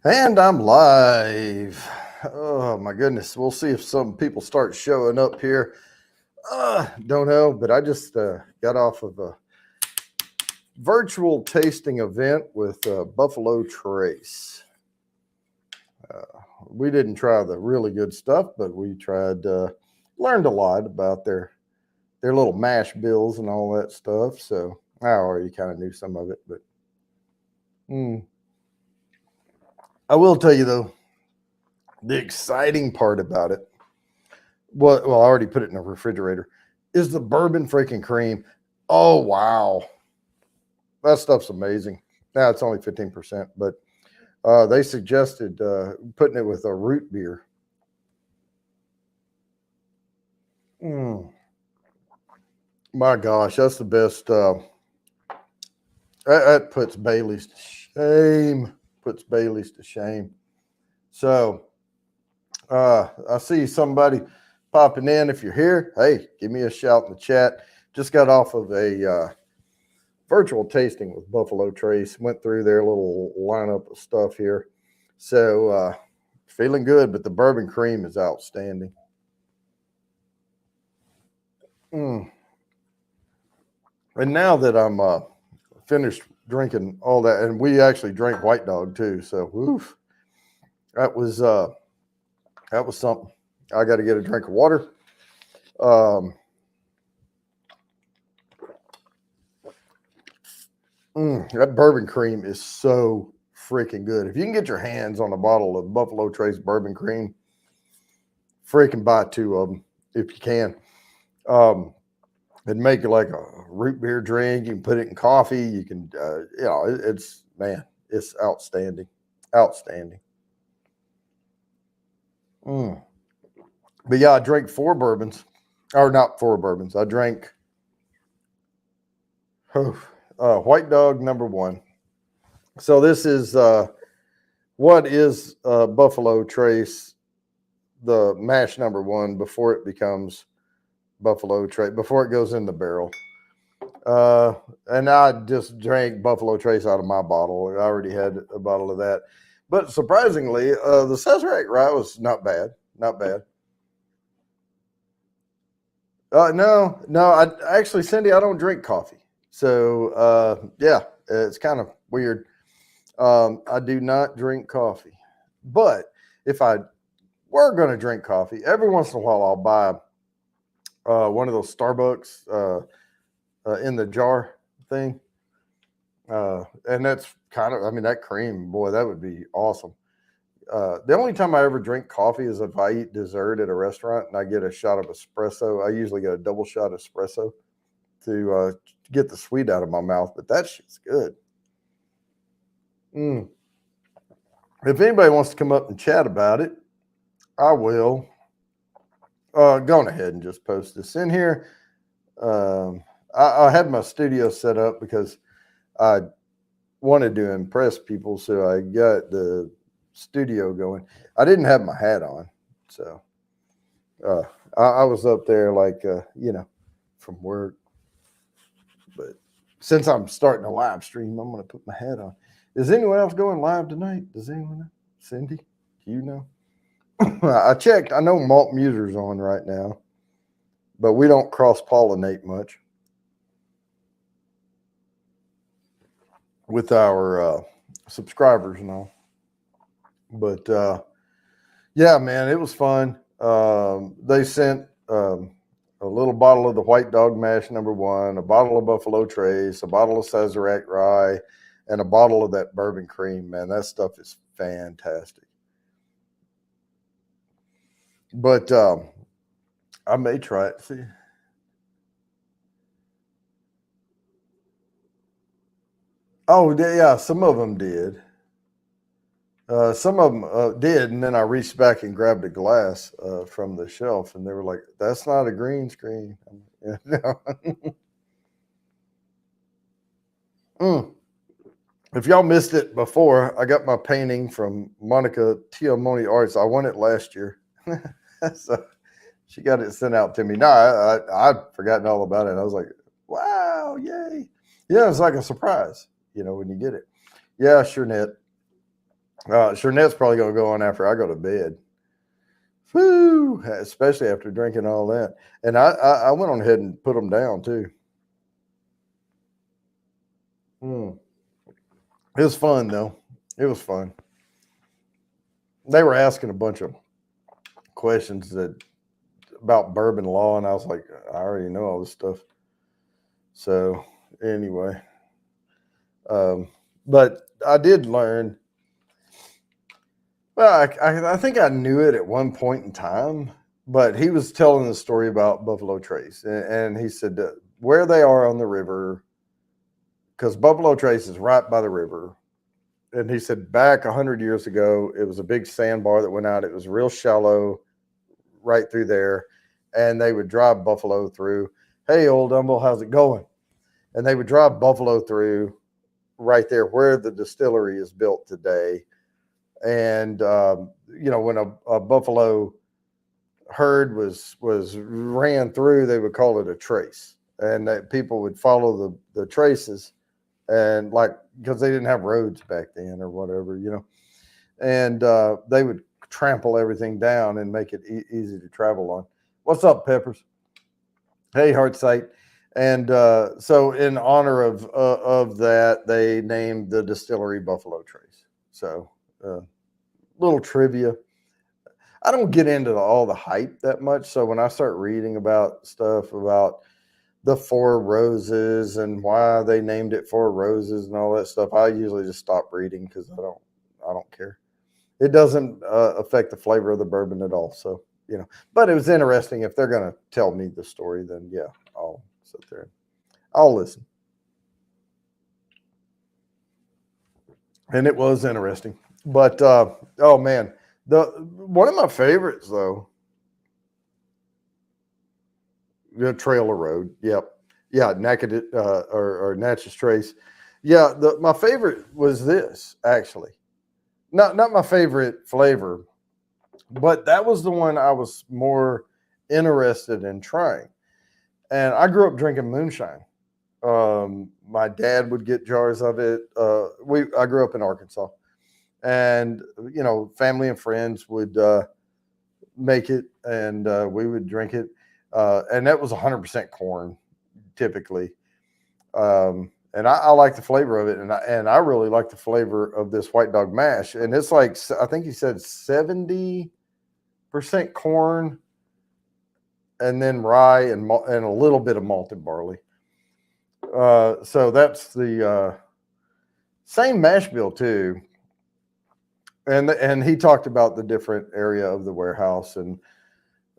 And I'm live. Oh my goodness. We'll see if some people start showing up here. Don't know, but I just got off of a virtual tasting event with Buffalo Trace. We didn't try the really good stuff, but we learned a lot about their little mash bills and all that stuff. So I already kind of knew some of it, but mm, I will tell you though, the exciting part about it, well, I already put it in the refrigerator, is the bourbon freaking cream. Oh wow, that stuff's amazing. Now it's only 15%, but they suggested putting it with a root beer. Mm, my gosh, that's the best. That puts Bailey's to shame. Puts Bailey's to shame. So I see somebody popping in. If you're here, hey, give me a shout in the chat. Just got off of a virtual tasting with Buffalo Trace. Went through their little lineup of stuff here. So feeling good, but the bourbon cream is outstanding. Mm. And now that I'm finished drinking all that, and we actually drank White Dog too. So woof, that was something. I got to get a drink of water. That bourbon cream is so freaking good. If you can get your hands on a bottle of Buffalo Trace bourbon cream, freaking buy two of them if you can. And make it like a root beer drink. You can put it in coffee. You can, it's man, it's outstanding, outstanding. Mm. But yeah, I drank four bourbons, or not four bourbons. I drank White Dog number one. So this is what is Buffalo Trace, the mash number one before it becomes Buffalo Trace, before it goes in the barrel. And I just drank Buffalo Trace out of my bottle. I already had a bottle of that. But surprisingly, the Sazerac Rye was not bad. Not bad. No. I actually, Cindy, I don't drink coffee. So yeah, it's kind of weird. I do not drink coffee. But if I were going to drink coffee, every once in a while I'll buy one of those Starbucks in the jar thing. And that's kind of, I mean, that cream, boy, that would be awesome. The only time I ever drink coffee is if I eat dessert at a restaurant and I get a shot of espresso. I usually get a double shot of espresso to get the sweet out of my mouth, but that shit's good. Mm. If anybody wants to come up and chat about it, I will. Go ahead and just post this in here. I had my studio set up because I wanted to impress people, so I got the studio going. I didn't have my hat on, so I was up there like from work. But since I'm starting a live stream, I'm going to put my hat on. Is anyone else going live tonight? Does anyone know? Cindy, do you know? I checked. I know Malt Muser's on right now, but we don't cross pollinate much with our subscribers and all. But yeah, man, it was fun. They sent a little bottle of the White Dog Mash number one, a bottle of Buffalo Trace, a bottle of Sazerac Rye, and a bottle of that bourbon cream. Man, that stuff is fantastic. But I may try it. See. Oh, yeah, some of them did. Some of them did, and then I reached back and grabbed a glass from the shelf, and they were like, "That's not a green screen." Mm. If y'all missed it before, I got my painting from Monica Tiamoni Arts. I won it last year, so she got it sent out to me. No, I'd forgotten all about it. I was like, "Wow, yay!" Yeah, it's like a surprise, when you get it. Yeah, sure, Net. Shernette's probably going to go on after I go to bed. Whew, especially after drinking all that. And I went on ahead and put them down too. It was fun though. It was fun. They were asking a bunch of questions about bourbon law, and I was like, I already know all this stuff. So anyway, but I did learn. Well, I think I knew it at one point in time, but he was telling the story about Buffalo Trace, and he said that where they are on the river, because Buffalo Trace is right by the river. And he said back 100 years ago, it was a big sandbar that went out. It was real shallow right through there. And they would drive buffalo through. Hey, Old Humble, how's it going? And they would drive buffalo through right there where the distillery is built today. And, when a buffalo herd was ran through, they would call it a trace. And that people would follow the traces, and because they didn't have roads back then or whatever, and they would trample everything down and make it easy to travel on. What's up, Peppers? Hey, Heartsight. And so in honor of that, they named the distillery Buffalo Trace. So little trivia. I don't get into all the hype that much. So when I start reading about stuff about the Four Roses and why they named it Four Roses and all that stuff, I usually just stop reading because I don't care. It doesn't affect the flavor of the bourbon at all. So, but it was interesting. If they're going to tell me the story, then yeah, I'll sit there and I'll listen. And it was interesting. But oh man, one of my favorites though, the Trailer Road. Yep. Yeah, Naked or Natchez Trace. Yeah, my favorite was this actually. Not my favorite flavor, but that was the one I was more interested in trying. And I grew up drinking moonshine. My dad would get jars of it. I grew up in Arkansas, and family and friends would make it, and we would drink it. And that was 100% corn, typically. And I like the flavor of it, and I really like the flavor of this White Dog mash. And it's like, I think he said 70% corn, and then rye and a little bit of malted barley. So that's the same mash bill too. And he talked about the different area of the warehouse and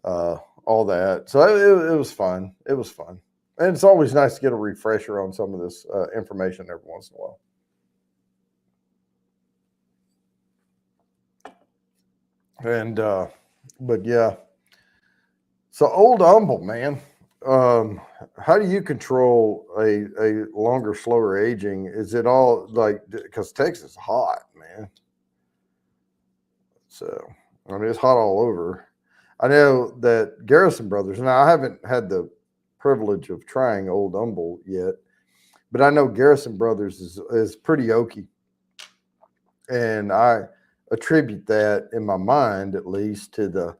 all that. So it was fun. It was fun. And it's always nice to get a refresher on some of this information every once in a while. And but yeah. So Old Humble, man. How do you control a longer, slower aging? Is it all because Texas is hot, man? So I mean, it's hot all over. I know that Garrison Brothers. Now I haven't had the privilege of trying Old Humble yet, but I know Garrison Brothers is pretty oaky, and I attribute that in my mind at least to the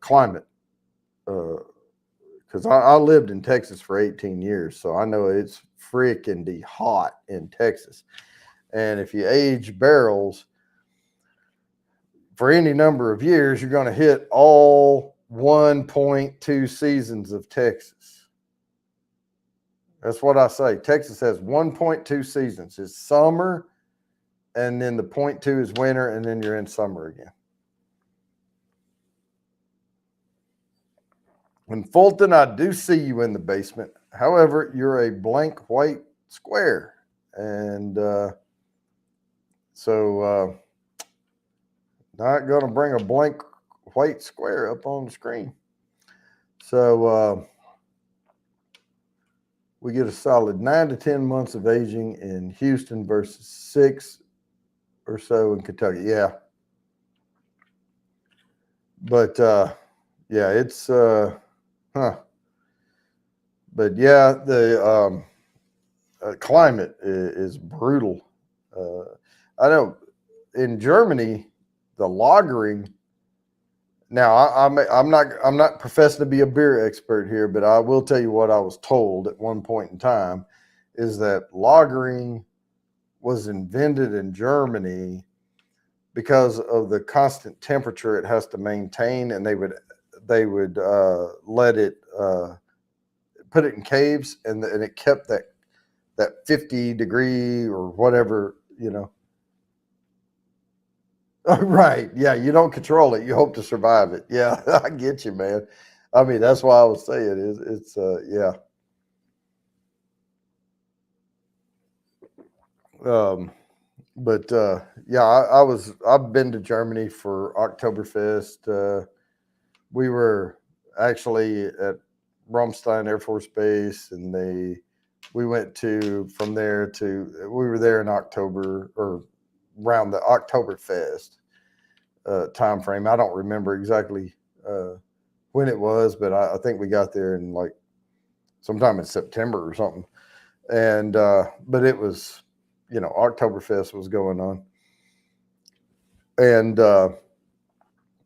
climate. Because I lived in Texas for 18 years, so I know it's freaking hot in Texas. And if you age barrels for any number of years, you're going to hit all 1.2 seasons of Texas. That's what I say. Texas has 1.2 seasons. It's summer, and then the 0.2 is winter, and then you're in summer again. And Fulton, I do see you in the basement. However, you're a blank white square. And so not going to bring a blank white square up on the screen. So we get a solid 9 to 10 months of aging in Houston versus 6 or so in Kentucky. Yeah. But yeah, it's But yeah, the climate is brutal. I know in Germany, the lagering. Now, I'm not professing to be a beer expert here, but I will tell you what I was told at one point in time is that lagering was invented in Germany because of the constant temperature it has to maintain, and they would let it put it in caves, and it kept that 50-degree or whatever, you know. Right. Yeah. You don't control it. You hope to survive it. Yeah. I get you, man. I mean, that's why I was saying yeah. Um, but yeah, I've been to Germany for Oktoberfest. We were actually at Ramstein Air Force Base, and we went from there we were there in October, or around the Oktoberfest time frame. I don't remember exactly when it was, but I think we got there in like sometime in September or something. And but it was, Oktoberfest was going on, and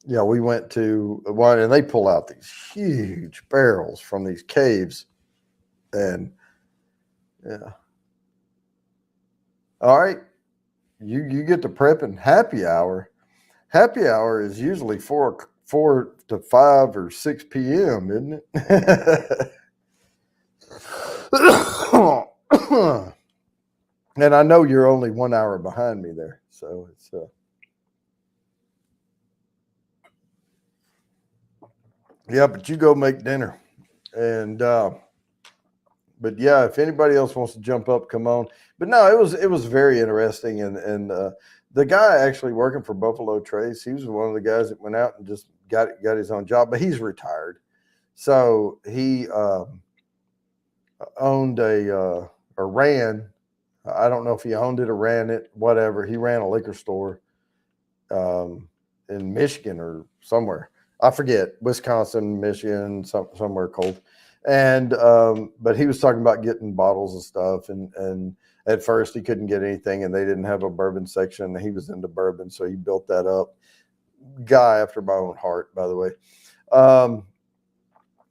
yeah, we went to one, and they pull out these huge barrels from these caves, and yeah. All right, you get to prepping happy hour. Happy hour is usually 4 to 5 or 6 p.m., isn't it? And I know you're only 1 hour behind me there, so it's yeah. But you go make dinner, and but yeah, if anybody else wants to jump up, come on. But no, it was very interesting, and the guy actually working for Buffalo Trace, he was one of the guys that went out and just got his own job, but he's retired, so he owned or ran. I don't know if he owned it or ran it, whatever. He ran a liquor store in Michigan or somewhere. I forget, Wisconsin, Michigan, somewhere cold. And but he was talking about getting bottles and stuff, and at first he couldn't get anything, and they didn't have a bourbon section. He was into bourbon, so he built that up. Guy after my own heart, by the way.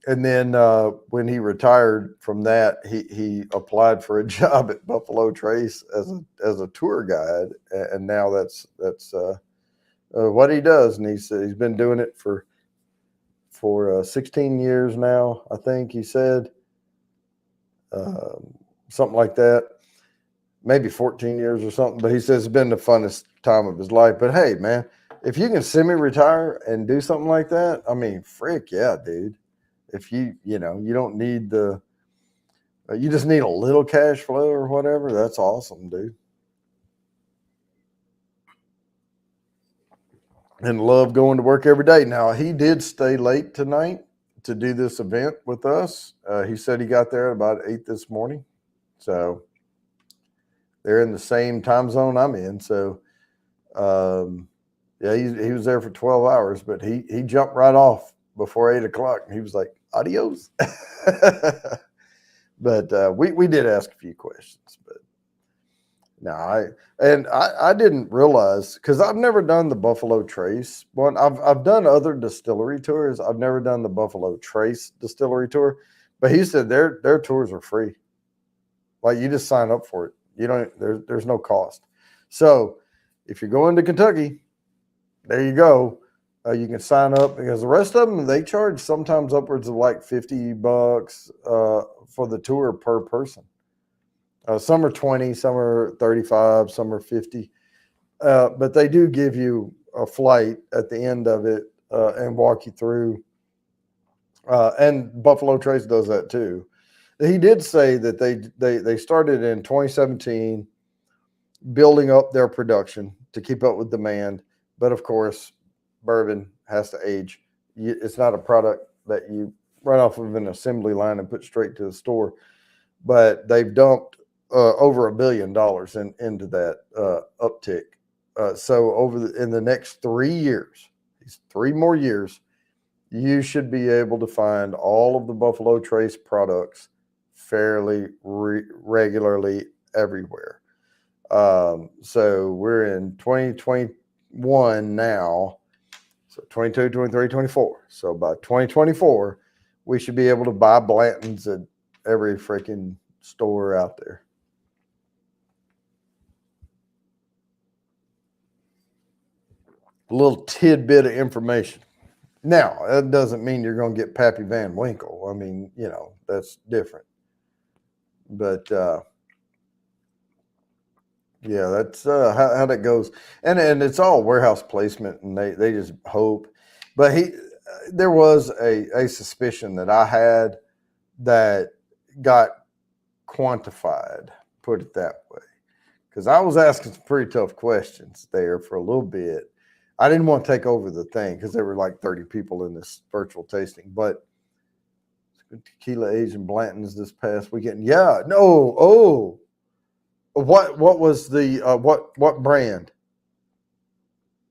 And then when he retired from that, he applied for a job at Buffalo Trace as a tour guide, and now that's what he does. And he's been doing it for 16 years now, I think he said, something like that, maybe 14 years or something. But he says it's been the funnest time of his life. But hey, man, if you can semi-retire and do something like that, I mean, frick yeah, dude. If you don't need you just need a little cash flow or whatever, that's awesome, dude. And love going to work every day. Now, he did stay late tonight to do this event with us. He said he got there at about 8 this morning. So they're in the same time zone I'm in. So, yeah, he was there for 12 hours, but he jumped right off before 8 o'clock. He was like, adios. But we did ask a few questions, but no, I didn't realize, because I've never done the Buffalo Trace one. I've done other distillery tours. I've never done the Buffalo Trace distillery tour, but he said their tours are free. Like, you just sign up for it. You don't there's no cost. So if you're going to Kentucky, there you go. You can sign up, because the rest of them, they charge sometimes upwards of like $50 for the tour per person. Some are 20, some are 35, some are 50. But they do give you a flight at the end of it and walk you through. And Buffalo Trace does that too. He did say that they started in 2017 building up their production to keep up with demand. But of course, bourbon has to age. It's not a product that you run off of an assembly line and put straight to the store. But they've dumped over $1 billion into that uptick. So in the next 3 years, these 3 more years, you should be able to find all of the Buffalo Trace products fairly regularly everywhere. So we're in 2021 now. So 22, 23, 24. So by 2024, we should be able to buy Blanton's at every freaking store out there. A little tidbit of information. Now, that doesn't mean you're going to get Pappy Van Winkle. I mean, that's different. But yeah, that's how that goes. And it's all warehouse placement, and they just hope. But there was a suspicion that I had that got quantified, put it that way, because I was asking some pretty tough questions there for a little bit. I didn't want to take over the thing because there were like 30 people in this virtual tasting, but tequila Asian Blanton's this past weekend. Yeah, no, what was the what brand?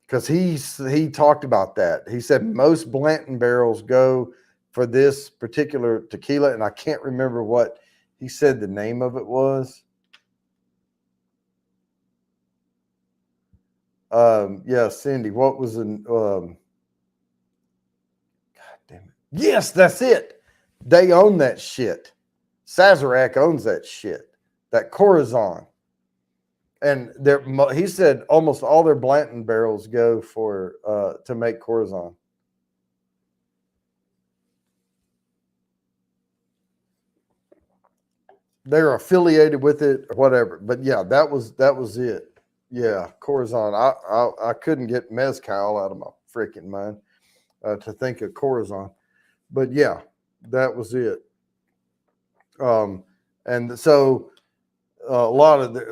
Because he talked about that. He said most Blanton barrels go for this particular tequila, and I can't remember what he said the name of it was. Yeah, Cindy, what was in God damn it. Yes, that's it. They own that shit. Sazerac owns that shit. That Corazon. And he said almost all their Blanton barrels go for to make Corazon. They're affiliated with it or whatever. But yeah, that was it. Yeah, Corazon. I couldn't get mezcal out of my freaking mind to think of Corazon. But yeah, that was it. And so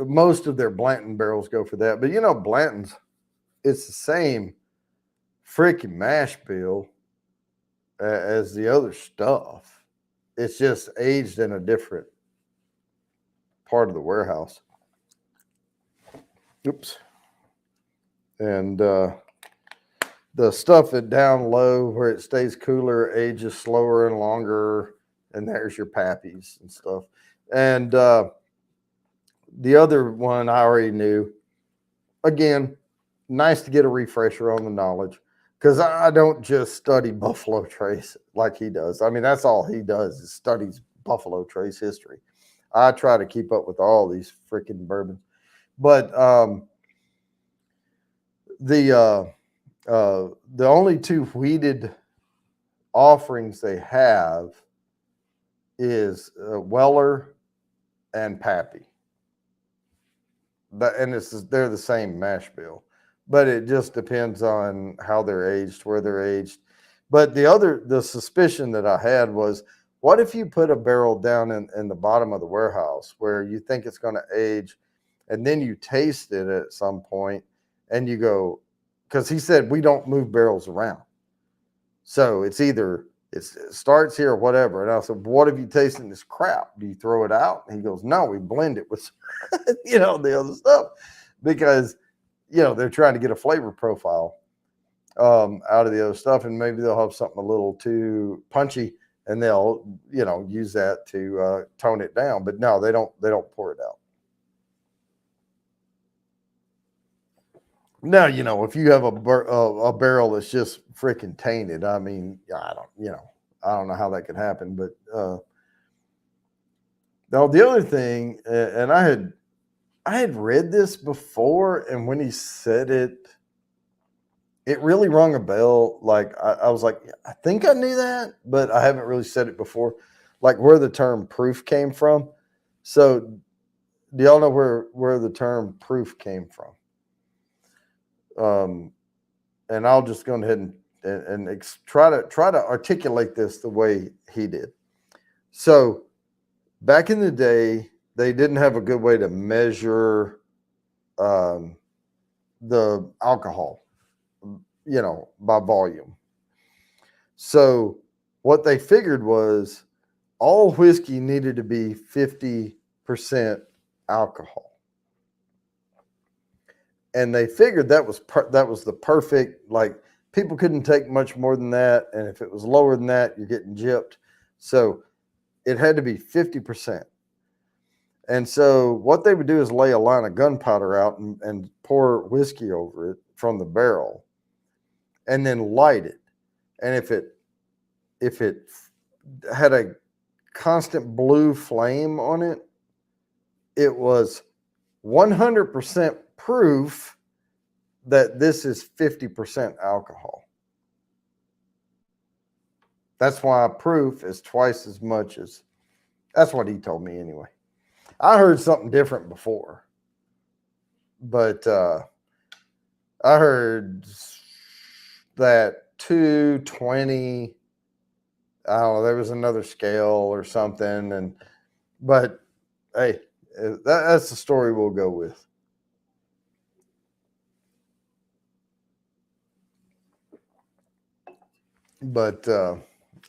most of their Blanton barrels go for that. But Blanton's, it's the same freaking mash bill as the other stuff. It's just aged in a different part of the warehouse. Oops. And the stuff at down low where it stays cooler ages slower and longer. And there's your Pappies and stuff. And the other one I already knew. Again, nice to get a refresher on the knowledge, because I don't just study Buffalo Trace like he does. I mean, that's all he does is studies Buffalo Trace history. I try to keep up with all these freaking bourbons. But the only two wheated offerings they have is Weller and Pappy. And they're the same mash bill, but it just depends on how they're aged, where they're aged. But the suspicion that I had was, what if you put a barrel down in the bottom of the warehouse where you think it's going to age, and then you taste it at some point and you go, because he said we don't move barrels around. So it's either it starts here or whatever. And I said, what if you tasting this crap? Do you throw it out? And he goes, no, we blend it with, the other stuff, because, they're trying to get a flavor profile out of the other stuff. And maybe they'll have something a little too punchy and they'll, use that to tone it down. But no, they don't pour it out. Now, if you have a barrel that's just freaking tainted, I mean, I don't know how that could happen. But now the other thing, and I had read this before, and when he said it, it really rung a bell. Like I was like, I think I knew that, but I haven't really said it before. Like where the term proof came from. So, do y'all know where the term proof came from? And I'll just go ahead and try to articulate this the way he did. So back in the day, they didn't have a good way to measure the alcohol, by volume. So what they figured was all whiskey needed to be 50% alcohol. And they figured that was the perfect, like people couldn't take much more than that. And if it was lower than that, you're getting gypped. So it had to be 50%. And so what they would do is lay a line of gunpowder out and pour whiskey over it from the barrel and then light it. And if it had a constant blue flame on it, it was 100% proof that this is 50% alcohol. That's why proof is twice as much as, that's what he told me anyway. I heard something different before, but I heard that 220, I don't know, there was another scale or something. But hey, that's the story we'll go with. But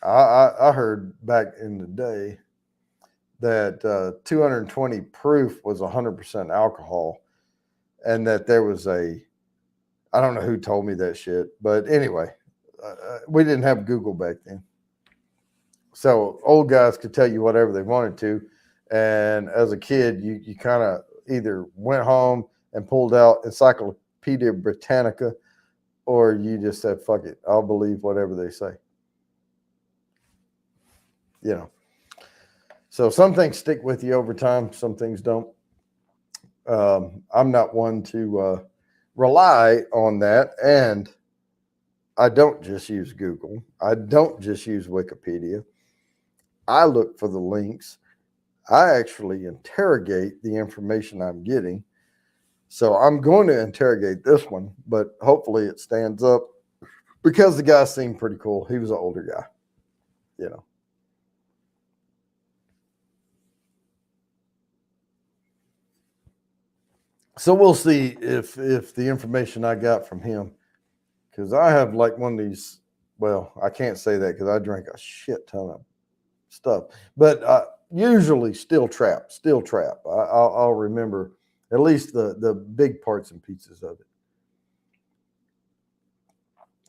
I heard back in the day that 220 proof was 100% alcohol, and that there was I don't know who told me that shit, but anyway, we didn't have Google back then. So old guys could tell you whatever they wanted to. And as a kid, you kind of either went home and pulled out Encyclopedia Britannica, or you just said, fuck it, I'll believe whatever they say. You know. So some things stick with you over time, some things don't. I'm not one to rely on that. And I don't just use Google. I don't just use Wikipedia. I look for the links. I actually interrogate the information I'm getting. So I'm going to interrogate this one, but hopefully it stands up because the guy seemed pretty cool. He was an older guy, you know. So we'll see if the information I got from him, because I have like one of these, well, I can't say that because I drink a shit ton of stuff, but usually Steel Trap. I'll remember at least the big parts and pieces of it.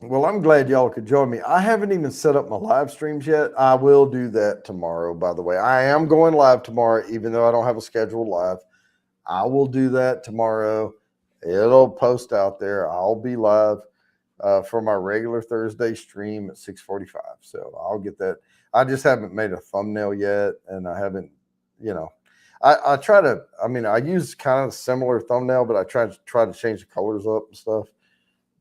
Well, I'm glad y'all could join me. I haven't even set up my live streams yet. I will do that tomorrow, by the way. I am going live tomorrow, even though I don't have a scheduled live. I will do that tomorrow. It'll post out there. I'll be live for my regular Thursday stream at 6:45. So I'll get that. I just haven't made a thumbnail yet, and I haven't, you know, I try to, I mean, I use kind of a similar thumbnail, but I try to change the colors up and stuff.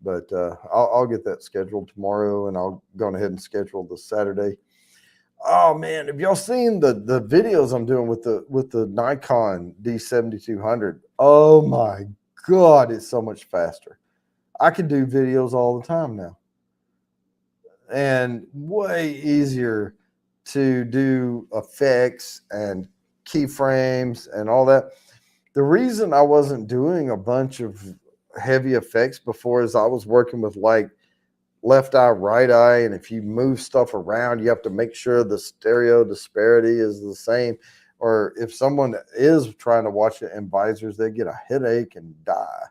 But I'll get that scheduled tomorrow, and I'll go ahead and schedule the Saturday. Oh man, have y'all seen the videos I'm doing with the Nikon D7200? Oh my God, it's so much faster. I can do videos all the time now, and way easier to do effects and keyframes and all that. The reason I wasn't doing a bunch of heavy effects before is I was working with like left eye, right eye, and if you move stuff around, you have to make sure the stereo disparity is the same. Or if someone is trying to watch it in visors, they get a headache and die.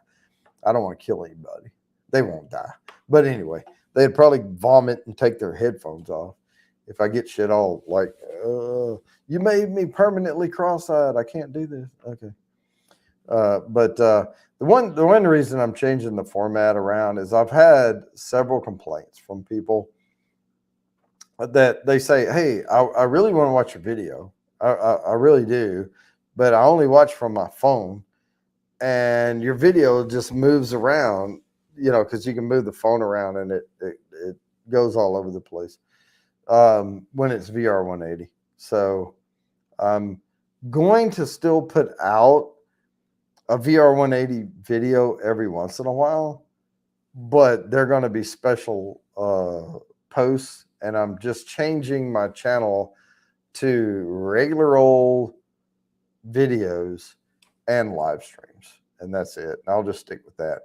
I don't want to kill anybody. They won't die. But anyway, they'd probably vomit and take their headphones off if I get shit all like, you made me permanently cross-eyed. I can't do this. Okay. But the one reason I'm changing the format around is I've had several complaints from people that they say, hey, I really want to watch your video. I really do, but I only watch from my phone, and your video just moves around, you know, because you can move the phone around and it goes all over the place when it's VR 180. So I'm going to still put out a VR 180 video every once in a while, but they're going to be special posts, and I'm just changing my channel to regular old videos and live streams, and that's it. And I'll just stick with that.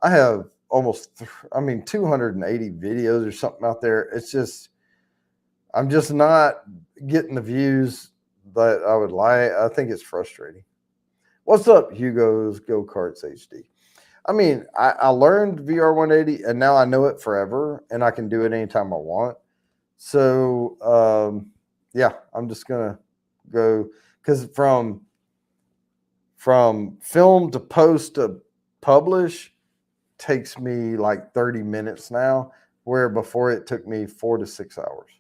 I have almost 280 videos or something out there. It's just, I'm just not getting the views that I would like. I think it's frustrating. What's up, Hugo's Go-Karts HD? I mean, I learned VR 180, and now I know it forever, and I can do it anytime I want. So, yeah, I'm just going to go, because from from film to post to publish takes me like 30 minutes now, where before it took me 4 to 6 hours.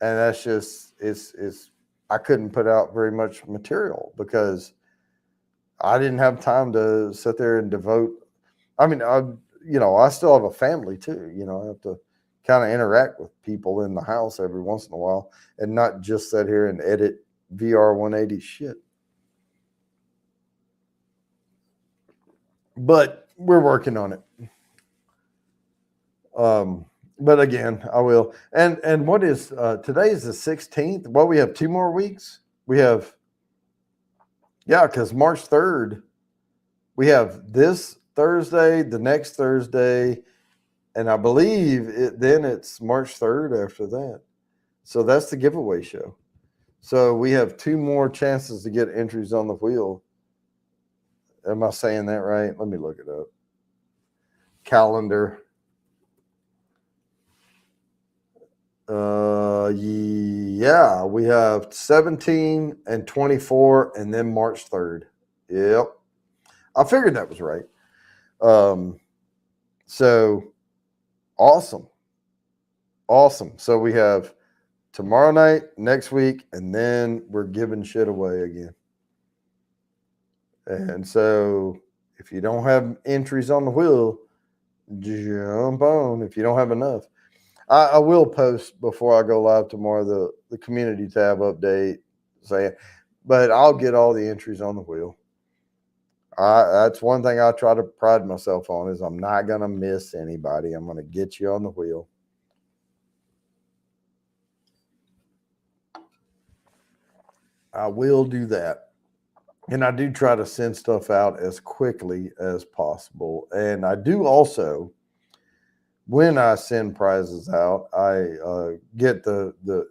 And that's just, it's I couldn't put out very much material because I didn't have time to sit there and devote. I mean, I still have a family too. I have to kind of interact with people in the house every once in a while and not just sit here and edit VR 180 shit. But we're working on it. But again, I will. And what is today is the 16th? Well, we have 2 more weeks. We have, yeah, because March 3rd, we have this Thursday, the next Thursday, and I believe then it's March 3rd after that. So that's the giveaway show. So we have 2 more chances to get entries on the wheel. Am I saying that right? Let me look it up. Calendar. Yeah, we have 17 and 24 and then March 3rd. Yep. I figured that was right. So awesome. So we have tomorrow night, next week, and then we're giving shit away again. And so if you don't have entries on the wheel, jump on if you don't have enough. I will post before I go live tomorrow the community tab update saying, but I'll get all the entries on the wheel. That's one thing I try to pride myself on is I'm not going to miss anybody. I'm going to get you on the wheel. I will do that. And I do try to send stuff out as quickly as possible. And I do also, when I send prizes out, I get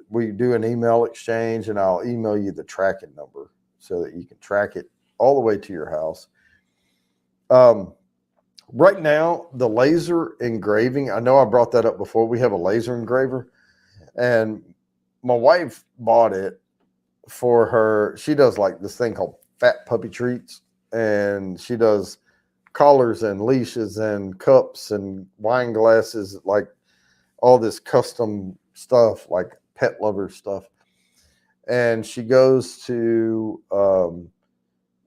we do an email exchange, and I'll email you the tracking number so that you can track it all the way to your house. Right now, the laser engraving, I know I brought that up before. We have a laser engraver, and my wife bought it for her. She does like this thing called Fat Puppy Treats, and she does collars and leashes and cups and wine glasses, like all this custom stuff, like pet lover stuff. And she goes to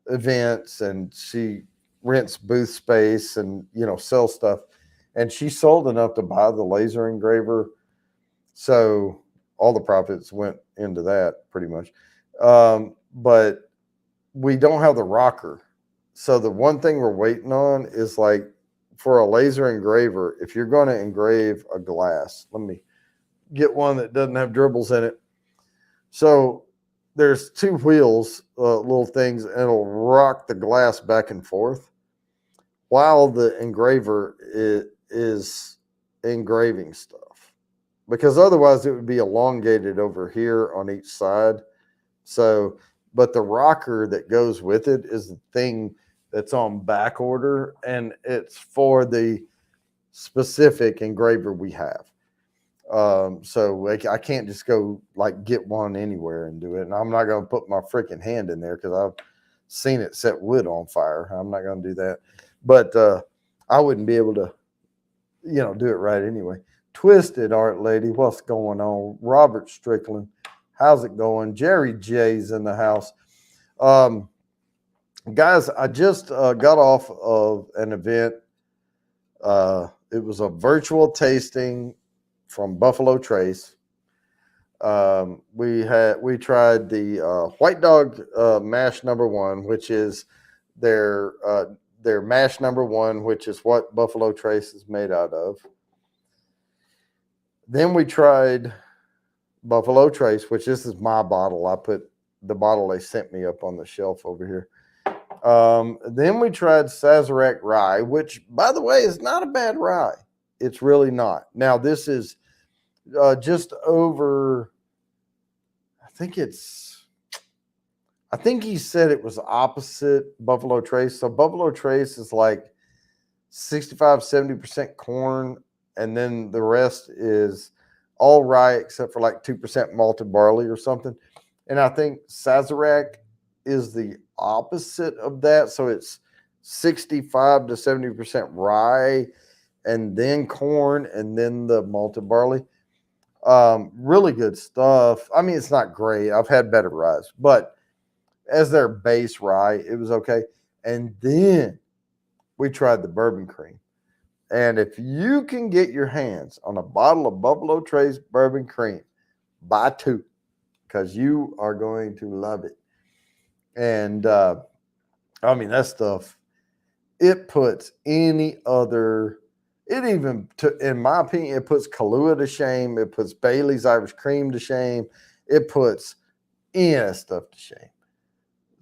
events, and she rents booth space and sells stuff. And she sold enough to buy the laser engraver, so all the profits went into that pretty much. But we don't have the rocker. So the one thing we're waiting on is like for a laser engraver, if you're going to engrave a glass, let me get one that doesn't have dribbles in it. So there's 2 wheels, little things, and it'll rock the glass back and forth while the engraver is engraving stuff. Because otherwise it would be elongated over here on each side. So, but the rocker that goes with it is the thing that's on back order, and it's for the specific engraver we have. So I can't just go like get one anywhere and do it. And I'm not going to put my freaking hand in there because I've seen it set wood on fire. I'm not going to do that. But I wouldn't be able to, do it right anyway. Twisted Art Lady, what's going on? Robert Strickland, how's it going? Jerry J's in the house. Guys, I just got off of an event. It was a virtual tasting from Buffalo Trace. We tried the White Dog mash number 1, which is their mash number 1, which is what Buffalo Trace is made out of. Then we tried Buffalo Trace, which this is my bottle. I put the bottle they sent me up on the shelf over here. Then we tried Sazerac Rye, which, by the way, is not a bad rye. It's really not. Now, this is just over, I think he said it was opposite Buffalo Trace. So Buffalo Trace is like 65-70% corn, and then the rest is all rye except for like 2% malted barley or something. And I think Sazerac is the opposite of that. So it's 65 to 70% rye and then corn and then the malted barley. Really good stuff. I mean, it's not great. I've had better rye, but as their base rye, it was okay. And then we tried the bourbon cream. And if you can get your hands on a bottle of Buffalo Trace bourbon cream, buy two because you are going to love it. And I mean, that stuff, it puts any other, it even, in my opinion, it puts Kahlua to shame. It puts Bailey's Irish Cream to shame. It puts any of that stuff to shame.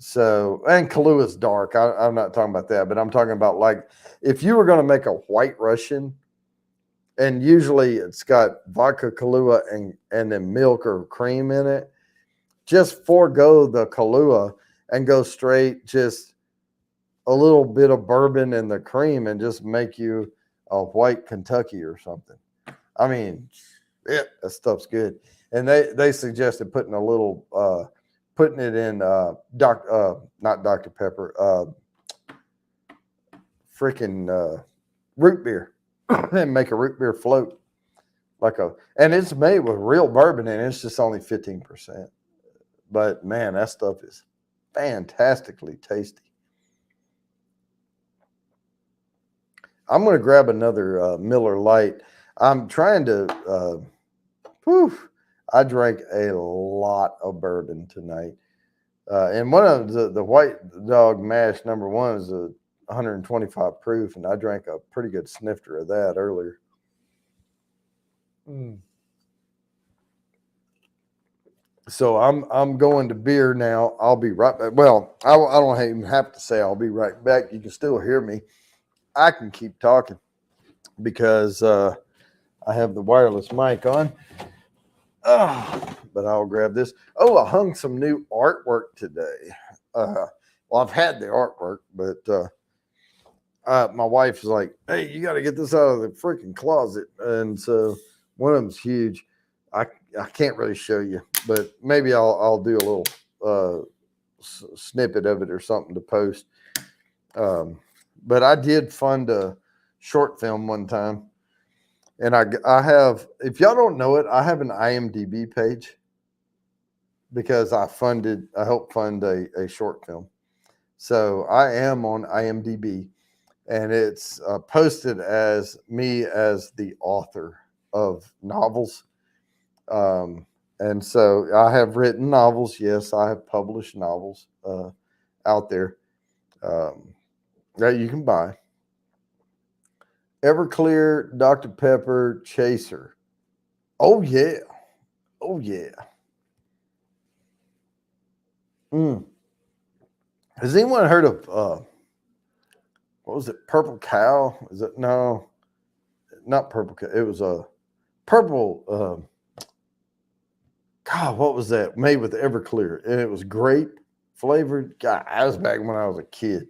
So, and Kahlua is dark. I'm not talking about that, but I'm talking about like if you were going to make a white Russian, and usually it's got vodka, Kahlua, and then milk or cream in it, just forego the Kahlua and go straight just a little bit of bourbon and the cream and just make you a white Kentucky or something. I mean, yeah, that stuff's good. And they suggested putting a little putting it in not Dr. Pepper, freaking root beer and make a root beer float and it's made with real bourbon and it's just only 15%. But man, that stuff is fantastically tasty. I'm going to grab another Miller Lite. I'm trying to, I drank a lot of bourbon tonight. And one of the White Dog Mash #1 is a 125 proof, and I drank a pretty good snifter of that earlier. So I'm going to beer now. I'll be right back. Well, I don't even have to say I'll be right back. You can still hear me. I can keep talking because I have the wireless mic on. But I'll grab this. Oh, I hung some new artwork today. Well, I've had the artwork, but my wife's like, hey, you got to get this out of the freaking closet. And so one of them's huge. I can't really show you, but maybe I'll do a little snippet of it or something to post. But I did fund a short film one time. And I have, if y'all don't know it, I have an IMDb page because I helped fund a short film. So I am on IMDb, and it's posted as me as the author of novels. And so I have written novels. Yes, I have published novels out there that you can buy. Everclear Dr. Pepper Chaser. Oh, yeah. Oh, yeah. Has anyone heard of, what was it, Purple Cow? Is it? No, not Purple Cow. It was a purple, God, what was that? Made with Everclear. And it was grape flavored. God, that was back when I was a kid.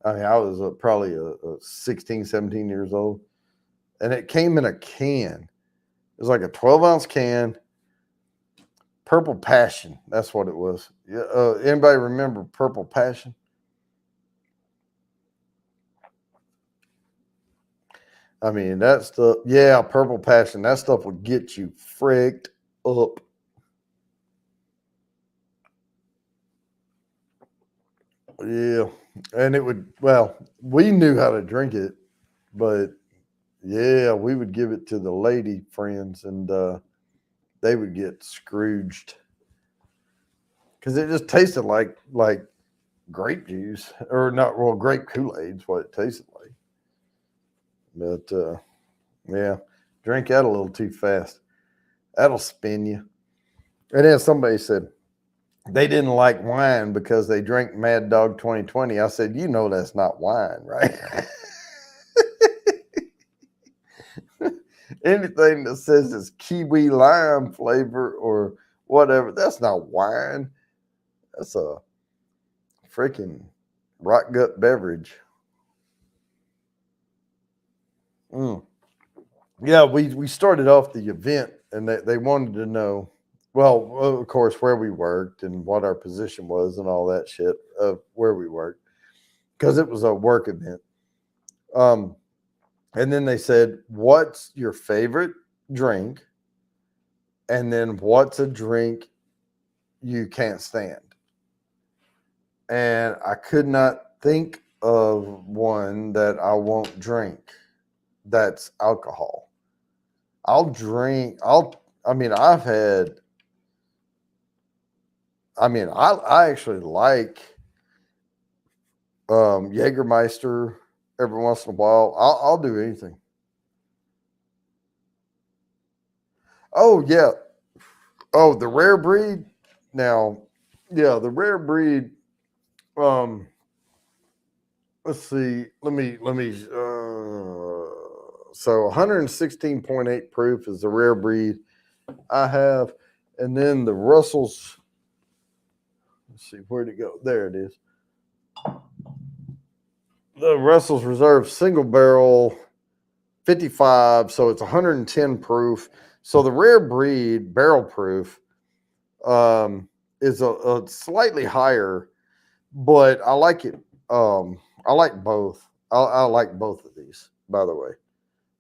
I mean, I was probably 16, 17 years old. And it came in a can. It was like a 12-ounce can. Purple Passion. That's what it was. Yeah. Anybody remember Purple Passion? I mean, that stuff. Yeah, Purple Passion. That stuff would get you fricked up. Yeah. And it would, well, we knew how to drink it, but yeah, we would give it to the lady friends and they would get Scrooged because it just tasted like grape juice or not. Well, grape Kool-Aid is what it tasted like. But yeah, drink that a little too fast. That'll spin you. And then somebody said they didn't like wine because they drank Mad Dog 2020. I said, you know, that's not wine, right? Anything that says it's kiwi lime flavor or whatever, that's not wine. That's a freaking rock gut beverage. Yeah, we started off the event and they wanted to know Well, of course, where we worked and what our position was and all that shit of where we worked, because it was a work event. Um, and then they said, "What's your favorite drink?" And then, "What's a drink you can't stand?" And I could not think of one that I won't drink. That's alcohol. I'll drink. I mean, I've had. I mean, I actually like Jägermeister every once in a while. I'll do anything. Oh yeah. Oh, the rare breed. Now, yeah, the rare breed. Um, let's see. Let me. So 116.8 proof is the rare breed I have, and then the Russell's. Let's see, where'd it go? There it is. The Russell's Reserve single barrel 55, so it's 110 proof. So the rare breed barrel proof is a slightly higher, but I like it. I like both. I like both of these, by the way.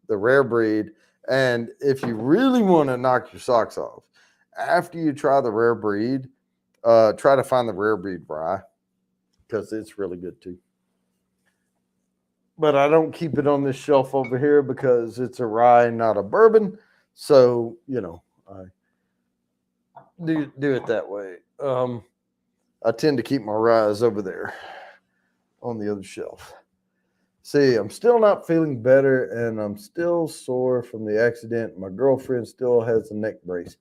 The rare breed. And if you really want to knock your socks off, after you try the rare breed, try to find the rare breed rye because it's really good too. But I don't keep it on this shelf over here because it's a rye, not a bourbon. So, I do it that way. I tend to keep my ryes over there on the other shelf. See, I'm still not feeling better and I'm still sore from the accident. My girlfriend still has a neck brace.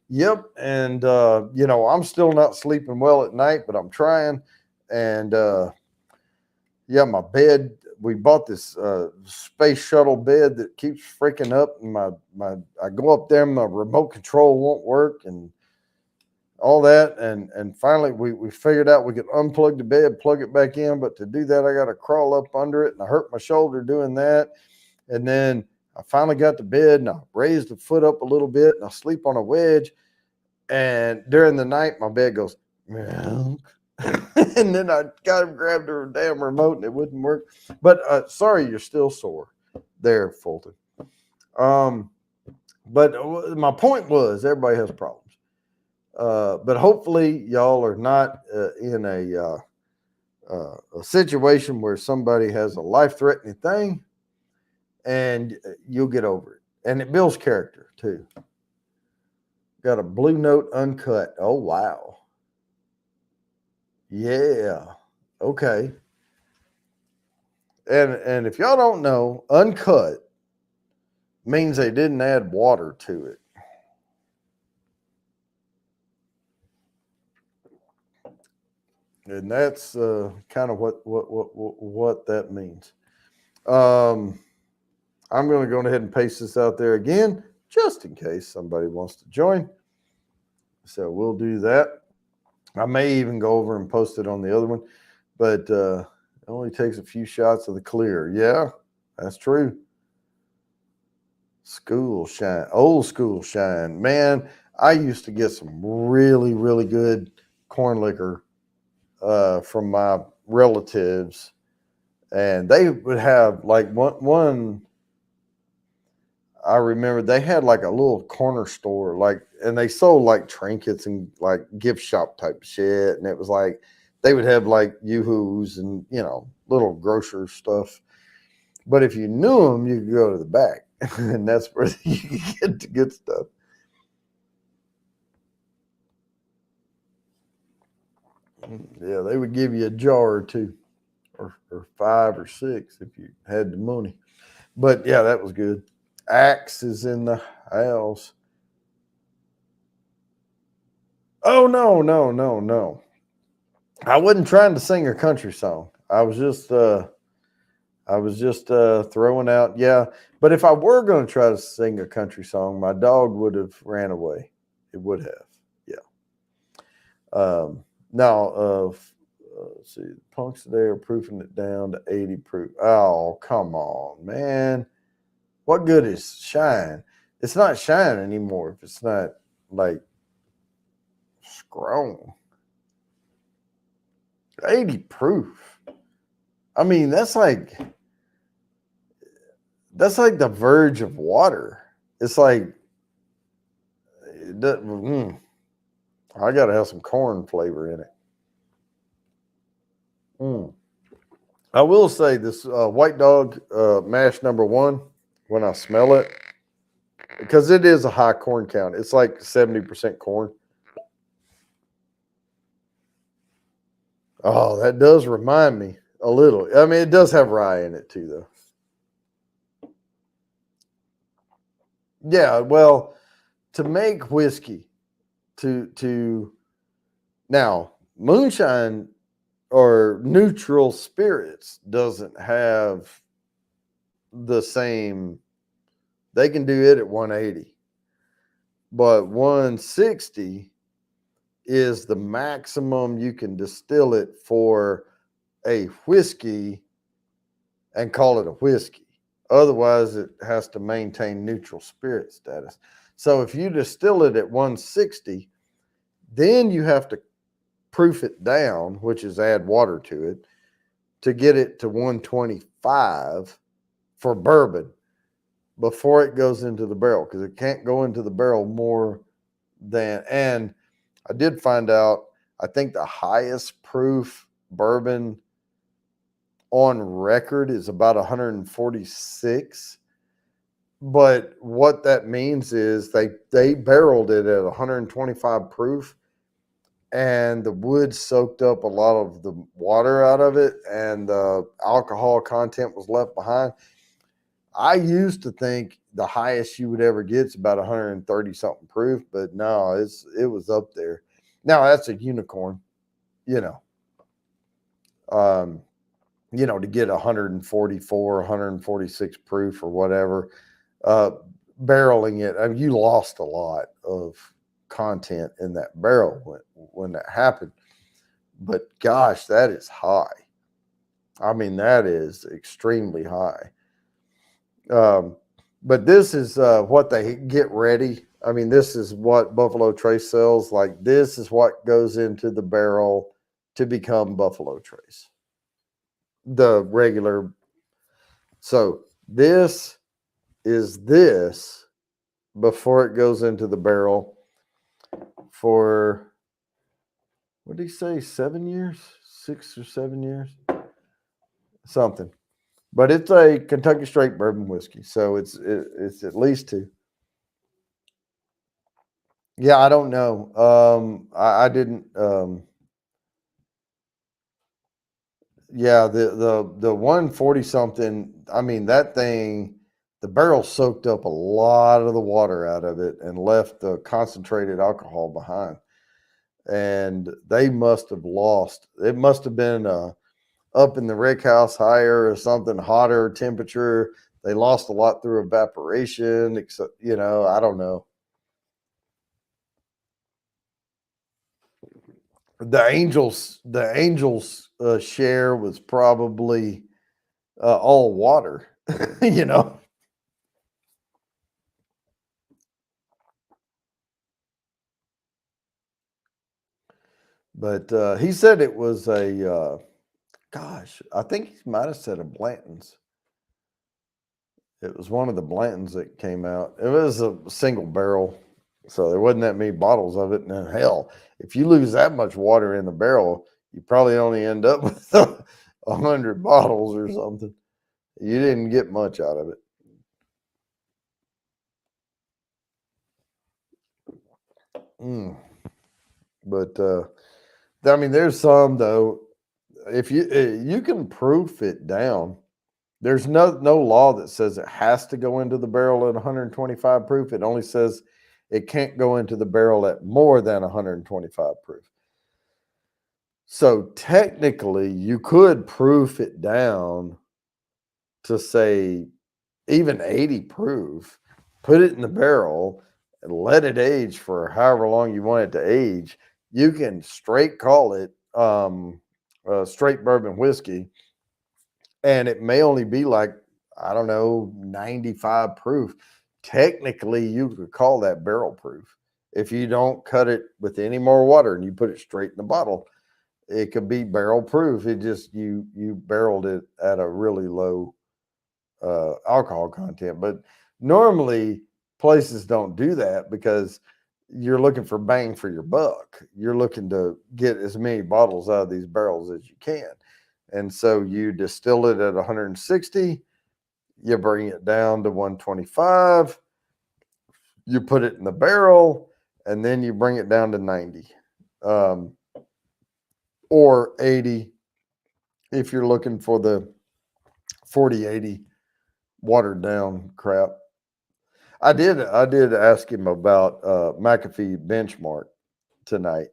Yep. And, I'm still not sleeping well at night, but I'm trying. And, yeah, my bed, we bought this space shuttle bed that keeps freaking up. And I go up there, my remote control won't work and all that. And finally we figured out we could unplug the bed, plug it back in. But to do that, I got to crawl up under it and I hurt my shoulder doing that. And then I finally got to bed and I raised the foot up a little bit and I sleep on a wedge. And during the night, my bed goes, meow. And then I grabbed her damn remote and it wouldn't work. But sorry, you're still sore there, Fulton. But my point was everybody has problems. But hopefully y'all are not in a situation where somebody has a life-threatening thing and you'll get over it. And it builds character too. Got a Blue Note uncut. Oh, wow. Yeah. Okay. And if y'all don't know, uncut means they didn't add water to it. And that's kind of what that means. I'm going to go ahead and paste this out there again, just in case somebody wants to join. So we'll do that. I may even go over and post it on the other one, but it only takes a few shots of the clear. Yeah, that's true. School shine, old school shine. Man, I used to get some really, really good corn liquor from my relatives, and they would have like one. I remember they had like a little corner store, and they sold like trinkets and like gift shop type shit, and it was like they would have like yoo-hoos and little grocer stuff. But if you knew them, you could go to the back, and that's where you could get the good stuff. Yeah, they would give you a jar or two, or 5 or 6 if you had the money. But yeah, that was good. Axe is in the house. Oh no, no, no, no. I wasn't trying to sing a country song. I was just throwing out, yeah. But if I were going to try to sing a country song, my dog would have ran away. It would have, yeah. Now, let's see, punks today are proofing it down to 80 proof. Oh, come on, man. What good is shine? It's not shine anymore if it's not like grown. 80 proof. I mean, that's like the verge of water. It's like, I got to have some corn flavor in it. I will say this White Dog mash #1, when I smell it, because it is a high corn count. It's like 70% corn. Oh, that does remind me a little. I mean, it does have rye in it too, though. Yeah, well, to make whiskey, to now moonshine or neutral spirits doesn't have the same. They can do it at 180, but 160 is the maximum you can distill it for a whiskey and call it a whiskey. Otherwise, it has to maintain neutral spirit status. So if you distill it at 160, then you have to proof it down, which is add water to it, to get it to 125 for bourbon before it goes into the barrel, because it can't go into the barrel more than, and I did find out, I think the highest proof bourbon on record is about 146. But what that means is they barreled it at 125 proof, and the wood soaked up a lot of the water out of it, and the alcohol content was left behind. I used to think the highest you would ever get is about 130 something proof, but no, it was up there. Now that's a unicorn, you know. To get 144, 146 proof or whatever, barreling it, I mean, you lost a lot of content in that barrel when that happened. But gosh, that is high. I mean, that is extremely high. But this is what they get ready. I mean, this is what Buffalo Trace sells. Like, this is what goes into the barrel to become Buffalo Trace. The regular. So this is this before it goes into the barrel for, what did he say, 7 years, 6 or 7 years, something. But it's a Kentucky straight bourbon whiskey, so it's at least 2. Yeah, I don't know. I didn't. Yeah, the 140 something. I mean, that thing, the barrel soaked up a lot of the water out of it and left the concentrated alcohol behind. And they must have lost. It must have been up in the rick house higher or something, hotter temperature. They lost a lot through evaporation. Except, I don't know. The Angels share was probably all water, you know. But he said it was a gosh, I think he might have said a Blanton's. It was one of the Blantons that came out. It was a single barrel, so there wasn't that many bottles of it. And hell, if you lose that much water in the barrel, you probably only end up with 100 bottles or something. You didn't get much out of it. But I mean, there's some though. If you can proof it down, there's no law that says it has to go into the barrel at 125 proof. It only says it can't go into the barrel at more than 125 proof. So technically, you could proof it down to say even 80 proof, put it in the barrel and let it age for however long you want it to age. You can straight call it straight bourbon whiskey, and it may only be like, I don't know, 95 proof. Technically, you could call that barrel proof if you don't cut it with any more water and you put it straight in the bottle, it could be barrel proof. It just you barreled it at a really low alcohol content. But normally places don't do that because you're looking for bang for your buck. You're looking to get as many bottles out of these barrels as you can. And so you distill it at 160, you bring it down to 125, you put it in the barrel, and then you bring it down to 90 or 80 if you're looking for the 40-80 watered down crap. I did ask him about McAfee Benchmark tonight,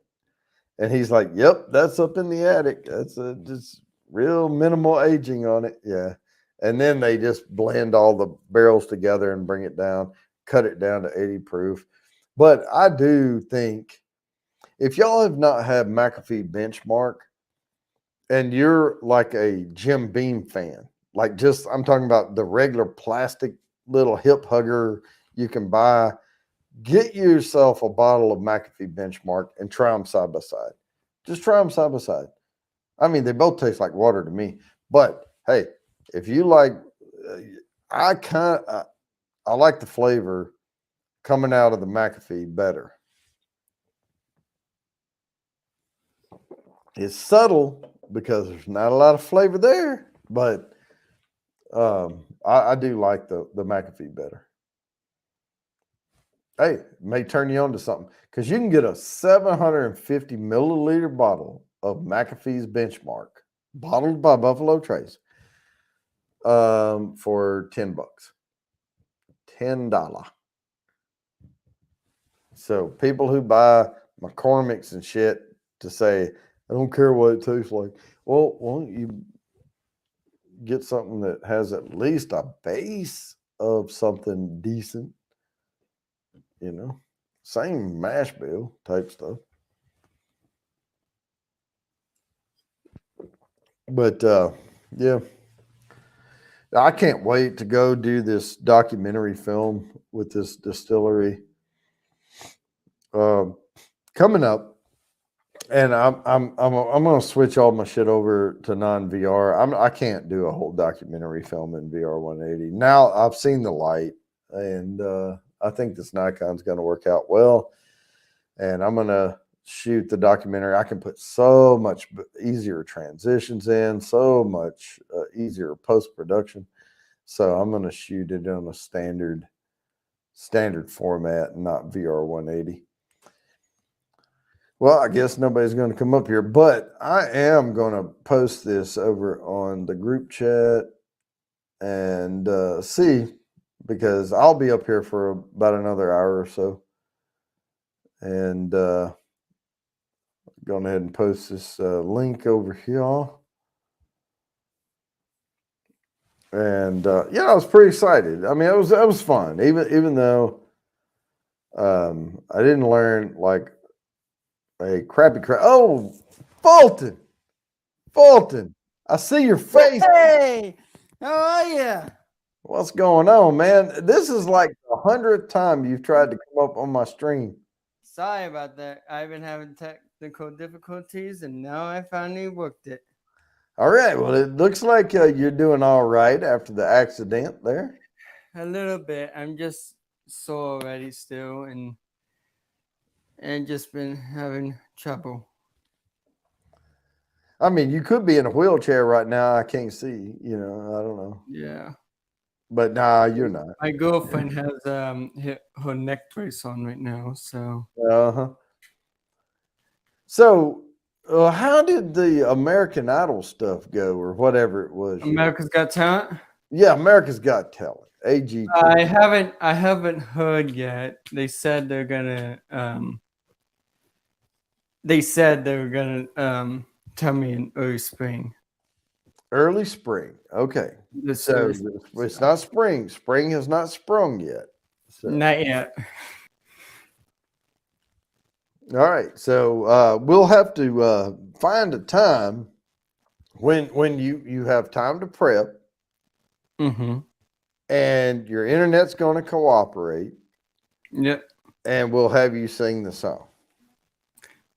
and he's like, "Yep, that's up in the attic. That's just real minimal aging on it." Yeah, and then they just blend all the barrels together and bring it down, cut it down to 80 proof. But I do think if y'all have not had McAfee Benchmark and you're like a Jim Beam fan, like just I'm talking about the regular plastic little hip hugger you can buy, get yourself a bottle of McAfee Benchmark and try them side by side. Just try them side by side. I mean, they both taste like water to me. But hey, if you like, I like the flavor coming out of the McAfee better. It's subtle because there's not a lot of flavor there, but I do like the McAfee better. Hey, it may turn you on to something because you can get a 750 milliliter bottle of McAfee's Benchmark, bottled by Buffalo Trace, for $10. $10. So people who buy McCormick's and shit to say, I don't care what it tastes like. Well, why don't you get something that has at least a base of something decent? You know, same mash bill type stuff. But yeah, I can't wait to go do this documentary film with this distillery coming up. And I'm gonna switch all my shit over to non VR. I can't do a whole documentary film in VR 180. Now I've seen the light, and I think this Nikon's gonna work out well. And I'm gonna shoot the documentary. I can put so much easier transitions in, so much easier post production. So I'm gonna shoot it on a standard format, not VR 180. Well, I guess nobody's going to come up here, but I am going to post this over on the group chat and see, because I'll be up here for about another hour or so. And going ahead and post this link over here. And yeah, I was pretty excited. I mean, it was fun, even though I didn't learn like a crappy crap. Oh, Fulton, I see your face. Hey, how are you? What's going on, man? This is like the 100th time you've tried to come up on my stream. Sorry about that. I've been having technical difficulties, and now I finally worked it. All right. Well, it looks like you're doing all right after the accident there. A little bit. I'm just sore already still, and just been having trouble. I mean, you could be in a wheelchair right now. I can't see. You know, I don't know. Yeah. But nah, you're not. My girlfriend has her neck brace on right now, so. Uh-huh. So, how did the American Idol stuff go, or whatever it was? America's Got Talent? Yeah, America's Got Talent. AGT. I haven't heard yet. They said they're gonna tell me in early spring. Early spring. Okay. So it's not spring. Spring has not sprung yet. So. Not yet. All right. So we'll have to find a time when you have time to prep. Mm-hmm. And your internet's going to cooperate. Yep. and we'll have you sing the song.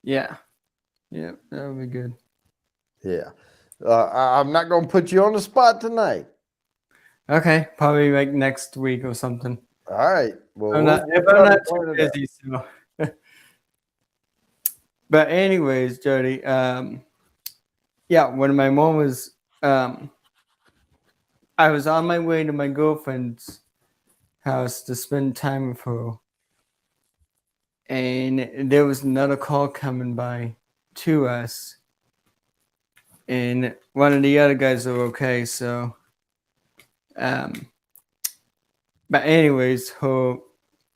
Yeah. Yeah, that would be good. Yeah. I'm not going to put you on the spot tonight. Okay, probably like next week or something. All right. Well, I'm we'll not if try I'm to not too plan it out. busy, so. But anyways, Jody, yeah, when my mom was, I was on my way to my girlfriend's house to spend time with her, and there was another call coming by to us, and one of the other guys are okay, so, um, but anyways,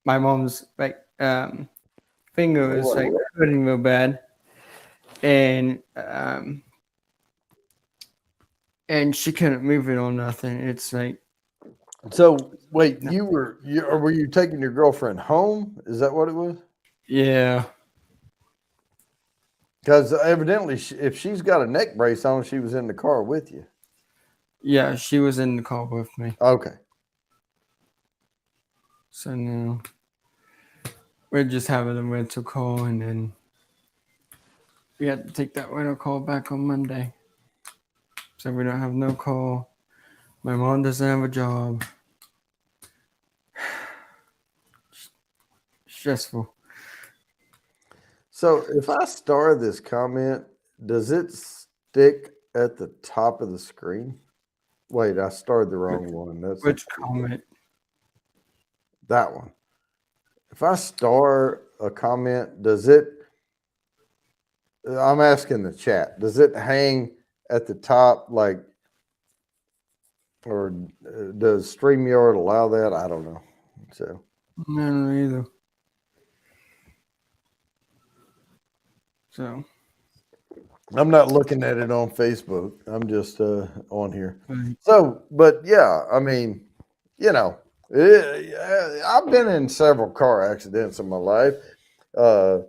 my mom's like, finger is like hurting real bad, and she couldn't move it or nothing. It's like, So, wait, or were you taking your girlfriend home? Is that what it was? yeah, Because evidently, if she's got a neck brace on, she was in the car with you. yeah, she was in the car with me. Okay. So now we're just having a rental call, and then we had to take that rental call back on Monday. So we don't have no call. My mom doesn't have a job. Stressful. So, if I star this comment, does it stick at the top of the screen? Wait, I starred the wrong one. That's Which comment? that one. If I star a comment, does it? I'm asking the chat. Does it hang at the top, like, or does StreamYard allow that? I don't know. So, I don't know either. So, I'm not looking at it on Facebook. I'm just on here. right. So, but yeah, I mean, you know, I've been in several car accidents in my life. Uh,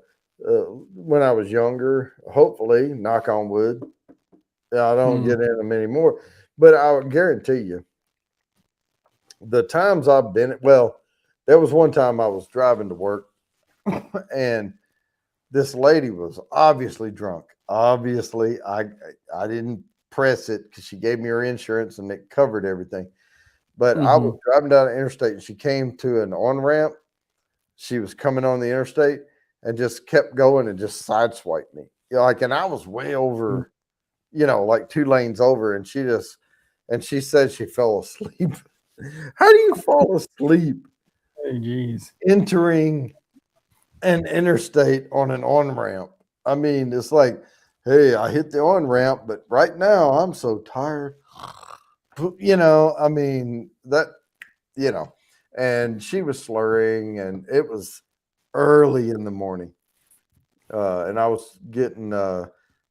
when I was younger, hopefully, knock on wood, I don't get in them anymore. But I guarantee you, the times I've been, well, there was one time I was driving to work and this lady was obviously drunk. Obviously, I didn't press it because she gave me her insurance and it covered everything. But I was driving down the interstate and she came to an on ramp. She was coming on the interstate and just kept going and just sideswiped me. Like, and I was way over, like 2 lanes over, and she said she fell asleep. How do you fall asleep Hey, jeez. entering an interstate on an on ramp? I mean, it's like, hey, I hit the on ramp, but right now I'm so tired. I mean, and she was slurring, and it was early in the morning. And I was getting, I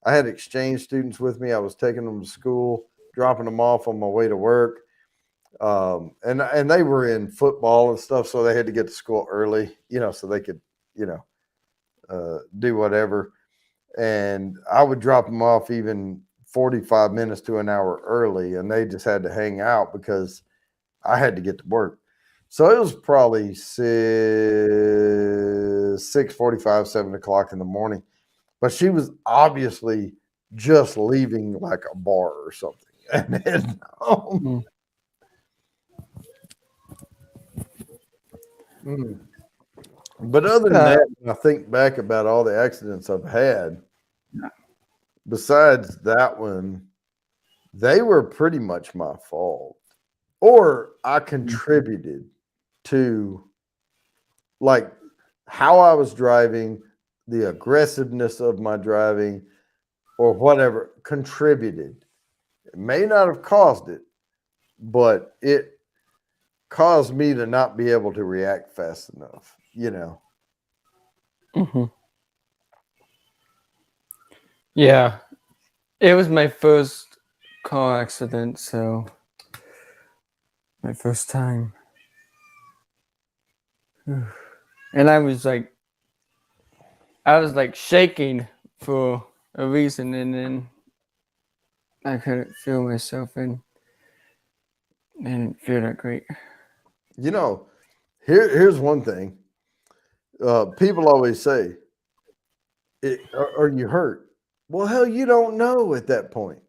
had exchange students with me. I was taking them to school, dropping them off on my way to work. And they were in football and stuff, so they had to get to school early, so they could, do whatever. And I would drop them off even 45 minutes to an hour early, and they just had to hang out because I had to get to work. So it was probably 6:45, 7 o'clock in the morning. But she was obviously just leaving like a bar or something and heading home. But other than that, when I think back about all the accidents I've had, besides that one, they were pretty much my fault. Or I contributed to, like, how I was driving, the aggressiveness of my driving, or whatever contributed. It may not have caused it, but it caused me to not be able to react fast enough, Yeah. It was my first car accident, so my first time. And I was like shaking for a reason, and then I couldn't feel myself, and I didn't feel that great. Here's one thing. People always say, are you hurt? Well, hell, you don't know at that point.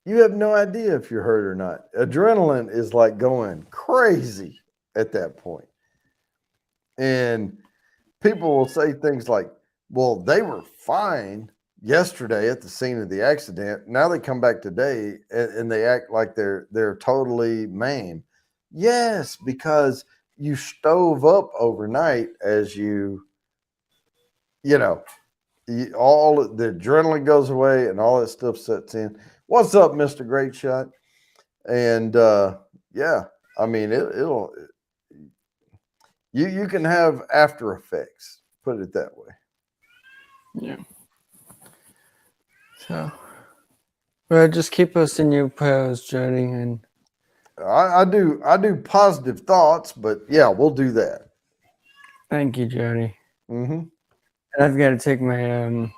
You have no idea if you're hurt or not. Adrenaline is like going crazy at that point. And people will say things like, well, they were fine yesterday at the scene of the accident. Now they come back today and they act like they're totally maimed. Yes, because you stove up overnight as you know, all the adrenaline goes away and all that stuff sets in. What's up, Mr. Great Shot? And yeah, I mean it'll you can have after effects, put it that way. Yeah. So, well, just keep us in your prayers, Jody, and I do positive thoughts, but yeah, we'll do that. thank you, Jody. Mm-hmm. And I've got to take my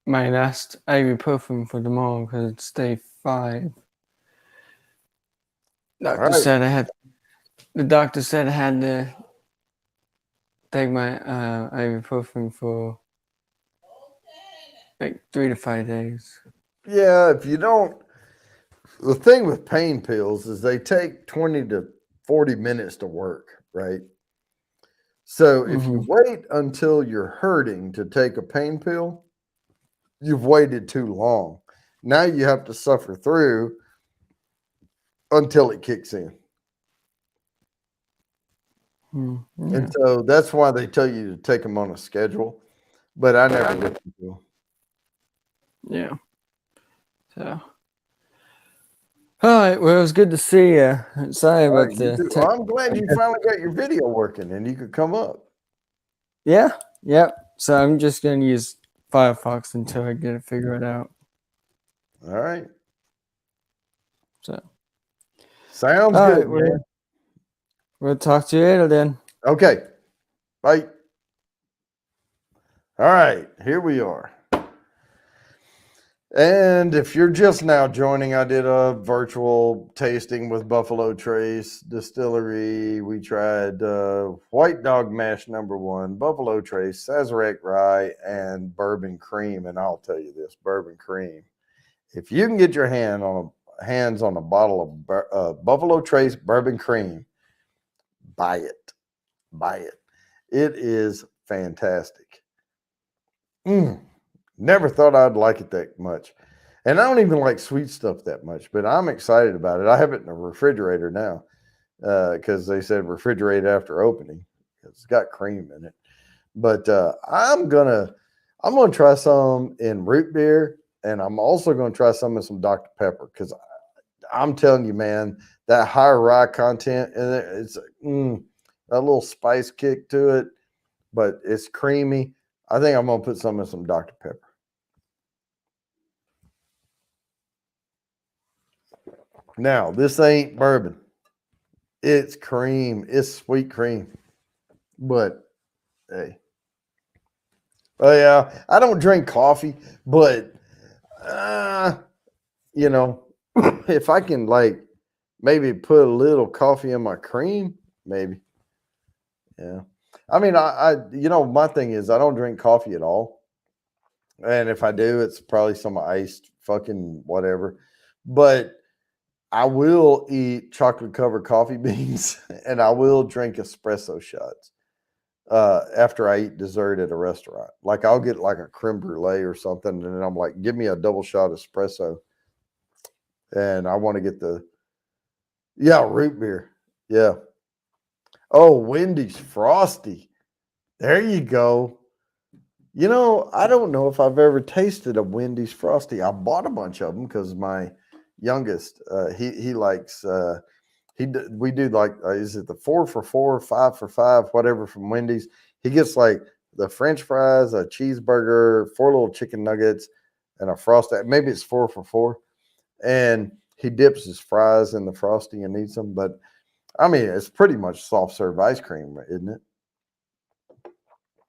my last ibuprofen for tomorrow because it's day 5. All right. The doctor said I had to take my ibuprofen for like 3 to 5 days. Yeah, if you don't, the thing with pain pills is they take 20 to 40 minutes to work, right? So if you wait until you're hurting to take a pain pill, you've waited too long. Now you have to suffer through until it kicks in. Yeah. And so that's why they tell you to take them on a schedule. But I never listened to them. Yeah. So. All right. Well, it was good to see you. Sorry about the. Well, I'm glad you finally got your video working and you could come up. Yeah. Yep. So I'm just gonna use Firefox until I get it figured out. All right. So. Sounds All good. Right, we'll talk to you later then. Okay. Bye. All right. Here we are. And if you're just now joining, I did a virtual tasting with Buffalo Trace Distillery. We tried White Dog Mash #1, Buffalo Trace, Sazerac Rye, and Bourbon Cream. And I'll tell you this, Bourbon Cream. If you can get your hands on a bottle of Buffalo Trace Bourbon Cream, buy it. Buy it. It is fantastic. Never thought I'd like it that much. And I don't even like sweet stuff that much, but I'm excited about it. I have it in the refrigerator now because they said refrigerate after opening. It's got cream in it. But I'm gonna try some in root beer, and I'm also gonna try some in some Dr. Pepper because I'm telling you, man, that high rye content in it, it's that little spice kick to it, but it's creamy. I think I'm gonna put some in some Dr. Pepper. Now, this ain't bourbon. It's cream. It's sweet cream. But hey. Oh yeah, I don't drink coffee, but you know, if I can like maybe put a little coffee in my cream, maybe. Yeah. I mean, I my thing is I don't drink coffee at all. And if I do, it's probably some iced fucking whatever. But I will eat chocolate covered coffee beans and I will drink espresso shots after I eat dessert at a restaurant. Like I'll get like a creme brulee or something, and then I'm like, give me a double shot espresso. And I want to get root beer. Yeah. Oh, Wendy's Frosty. There you go. You know, I don't know if I've ever tasted a Wendy's Frosty. I bought a bunch of them because my youngest, he likes we do like is it the 4 for $4, 5 for $5, whatever from Wendy's. He gets like the French fries, a cheeseburger, 4 little chicken nuggets, and a frosty. Maybe it's 4 for $4, and he dips his fries in the frosty and eats them. But I mean, it's pretty much soft serve ice cream, isn't it?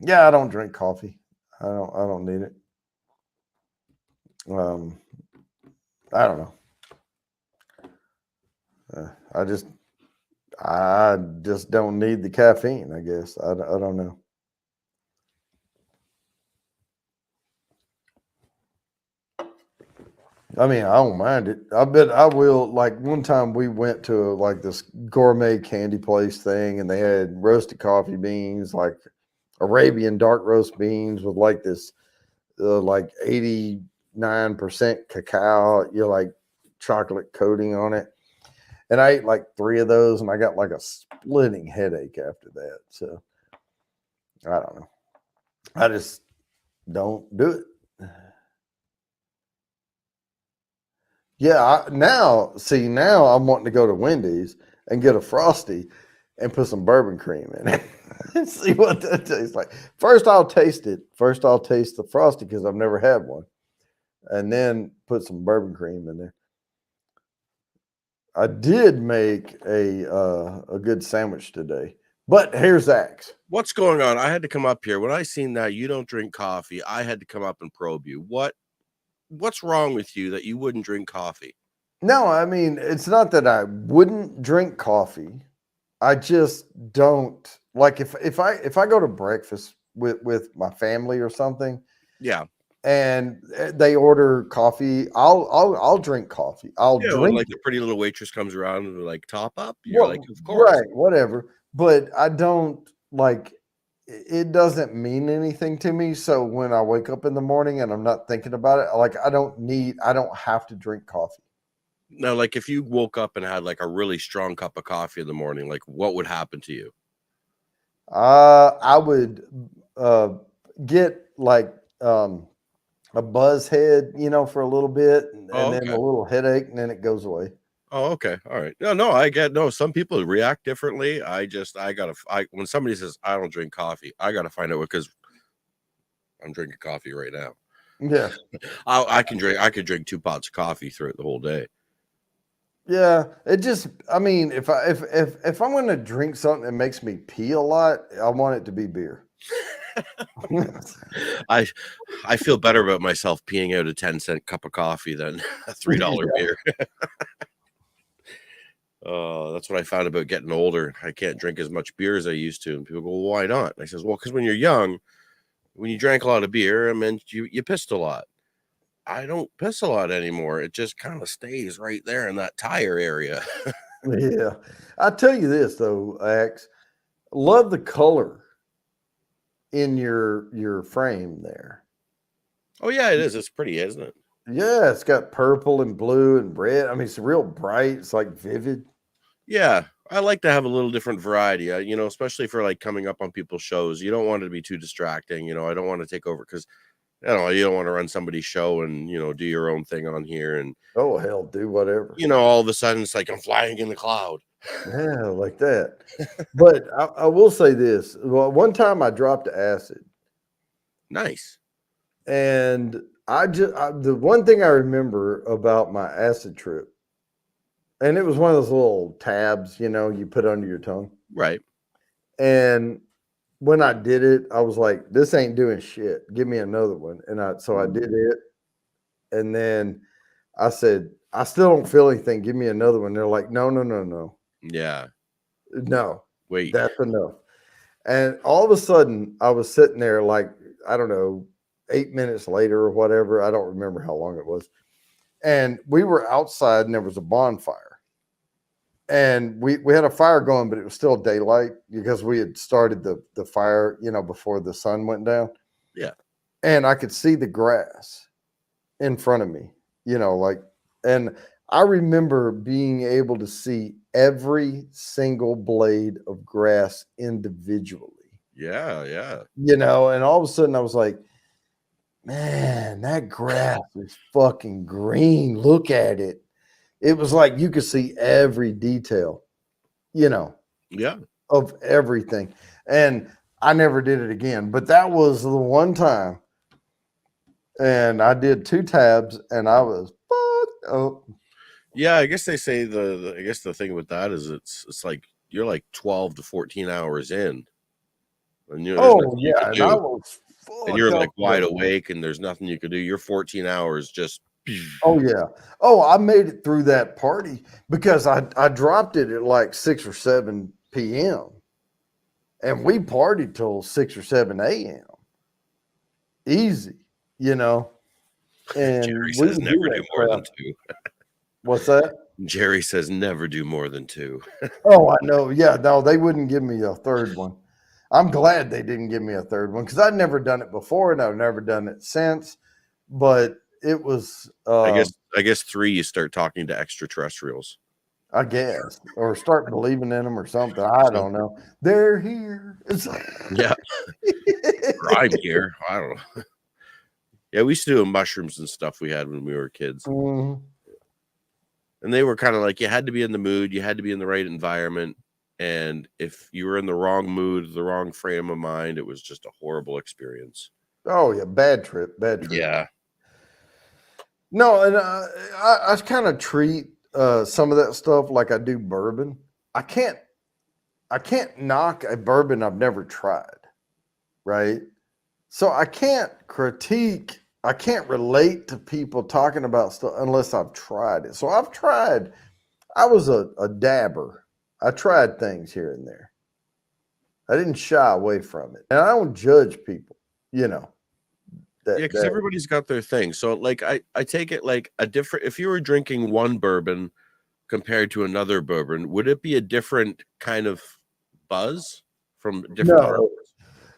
Yeah, I don't drink coffee. I don't need it. I don't know. I just don't need the caffeine, I guess. I don't know. I mean, I don't mind it. I bet I will. Like one time we went to like this gourmet candy place thing, and they had roasted coffee beans, like Arabian dark roast beans with like this, like 89% cacao, like chocolate coating on it. And I ate like 3 of those, and I got like a splitting headache after that. So I don't know. I just don't do it. Yeah, now I'm wanting to go to Wendy's and get a Frosty and put some bourbon cream in it and see what that tastes like. First, I'll taste it. First, I'll taste the Frosty because I've never had one, and then put some bourbon cream in there. I did make a good sandwich today, but here's Axe. What's going on? I had to come up here. When I seen that you don't drink coffee, I had to come up and probe you. What's wrong with you that you wouldn't drink coffee? No, I mean, it's not that I wouldn't drink coffee. I just don't like if I go to breakfast with my family or something. Yeah. And they order coffee, I'll drink coffee. I'll drink like it. the pretty little waitress comes around and like top up. You're Well, like, of course. right, whatever. But I don't like it doesn't mean anything to me. So when I wake up in the morning and I'm not thinking about it, like I don't have to drink coffee. Now, like if you woke up and had like a really strong cup of coffee in the morning, like what would happen to you? I would get like a buzz head, for a little bit, and then a little headache, and then it goes away. Oh, okay. All right. No, some people react differently. When somebody says I don't drink coffee, I gotta find out because I'm drinking coffee right now. Yeah. I could drink 2 pots of coffee through it the whole day. Yeah. I mean, if I'm gonna drink something that makes me pee a lot, I want it to be beer. I feel better about myself peeing out a 10-cent cup of coffee than a $3 beer. That's what I found about getting older. I can't drink as much beer as I used to. And people go, well, why not? And I says, well, because when you're young, when you drank a lot of beer, I mean, you pissed a lot. I don't piss a lot anymore. It just kind of stays right there in that tire area. Yeah. I'll tell you this though, Axe. Love the color in your frame there. Oh yeah, it is. It's pretty, isn't it? Yeah, it's got purple and blue and red. I mean, it's real bright. It's like vivid. Yeah, I like to have a little different variety. Especially for like coming up on people's shows. You don't want it to be too distracting. I don't want to take over because you don't want to run somebody's show and do your own thing on here and oh hell, do whatever. All of a sudden it's like I'm flying in the cloud. Yeah, like that. But I will say this. Well, one time I dropped acid. Nice. And the one thing I remember about my acid trip, and it was one of those little tabs, you put under your tongue. Right. And when I did it, I was like, this ain't doing shit. Give me another one. And so I did it. And then I said, I still don't feel anything. Give me another one. They're like, no. Yeah. No. Wait. That's enough. And all of a sudden, I was sitting there like, I don't know, 8 minutes later or whatever. I don't remember how long it was. And we were outside and there was a bonfire. And we had a fire going, but it was still daylight because we had started the fire, before the sun went down. Yeah. And I could see the grass in front of me, and I remember being able to see every single blade of grass individually. Yeah. And all of a sudden I was like, man, that grass is fucking green. Look at it. It was like you could see every detail, Yeah. of everything. And I never did it again. But that was the one time. And I did 2 tabs and I was fucked up. Yeah, I guess they say the thing with that is it's like you're like 12 to 14 hours in. And and I was and you're like wide awake and there's nothing you could do. You're 14 hours just oh yeah. Oh, I made it through that party because I dropped it at like 6 or 7 p.m. and we partied till 6 or 7 a.m. Easy, And Jerry we says would never do do that more than crap. 2. What's that? Jerry says never do more than 2. Oh, I know. Yeah, no, they wouldn't give me a third one. I'm glad they didn't give me a third one because I'd never done it before and I've never done it since. But it was, I guess 3 you start talking to extraterrestrials. I guess, or start believing in them or something. I don't know. They're here. It's Yeah, or I'm here. I don't know. Yeah, we used to do mushrooms and stuff we had when we were kids. Mhm. And they were kind of like you had to be in the mood, you had to be in the right environment. And if you were in the wrong mood, the wrong frame of mind, it was just a horrible experience. Oh yeah, bad trip, bad trip. Yeah. No, and I kind of treat some of that stuff like I do bourbon. I can't knock a bourbon I've never tried, right? So I can't critique. I can't relate to people talking about stuff unless I've tried it. So I've tried. I was a dabber. I tried things here and there. I didn't shy away from it, and I don't judge people. You know. Yeah, because everybody's got their thing. So like I take it like a different, if you were drinking one bourbon compared to another bourbon, would it be a different kind of buzz from different No.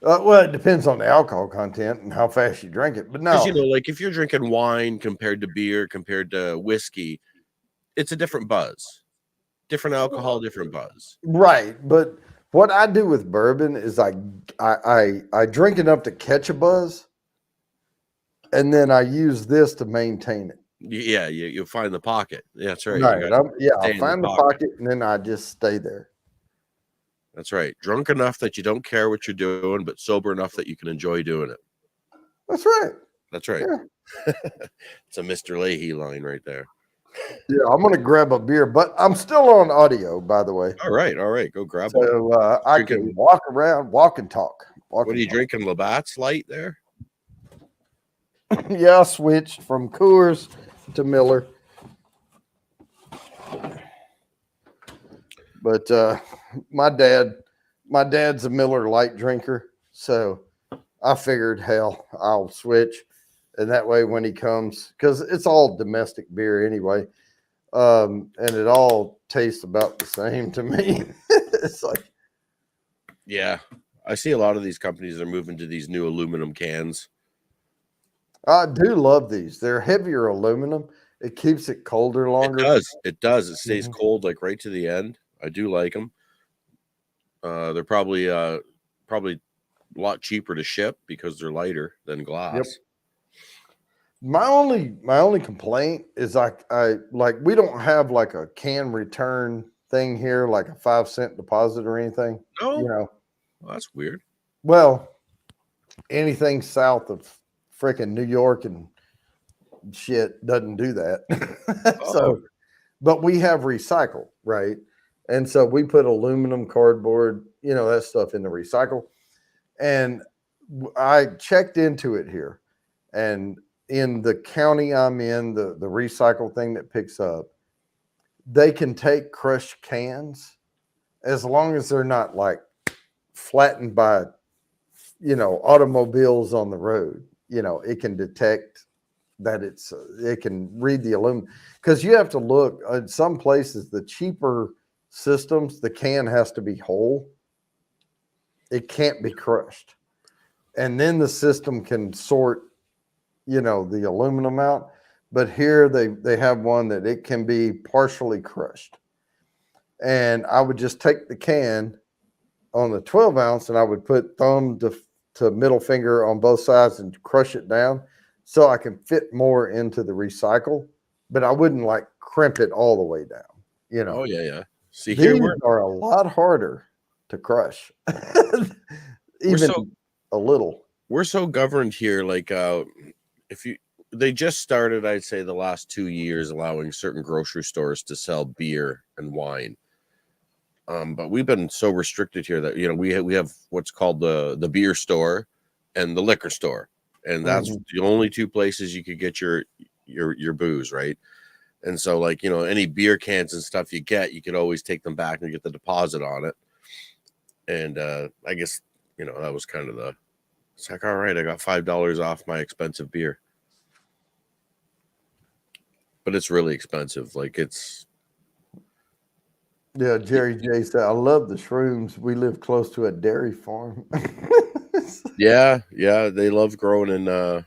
Well, it depends on the alcohol content and how fast you drink it. But no, because you know, like if you're drinking wine compared to beer compared to whiskey, it's a different buzz, different alcohol, different buzz. right. But what I do with bourbon is I drink enough to catch a buzz, and then I use this to maintain it. Yeah, you find the pocket. Yeah, that's right. Right. I'll stay in the find the pocket, and then I just stay there. That's right. Drunk enough that you don't care what you're doing, but sober enough that you can enjoy doing it. That's right. That's right. Yeah. It's a Mr. Leahy line right there. Yeah, I'm gonna grab a beer, but I'm still on audio, by the way. All right. Go grab one. So I can walk around, walk and talk. What are you drinking? Labatt's Light there? Yeah, I switched from Coors to Miller. But my dad's a Miller Light drinker, so I figured, hell, I'll switch, and that way when he comes, because it's all domestic beer anyway, and it all tastes about the same to me. It's like, yeah, I see a lot of these companies are moving to these new aluminum cans. I do love these. They're heavier aluminum. It keeps it colder longer. It does. It stays cold like right to the end. I do like them. They're probably a lot cheaper to ship because they're lighter than glass. Yep. My only complaint is I like we don't have like a can return thing here, like a 5-cent deposit or anything. No, you know. Well, that's weird. Well, anything south of freaking New York and shit doesn't do that. So, but we have recycle, right? And so we put aluminum, cardboard, you know, that stuff in the recycle. And I checked into it here, and in the county I'm in, the recycle thing that picks up, they can take crushed cans as long as they're not like flattened by, you know, automobiles on the road. You know, it can detect that it can read the aluminum, because you have to look at some places, the cheaper systems, the can has to be whole. It can't be crushed. And then the system can sort, you know, the aluminum out. But here they have one that it can be partially crushed. And I would just take the can on the 12 ounce and I would put thumb to middle finger on both sides and crush it down so I can fit more into the recycle. But I wouldn't like crimp it all the way down, you know. Oh, yeah. See, these here are a lot harder to crush. Even a little. We're so governed here. Like, they just started, I'd say, the last 2 years allowing certain grocery stores to sell beer and wine. But we've been so restricted here that, you know, we have what's called the beer store and the liquor store, and that's the only two places you could get your booze, right? And so, like, you know, any beer cans and stuff you get, you could always take them back and get the deposit on it. And I guess, you know, that was kind of it's like, all right, I got $5 off my expensive beer. but it's really expensive. Like it's Yeah, Jerry J said, I love the shrooms. We live close to a dairy farm. yeah, they love growing in Yep.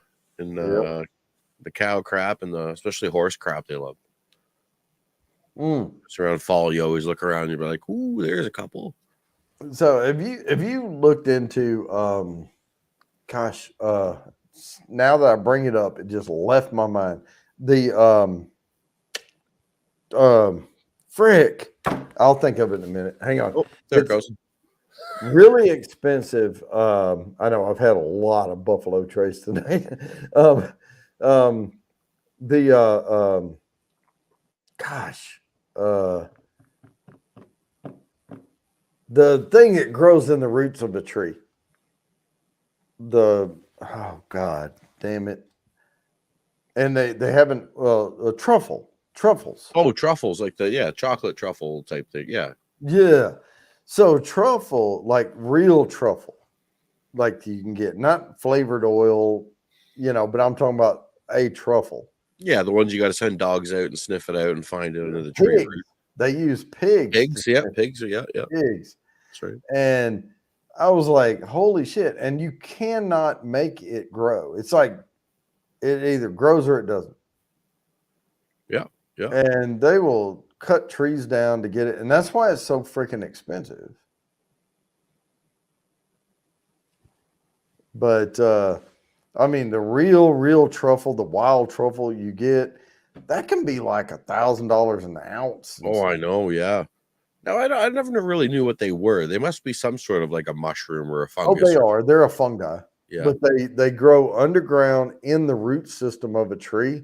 the cow crap and especially horse crap they love. Mm. It's around fall, you always look around and you're like, ooh, there's a couple. So have you looked into gosh, now that I bring it up, it just left my mind. The frick. I'll think of it in a minute. Hang on. Oh, there it It's goes. really expensive. I know I've had a lot of Buffalo Trace today. Um, the gosh, the thing that grows in the roots of the tree. Oh god, damn it! And they haven't truffles. Oh, truffles, like chocolate truffle type thing. Yeah. Yeah, so truffle, like real truffle, like you can get not flavored oil, but I'm talking about a truffle. Yeah, the ones you got to send dogs out and sniff it out and find it under the tree Pigs. root. They use pigs. Pigs, yeah, pigs, yeah. Pigs. That's right. And I was like, holy shit. And you cannot make it grow. It's like it either grows or it doesn't. Yeah. And they will cut trees down to get it. And that's why it's so freaking expensive. But I mean, the real truffle, the wild truffle you get, that can be like $1,000 an ounce. Oh, I know. Yeah. No, I never really knew what they were. They must be some sort of like a mushroom or a Oh, fungus. they are. They're a fungi. Yeah. But they grow underground in the root system of a tree.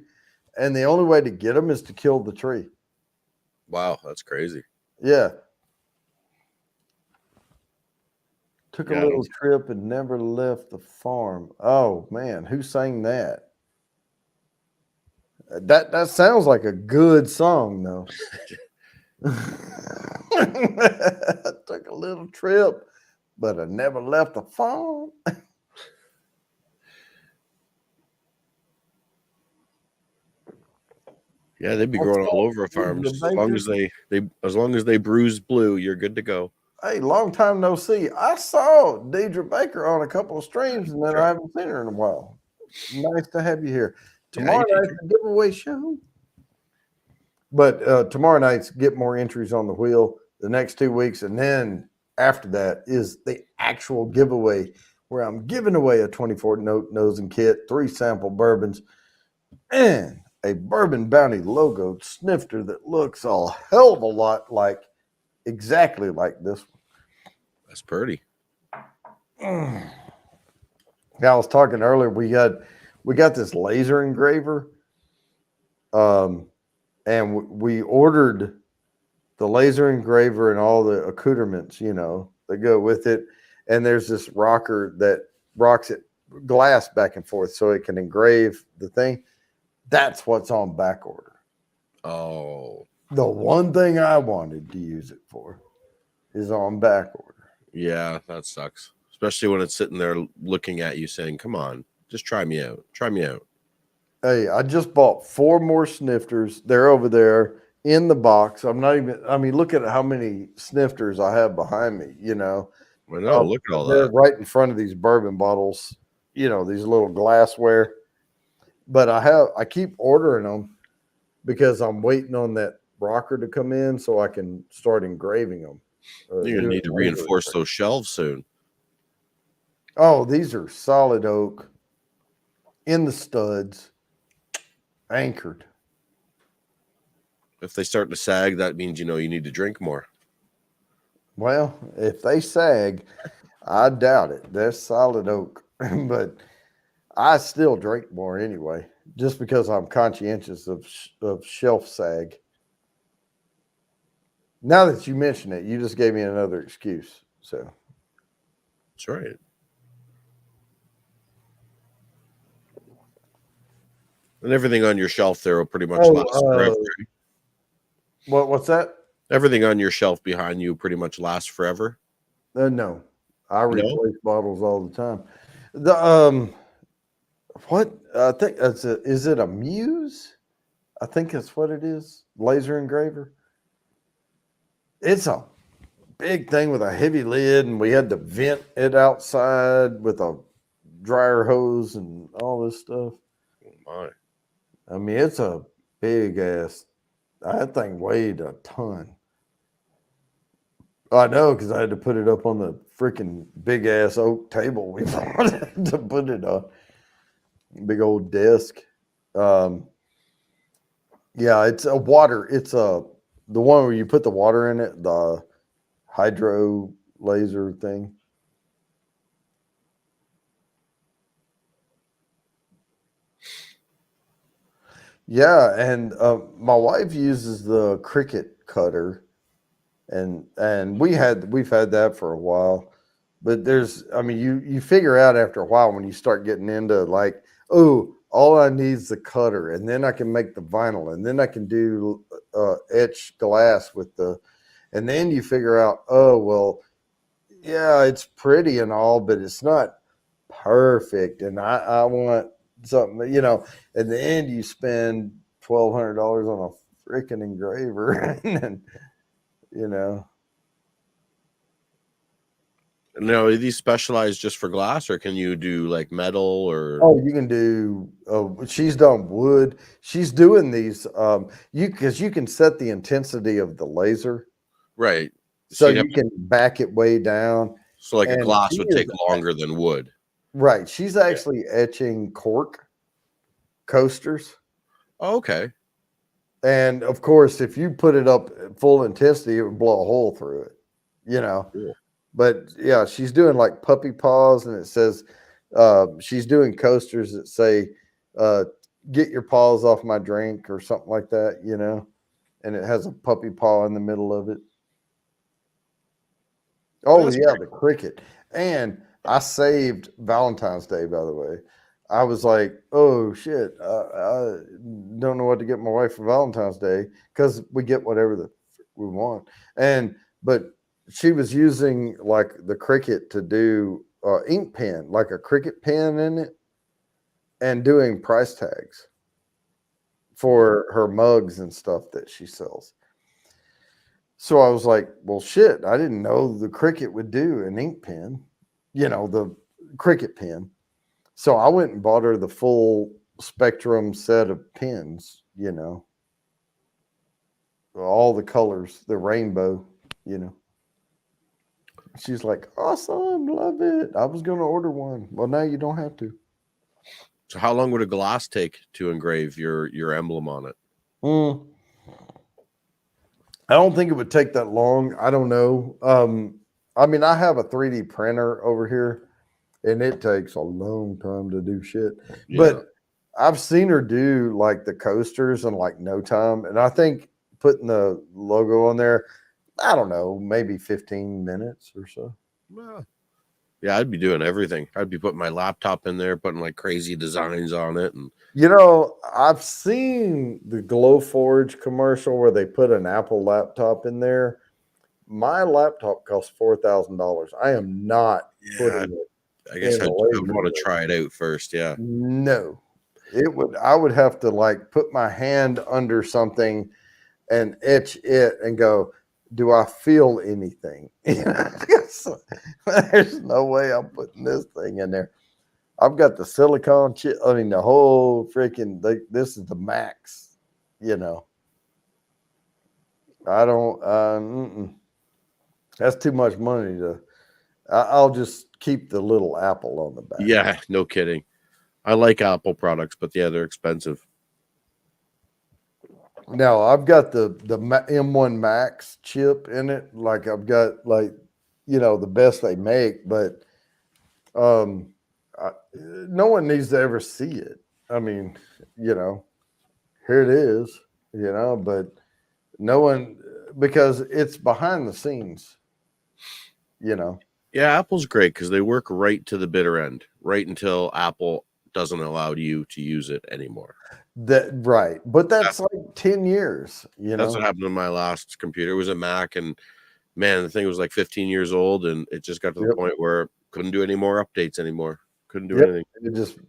And the only way to get them is to kill the tree. Wow, that's crazy. Yeah. Took a Yeah, little trip and never left the farm. Oh man, who sang that? That sounds like a good song though. Took a little trip, but I never left the farm. Yeah, they'd be growing all over a farm. Just as long as they bruise blue, you're good to go. Hey, long time no see. I saw Deidre Baker on a couple of streams, and then I haven't seen her in a while. Nice to have you here. Tomorrow night's the giveaway show. But tomorrow night's get more entries on the wheel the next 2 weeks. And then after that is the actual giveaway where I'm giving away a 24 note nosing kit, 3 sample bourbons, and a Bourbon Bounty logo snifter that looks a hell of a lot like exactly like this one. That's pretty. Yeah, I was talking earlier. We got this laser engraver, and we ordered the laser engraver and all the accoutrements, that go with it. And there's this rocker that rocks it glass back and forth so it can engrave the thing. That's what's on back order. Oh, the one thing I wanted to use it for is on back order. Yeah, that sucks. Especially when it's sitting there looking at you saying, come on, just try me out. Try me out. Hey, I just bought 4 more snifters. They're over there in the box. Look at how many snifters I have behind me, I know, look at all that. Right in front of these bourbon bottles, these little glassware. But I keep ordering them because I'm waiting on that rocker to come in so I can start engraving them. You're going to need to reinforce those shelves soon. Oh, these are solid oak in the studs, anchored. If they start to sag, that means you need to drink more. Well, if they sag, I doubt it. They're solid oak, but I still drink more anyway, just because I'm conscientious of shelf sag. Now that you mention it, you just gave me another excuse. So that's right. And everything on your shelf there will pretty much last forever. What's that? Everything on your shelf behind you pretty much lasts forever. No, I replace bottles all the time. The what I think is it a Muse? I think that's what it is. Laser engraver. It's a big thing with a heavy lid, and we had to vent it outside with a dryer hose and all this stuff. Oh my. I mean, it's a big ass. That thing weighed a ton. I know because I had to put it up on the freaking big ass oak table we bought to put it on. Big old desk. Yeah, it's a water. It's the one where you put the water in it, the hydro laser thing. Yeah, and my wife uses the Cricut cutter, and we've had that for a while. But I mean, you figure out after a while when you start getting into like, oh, all I need is the cutter, and then I can make the vinyl, and then I can do etch glass with and then you figure out, oh well, yeah, it's pretty and all, but it's not perfect, and I want something, in the end you spend $1,200 on a freaking engraver, and Now, are these specialized just for glass, or can you do like metal or? oh, you can do. She's done wood. She's doing these. Because you can set the intensity of the laser, Right. so you'd have you can back it way down. So like a And glass she would take is- longer than wood. Right. She's actually etching cork coasters, Oh, okay. and of course, if you put it up at full intensity, it would blow a hole through it. Cool. But yeah, she's doing like puppy paws, and it says she's doing coasters that say "Get your paws off my drink" or something like that, and it has a puppy paw in the middle of it. Oh That's yeah, the Cricut. And I saved Valentine's Day, by the way. I was like, oh shit, I don't know what to get my wife for Valentine's Day, because we get whatever we want. But she was using like the Cricut to do ink pen, like a Cricut pen in it, and doing price tags for her mugs and stuff that she sells. So I was like, well, shit, I didn't know the Cricut would do an ink pen, the Cricut pen. So I went and bought her the full spectrum set of pens, all the colors, the rainbow, She's like, awesome, love it. I was going to order one. Well, now you don't have to. So how long would a glass take to engrave your emblem on it? I don't think it would take that long. I don't know. I mean, I have a 3D printer over here, and it takes a long time to do shit. Yeah. But I've seen her do like the coasters in like no time. And I think putting the logo on there, I don't know, maybe 15 minutes or so. Well, yeah, I'd be doing everything. I'd be putting my laptop in there, putting like crazy designs on it, and I've seen the Glowforge commercial where they put an Apple laptop in there. My laptop costs $4,000. I am not putting it. I guess in I'd a laser want to engraver. try it out first. Yeah. No, I would have to like put my hand under something and etch it and go, do I feel anything? There's no way I'm putting this thing in there. I've got the silicone chip. I mean, the whole freaking, this is the max, I don't, that's too much money I'll just keep the little Apple on the back. Yeah, no kidding. I like Apple products, but yeah, they're expensive. Now I've got the M1 Max chip in it. Like I've got the best they make, but no one needs to ever see it. I mean, here it is, but no one, because it's behind the scenes, Yeah, Apple's great because they work right to the bitter end, right until Apple doesn't allow you to use it anymore. Right. But that's like 10 years, That's what happened to my last computer. It was a Mac, and man, the thing was like 15 years old, and it just got to the point where couldn't do any more updates anymore. Couldn't do anything.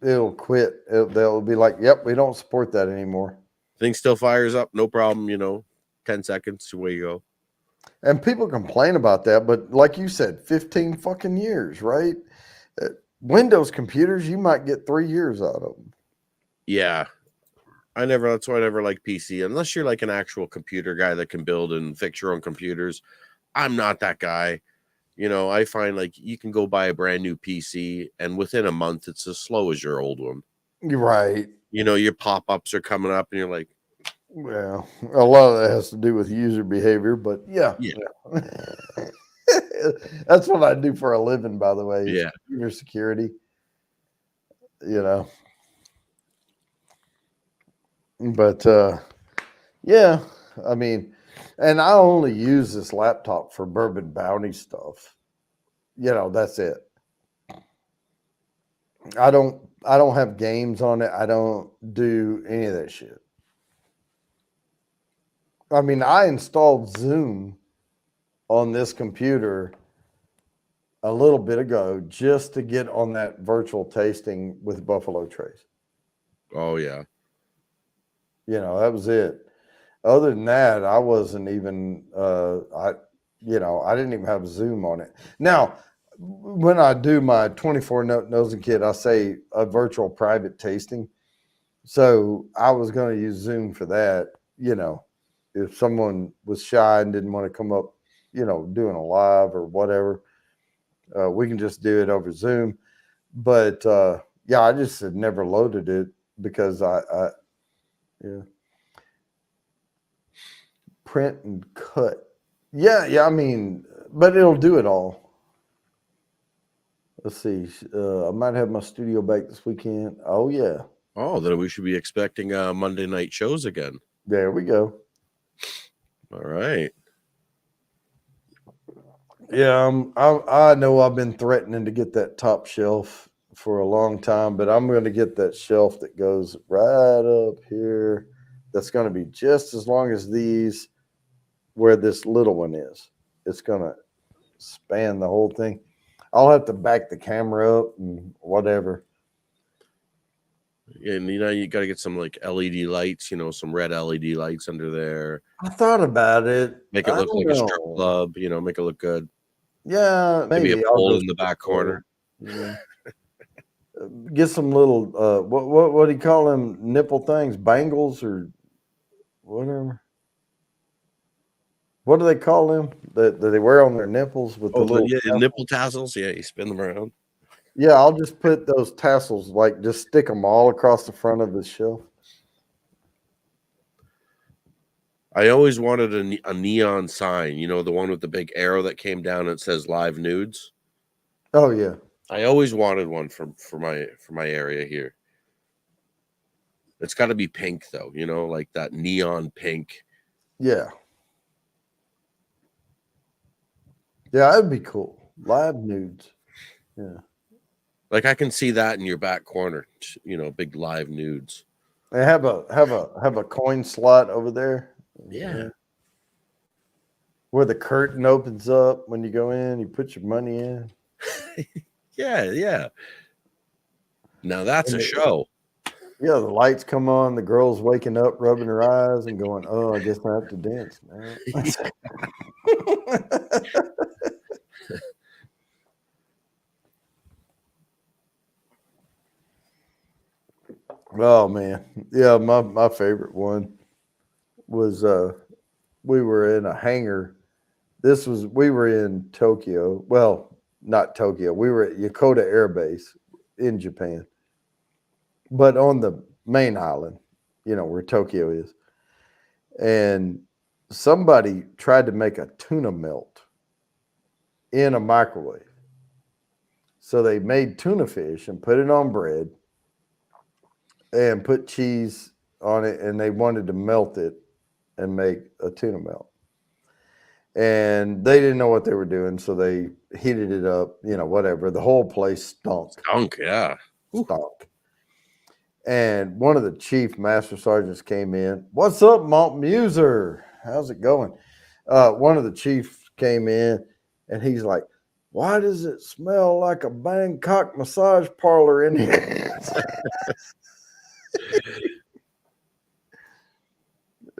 It'll quit. They'll be like, yep, we don't support that anymore. Thing still fires up, no problem. 10 seconds, away you go. And people complain about that, but like you said, 15 fucking years, right? Windows computers, you might get 3 years out of them. Yeah. That's why I never like PC, unless you're like an actual computer guy that can build and fix your own computers. I'm not that guy. I find like you can go buy a brand new PC and within a month it's as slow as your old one. You're right. Your pop-ups are coming up and you're like, Well, a lot of that has to do with user behavior, but yeah. That's what I do for a living, by the way. Yeah. Computer security. But yeah, I mean, and I only use this laptop for Bourbon Bounty stuff. That's it. I don't have games on it. I don't do any of that shit. I mean, I installed Zoom on this computer a little bit ago just to get on that virtual tasting with Buffalo Trace. oh yeah. That was it. Other than that, I wasn't even I didn't even have Zoom on it. Now, when I do my 24 nosing kit, I say a virtual private tasting. So I was going to use Zoom for that. If someone was shy and didn't want to come up, doing a live or whatever, we can just do it over Zoom. But yeah, I just had never loaded it because yeah. Print and cut. Yeah. I mean, but it'll do it all. Let's see. I might have my studio back this weekend. Oh yeah. Oh, then we should be expecting Monday night shows again. There we go. All right. Yeah, I know I've been threatening to get that top shelf for a long time, but I'm going to get that shelf that goes right up here. That's going to be just as long as these, where this little one is. It's going to span the whole thing. I'll have to back the camera up and whatever. And you got to get some like LED lights, some red LED lights under there. I thought about it. Make it look like a strip club, make it look good. Yeah, maybe a pole in the back corner. Yeah. Get some little what do you call them nipple things? Bangles or whatever. What do they call them that they wear on their nipples with the little nipple tassels? Yeah, you spin them around. Yeah, I'll just put those tassels, just stick them all across the front of the shelf. I always wanted a neon sign, the one with the big arrow that came down and it says live nudes. Oh yeah. I always wanted one for my area here. It's got to be pink though, like that neon pink. Yeah. Yeah, that'd be cool. Live nudes. Yeah. Like I can see that in your back corner, big live nudes. They have a coin slot over there. Yeah. Where the curtain opens up when you go in, you put your money in. Yeah. Now that's a show. Yeah, the lights come on, the girl's waking up, rubbing her eyes and going, "Oh, I guess I have to dance now." Oh man. Yeah, my favorite one was we were in a hangar. We were in Tokyo. Well, not Tokyo. We were at Yokota Air Base in Japan. But on the main island, where Tokyo is. And somebody tried to make a tuna melt in a microwave. So they made tuna fish and put it on bread and put cheese on it, and they wanted to melt it and make a tuna melt. And they didn't know what they were doing, so they heated it up, whatever. The whole place stunk. Yeah. Stunk. And one of the chief master sergeants came in. "What's up, Mont Muser? How's it going?" One of the chiefs came in, and he's like, "Why does it smell like a Bangkok massage parlor in here?"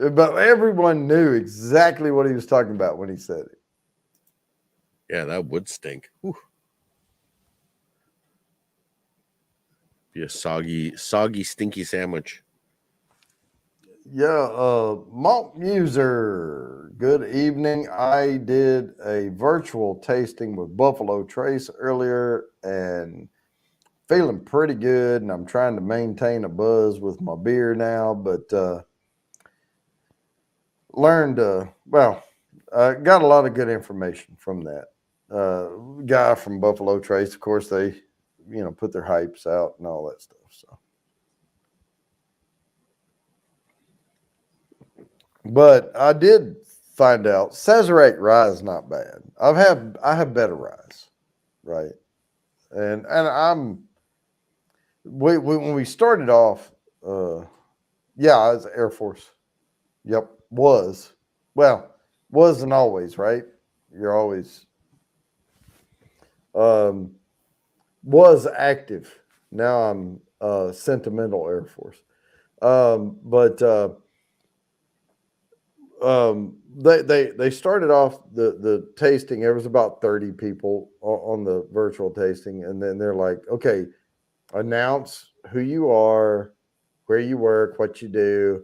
But everyone knew exactly what he was talking about when he said it. Yeah, that would stink. Whew. Be a soggy, stinky sandwich. Yeah, Malt Muser, good evening. I did a virtual tasting with Buffalo Trace earlier and feeling pretty good. And I'm trying to maintain a buzz with my beer now, but learned, got a lot of good information from that. Guy from Buffalo Trace, of course, they, put their hypes out and all that stuff. So. But I did find out Sazerac rye is not bad. I have better ryes, right? And when we started off, yeah, I was Air Force. Yep, was wasn't always right. You're always was active. Now I'm sentimental Air Force. But they started off the tasting. There was about 30 people on the virtual tasting, and then they're like, okay, announce who you are, where you work, what you do,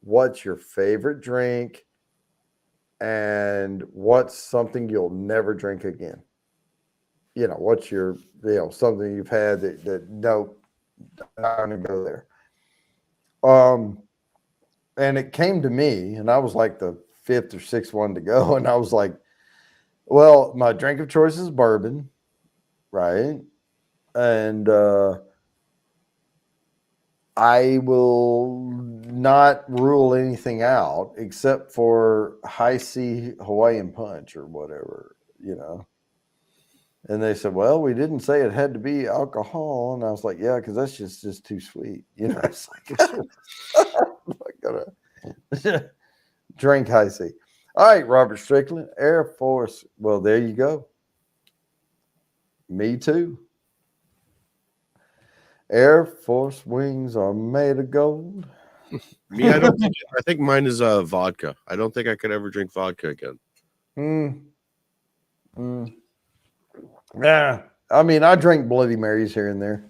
what's your favorite drink, and what's something you'll never drink again. What's your something you've had that no, I'm not gonna go there. And it came to me, and I was like the fifth or sixth one to go. And I was like, well, my drink of choice is bourbon, right? And I will not rule anything out except for high C Hawaiian punch or whatever, And they said, well, we didn't say it had to be alcohol. And I was like, yeah, because that's just too sweet. It's like, I'm not gonna drink high C. All right, Robert Strickland, Air Force. Well, there you go. Me too. Air Force wings are made of gold. Me, I think mine is vodka. I don't think I could ever drink vodka again. Yeah, I mean, I drink Bloody Marys here and there.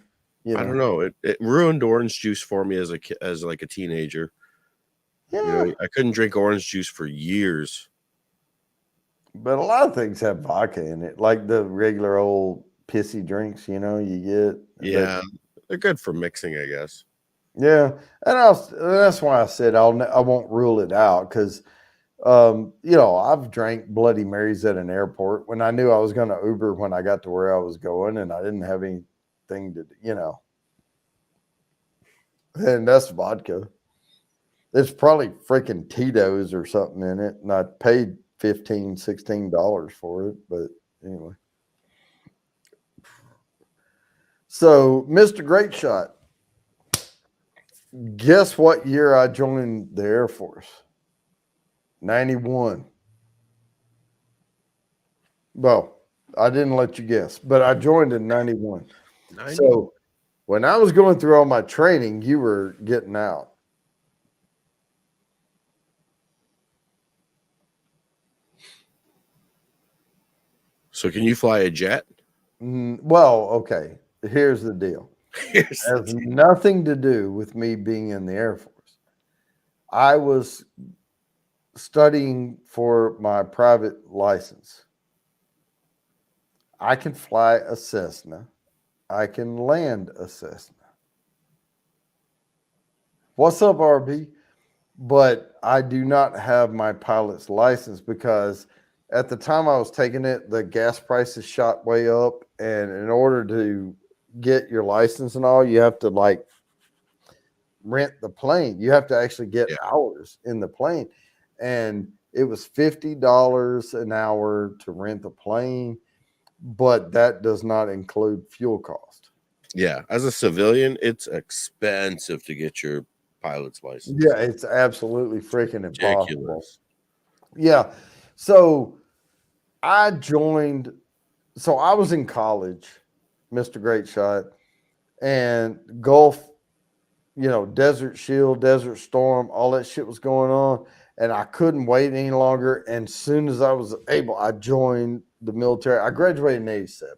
I don't know. It ruined orange juice for me as a teenager. Yeah, I couldn't drink orange juice for years. But a lot of things have vodka in it, like the regular old pissy drinks. You get. Yeah, they're good for mixing, I guess. Yeah, and that's why I said I won't rule it out because. I've drank Bloody Marys at an airport when I knew I was going to Uber when I got to where I was going and I didn't have anything to, and that's vodka. It's probably freaking Tito's or something in it. And I paid $15, $16 for it. But anyway. So, Mr. Great Shot, guess what year I joined the Air Force? 91. Well, I didn't let you guess, but I joined in 91. 90? So when I was going through all my training, you were getting out. So can you fly a jet? Well, okay. Here's the deal. It has nothing to do with me being in the Air Force. I was studying for my private license. I can fly a Cessna. I can land a Cessna. What's up, RB? But I do not have my pilot's license because at the time I was taking it, the gas prices shot way up. And in order to get your license and all, you have to rent the plane. You have to actually get hours in the plane. And it was $50 an hour to rent the plane, but that does not include fuel cost. Yeah, as a civilian, it's expensive to get your pilot's license. Yeah, it's absolutely freaking impossible. Ridiculous. Yeah. So I joined, so I was in college, Mr. Great Shot, and Gulf, Desert Shield, Desert Storm, all that shit was going on. And I couldn't wait any longer. And as soon as I was able, I joined the military. I graduated in 87.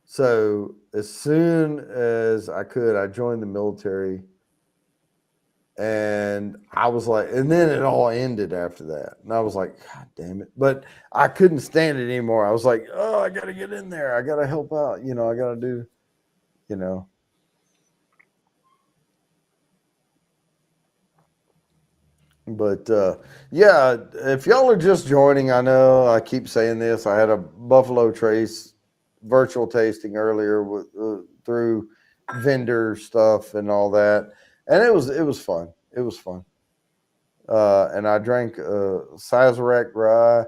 So as soon as I could, I joined the military. And I was like, and then it all ended after that. And I was like, God damn it. But I couldn't stand it anymore. I was like, oh, I got to get in there. I got to help out. I got to do, But yeah, if y'all are just joining, I know I keep saying this. I had a Buffalo Trace virtual tasting earlier through vendor stuff and all that, and it was fun. It was fun. And I drank Sazerac rye.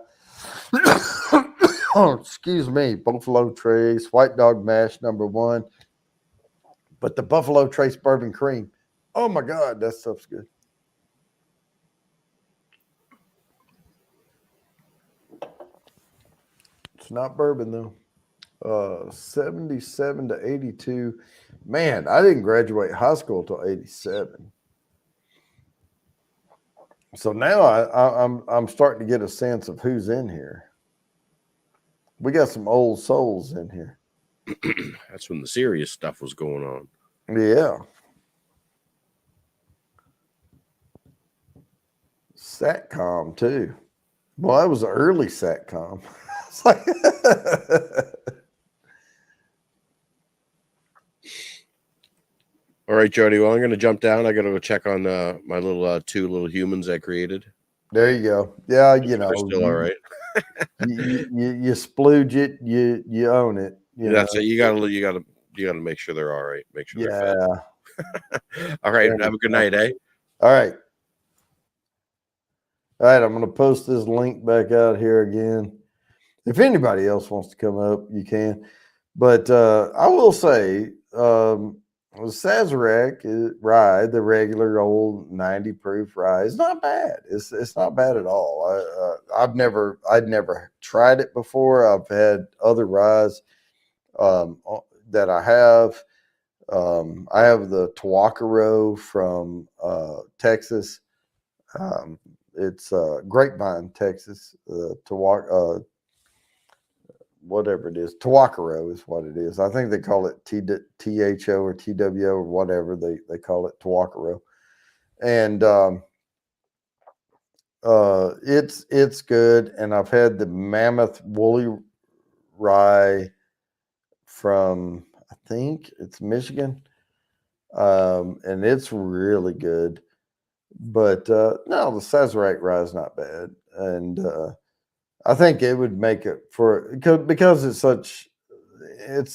Oh, excuse me, Buffalo Trace White Dog Mash #1. But the Buffalo Trace Bourbon Cream, oh my God, that stuff's good. It's not bourbon though. 77 to 82. Man, I didn't graduate high school till 87. So now I'm starting to get a sense of who's in here. We got some old souls in here. That's when the serious stuff was going on. Yeah. Satcom too. Well, that was an early Satcom. It's like All right, Jody. Well, I'm going to jump down. I got to go check on my little 2 little humans I created. There you go. Yeah, They're still all right. you splooge it, you own it. That's it. You gotta make sure they're all right. Make sure they're fed. All right. Have a good night, eh? All right. All right. I'm going to post this link back out here again. If anybody else wants to come up, you can. But I will say, Sazerac rye, the regular old 90 proof rye, is not bad. It's not bad at all. I'd never tried it before. I've had other ryes that I have. I have the Tuacaro from Texas. It's Grapevine, Texas. Whatever it is, Tuacaro is what it is. I think they call it THO or TWO or whatever they call it, Tuacaro. And it's good. And I've had the Mammoth Woolly Rye from, I think it's Michigan, and it's really good. But no, the Sazerac rye is not bad, and I think it would make it because it's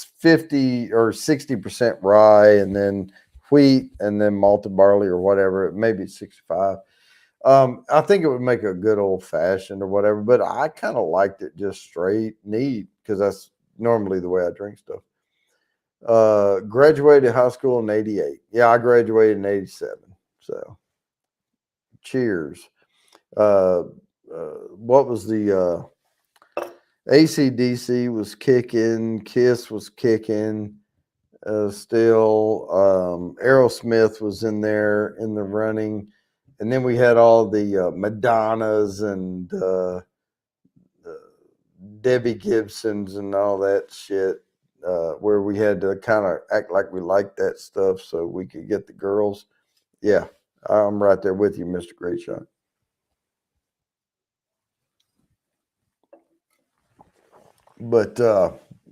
50 or 60% rye and then wheat and then malted barley or whatever, maybe 65. I think it would make a good old fashioned or whatever, but I kind of liked it just straight neat because that's normally the way I drink stuff. Graduated high school in 88. Yeah, I graduated in 87. So cheers. What was the AC/DC was kicking, Kiss was kicking still. Aerosmith was in there in the running. And then we had all the Madonnas and Debbie Gibsons and all that shit, where we had to kind of act like we liked that stuff so we could get the girls. Yeah, I'm right there with you, Mr. Great Shot. But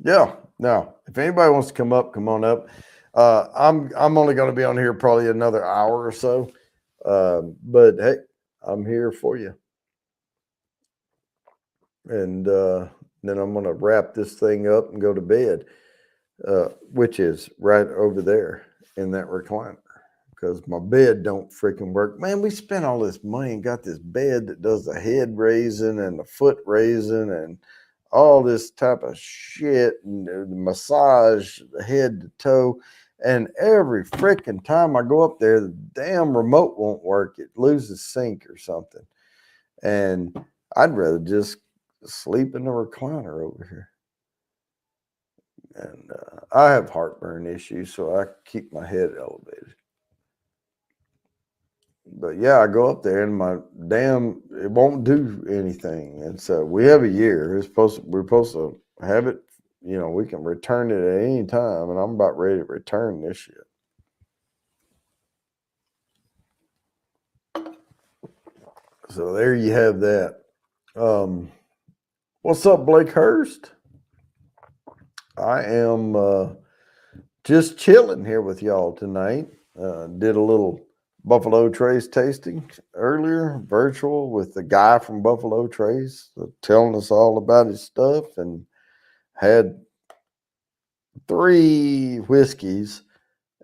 yeah, now if anybody wants to come up, come on up. I'm only going to be on here probably another hour or so. But hey, I'm here for you. And then I'm going to wrap this thing up and go to bed, which is right over there in that recliner because my bed don't freaking work. Man, we spent all this money and got this bed that does the head raising and the foot raising and all this type of shit and the massage head to toe. And every freaking time I go up there, the damn remote won't work. It loses sync or something. And I'd rather just sleep in the recliner over here. And I have heartburn issues, so I keep my head elevated. But yeah, I go up there and it won't do anything. And so we have a year. We're supposed to have it, we can return it at any time, and I'm about ready to return this shit. So there you have that. What's up, Blake Hurst? I am just chilling here with y'all tonight. Did a little Buffalo Trace tasting earlier, virtual, with the guy from Buffalo Trace telling us all about his stuff, and had 3 whiskeys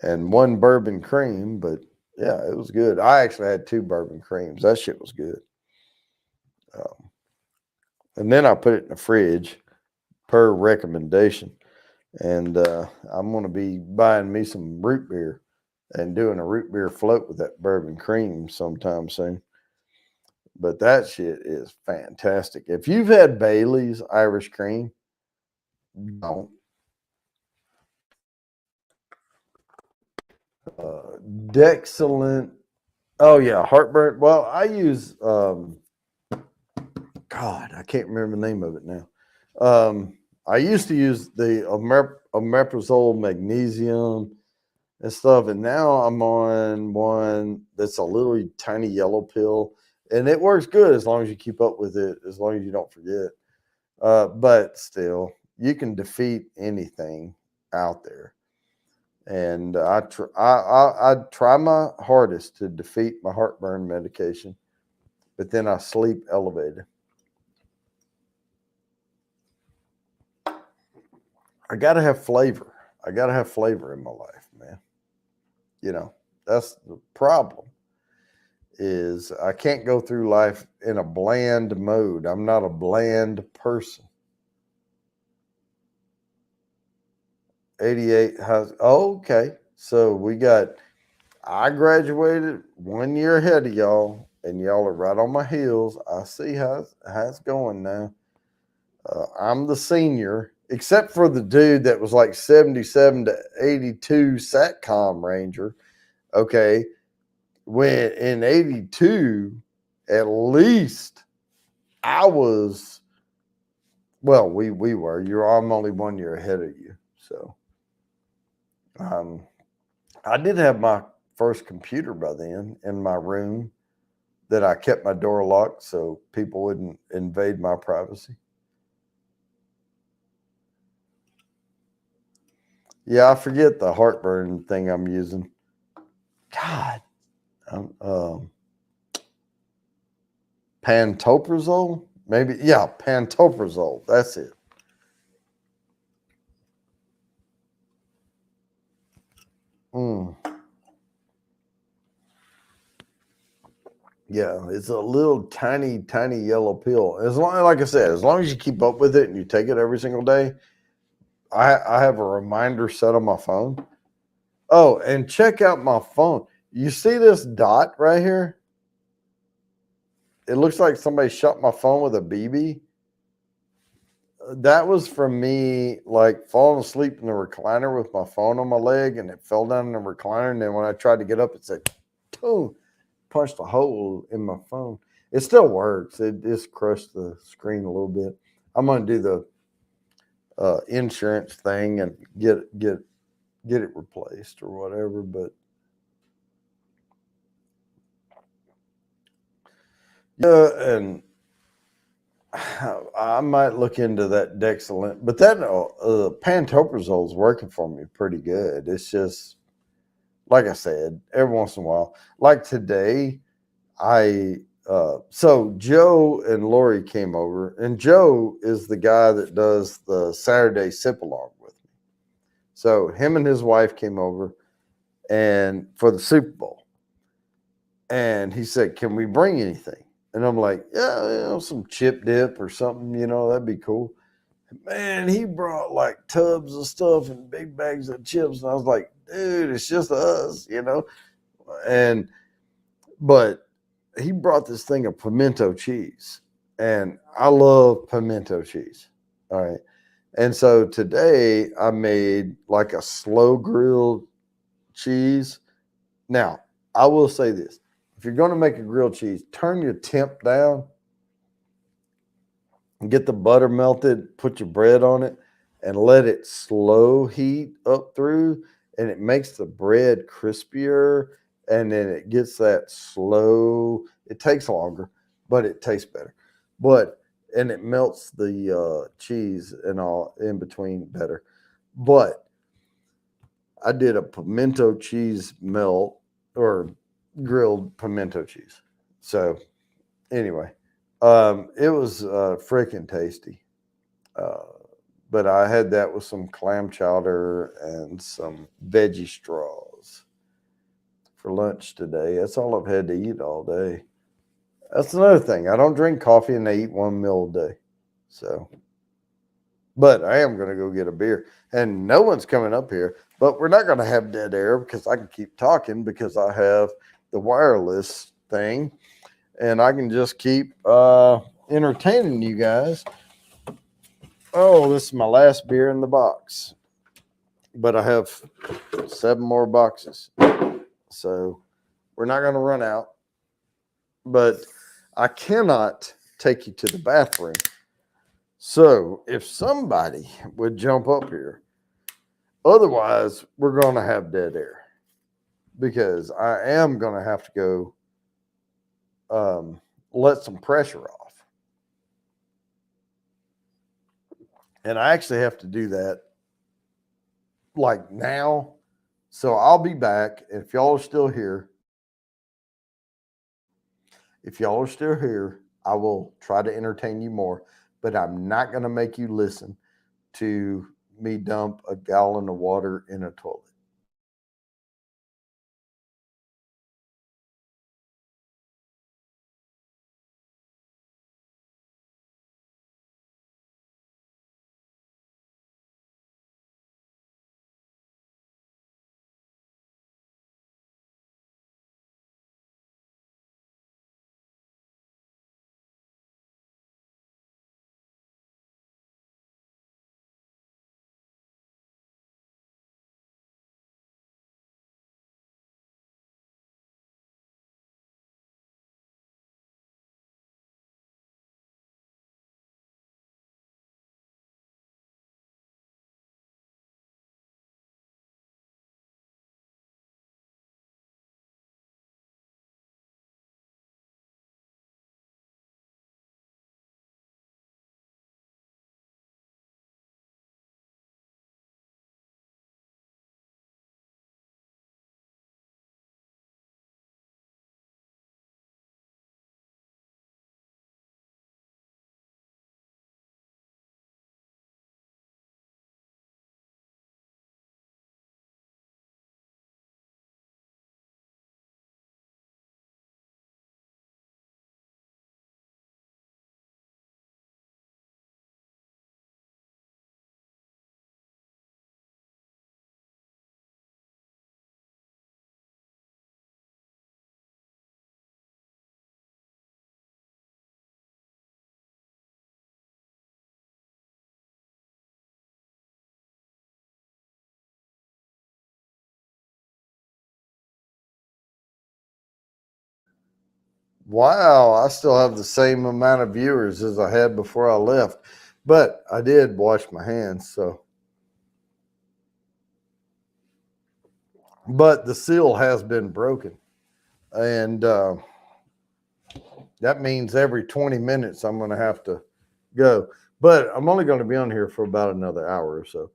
and 1 bourbon cream. But yeah, it was good. I actually had 2 bourbon creams. That shit was good. And then I put it in the fridge per recommendation. And I'm going to be buying me some root beer and doing a root beer float with that bourbon cream sometime soon. But that shit is fantastic. If you've had Bailey's Irish Cream, don't. Dexcellent. Oh, yeah, heartburn. Well, I use, God, I can't remember the name of it now. I used to use the omeprazole magnesium and stuff, and now I'm on one that's a little tiny yellow pill, and it works good as long as you keep up with it, as long as you don't forget. But still, you can defeat anything out there, and I try my hardest to defeat my heartburn medication, but then I sleep elevated. I gotta have flavor. I gotta have flavor in my life, man. That's the problem. Is I can't go through life in a bland mode. I'm not a bland person. 88 has, okay. So I graduated 1 year ahead of y'all, and y'all are right on my heels. I see how it's going now. I'm the senior, except for the dude that was like 77 to 82 SATCOM Ranger. Okay. When in 82, at least I was, well, we were. I'm only 1 year ahead of you. So I did have my first computer by then in my room that I kept my door locked so people wouldn't invade my privacy. Yeah, I forget the heartburn thing I'm using. God. Pantoprazole? Maybe. Yeah, pantoprazole. That's it. Yeah, it's a little tiny, tiny yellow pill. Like I said, as long as you keep up with it and you take it every single day. I have a reminder set on my phone. Oh, and check out my phone. You see this dot right here? It looks like somebody shot my phone with a BB. That was from me like falling asleep in the recliner with my phone on my leg, and it fell down in the recliner. And then when I tried to get up, it said, boom, punched a hole in my phone. It still works. It just crushed the screen a little bit. I'm going to do the insurance thing and get it replaced or whatever. But yeah, and I might look into that Dexcellent, but that pantoprazole is working for me pretty good. It's just, like I said, every once in a while, like today, so Joe and Lori came over, and Joe is the guy that does the Saturday sip along with me. So him and his wife came over and for the Super Bowl, and he said, "Can we bring anything?" And I'm like, "Yeah, some chip dip or something, that'd be cool." Man, he brought like tubs of stuff and big bags of chips, and I was like, "Dude, it's just us," But he brought this thing of pimento cheese, and I love pimento cheese. All right. And so today I made like a slow grilled cheese. Now, I will say this. If you're going to make a grilled cheese, turn your temp down and get the butter melted, put your bread on it, and let it slow heat up through, and it makes the bread crispier, and then it gets that slow. It takes longer, but it tastes better. And it melts the cheese and all in between better. But I did a pimento cheese melt or grilled pimento cheese. So anyway, it was freaking tasty. But I had that with some clam chowder and some veggie straws for lunch today. That's all I've had to eat all day. That's another thing. I don't drink coffee and I eat one meal a day. So, but I am going to go get a beer. And no one's coming up here, but we're not going to have dead air because I can keep talking because I have the wireless thing and I can just keep entertaining you guys. Oh, this is my last beer in the box, but I have 7 more boxes. So we're not going to run out, but I cannot take you to the bathroom. So if somebody would jump up here, otherwise we're going to have dead air because I am going to have to go let some pressure off. And I actually have to do that like now. So I'll be back. If y'all are still here, I will try to entertain you more, but I'm not going to make you listen to me dump a gallon of water in a toilet. Wow, I still have the same amount of viewers as I had before I left, but I did wash my hands. So, but the seal has been broken, and that means every 20 minutes I'm going to have to go. But I'm only going to be on here for about another hour or so.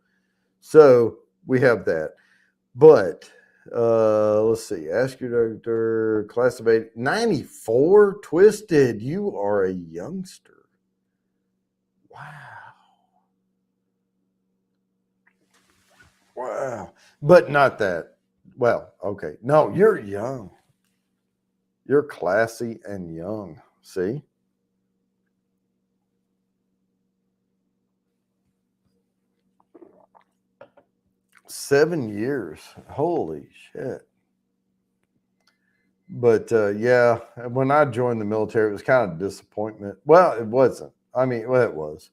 So we have that. But let's see. Ask your doctor. Class of 94. Twisted. You are a youngster. Wow. Wow. But not that. Well, okay. No, you're young. You're classy and young. See? Seven years. Holy shit. But yeah, when I joined the military, it was kind of a disappointment. Well, it wasn't. I mean, well, it was.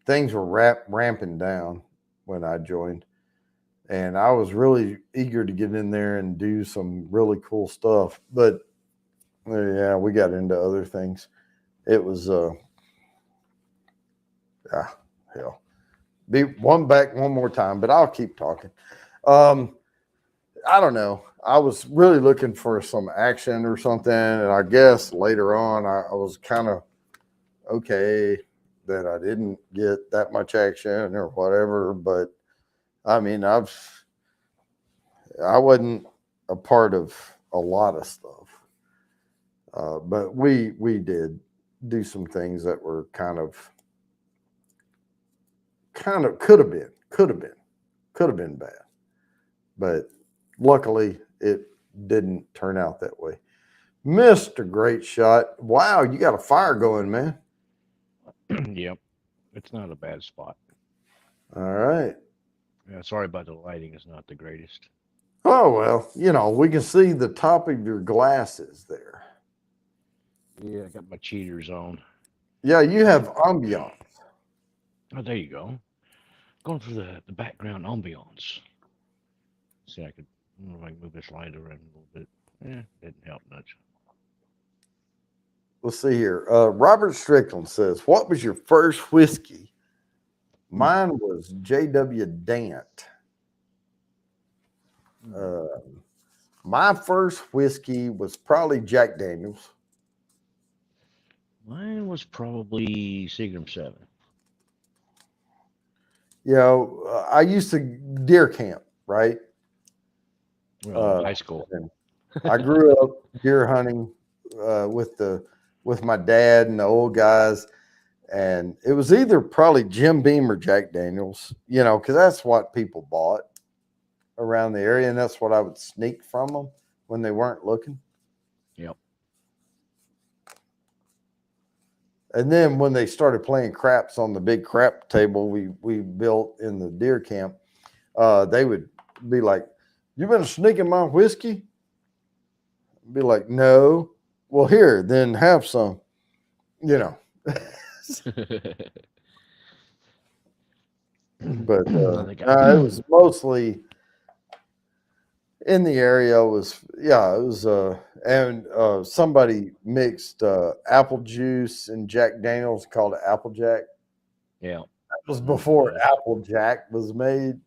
things were ramping down when I joined, and I was really eager to get in there and do some really cool stuff. But yeah, we got into other things. It was hell. Be one back one more time, but I'll keep talking. I don't know. I was really looking for some action or something, and I guess later on I was kind of okay that I didn't get that much action or whatever. But I mean, I wasn't a part of a lot of stuff, but we did do some things that were kind of could have been bad, but luckily it didn't turn out that way. Mr. Great Shot. Wow, you got a fire going, man. Yep. It's not a bad spot. All right. Yeah, sorry about the lighting. It's not the greatest. Oh, well, we can see the top of your glasses there. Yeah, I got my cheaters on. Yeah, you have ambiance. Oh, there you go. Going for the background ambiance. See, I don't know if I can move this light around a little bit. Didn't help much. Let's see here. Robert Strickland says, what was your first whiskey? Mine was J.W. Dant. My first whiskey was probably Jack Daniels. Mine was probably Seagram 7. I used to deer camp, right? Well, high school. I grew up deer hunting with my dad and the old guys, and it was either probably Jim Beam or Jack Daniels, because that's what people bought around the area, and that's what I would sneak from them when they weren't looking. Yep. And then when they started playing craps on the big crap table we built in the deer camp, they would be like, "You been sneaking my whiskey?" I'd be like, "No." Well, here, then have some. But it was mostly in the area. Somebody mixed apple juice and Jack Daniels, called it Applejack. Yeah. That was before Applejack was made,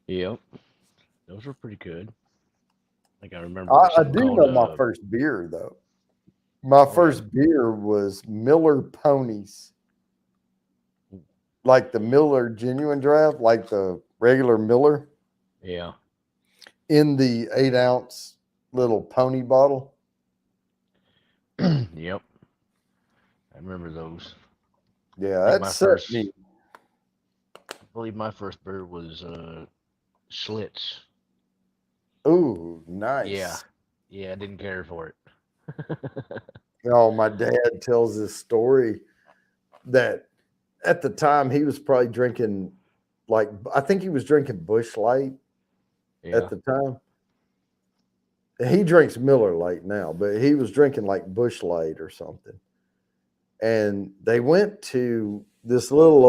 Yep. Those were pretty good. Like I remember. I do know my first beer, though. My first beer was Miller Ponies. Like the Miller Genuine Draft, like the regular Miller. Yeah. In the 8-ounce little pony bottle. Yep. I remember those. Yeah, that's me. I believe my first beer was Schlitz. Ooh, nice. Yeah. Yeah, I didn't care for it. My dad tells this story that at the time he was probably drinking, I think he was drinking Busch Light at the time. He drinks Miller Lite now, but he was drinking like Busch Light or something. And they went to this little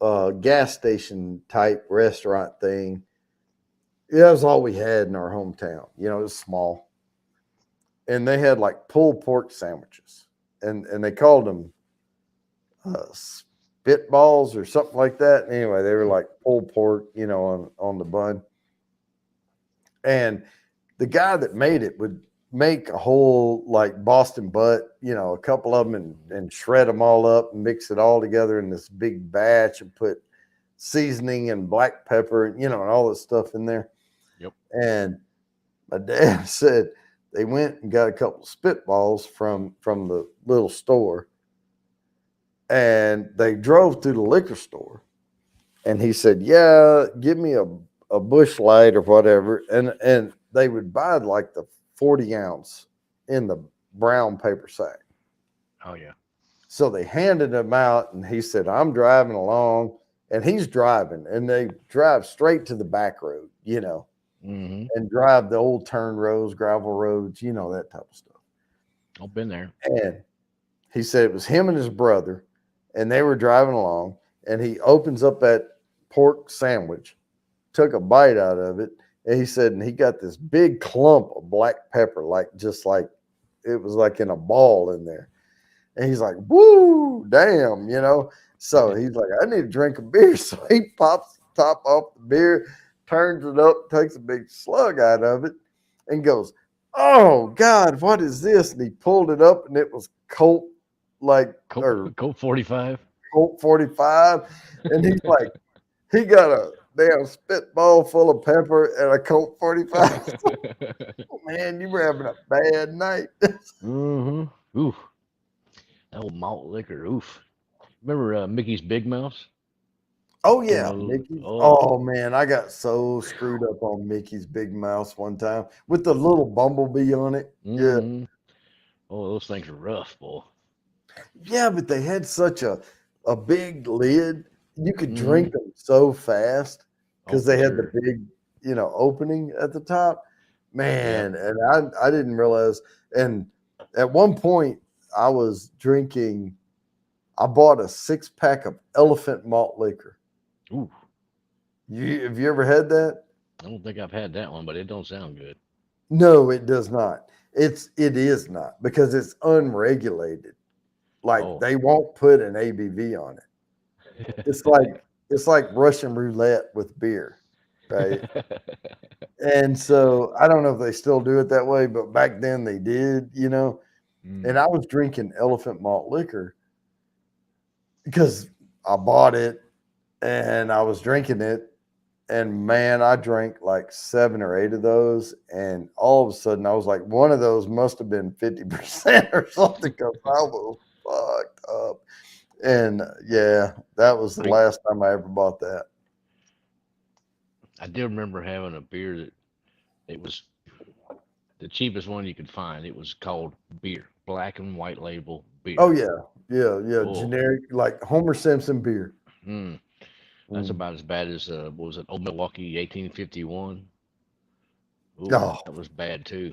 old gas station type restaurant thing. That was all we had in our hometown. It was small. And they had like pulled pork sandwiches. And they called them spitballs or something like that. Anyway, they were like pulled pork, on the bun. And the guy that made it would make a whole like Boston butt, a couple of them and shred them all up and mix it all together in this big batch and put seasoning and black pepper and all this stuff in there. Yep. And my dad said they went and got a couple of spitballs from the little store, and they drove through the liquor store, and he said, "Yeah, give me a Busch Light or whatever," and they would buy like the 40-ounce in the brown paper sack. Oh yeah. So they handed him out, and he said, "I'm driving along," and he's driving, and they drive straight to the back road, Mm-hmm. and drive the old turn roads, gravel roads, that type of stuff. I've been there. And he said it was him and his brother, and they were driving along, and he opens up that pork sandwich, took a bite out of it, and he said, and he got this big clump of black pepper, like just like it was like in a ball in there. And he's like, woo, damn, you know. So he's like, I need to drink a beer. So he pops the top off the beer, turns it up, takes a big slug out of it, and goes, oh God, what is this? And he pulled it up, and it was Colt, or Colt 45. Colt 45. And he's like, he got a damn spitball full of pepper and a Colt 45. Man, you were having a bad night. Mm-hmm. Oof. That old malt liquor. Oof. Remember Mickey's Big Mouse? Oh yeah, know, Mickey. oh. Oh man, I got so screwed up on Mickey's Big Mouse one time with the little bumblebee on it. Mhm. Oh, those things are rough, boy. Yeah, but they had such a big lid. You could Mhm. drink them so fast because Oh, they for had the sure. big, opening at the top. Man, and I didn't realize. And at one point, I was drinking. I bought a 6-pack of Elephant malt liquor. Ooh. Have you ever had that? I don't think I've had that one, but it don't sound good. No, it does not. It is not because it's unregulated. Like Oh. they won't put an ABV on it. It's like Russian roulette with beer, right? And so I don't know if they still do it that way, but back then they did, And I was drinking Elephant malt liquor because I bought it and I was drinking it. And man, I drank like 7 or 8 of those. And all of a sudden, I was like, one of those must have been 50% or something because I was fucked up. And yeah, that was the last time I ever bought that. I do remember having a beer that it was the cheapest one you could find. It was called beer, black and white label beer. Oh, yeah. Yeah. Oh. Generic, like Homer Simpson beer. That's about as bad as what was it, Old Milwaukee 1851? Ooh, Oh. that was bad too.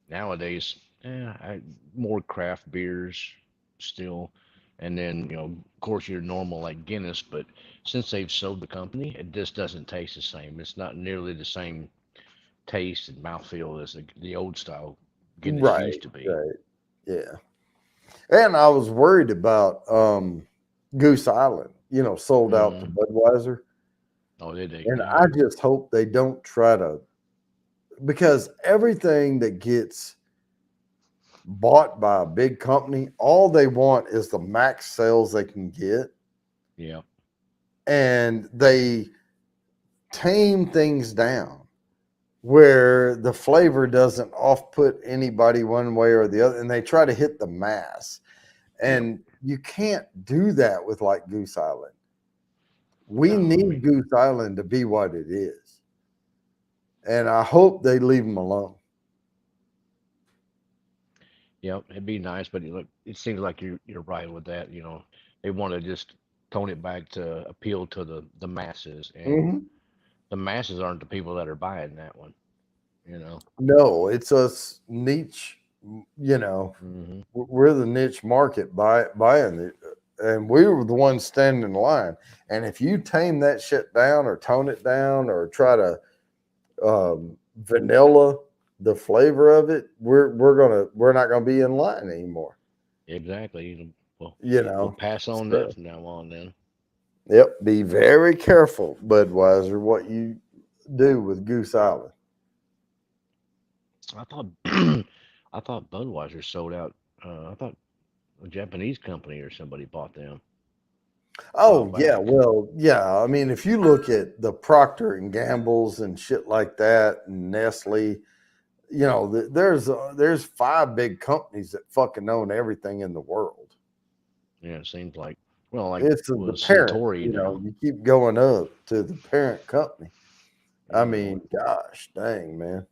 Nowadays, more craft beers still, and then of course your normal like Guinness. But since they've sold the company, it just doesn't taste the same. It's not nearly the same taste and mouthfeel as the old style Guinness used to be. Right. Yeah. And I was worried about Goose Island, sold out to Budweiser. Oh, did they? And I just hope they don't try to, because everything that gets bought by a big company, all they want is the max sales they can get. Yeah. And they tame things down where the flavor doesn't off-put anybody one way or the other. And they try to hit the mass. And you can't do that with like Goose Island. We need Goose Island to be what it is. And I hope they leave them alone. Yep, it'd be nice, but it seems like you're right with that. They want to just tone it back to appeal to the masses, and the masses aren't the people that are buying that one. No, it's us niche. We're the niche market buying it, and we were the ones standing in line. And if you tame that shit down or tone it down or try to vanilla the flavor of it, we're not gonna be in line anymore. Exactly. We'll pass on that from now on then. Yep. Be very careful, Budweiser, what you do with Goose Island. I thought I thought Budweiser sold out. I thought a Japanese company or somebody bought them. Oh yeah, well, yeah. I mean, if you look at the Procter and Gamble's and shit like that, and Nestle, there's 5 big companies that fucking own everything in the world. Yeah, it seems like it's the parent. Suntory now. You keep going up to the parent company. I mean, gosh, dang, man.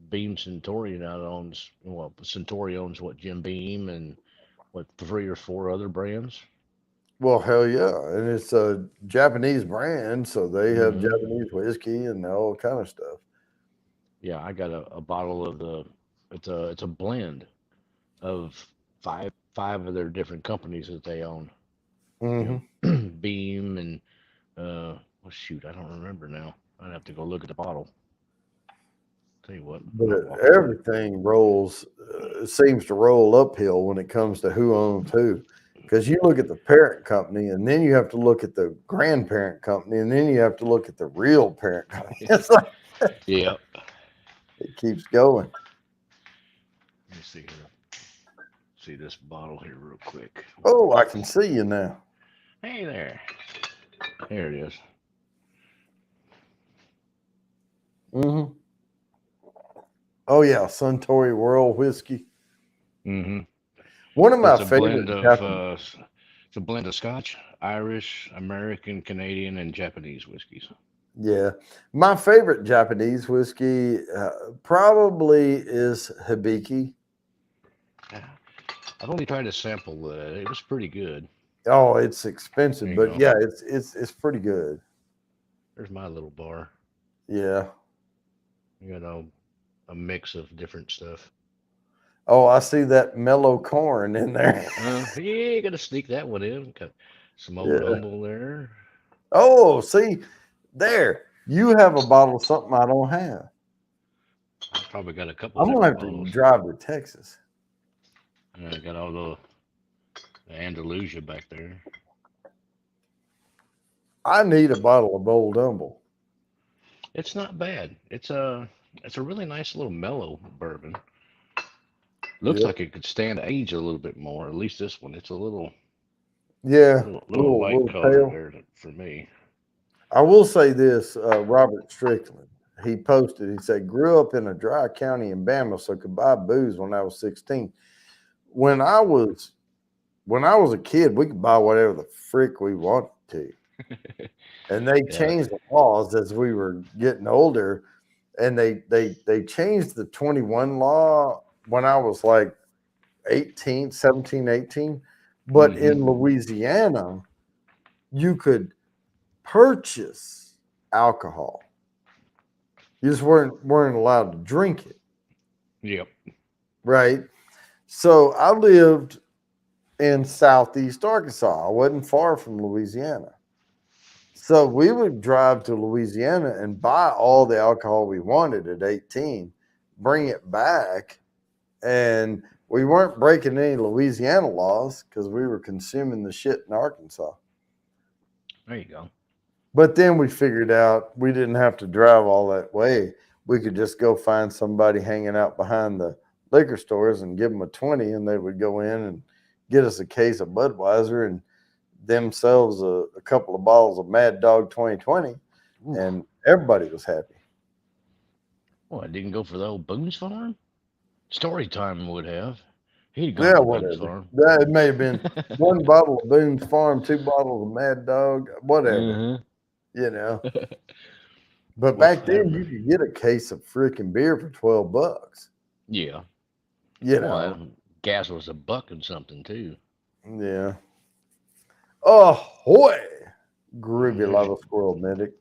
Beam Suntory now owns. Well, Suntory owns what, Jim Beam and what, 3 or 4 other brands. Well, hell yeah, and it's a Japanese brand, so they have Japanese whiskey and all kind of stuff. Yeah, I got a bottle of it's a blend of 5 of their different companies that they own. Mhm. Beam and well, shoot, I don't remember now. I'd have to go look at the bottle. Tell you what, But I'll walk over. everything rolls, seems to roll uphill when it comes to who owns who. Because you look at the parent company, and then you have to look at the grandparent company, and then you have to look at the real parent company. It's like Yeah. it keeps going. Let me see here. See this bottle here real quick. Oh, I can see you now. Hey there. There it is. Mm-hmm. Oh yeah, Suntory World whiskey. Mm-hmm. One of my It's a blend favorite of Japanese. it's a blend of Scotch, Irish, American, Canadian, and Japanese whiskeys. Yeah, my favorite Japanese whiskey probably is Hibiki. Yeah. I've only tried to sample that. It was pretty good. Oh, it's expensive, There you but go. yeah, it's pretty good. There's my little bar. Yeah. You know, a mix of different stuff. Oh, I see that mellow corn in there. Yeah, gotta sneak that one in. Got some old Yeah. humble there. Oh, see, there. You have a bottle of something I don't have. I probably got a couple I'm gonna different have to bottles. drive to Texas. I got all the Andalusia back there. I need a bottle of Old Humble. It's not bad. It's a really nice little mellow bourbon. Looks Yep. like it could stand age a little bit more. At least this one. It's a little Yeah, little white little color pale. there for me. I will say this, Robert Strickland, he posted, he said, grew up in a dry county in Bama, so could buy booze when I was 16. When I was a kid, we could buy whatever the frick we wanted to. And they Yeah. changed the laws as we were getting older. And they changed the 21 law when I was like 18, 17, 18. But Mhm. in Louisiana, you could purchase alcohol. You just weren't allowed to drink it, Yep. right? So I lived in Southeast Arkansas. I wasn't far from Louisiana. So we would drive to Louisiana and buy all the alcohol we wanted at 18, bring it back, and we weren't breaking any Louisiana laws because we were consuming the shit in Arkansas. There you go. But then we figured out we didn't have to drive all that way. We could just go find somebody hanging out behind the liquor stores and give them a 20, and they would go in and get us a case of Budweiser and themselves a couple of bottles of Mad Dog 2020, and everybody was happy. Well, I didn't go for the old Boone's Farm. Story time would have. He'd gone Yeah, to Boone's whatever. Farm. That may have been one bottle of Boone's Farm, 2 bottles of Mad Dog, whatever, Mhm. you know. But back then, you could get a case of freaking beer for $12. Yeah. You Well, know, gas was $1 and something too. yeah. Ahoy, groovy lava squirrel medic.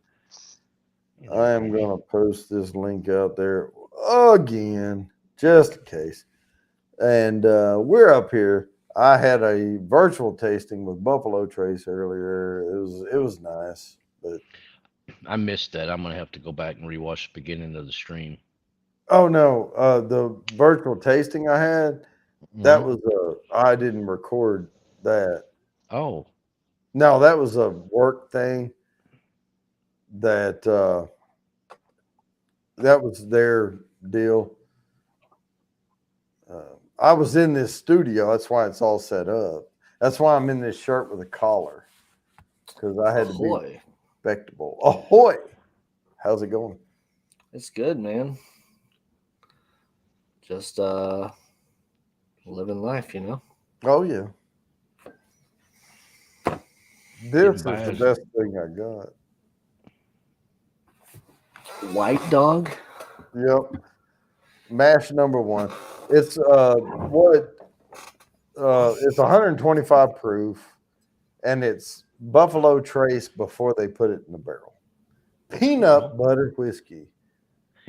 I am going to post this link out there again, just in case. And we're up here. I had a virtual tasting with Buffalo Trace earlier. It was nice, but I missed that. I'm gonna have to go back and rewatch the beginning of the stream. oh no, the virtual tasting I had, that Mhm. was I didn't record that. Oh, No, that was a work thing that that was their deal. I was in this studio. That's why it's all set up. That's why I'm in this shirt with a collar, because I had to be Ahoy. respectable. Ahoy! How's it going? It's good, man. Just living life, you know. Oh yeah, this is by the us. best thing I got. White Dog. Yep, mash number 1. It's it's 125 proof, and it's Buffalo Trace before they put it in the barrel. Peanut butter whiskey,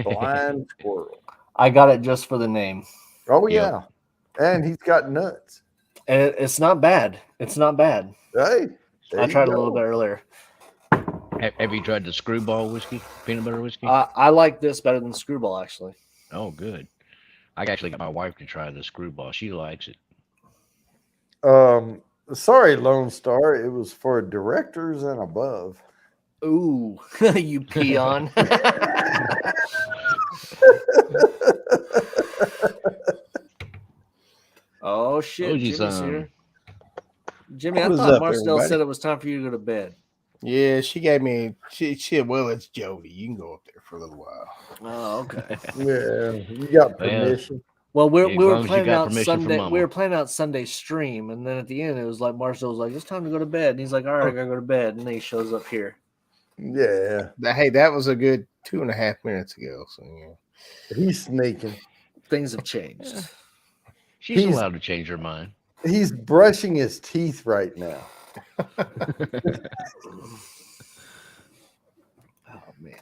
Blind Squirrel. I got it just for the name. Oh Yep. yeah, and he's got nuts. And it's not bad. It's not bad. Hey, there I you tried a go. little bit earlier. Have you tried the Screwball whiskey, peanut butter whiskey? I like this better than Screwball, actually. Oh, good. I actually got my wife to try the Screwball. She likes it. Sorry, Lone Star. It was for directors and above. Ooh, you peon. Oh shit, Told you Jimmy's some. here. Jimmy, I What is thought up, Marcel everybody? said it was time for you to go to bed. Yeah, she gave me. She said, "Well, it's Jody. You can go up there for a little while." Oh, okay. Yeah, you got Well, permission. Well, Yeah, we as were long as you planning got out permission from Sunday. Mama. We were planning out Sunday stream, and then at the end, it was like Marcel was like, "It's time to go to bed," and he's like, "All right, I gotta go to bed," and then he shows up here. Yeah, Hey, that was a good 2.5 minutes ago. So yeah. he's sneaking. Things have changed. She's He's- allowed to change her mind. He's brushing his teeth right now. Oh man.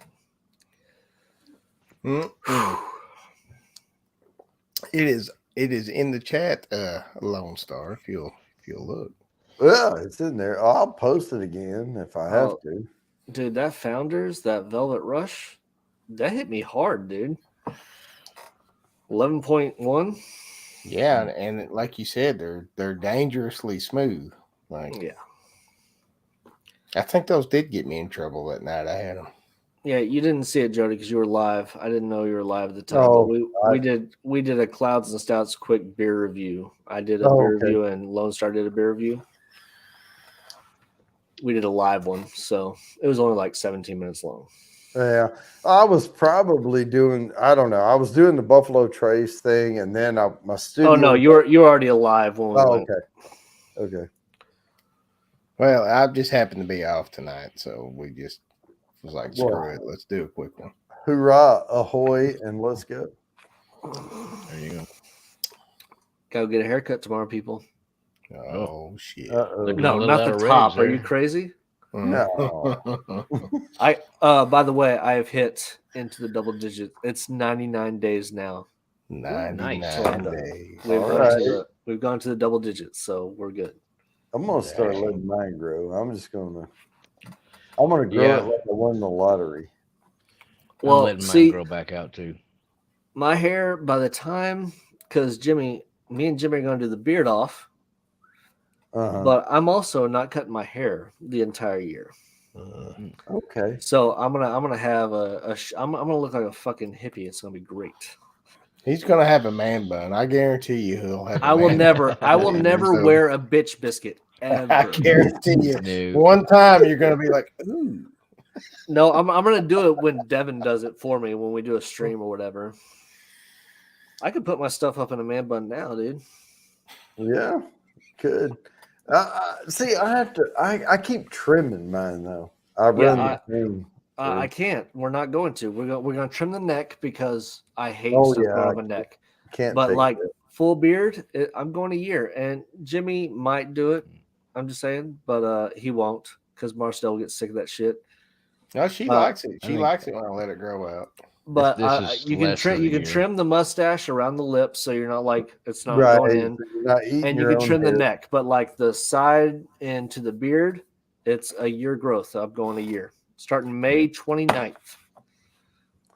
Mm-mm. It is. It is in the chat, Lone Star. If you'll look. Well, it's in there. I'll post it again if I have Oh. to. Dude, that Founders, that Velvet Rush, that hit me hard, dude. 11.1. Yeah, and like you said, they're dangerously smooth. Like Yeah. I think those did get me in trouble that night. I had them. Yeah, you didn't see it, Jody, because you were live. I didn't know you were live at the time. Oh, but we did a Clouds and Stouts quick beer review. I did a Oh, beer okay. review, and Lone Star did a beer review. We did a live one, so it was only like 17 minutes long. Yeah, I was probably doing. I don't know. I was doing the Buffalo Trace thing, and then my studio. Oh no, you're already alive when we Oh, went. okay. Well, I just happened to be off tonight, so we just was like, screw Well- it, let's do a quick one. Hoorah, ahoy, and let's go. There you go. Go get a haircut tomorrow, people. Oh shit! Uh-oh. Look- No, Little not out the of top. ribs Are you there. crazy? No. I by the way, I have hit into the double digit. It's 99 days now. 99 Nice. days. We've gone to the double digits, so we're good. I'm gonna start Dang. letting mine grow. I'm gonna grow Yeah. it like I won the lottery. I'm Well, letting mine see, grow back out too. my hair by the time, because me and Jimmy are going to do the beard off, Uh-huh. but I'm also not cutting my hair the entire year. Okay. So I'm gonna have I'm gonna look like a fucking hippie. It's gonna be great. He's gonna have a man bun. I guarantee you, he'll have. I will never Yeah, never so- wear a bitch biscuit ever. I guarantee you. No. One time you're gonna be like, ooh. No, I'm gonna do it when Devin does it for me when we do a stream or whatever. I could put my stuff up in a man bun now, dude. Yeah, could. See, I have to. I keep trimming mine though. I run I- the thing. I can't. We're not going to. We're gonna trim the neck because I hate Oh, stuff yeah, growing I on my neck. Can't. But take like it. full beard, I'm going a year, and Jimmy might do it. I'm just saying, but he won't because Marcel will get sick of that shit. No, she Uh, likes it. I She think- likes it when I let it grow out. But this is you can less trim. than You a can year. trim the mustache around the lips, so you're not like it's not Right. going in. You're not eating And you your can own trim the hair. neck, but like the side into the beard, it's a year growth. I'm going a year, starting May 29th.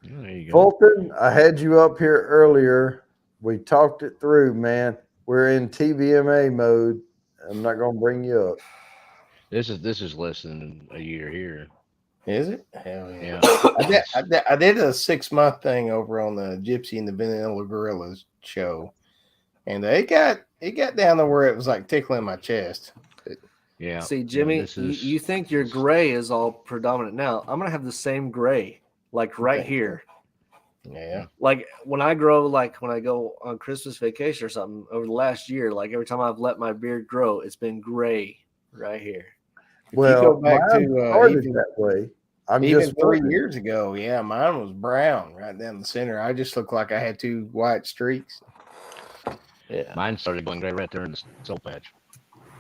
There you go. Fulton, I had you up here earlier. We talked it through, man. We're in TVMA mode. I'm not going to bring you up. This is less than a year here. Is it? Hell yeah. Yeah. I did a 6-month thing over on the Gypsy and the Vanilla Gorillas show, and it got down to where it was like tickling my chest. Yeah. See, Yeah, Jimmy, this is- you think your gray is all predominant now. I'm gonna have the same gray, like right Okay. here. Yeah. Like when I grow, like when I go on Christmas vacation or something over the last year, like every time I've let my beard grow, it's been gray right here. If you Well, go back mine to started even, that way. I'm even just 3 wondering. years ago, yeah, mine was brown right down the center. I just looked like I had 2 white streaks. Yeah. Mine started going gray right there in the soul patch.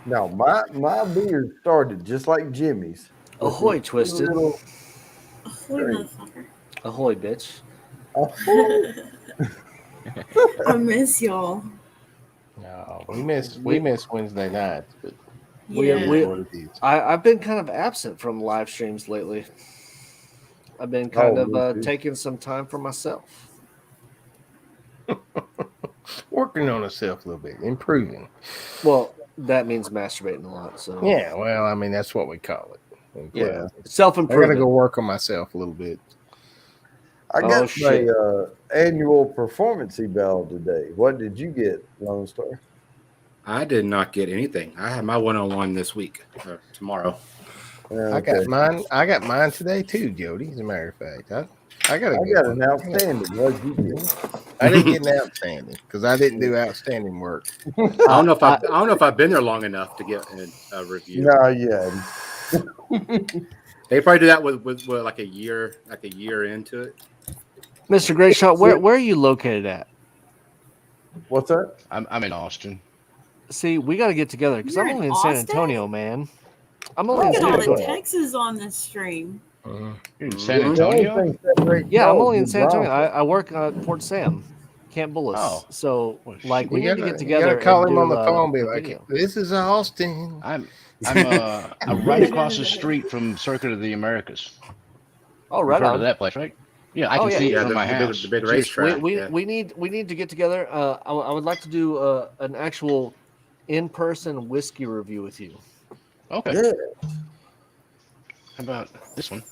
No, my beard started just like Jimmy's. Ahoy, With a Twisted. little- Ahoy, motherfucker. Ahoy, bitch. ahoy. I miss y'all. No, we miss Wednesday nights, but We- it we- is what it is. I've been kind of absent from live streams lately. I've been kind Oh, of me too. taking some time for myself. Working on herself a little bit, improving. Well, that means masturbating a lot. So Yeah, well, I mean that's what we call it. yeah, Well, self I gotta improvement. go work on myself a little bit. I Oh, got shit. my annual performance eval today. What did you get, Lone Star? I did not get anything. I had my one-on-one this week, tomorrow. I got mine. I got mine today too, Jody. As a matter of fact, I got I got an outstanding. What did you get? I didn't get an outstanding because I didn't do outstanding work. I don't know if I've been there long enough to get a review. No, yeah. They probably do that with like a year into it. Mr. Great Shot, where are you located at? What's that? I'm in Austin. See, we got to get together because You're I'm in only in San Austin? Antonio, man. I'm only in Look at San all the Antonio. Texas on the stream. You're in San Mhm. The only Antonio. thing separating Yeah, I'm y'all only in is San Antonio. Bronco. I work at Port Sam, Camp Bullis. Oh. So, Well, like, shit. we You need to gotta- get together. You gotta call and him on do, the phone, and be a like, video. "This is Austin." I'm right across the street from Circuit of the Americas. Oh, You've right heard of on. that place, right? Yeah, I Oh, can yeah. see it Yeah, from the my big- house. the big Seriously. racetrack. We, yeah. we need to get together. I would like to do an actual in-person whiskey review with you. Okay. Yeah, How about this one?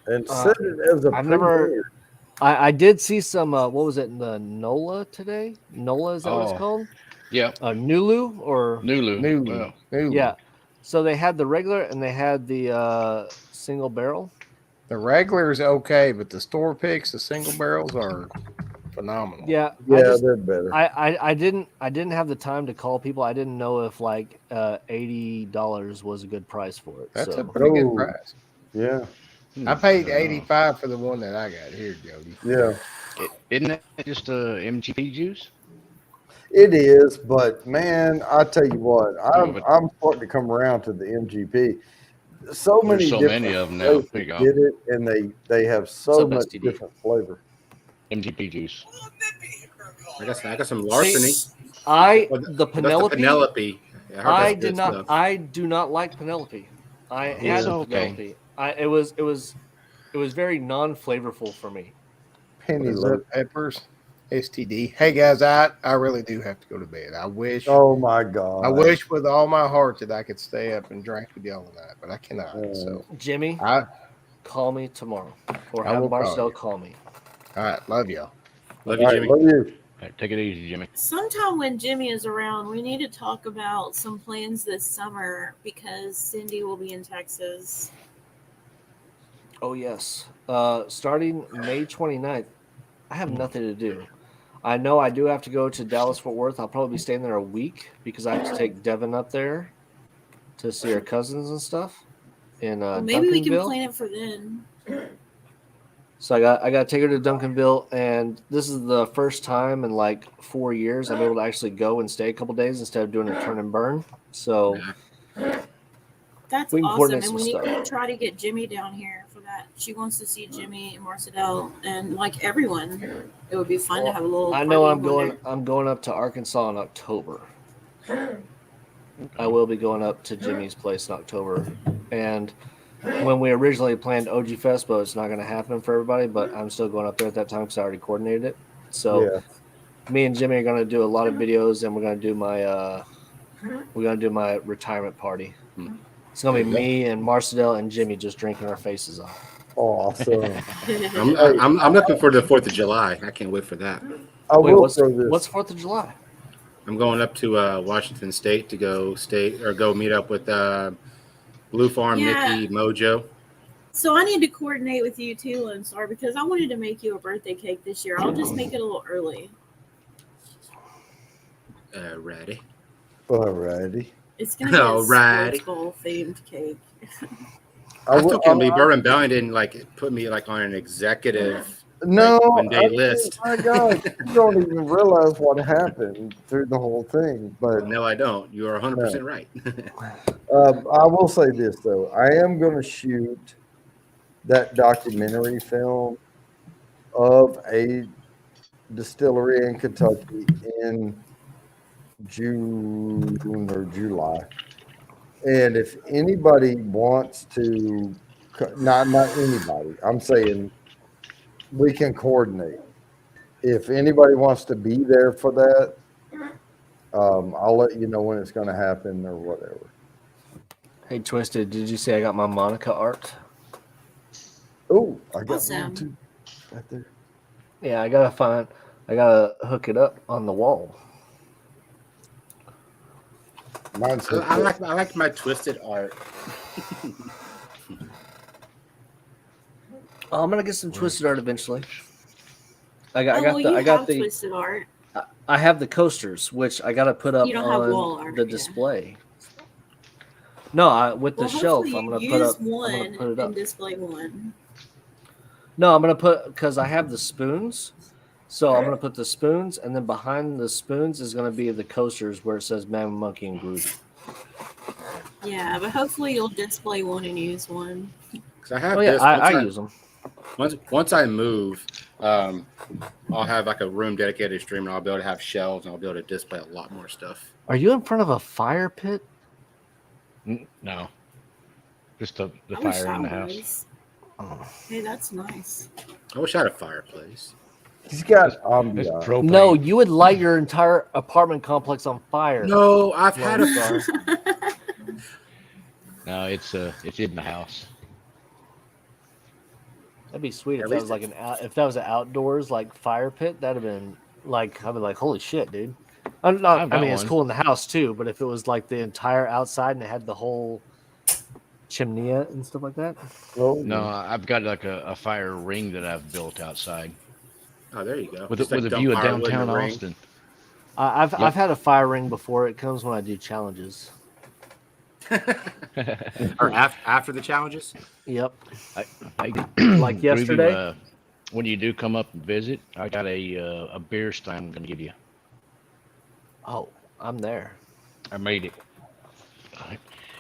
and Uh, set it as a I've never- premier. I did see some. What was it? The NOLA today? NOLA, is that what Oh. it's called? Yeah, Nulu or Nulu. Newly. yeah. So they had the regular and they had the single barrel. The regular is okay, but the store picks, the single barrels are phenomenal. Yeah, Yeah, they're better. I didn't have the time to call people. I didn't know if like $80 was a good price for it. That's so. a pretty Oh. good price. Yeah, I paid 85 for the one that I got here, Jody. yeah. Isn't that just MGP juice? It is, but man, I tell you what, but- I'm starting to come around to the MGP. So many, There's so different many of them now. places There you go. get it, and they have so What's up, much STD? different flavor. MGP juice. I got some larceny. I Well, the That's the Penelope. Penelope. Yeah, I heard I that's did good not. stuff. I do not like Penelope. I had It's the okay. Penelope. It was very non-flavorful for me. Penny Is loaf. it peppers? STD. Hey guys, I really do have to go to bed. I wish Oh my god! I wish with all my heart that I could stay up and drink with y'all tonight, but I cannot. So Jimmy, I call me tomorrow, or I have will call Marcel you. call me. all right, love y'all. Love All you, right, Jimmy. love you. All right, take it easy, Jimmy. Sometime when Jimmy is around, we need to talk about some plans this summer because Cindy will be in Texas. Oh yes. Starting May 29th, I have nothing to do. I know I do have to go to Dallas Fort Worth. I'll probably be staying there a week because I have to take Devin up there to see her cousins and stuff in Well, maybe we can Duncanville. plan it for then. So I got to take her to Duncanville, and this is the first time in like 4 years I'm able to actually go and stay a couple days instead of doing a turn and burn. So That's We can awesome, coordinate and some we need stuff. to try to get Jimmy down here for that. She wants to see Jimmy and Marcel and like everyone. It would be fun to have a little. I know party I'm going. when I'm going up to Arkansas in October. I will be going up to Jimmy's place in October, and when we originally planned OG Fest, but it's not going to happen for everybody. But I'm still going up there at that time because I already coordinated it. So Yeah, me and Jimmy are going to do a lot of videos, and we're going to do my retirement party. It's going to be me and Marcel and Jimmy just drinking our faces off. awesome. they're- I'm looking for the 4th of July. I can't wait for that. I Wait, will what's throw this. 4th of July? I'm going up to Washington State to go meet up with Blue Farm, Yeah. Mickey, Mojo. So I need to coordinate with you too, Lone Star, because I wanted to make you a birthday cake this year. I'll just make it a little early. Ready? Alrighty. It's gonna be a Alrighty. sports bowl themed cake. I still can't believe I- Bourbon Bound didn't like put me like on an executive. No, one day I- list. My God, you don't even realize what happened through the whole thing. But No, I don't. You are 100% right. I will say this though: I am going to shoot that documentary film of a distillery in Kentucky in June or July. And if anybody wants to, not anybody, I'm saying we can coordinate. If anybody wants to be there for that, I'll let you know when it's going to happen or whatever. Hey, Twisted, did you say I got my Monica art? Oh, I got Awesome. one too. Right there. Yeah, I gotta hook it up on the wall. Mine's I like my twisted art. Oh, I'm gonna get some Twisted art eventually. I have twisted art. I have the coasters, which I gotta put up You don't have on wall art, the yeah. display. No, with the shelf, hopefully I'm gonna you put use up. I'm one gonna put it up. and display one. No, I'm gonna put because I have the spoons, so I'm gonna put the spoons, and then behind the spoons is gonna be the coasters where it says Man, Monkey, and Groovy. Yeah, but hopefully you'll display one and use one. Because I have Oh yeah, this. I use them. Once I move, I'll have like a room dedicated to streaming. I'll be able to have shelves and I'll be able to display a lot more stuff. Are you in front of a fire pit? No, just the I wish fire in the I house. was. Oh. Hey, that's nice. I wish I had a fireplace. He's got It's ambiance. propane. No, you would light your entire apartment complex on fire. No, I've had a Lone Star. No, it's in the house. That'd be sweet At if that least was like if that was an outdoors like fire pit. That'd have been like I'd be like, holy shit, dude. I've I got mean, it's one. cool in the house too, but if it was like the entire outside and it had the whole chimney and stuff like that. Oh, No, I've got like a fire ring that I've built outside Oh, there you go. with Just a like view of dump firewood in downtown the ring. Austin. I've had a fire ring before. It comes when I do challenges. Or after the challenges. Yep. I Like Groovy, yesterday? when you do come up and visit, I got a beer stein I'm gonna give you. Oh, I'm there. I made it.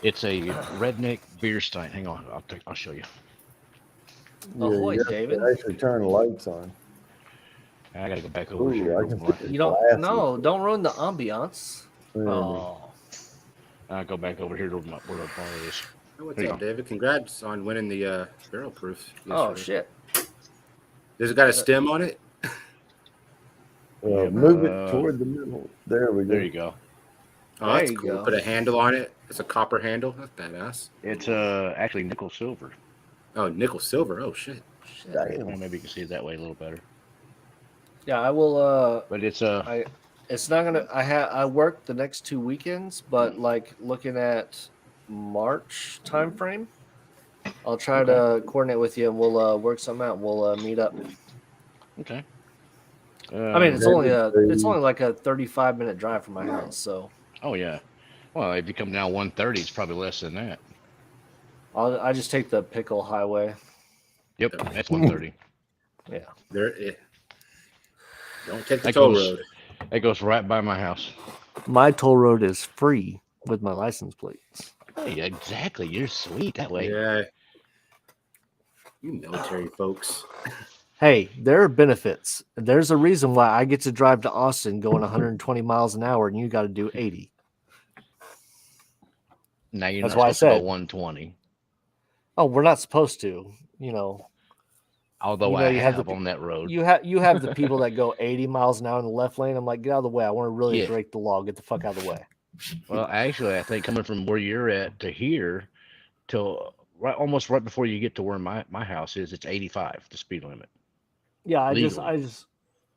It's a redneck beer stein. Hang on, I'll show you. Ahoy, you have to David. actually turn the lights on. I gotta go back over here. Ooh, I can put the You don't glasses. no, don't ruin the ambiance. Yeah. Oh. I'll go back over here to where the bar is. Oh, what's There you up, David? Congrats on winning the barrel proof. Oh yesterday. shit. Does it got a stem on it? Move it toward the middle. There we go. There you go. Oh, There that's you cool. go. Put a handle on it. It's a copper handle. That's badass. It's actually nickel silver. Oh, nickel silver. Oh shit. Damn. Well, maybe you can see it that way a little better. Yeah, I will But it's it's not gonna I work the next 2 weekends, but like looking at March time frame, I'll try to coordinate with you and we'll work something out. We'll meet up. okay. I mean, it's only like a 35-minute drive from my house, so Oh yeah. Well, if you come down 130, it's probably less than that. I just take the Pickle Highway. Yep, that's 130. Yeah. Don't take the That toll goes- road. That goes right by my house. My toll road is free with my license plates. Hey, exactly. You're sweet that way. Yeah. You military folks. Hey, there are benefits. There's a reason why I get to drive to Austin going 120 miles an hour and you got to do 80. Now you're That's not why I supposed to go said- 120. Oh, we're not supposed to, you know. Although You know, I you have have the- on that road. You have the people that go 80 miles an hour in the left lane. I'm like, get out of the way. I want to really Yeah. break the law. Get the fuck out of the way. Well, actually, I think coming from where you're at to here, till almost right before you get to where my house is, it's 85 the speed limit. Yeah, I Legally. just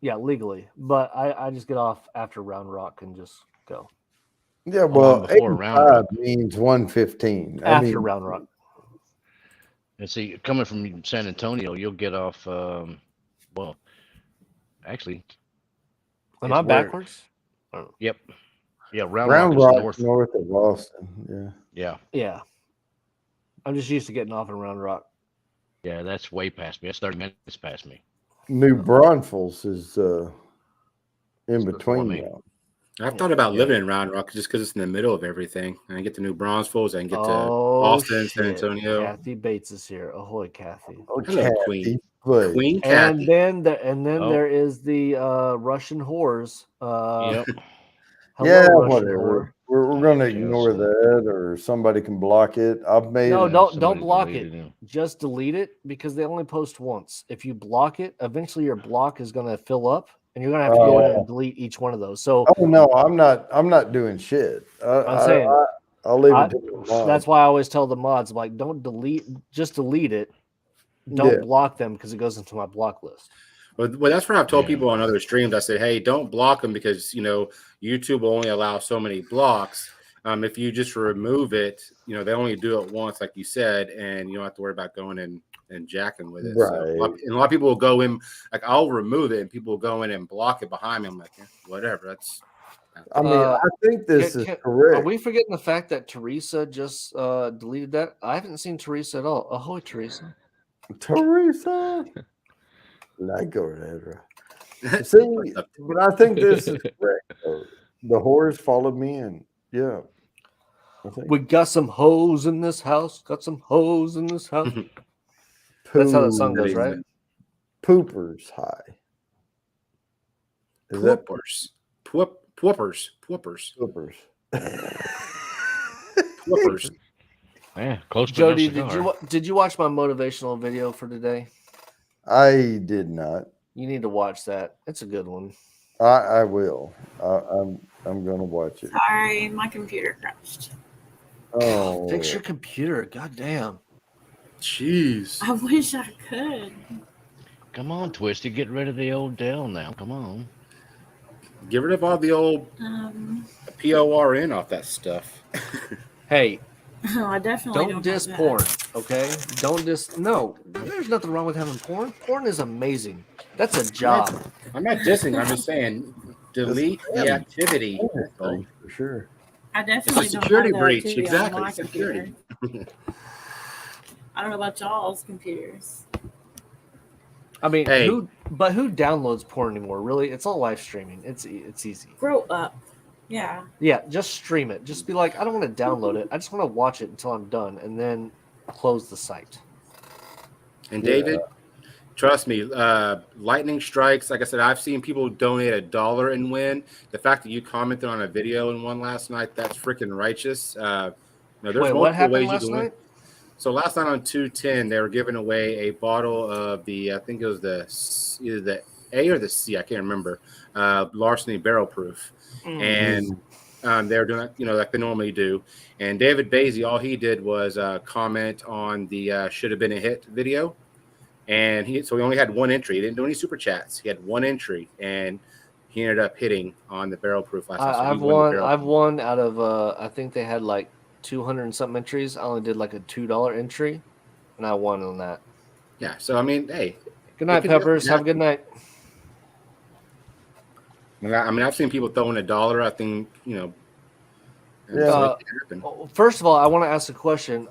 yeah, legally. But I just get off after Round Rock and just go. Yeah, well, before Round 85 Rock. means 115. I After mean, Round Rock. And see, coming from San Antonio, you'll get off. Well, actually, Am it's I where- backwards? yep, yeah. Round Round Rock Rock, is north of Austin. Yeah, Yeah. I'm just used to getting off in Round Rock. yeah. That's way past me. That's 30 minutes past me. New Braunfels is in before between me. now. I've thought about Yeah. living in Round Rock just because it's in the middle of everything. I can get to New Braunfels. I can get to Oh, Austin, San shit. Antonio. Kathy Bates is here. Ahoy, Kathy. Oh, Hello, Kathy, Queen. please. Queen And Kathy. then Oh. there is the Russian whores. Yep. Yeah, Russian whatever. whore. We're gonna Yeah, ignore so- that, or somebody can block it. I've made No, it. don't somebody block deleted it. him. Just delete it because they only post once. If you block it, eventually your block is gonna fill up, and you're gonna have to go in and delete each one of those. So Oh no, I'm not doing shit. I'm saying I'll leave I- it to the mods. that's why I always tell the mods, I'm like, don't delete, just delete it. Don't Yeah. block them because it goes into my block list. Well, that's what I've told Yeah. people on other streams. I said, hey, don't block them because YouTube will only allow so many blocks. If you just remove it, they only do it once, like you said, and you don't have to worry about going in and jacking with it. So a lot of people will go in, like I'll remove it, and people will go in and block it behind me. I'm like, whatever. That's. I mean, I think this is Are correct. we forgetting the fact that Teresa just deleted that? I haven't seen Teresa at all. Ahoy, Teresa. Teresa, like Ezra. See, but I think this is correct. Though. The whores followed me in. Yeah. I think We got some hoes in this house. Got some hoes in this house. That's how that song goes, right? Poopers high. Is that Poopers. poopers? Yeah, close to Jody, no cigar. did you watch my motivational video for today? I did not. You need to watch that. It's a good one. I will. I'm gonna watch it. Sorry, my computer crashed. Oh, Fix your computer. God damn. Jeez. I wish I could. Come on, Twisted, get rid of the old Dell now. Come on. Get rid of all the old PORN off that stuff. Hey, I definitely don't don't diss have that. porn, okay? Don't diss. No, there's nothing wrong with having porn. Porn is amazing. That's a job. I'm not dissing. I'm just saying delete the activity. for sure. I definitely It's a don't security have that breach. activity on Exactly, my security. computer. I don't know about y'all's computers. I mean, Hey. who downloads porn anymore? Really, it's all live streaming. It's easy. Grow up. Yeah. Yeah, just stream it. Just be like, I don't want to download it. I just want to watch it until I'm done, and then close the site. And David, trust me, lightning strikes. Like I said, I've seen people donate $1 and win. The fact that you commented on a video and won last night, that's freaking righteous. There's Wait, multiple what happened ways last you can win. night? So last night on 210, they were giving away a bottle of I think it was either the A or the C, I can't remember, Larceny Barrel Proof. And they were doing it, like they normally do. And David Basie, all he did was comment on the Should Have Been a Hit video. And he only had one entry. He didn't do any super chats. He had one entry, and he ended up hitting on the Barrel Proof last night. So he I've won the won. Barrel I've Proof. won out of. I think they had like 200 and something entries. I only did like a $2 entry, and I won on that. Yeah. So I mean, hey. Good night, could Peppers. definitely Have a good night. I mean, I've seen people throwing $1. I think and Yeah. so it can happen. Oh, first of all, I want to ask a question.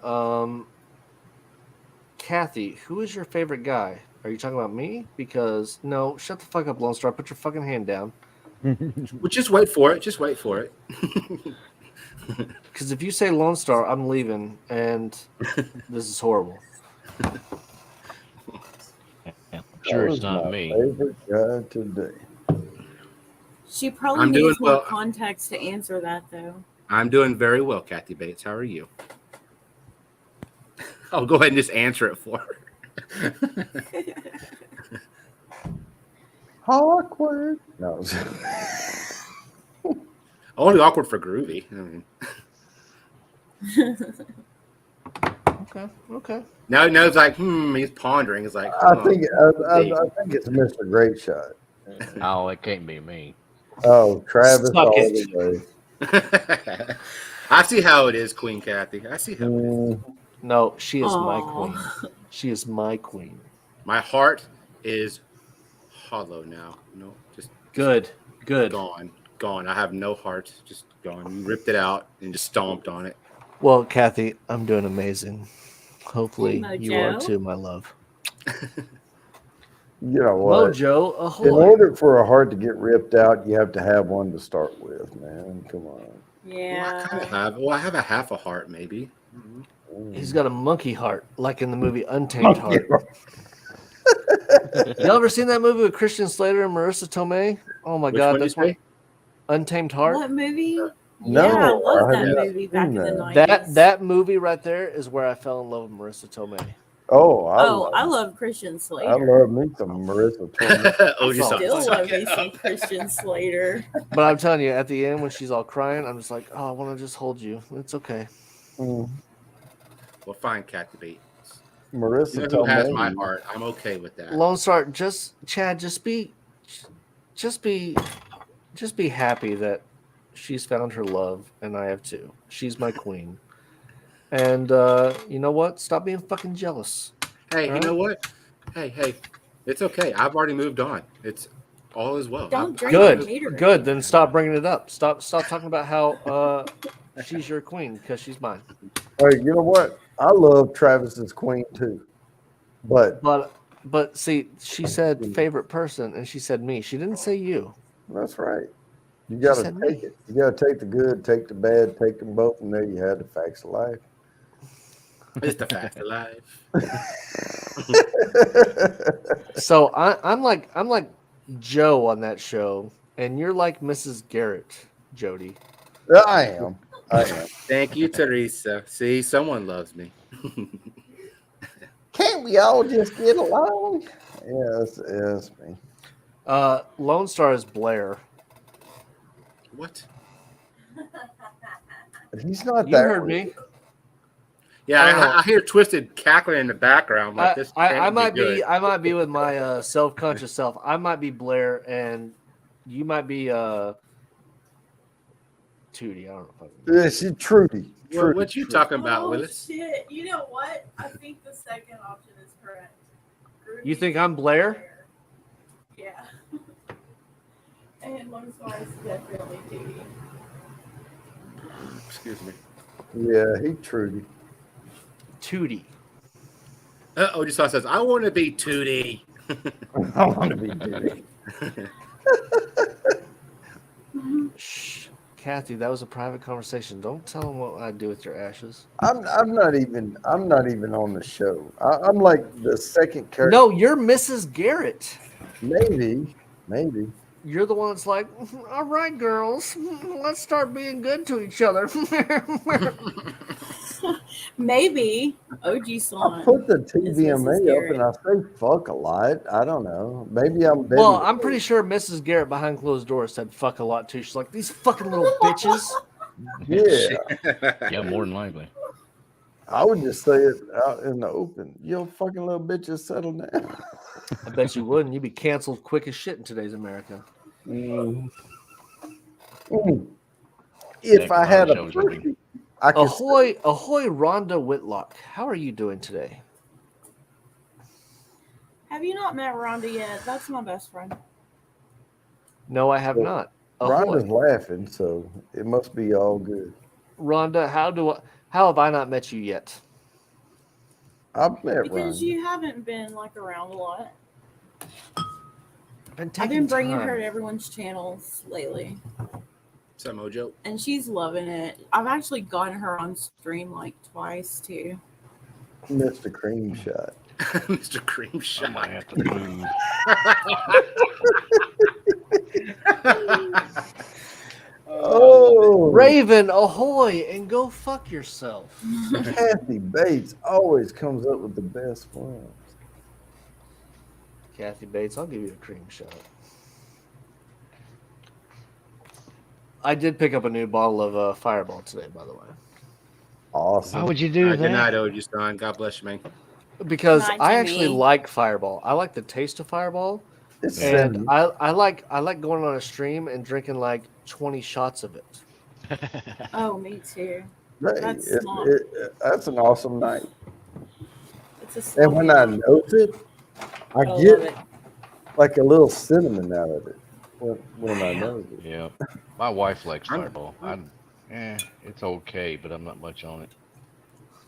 Kathy, who is your favorite guy? Are you talking about me? Because no, shut the fuck up, Lone Star. Put your fucking hand down. Well, just wait for it. Just wait for it. Because if you say Lone Star, I'm leaving, and this is horrible. I'm sure That it's was not my me. Favorite guy today. She probably I'm doing needs more well. context to answer that, though. I'm doing very well, Kathy Bates. How are you? I'll go ahead and just answer it for her. Awkward. No. Only awkward for Groovy. I mean, Okay. now it's like, he's pondering. It's like, I think it's Mr. Great Shot. Oh, it can't be me. Oh, Travis Suck all it. the way. I see how it is, Queen Kathy. I see how it is. No, she is my Aw. queen. She is my queen. My heart is hollow now. No, just Good. gone. I have no heart. Just gone. You ripped it out and just stomped on it. Well, Kathy, I'm doing amazing. Hopefully, you are Mojo. too, my love. You know what? Mojo, In ahoy. order for a heart to get ripped out, you have to have one to start with, man. Come on. Yeah. I have a half a heart, maybe. He's got a monkey heart, like in the movie Untamed Heart. Y'all ever seen that movie with Christian Slater and Marissa Tomei? Oh my Which god, one that's you say? Untamed Heart. What movie? No, yeah, I love I that have not movie back in seen the that. 90s. That movie right there is where I fell in love with Marissa Tomei. Oh, I love Christian I Slater. love me some Marissa Tomei. I OG saw still suck love me it some up. Christian Slater. But I'm telling you, at the end when she's all crying, I'm just like, oh, I want to just hold you. It's okay. Mm, Well, fine, Cat Debate. Marissa You know who has my Tomei. heart? I'm okay with that. Lone Star, Chad, just be happy that she's found her love, and I have too. She's my queen. And you know what? Stop being fucking jealous. Hey, you Alright. know what? Hey, it's okay. I've already moved on. It's all is well. Don't drink Good, your Gatorade. good. Then stop bringing it up. Stop talking about how she's your queen because she's mine. Hey, you know what? I love Travis's queen too. But But see, she said favorite person, and she said me. She didn't say you. that's right. You got to said take me. it. You got to take the good, take the bad, take them both, and there you have the facts of life. It's the fact of life. So I'm like Joe on that show, and you're like Mrs. Garrett, Jody. I am. Thank you, Teresa. See, someone loves me. Can't we all just get along? Yes, me. Lone Star is Blair. What? But he's not You that. heard me. Yeah, I don't know. I hear Twisted cackling in the background. Like this. I can't might good. be I might be with my self-conscious self. I might be Blair, and you might be Tootie. I don't know. Yeah, she's Trudy. What you talking about, Willis? Shit. You know what? I think the second option is correct. You think I'm Blair? Yeah. And Lone Star is definitely Judy. Excuse me. Yeah, he Trudy. Tootie. OG Sauce says, I want to be Tootie. I want to be Trudy. Shh, Kathy, that was a private conversation. Don't tell them what I do with your ashes. I'm not even on the show. I'm like the second character. No, you're Mrs. Garrett. Maybe. You're the one that's like, all right, girls, let's start being good to each other. Maybe OG I Salon. put the Mrs. TVMA up Garrett. and I say fuck a lot. I don't know. Maybe I'm Betty. Well, I'm pretty sure Mrs. Garrett behind closed doors said fuck a lot too. She's like, these fucking little bitches. Yeah, Yeah, more than likely. I would just say it out in the open. You fucking little bitches, settle down. I bet you wouldn't. You'd be canceled quick as shit in today's America. Mm. If I had a perfect, I could Ahoy, ahoy, Rhonda Whitlock. How are you doing today? Have you not met Rhonda yet? That's my best friend. No, I have Well, not. Rhonda's Ahoy. laughing, so it must be all good. Rhonda, how have I not met you yet? I've met Because Rhonda. you haven't been like around a lot. I've I've been bringing time. her to everyone's channels lately, What's up, Mojo? and she's loving it. I've actually gotten her on stream like twice too. Mr. Cream Shot. Mr. Cream I might Shot. have to move. Oh, Raven, ahoy, and go fuck yourself. Kathy Bates always comes up with the best ones. Kathy Bates, I'll give you a cream shot. I did pick up a new bottle of Fireball today, by the way. Awesome. Why would you do Good night, that? OG Son. God bless you, man. Because Night, I actually Jimmy. like Fireball. I like the taste of Fireball. It's And Cindy. I like going on a stream and drinking like 20 shots of it. Oh, me too. Hey, that's not- that's an awesome night. It's a And when I nose it, I love get it. like a little cinnamon out of it when I nose it. Yeah. My wife likes I'm- Fireball. It's okay, but I'm not much on it.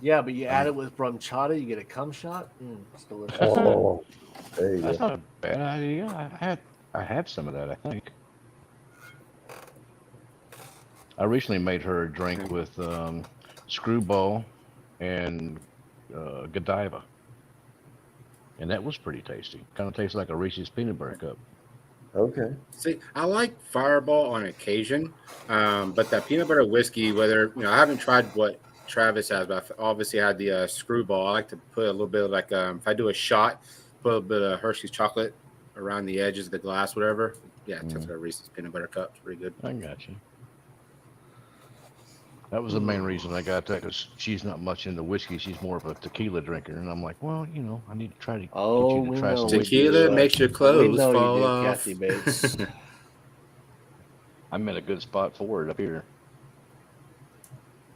Yeah, but you add it with rum chata, you get a cum shot. It's delicious. Oh, there you That's go. not a bad idea. I had some of that, I think. I recently made her a drink with Screwball and Godiva. And that was pretty tasty. Kind of tastes like a Reese's peanut butter cup. Okay. See, I like Fireball on occasion, but that peanut butter whiskey, whether I haven't tried what Travis has, but I've obviously had the Screwball. I like to put a little bit of like if I do a shot, put a little bit of Hershey's chocolate around the edges of the glass, whatever. Yeah, it tastes like a Reese's peanut butter cup. It's pretty good. I got you. That was the main reason I got that, because she's not much into whiskey. She's more of a tequila drinker, and I'm like, well, I need to try to Oh, get you we to try know some we whiskey. Tequila do. makes your We clothes know fall you do, off. Kathy Bates. I'm in a good spot for it up here.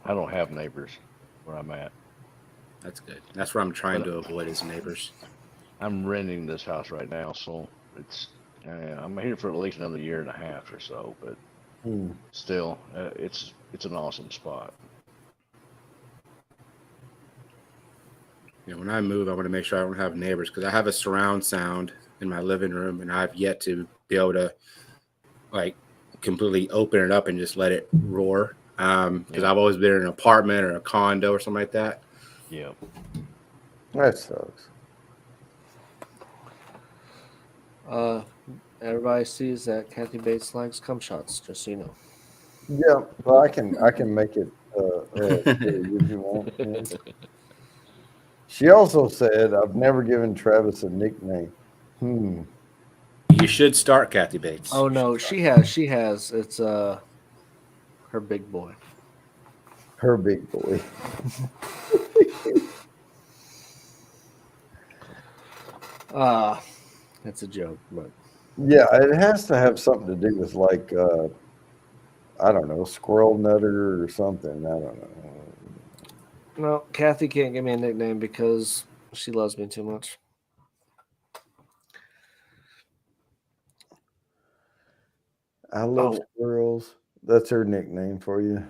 I don't have neighbors where I'm at. That's good. That's what I'm trying to avoid is neighbors. I'm renting this house right now, so it's I'm here for at least another year and a half or so. But still, it's an awesome spot. When I move, I want to make sure I don't have neighbors because I have a surround sound in my living room, and I've yet to be able to like completely open it up and just let it roar. Because I've always been in an apartment or a condo or something like that. Yeah. That sucks. Everybody sees that Kathy Bates likes cum shots, just so you know. Yeah, well, I can make it if you want. Yeah. She also said, "I've never given Travis a nickname." You should start, Kathy Bates. Oh no, she has. It's her big boy. Her big boy. That's a joke, but Yeah, it has to have something to do with like I don't know, squirrel nutter or something. I don't know. no, Kathy can't give me a nickname because she loves me too much. I love squirrels. That's her nickname for you.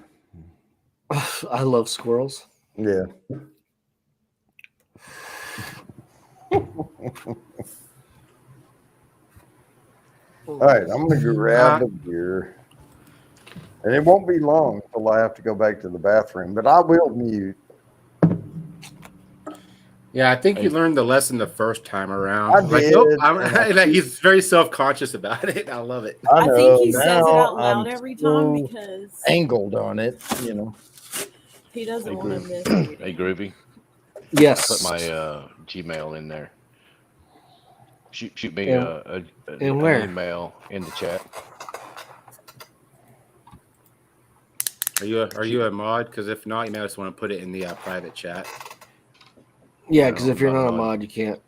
I love squirrels. Yeah. All right, I'm gonna grab a beer, and it won't be long until I have to go back to the bathroom. But I will mute. Yeah, I think you learned the lesson the first time around. I Like, did, nope, and I like, he's very self-conscious about it. I love it. I think he says it now out loud I'm every time so because angled on it, he doesn't Hey, want to Groovy. miss anything. Hey, Groovy. Yes. Put my Gmail in there. Shoot me And an where? email in the chat. Are you a mod? Because if not, you may just want to put it in the private chat. Yeah, because if you're not a mod, you can't.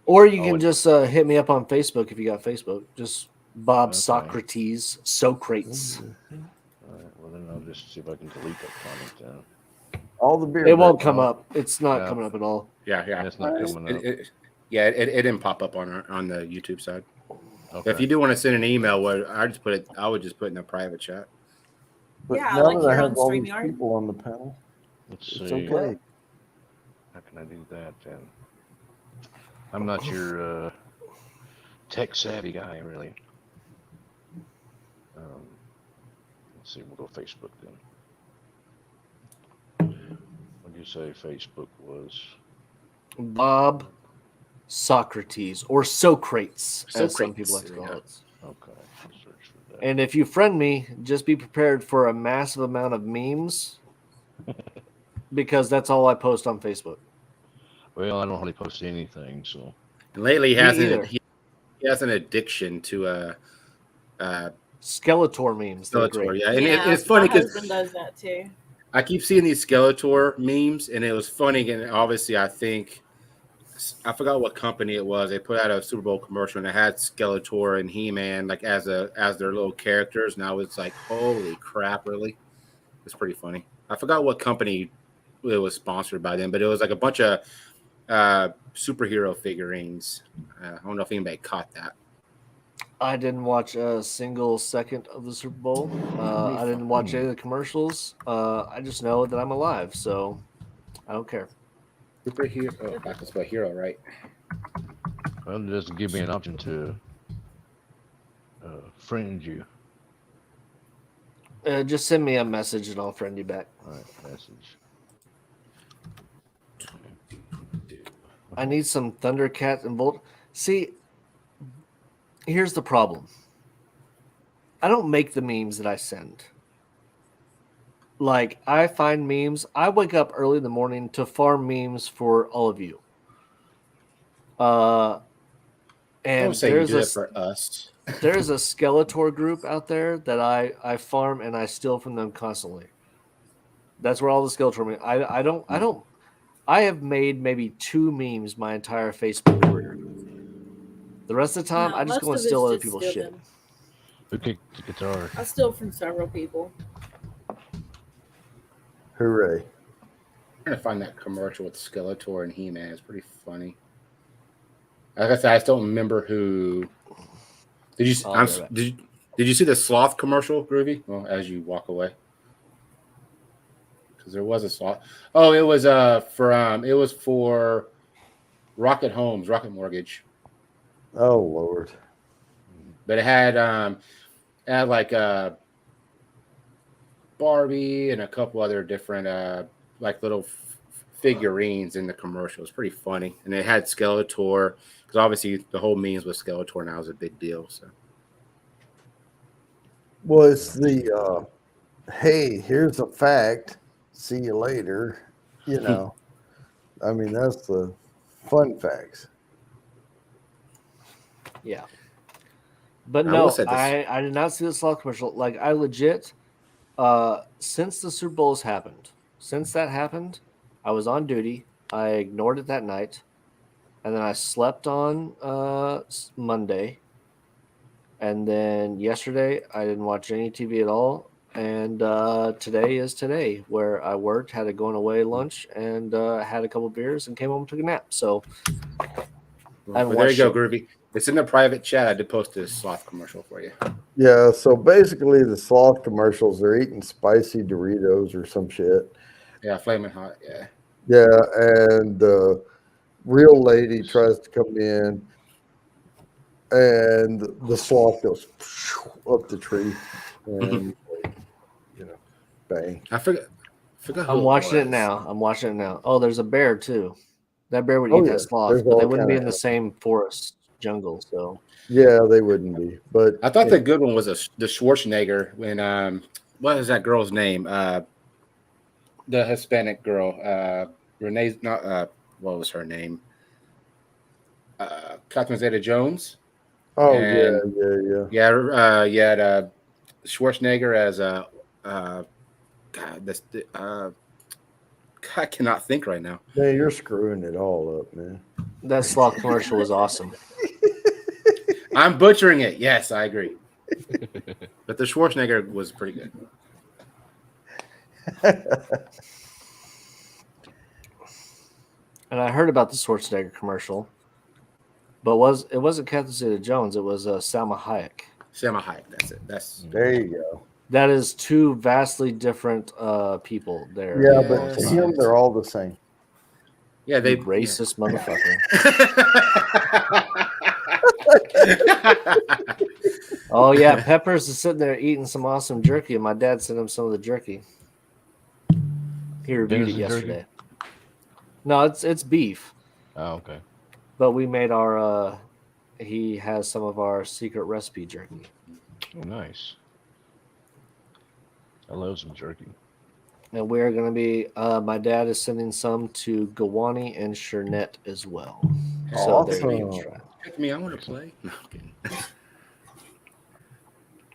Or you can just hit me up on Facebook if you got Facebook. Just Bob Socrates, Socrates. All right, well then I'll just see if I can delete that comment then. all the beer. It won't come up. It's not Yeah. coming up at all. Yeah. It's not coming up. It didn't pop up on the YouTube side. Okay. If you do want to send an email, I would just put it in the private chat. But Yeah, now like that I here have on all these StreamYard. people on the panel, Let's it's see. okay. How can I do that then? I'm not your tech savvy guy, really. Let's see. We'll go Facebook then. What did you say Facebook was? Bob Socrates or Socrates, as some people like to call it. Okay. Search for that. And if you friend me, just be prepared for a massive amount of memes because that's all I post on Facebook. Well, I don't really post anything, so. And lately, he Me has either. he has an addiction to Skeletor memes. They're Skeletor. great. Yeah, and it's funny my because husband does that too. I keep seeing these Skeletor memes, and it was funny. And obviously, I forgot what company it was. They put out a Super Bowl commercial, and it had Skeletor and He-Man like as their little characters. And I was like, "Holy crap!" Really, it's pretty funny. I forgot what company it was sponsored by them, but it was like a bunch of superhero figurines. I don't know if anybody caught that. I didn't watch a single second of the Super Bowl. I didn't watch any of the commercials. I just know that I'm alive, so I don't care. Superhero. Oh, back to spell hero, right? Well, it doesn't give me an option to friend you. Just send me a message and I'll friend you back. All right, message. I need some Thundercat and Volt. See, Here's the problem. I don't make the memes that I send. Like, I find memes. I wake up early in the morning to farm memes for all of you. And Don't say you do it for us. there's a Skeletor group out there that I farm and I steal from them constantly. That's where all the Skeletor memes. I have made maybe 2 memes my entire Facebook career. The rest of the time, No, I just most go and of it's steal other just people's steal shit. them. Who kicked the guitar? I steal from several people. Hooray. I'm trying to find that commercial with Skeletor and He-Man. It's pretty funny. Like I said, I just don't remember who. Did you? I'll be right back. Did you see the sloth commercial, Groovy? Well, as you walk away, because there was a sloth. Oh, it was for Rocket Homes, Rocket Mortgage, Oh Lord. but it had like Barbie and a couple other different like little figurines in the commercial. It's pretty funny, and it had Skeletor because obviously the whole memes with Skeletor now is a big deal. So Was the hey, here's a fact. See you later. You know, I mean, that's the fun facts. Yeah. But I no, will say this. I did not see the sloth commercial. Like, I legit, since the Super Bowls happened, since that happened, I was on duty. I ignored it that night. And then I slept on Monday. And then yesterday, I didn't watch any TV at all. And today is today, where I worked, had a going away lunch, and had a couple beers and came home and took a nap. So But there you go, Groovy. It's in the private chat. I did post a sloth commercial for you. Yeah, so basically the sloth commercials, they're eating spicy Doritos or some shit. Yeah, flaming hot. Yeah. Yeah, and the real lady tries to come in, and the sloth goes up the tree, and you know, bang. I forgot. Who I'm watching it was. now. I'm watching it now. Oh, there's a bear too. That bear would Oh, eat yeah. that sloth, There's but they all wouldn't be kinda in the same forest jungle. So Yeah, they wouldn't be, but I thought the good one was the Schwarzenegger when what is that girl's name? The Hispanic girl, Renee's not what was her name? Catherine Zeta-Jones. oh And- yeah. You had Schwarzenegger as I cannot think right now. Man, you're screwing it all up, man. that sloth commercial was awesome. I'm butchering it. Yes, I agree. But the Schwarzenegger was pretty good. And I heard about the Schwarzenegger commercial, but it wasn't Catherine Zeta-Jones. It was Salma Hayek. Salma Hayek. That's it. That's There you go. That is 2 vastly different people there. Yeah, Yeah, but to it's him, nice. they're all the same. yeah. They You racist motherfucker. Oh yeah, Peppers is sitting there eating some awesome jerky, and my dad sent him some of the jerky. He reviewed it Venison jerky? yesterday. No, it's beef, Oh, okay. but we made our. He has some of our secret recipe jerky. Oh, nice. I love some jerky. And we're going to be, my dad is sending some to Gawani and Shernette as well. So there you Awesome. go. Pick me. I want to play. No, I'm kidding.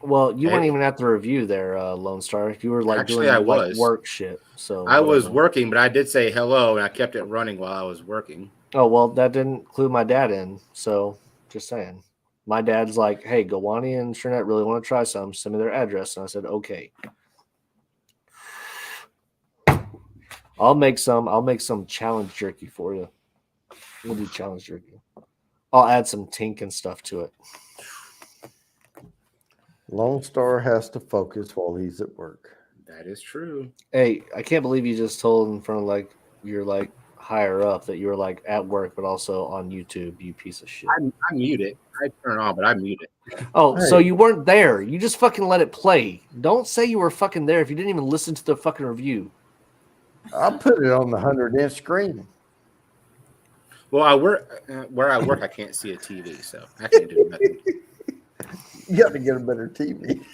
Well, you weren't Hey. even at the review there, Lone Star. You were like Actually, doing I like was. work shit. So I was whatever. working, but I did say hello, and I kept it running while I was working. Oh, well, that didn't clue my dad in. So just saying. My dad's like, hey, Gawani and Shernette really want to try some. Send me their address. And I said, okay. I'll make some challenge jerky for you. We'll do challenge jerky. I'll add some tink and stuff to it. Lone Star has to focus while he's at work. That is true. Hey, I can't believe you just told in front of like you're like higher up that you were like at work but also on YouTube, you piece of shit. I mute it. I turn it on, but I mute it. Oh, so Hey. you weren't there. You just fucking let it play. Don't say you were fucking there if you didn't even listen to the fucking review. I put it on the 100-inch screen. Well, I work where I work. I can't see a TV, so I can't do nothing. You got to get a better TV.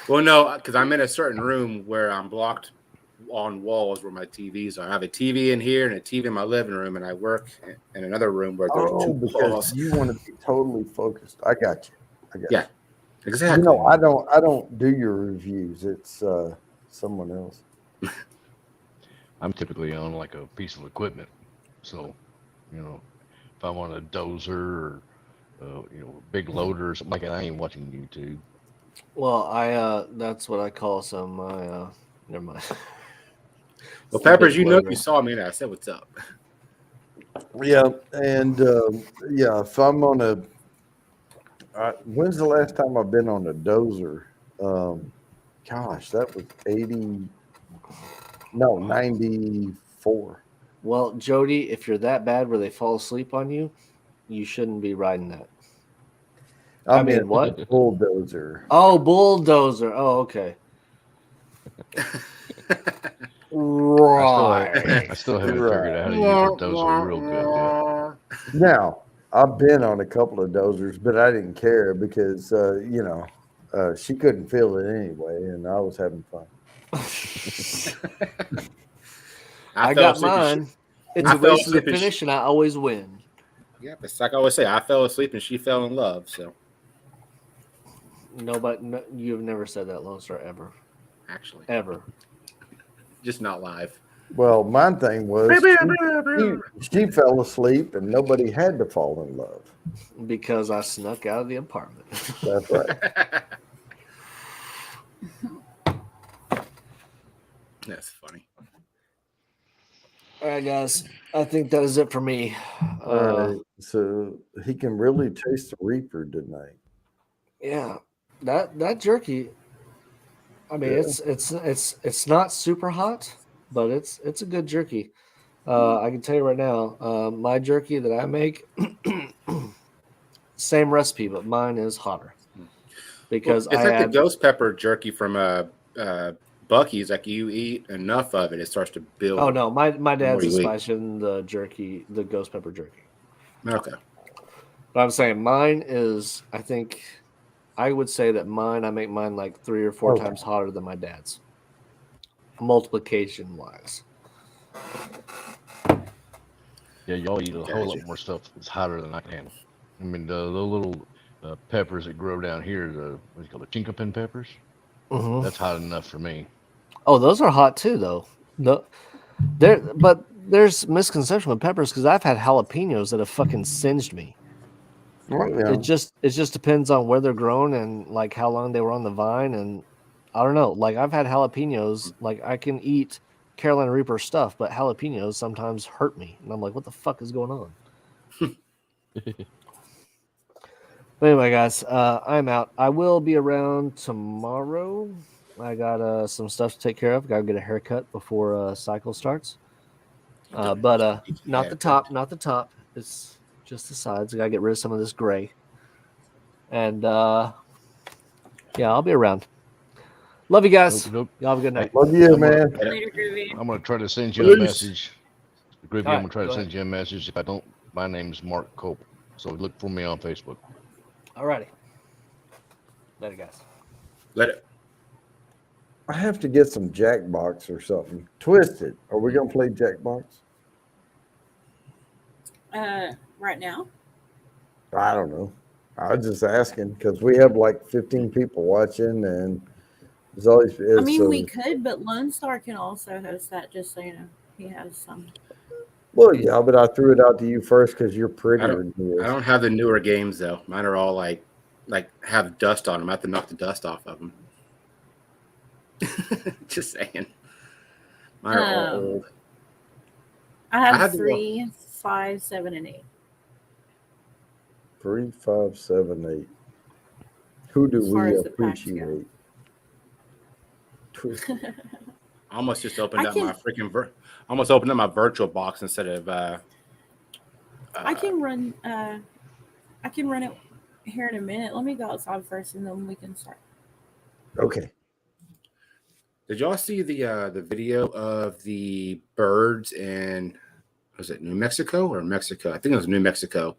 Well, no, because I'm in a certain room where I'm blocked on walls where my TVs are. I have a TV in here and a TV in my living room, and I work in another room where there's Oh, two because walls. you want to be totally focused. I got you. Yeah. Exactly. You know, I don't do your reviews. It's someone else. I'm typically on like a piece of equipment, so if I want a dozer or big loader or something like that, I ain't watching YouTube. Well, I that's what I call some never mind. Well, Peppers, you saw me and I said, "What's up?" Yeah, and if I'm on a, when's the last time I've been on a dozer? Gosh, that was 94. Well, Jody, if you're that bad where they fall asleep on you, you shouldn't be riding that. I mean, what? Bulldozer. Oh, bulldozer. Oh, okay. Right. I still haven't figured out how to use a dozer real good yet. Now, I've been on a couple of dozers, but I didn't care because, she couldn't feel it anyway, and I was having fun. I got mine. It's a race to the finish, and I always win. Yeah, it's like I always say, I fell asleep and she fell in love. So, you've never said that, Lone Star, ever. Actually, ever. Just not live. Well, my thing was she fell asleep and nobody had to fall in love. Because I snuck out of the apartment. That's right. That's funny. All right, guys. I think that is it for me. All right. So he can really taste the Reaper tonight. Yeah. That jerky. I mean, it's not super hot, but it's a good jerky. I can tell you right now, my jerky that I make, same recipe, but mine is hotter because it's like the ghost pepper jerky from Bucky's. Like you eat enough of it, it starts to build. Oh no, my dad's a spicing the jerky, the ghost pepper jerky. Okay, but I'm saying mine is. I would say that I make mine like 3 or 4 times hotter than my dad's. Multiplication wise. Yeah, y'all eat a whole lot more stuff that's hotter than I can. I mean, the little peppers that grow down here, what do you call it, chinkapin peppers? Mm-hmm. That's hot enough for me. Oh, those are hot too, though. But there's misconception with peppers because I've had jalapenos that have fucking singed me. Yeah. It just depends on where they're grown and like how long they were on the vine, and I don't know. Like I've had jalapenos, like I can eat Carolina Reaper stuff, but jalapenos sometimes hurt me, and I'm like, what the fuck is going on? But anyway, guys, I'm out. I will be around tomorrow. I got some stuff to take care of. Got to get a haircut before cycle starts. But not the top. It's just the sides. I got to get rid of some of this gray. And yeah, I'll be around. Love you guys. Y'all have a good night. Love you, man. Later, Groovy. I'm going to try to send you a message. Groovy, All right, I'm going to try to go send you a message. If I don't, my name's Mark Cope. So look for me on Facebook. Alrighty. Later, guys. let it. I have to get some Jackbox or something. Twisted. Are we gonna play Jackbox? Right now. I don't know. I was just asking because we have like 15 people watching, and there's always. I mean, we could, but Lone Star can also host that. Just so you know, he has some. Well, yeah, but I threw it out to you first because you're prettier than he is. I don't have the newer games though. Mine are all like have dust on them. I have to knock the dust off of them. Just saying. Mine are all old. I have had to 3, 5, 7, and 8. 3, 5, 7, 8. Who do As far we as the packs go. appreciate? Twisted. I almost just opened up my freaking almost opened up my virtual box instead of I can run it here in a minute. Let me go outside first and then we can start. Okay. Did y'all see the video of the birds in, was it New Mexico or Mexico? I think it was New Mexico.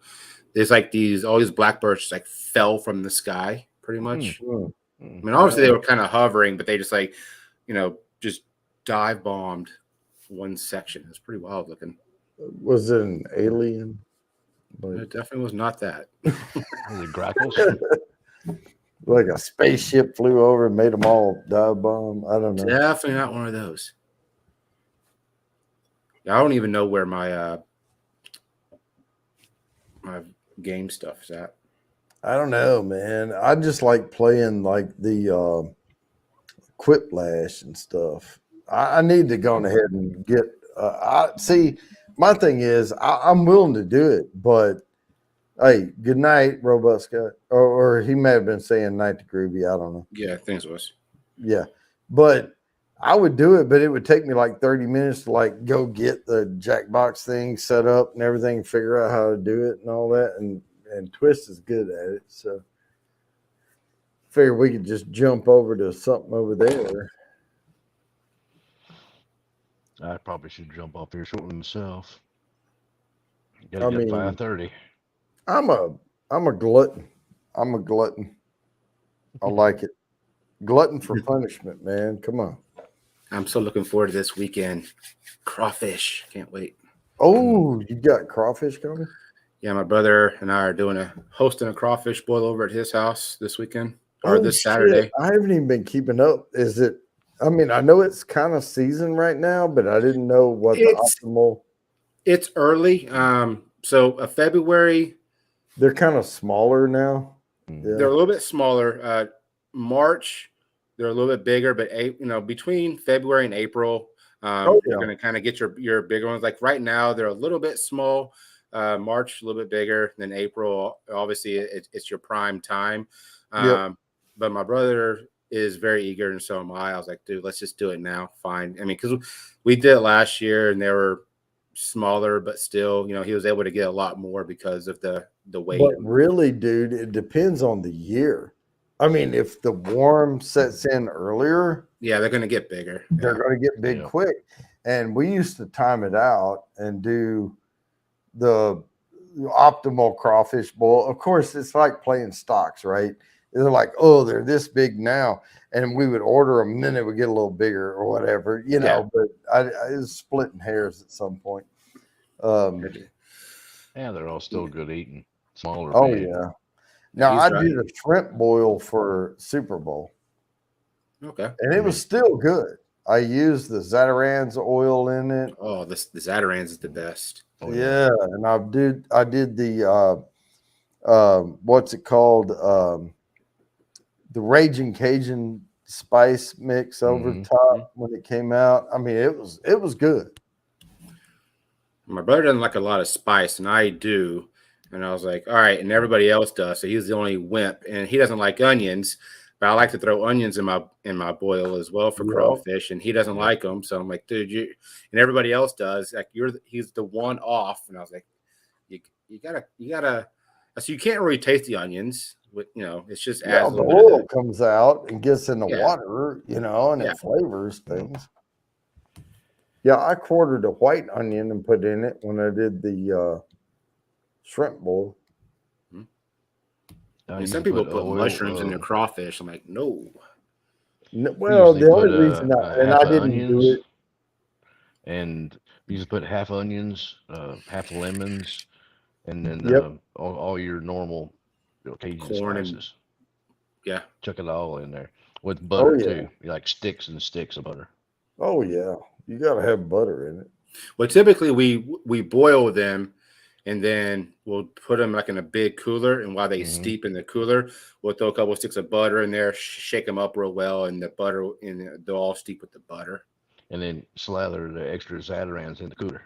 There's like all these blackbirds like fell from the sky pretty much. Mm. I mean, obviously they were kind of hovering, but they just like, just dive bombed one section. It's pretty wild looking. Was it an alien? It definitely was not that. Was it grackles? Like a spaceship flew over and made them all dive bomb. I don't know. Definitely not one of those. I don't even know where my my game stuff is at. I don't know, man. I just like playing like the Quiplash and stuff. I need to go on ahead and get. I see. My thing is, I'm willing to do it, but hey, good night, Robot Scott. Or he may have been saying night to Groovy. I don't know. Yeah, I think it was. Yeah, but I would do it, but it would take me like 30 minutes to like go get the Jackbox thing set up and everything, figure out how to do it and all that. And Twist is good at it, so figure we could just jump over to something over there. I probably should jump off here shortly myself. I Gotta get mean- 5:30. I'm a glutton. I'm a glutton. I like it. Glutton for punishment, man. Come on. I'm so looking forward to this weekend. Crawfish. Can't wait. Oh, you got crawfish coming? Yeah, my brother and I are hosting a crawfish boil over at his house this weekend or Oh, this shit. Saturday. I haven't even been keeping up. Is it? I mean, I know it's kind of season right now, but I didn't know what the It's- optimal. It's early. So February, They're kind of smaller now. Mm. Yeah. they're a little bit smaller. March, they're a little bit bigger, but between February and April, Oh, you're yeah. going to kind of get your bigger ones. Like right now, they're a little bit small. March a little bit bigger than April. Obviously, it's your prime time. Yep. But my brother is very eager, and so am I. I was like, dude, let's just do it now. Fine. I mean, because we did it last year, and they were smaller, but still, he was able to get a lot more because of the weight. But really, dude, it depends on the year. I mean, if the warm sets in earlier, Yeah, they're going to get bigger. they're Yeah. going to get big Yeah. quick. And we used to time it out and do the optimal crawfish boil. Of course, it's like playing stocks, right? They're like, oh, they're this big now. And we would order them, and then it would get a little bigger or whatever, Yeah. but I was splitting hairs at some point. Yeah, they're all still good eating. Smaller. Oh, big. yeah. Now, He's I right. did a shrimp boil for Super Bowl, Okay. and it was still good. I used the Zatarans oil in it. Oh, the Zatarans is the best. Oh, Yeah, and I did the what's it called? The Raging Cajun spice mix over Mhm. top when it came out. I mean, it was good. My brother doesn't like a lot of spice, and I do. And I was like, all right, and everybody else does. So he's the only wimp, and he doesn't like onions. But I like to throw onions in my boil as well for Yep. crawfish, and he doesn't like them. So I'm like, dude, and everybody else does. Like he's the one off, and I was like, you gotta. So you can't really taste the onions. It's just Yeah, as the oil comes out and gets in the Yeah. water, and Yeah. it flavors things. Yeah, I quartered a white onion and put in it when I did the shrimp bowl. You some can people put oil, mushrooms in their crawfish. I'm like, no. Well, usually the only put, reason and half I the didn't do onions, it. And you just put half onions, half lemons, and then Yep. all your normal Cajun Corn and- spices. Yeah. Chuck it all in there with butter yeah. too. You like sticks and sticks of butter. Oh yeah, you got to have butter in it. Well, typically we boil them, and then we'll put them like in a big cooler. And while they Mhm. steep in the cooler, we'll throw a couple of sticks of butter in there, shake them up real well, and the butter and they'll all steep with the butter. And then slather the extra Zatarans in the cooler.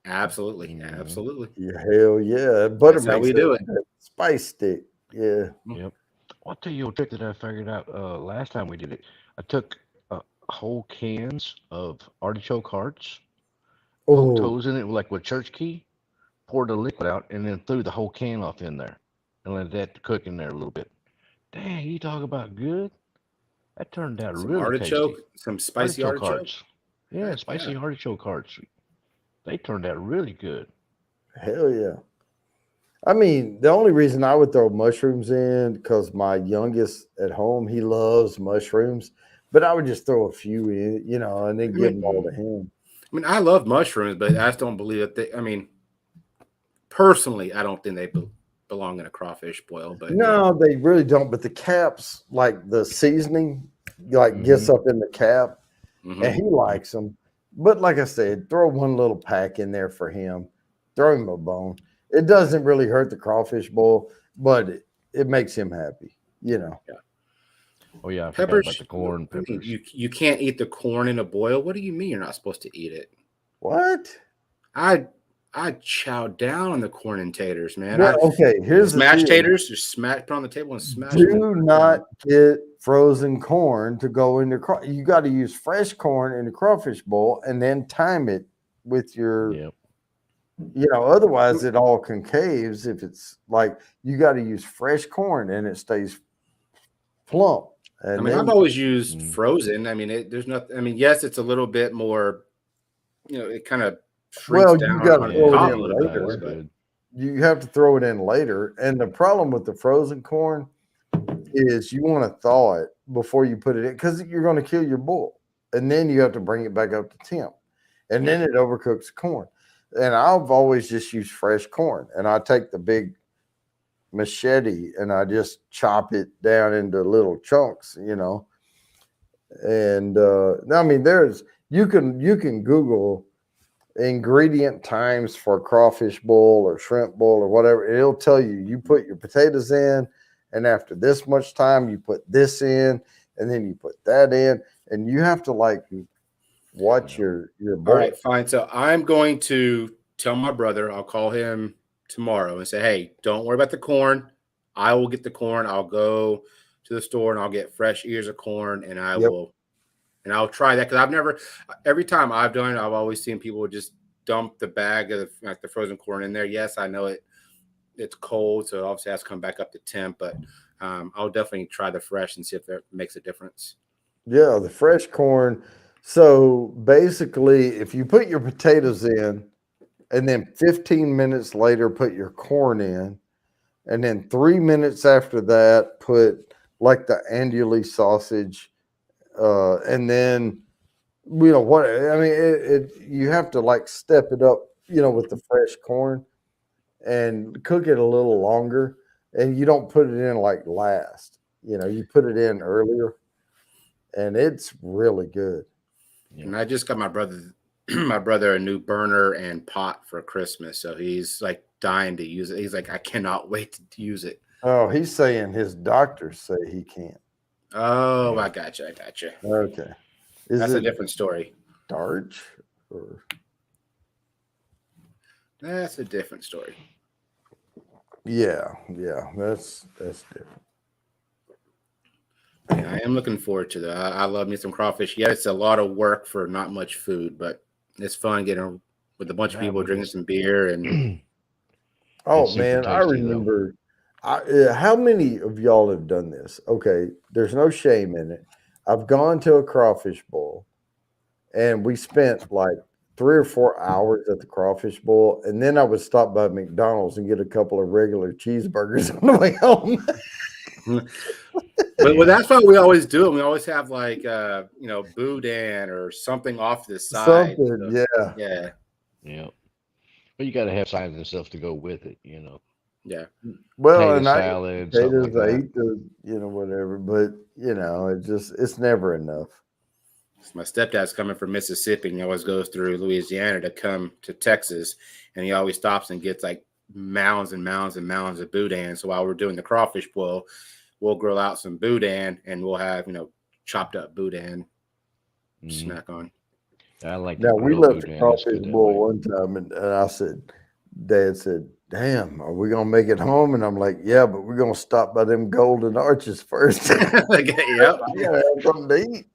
Absolutely, Mhm. absolutely. Yeah, hell yeah, butter That's how makes we do it. that spice stick. Yeah, Yep. I'll tell you a trick that I figured out last time we did it. I took whole cans of artichoke hearts, oh, toes in it like with church key, poured the liquid out, and then threw the whole can off in there and let that cook in there a little bit. Dang, you talk about good. That turned out Some really artichoke, tasty. some spicy artichoke. hearts. Yeah, Heck spicy yeah. artichoke hearts. They turned out really good. hell yeah. I mean, the only reason I would throw mushrooms in because my youngest at home, he loves mushrooms, but I would just throw a few in, and then give them all to him. I mean, I love mushrooms, but I just don't believe that they. I mean, personally, I don't think they belong in a crawfish boil. But No, they really don't. But the caps, like the seasoning, like gets up in the cap, Mhm. and he likes them. But like I said, throw one little pack in there for him. Throw him a bone. It doesn't really hurt the crawfish bowl, but it makes him happy. Oh yeah, I forgot about the corn I mean, peppers. you can't eat the corn in a boil. What do you mean you're not supposed to eat it? What? I chow down on the corn and taters, man. Well, okay, here's the Smash deal. taters, just put on the table and smash them. Do not get frozen corn to go in the you got to use fresh corn in the crawfish bowl and then time it with your Yep. Otherwise it all concaves. If it's like you got to use fresh corn and it stays plump. And I mean, I've always used frozen. I mean, there's nothing. I mean, yes, it's a little bit more. It kind of shrinks Well, down. you gotta on throw it top in a little bit, later. but- you have to throw it in later. And the problem with the frozen corn is you want to thaw it before you put it in because you're going to kill your bull. And then you have to bring it back up to temp. And then it overcooks the corn. And I've always just used fresh corn. And I take the big machete and I just chop it down into little chunks, And I mean, you can Google ingredient times for crawfish bowl or shrimp bowl or whatever. It'll tell you put your potatoes in, and after this much time, you put this in, and then you put that in, and you have to watch your bowl. All right, fine. So I'm going to tell my brother. I'll call him tomorrow and say, "Hey, don't worry about the corn. I will get the corn. I'll go to the store and I'll get fresh ears of corn, and I'll try that because every time I've done it, I've always seen people just dump the bag of the frozen corn in there. Yes, I know it's cold, so obviously it has to come back up to temp, but I'll definitely try the fresh and see if that makes a difference. Yeah, the fresh corn. So basically, if you put your potatoes in and then 15 minutes later put your corn in, and then 3 minutes after that put like the andouille sausage, and then what I mean, you have to step it up, with the fresh corn and cook it a little longer, and you don't put it in last. You put it in earlier, and it's really good. And I just got my brother a new burner and pot for Christmas, so he's dying to use it. He's like, I cannot wait to use it. Oh, he's saying his doctors say he can't. Oh, I gotcha. Okay. That's a different story. Starch or That's a different story. yeah, that's different. Yeah, I am looking forward to that. I love me some crawfish. Yeah, it's a lot of work for not much food, but it's fun getting with a bunch of people drinking some beer and Oh It's super man, I tasty, though. remember. How many of y'all have done this? Okay, there's no shame in it. I've gone to a crawfish bowl, and we spent 3 or 4 hours at the crawfish bowl, and then I would stop by McDonald's and get a couple of regular cheeseburgers on the way home. but that's why we always do it. We always have boudin or something off to the side. Something, So, yeah. Yeah. But you got to have sides and stuff to go with it, Yeah. Well, Potato and I salad, something potatoes, like I that. eat the whatever, but it's never enough. My stepdad's coming from Mississippi, and he always goes through Louisiana to come to Texas, and he always stops and gets mounds and mounds and mounds of boudin. So while we're doing the crawfish boil, we'll grill out some boudin, and we'll have chopped up boudin snack on. I like Now the we grilled left the boudin. That's crawfish good that bowl way. one time, and I said, Dad said, "Damn, are we gonna make it home?" And I'm like, "Yeah, but we're gonna stop by them Golden Arches first." Yep. I gotta have something to eat.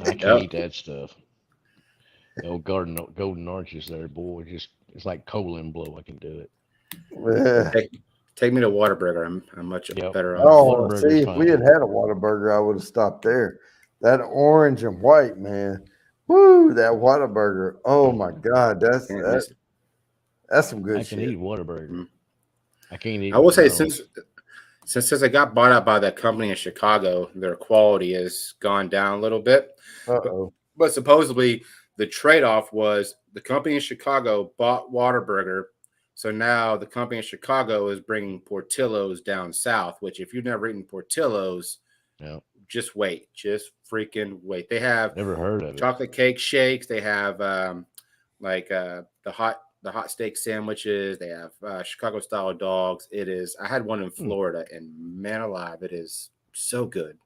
I can't eat that stuff. The old golden arches there, boy. It's like colon blow. I can do it. Yeah. Take me to Whataburger. I'm much Yep. better off. Oh, Whataburger's see, if we fine. had a Whataburger, I would have stopped there. That orange and white, man. Woo, that Whataburger. Oh my God, Can't miss it. That's some good I can shit. eat Whataburger. Mhm. I can't eat. I will say McDonald's. since I got bought out by that company in Chicago, their quality has gone down a little bit. Uh-oh. But supposedly the trade-off was the company in Chicago bought Whataburger. So now the company in Chicago is bringing Portillo's down south, which if you've never eaten Portillo's, Yeah, just wait. Just freaking wait. They have never heard of it. chocolate cake shakes. They have the hot steak sandwiches. They have Chicago style dogs. It is. I had one in Florida, and man alive, it is so good.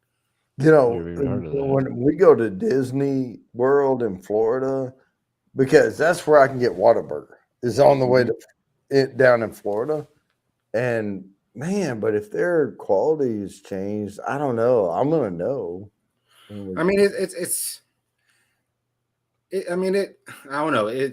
You know, Never even heard of that. when we go to Disney World in Florida, because that's where I can get Whataburger, is on the way to it down in Florida. And man, but if their quality has changed, I don't know. I'm gonna know. I mean, I don't know.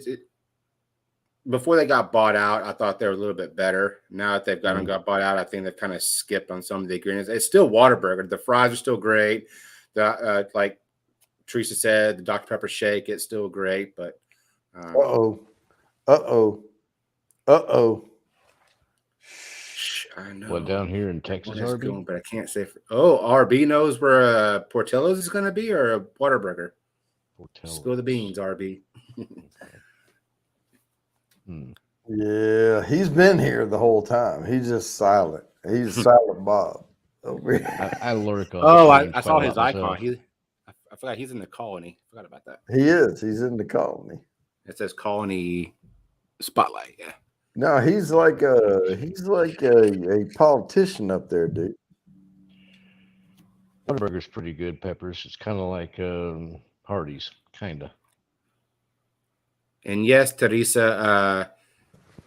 Before they got bought out, I thought they were a little bit better. Now that they've got bought out, I think they've kind of skipped on some of the ingredients. It's still Whataburger. The fries are still great. The like Teresa said, the Dr. Pepper shake, it's still great. But Uh-oh. I know. What, down here in Texas, What is RB? going, but I can't say. RB knows where Portillo's is going to be, or a Whataburger. Portillo's. Spill the beans, RB. Yeah, he's been here the whole time. He's just silent. He's silent Bob. Over here. I lurk on. Oh, the I saw screen, his find out icon. myself. I forgot he's in the colony. Forgot about that. He is. He's in the colony. It says colony spotlight. Yeah. No, he's like a politician up there, dude. Whataburger's pretty good, Peppers. It's kind of like Hardee's, kind of. And yes, Teresa,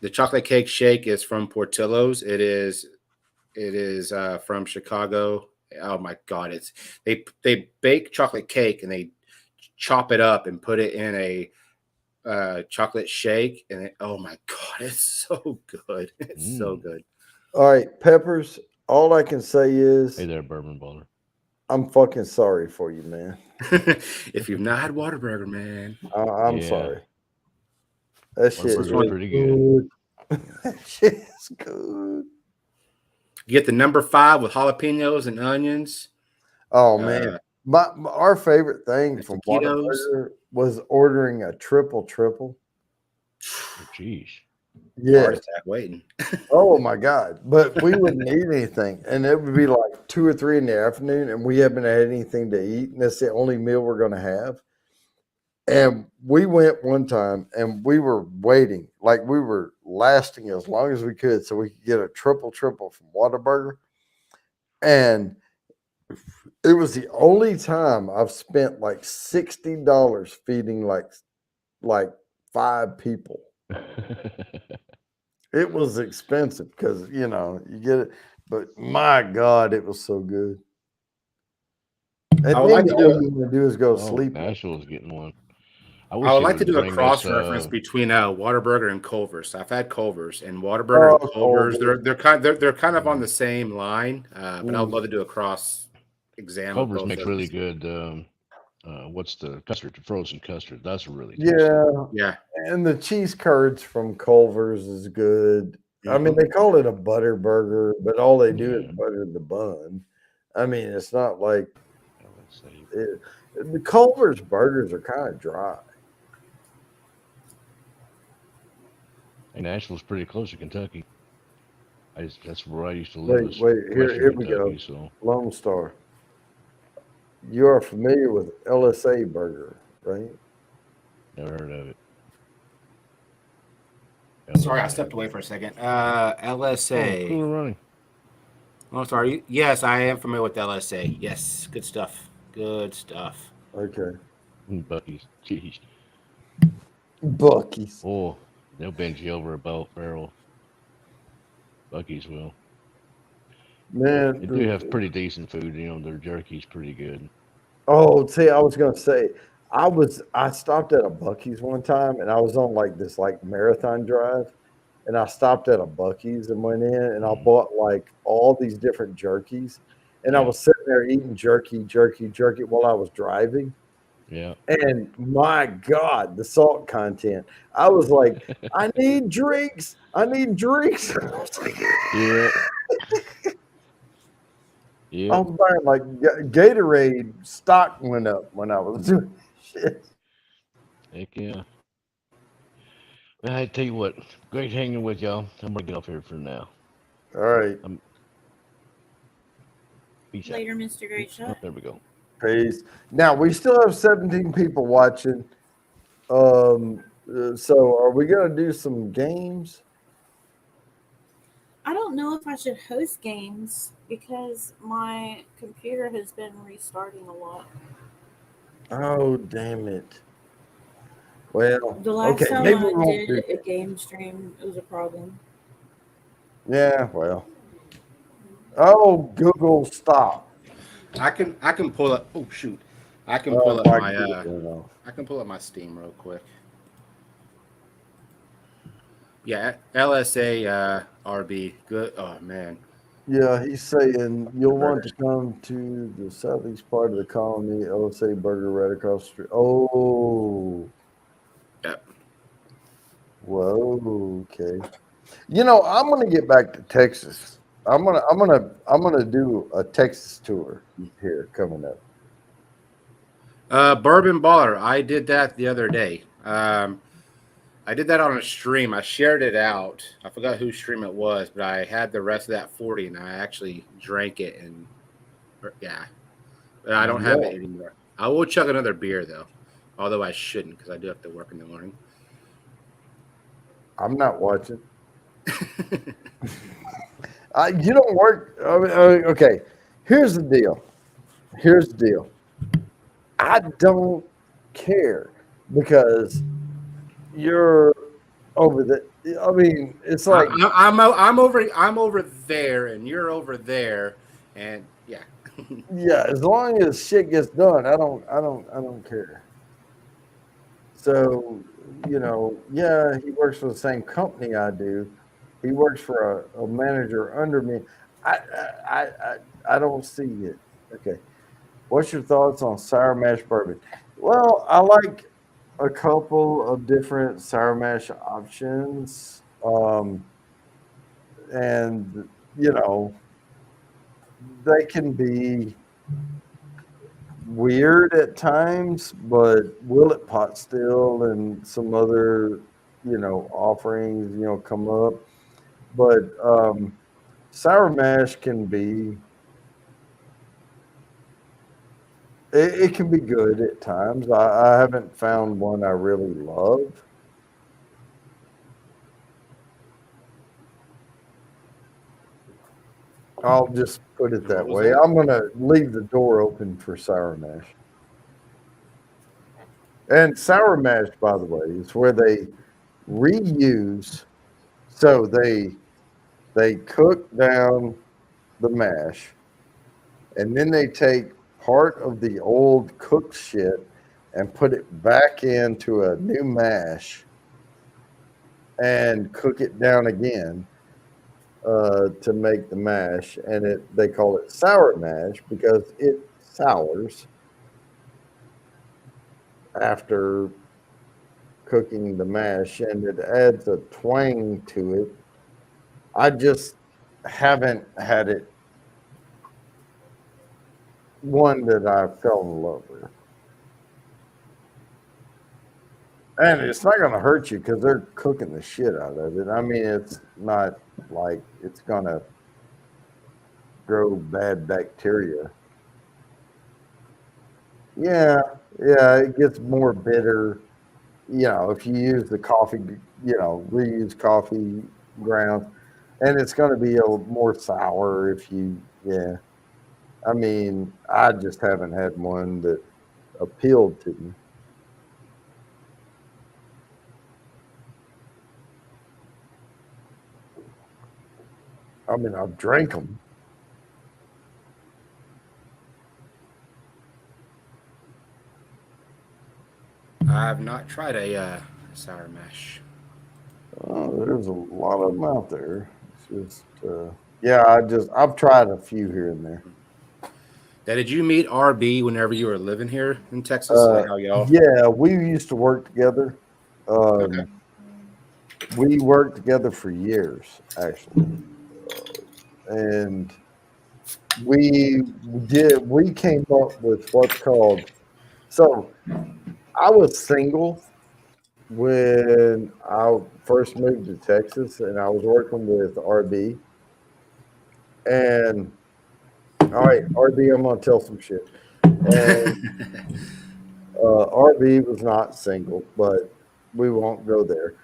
the chocolate cake shake is from Portillo's. It is from Chicago. Oh my God. They bake chocolate cake and they chop it up and put it in a chocolate shake. And oh my God, it's so good. It's so good. All right, Peppers, all I can say is Hey there, Bourbon Baller. I'm fucking sorry for you, man. If you've not had Whataburger, man. I'm Yeah. sorry. That shit is Whataburger's pretty good. That shit is good. You get the number 5 with jalapenos and onions. Oh man, our favorite thing from taquitos. Whataburger was ordering a triple. Jeez. Yeah. Heart attack waiting. Oh my God. But we wouldn't eat anything. And it would be like 2 or 3 in the afternoon, and we haven't had anything to eat. And that's the only meal we're going to have. And we went one time and we were waiting, like we were lasting as long as we could so we could get a triple from Whataburger. And it was the only time I've spent like $60 feeding like 5 people. It was expensive because, you get it. But my God, it was so good. And I would then like to all do you want to do is go sleep. Nashville's getting one. I would like to do a bring cross us, reference between Whataburger and Culver's. I've had Culver's, and Whataburger and Culver's. They're kind of on the same line, but I would love to do a cross exam. Culver's makes really good. What's the custard? Frozen custard. That's really tasty. Yeah. And the cheese curds from Culver's is good. I mean, they call it a butter burger, but all they do is butter the bun. I mean, it's not like the Culver's burgers are kind of dry. And Nashville's pretty close to Kentucky. That's where I used to live. Wait, here we go. So. Lone Star. You are familiar with LSA Burger, right? Never heard of it. Sorry, I stepped away for a second. LSA. Cool running. Oh, sorry. Yes, I am familiar with LSA. Yes, good stuff. Good stuff. Okay. Bucky's. Jeez. Bucky's. Oh, they'll bend you over a belt barrel. Bucky's will. Man, They do have pretty decent food. Their jerky's pretty good. Oh, see, I was gonna say, I stopped at a Bucky's one time, and I was on like this marathon drive, and I stopped at a Bucky's and went in, and I bought like all these different jerkies, and I was sitting there eating jerky while I was driving, Yeah. And my God, the salt content. I was like, I need drinks. I need drinks. I was like, Yeah. Yeah. I'm buying like Gatorade stock went up when I was doing shit. Heck yeah. Well, I tell you what, great hanging with y'all. I'm gonna get off here for now. All right. Peace out. Later, Mr. Great Oh, Shot. there we go. Peace. Now we still have 17 people watching. So are we gonna do some games? I don't know if I should host games because my computer has been restarting a lot. Oh, damn it. Well, The last okay, time maybe we I won't did do. a game stream, it was a problem. Yeah, well. Oh, Google, stop. I can pull up. Oh shoot, I can Oh, pull up my my goodness. I can pull up my Steam real quick. Yeah, LSA RB. Good. Oh man. Yeah, he's saying you'll want to come to the southeast part of the colony, LSA Burger right across the street. Oh. Yep. Whoa, okay. You know, I'm gonna get back to Texas. I'm gonna do a Texas tour here coming up. Bourbon Baller. I did that the other day. I did that on a stream. I shared it out. I forgot whose stream it was, but I had the rest of that 40 and I actually drank it. And yeah, but I don't have it anymore. I will chug another beer though, although I shouldn't because I do have to work in the morning. I'm not watching. You don't work. Okay, here's the deal. I don't care because you're over the. I mean, it's like I'm over there and you're over there, and yeah. yeah. As long as shit gets done, I don't care. So you know, yeah, he works for the same company I do. He works for a manager under me. I don't see it. Okay. What's your thoughts on sour mash bourbon? Well, I like a couple of different sour mash options. And you know, they can be weird at times, but Willet Pot Still and some other, you know, offerings, you know, come up. But sour mash can be it can be good at times. I haven't found one I really love. I'll just put it that way. I'm going to leave the door open for sour mash. And sour mash, by the way, is where they reuse. So they cook down the mash, and then they take part of the old cooked shit and put it back into a new mash and cook it down again to make the mash. And they call it sour mash because it sours after cooking the mash, and it adds a twang to it. I just haven't had it one that I fell in love with. And it's not going to hurt you because they're cooking the shit out of it. I mean, it's not like it's going to grow bad bacteria. Yeah, it gets more bitter. You know, if you use the coffee, you know, reuse coffee grounds, and it's going to be a little more sour if you, yeah. I mean, I just haven't had one that appealed to me. I mean, I've drank them. I've not tried a sour mash. There's a lot of them out there. It's just, yeah, I've tried a few here and there. Now, did you meet RB whenever you were living here in Texas? Like how y'all? Yeah, we used to work together. Okay. We worked together for years, actually, and we we came up with what's called. So I was single when I first moved to Texas, and I was working with RB. And all right, RB, I'm gonna tell some shit. And RB was not single, but we won't go there.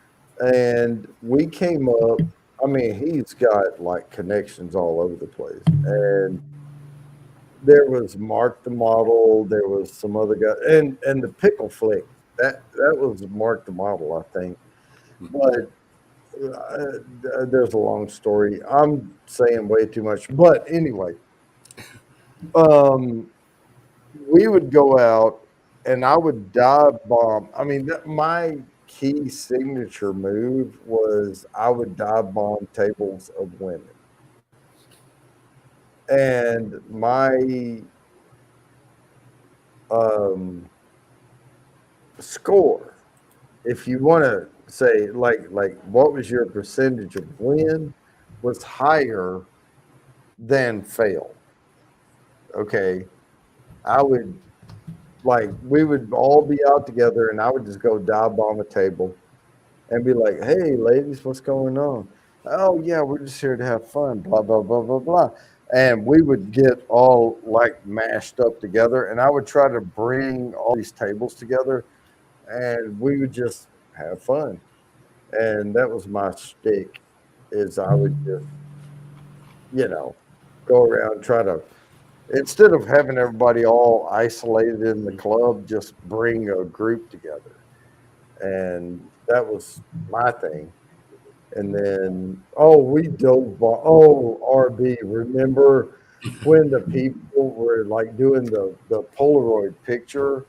And we came up. I mean, he's got like connections all over the place. And there was Mark the Model. There was some other guy, and the Pickle Flick. That was Mark the Model, I think. But there's a long story. I'm saying way too much. But anyway, we would go out and I would dive bomb. I mean, my key signature move was I would dive bomb tables of women. And my score, if you want to say like what was your percentage of win, was higher than fail. Okay. I would we would all be out together and I would just go dive bomb a table and be like, hey ladies, what's going on? Oh yeah, we're just here to have fun, blah blah blah blah blah. And we would get all like mashed up together and I would try to bring all these tables together and we would just have fun. And that was my shtick, is I would just, go around, try to, instead of having everybody all isolated in the club, just bring a group together. And that was my thing. And then, we RB, remember when the people were like doing the Polaroid picture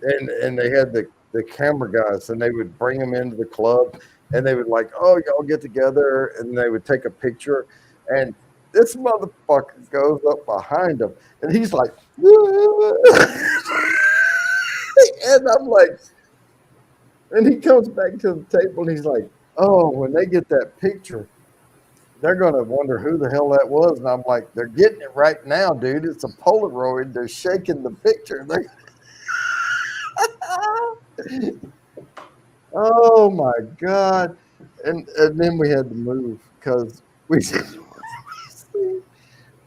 and they had the camera guys and they would bring them into the club and they would like, oh, y'all get together and they would take a picture and this motherfucker goes up behind him and he's like, and I'm like, and he comes back to the table and he's like, oh, when they get that picture, they're going to wonder who the hell that was. And I'm like, they're getting it right now, dude. It's a Polaroid. They're shaking the picture. Oh my God. And then we had to move because we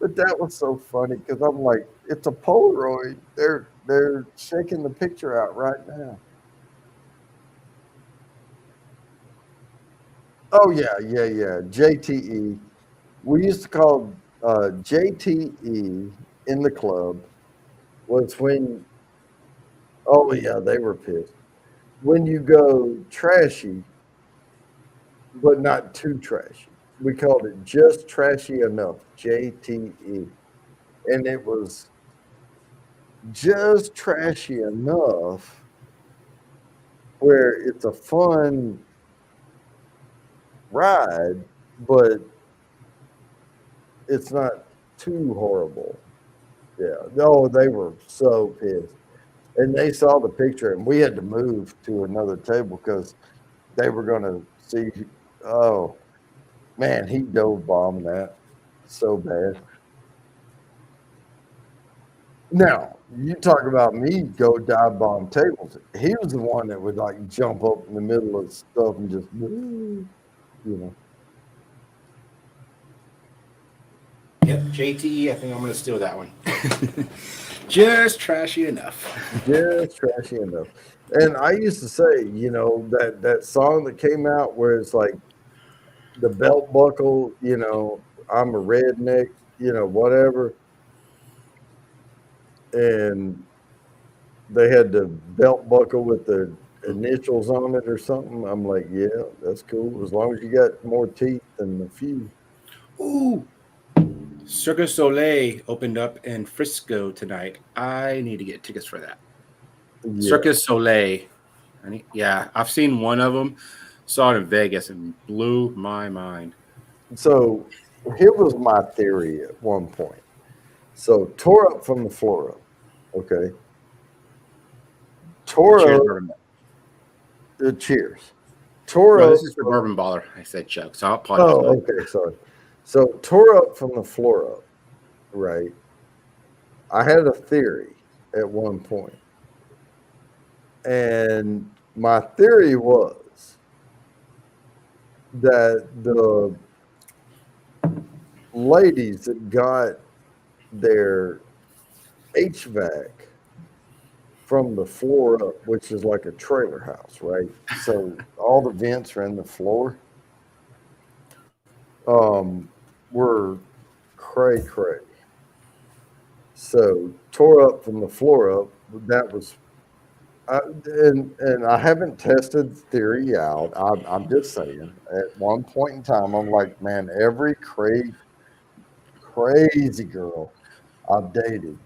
but that was so funny because I'm like, it's a Polaroid. They're shaking the picture out right now. Oh yeah. JTE. We used to call JTE in the club was when, oh yeah, they were pissed. When you go trashy, but not too trashy. We called it just trashy enough, JTE. And it was just trashy enough where it's a fun ride, but it's not too horrible. Yeah. No, they were so pissed. And they saw the picture and we had to move to another table because they were going to see. Oh, man, he dove bombed that so bad. Now, you talk about me go dive bomb tables. He was the one that would like jump up in the middle of stuff and just, Yep, JTE. I think I'm going to steal that one. Just trashy enough. Just trashy enough. And I used to say, that song that came out where it's like the belt buckle, I'm a redneck, whatever. And they had the belt buckle with the initials on it or something. I'm like, yeah, that's cool. As long as you got more teeth than a few. Ooh. Cirque Soleil opened up in Frisco tonight. I need to get tickets for that. Yeah. Cirque Soleil. I've seen one of them. Saw it in Vegas and blew my mind. So here was my theory at one point. So tore up from the floor up. Okay. Tore Cheers, up. bourbon. Cheers. Tore No, up. this is for from- bourbon baller. I said Chuck, so I apologize. Oh, okay. Sorry. So tore up from the floor up. Right. I had a theory at one point, and my theory was that the ladies that got their HVAC from the floor up, which is like a trailer house, right? So all the vents are in the floor. Were cray. So tore up from the floor up. That was, and I haven't tested the theory out. I'm just saying. At one point in time, I'm like, man, every crazy girl I've dated,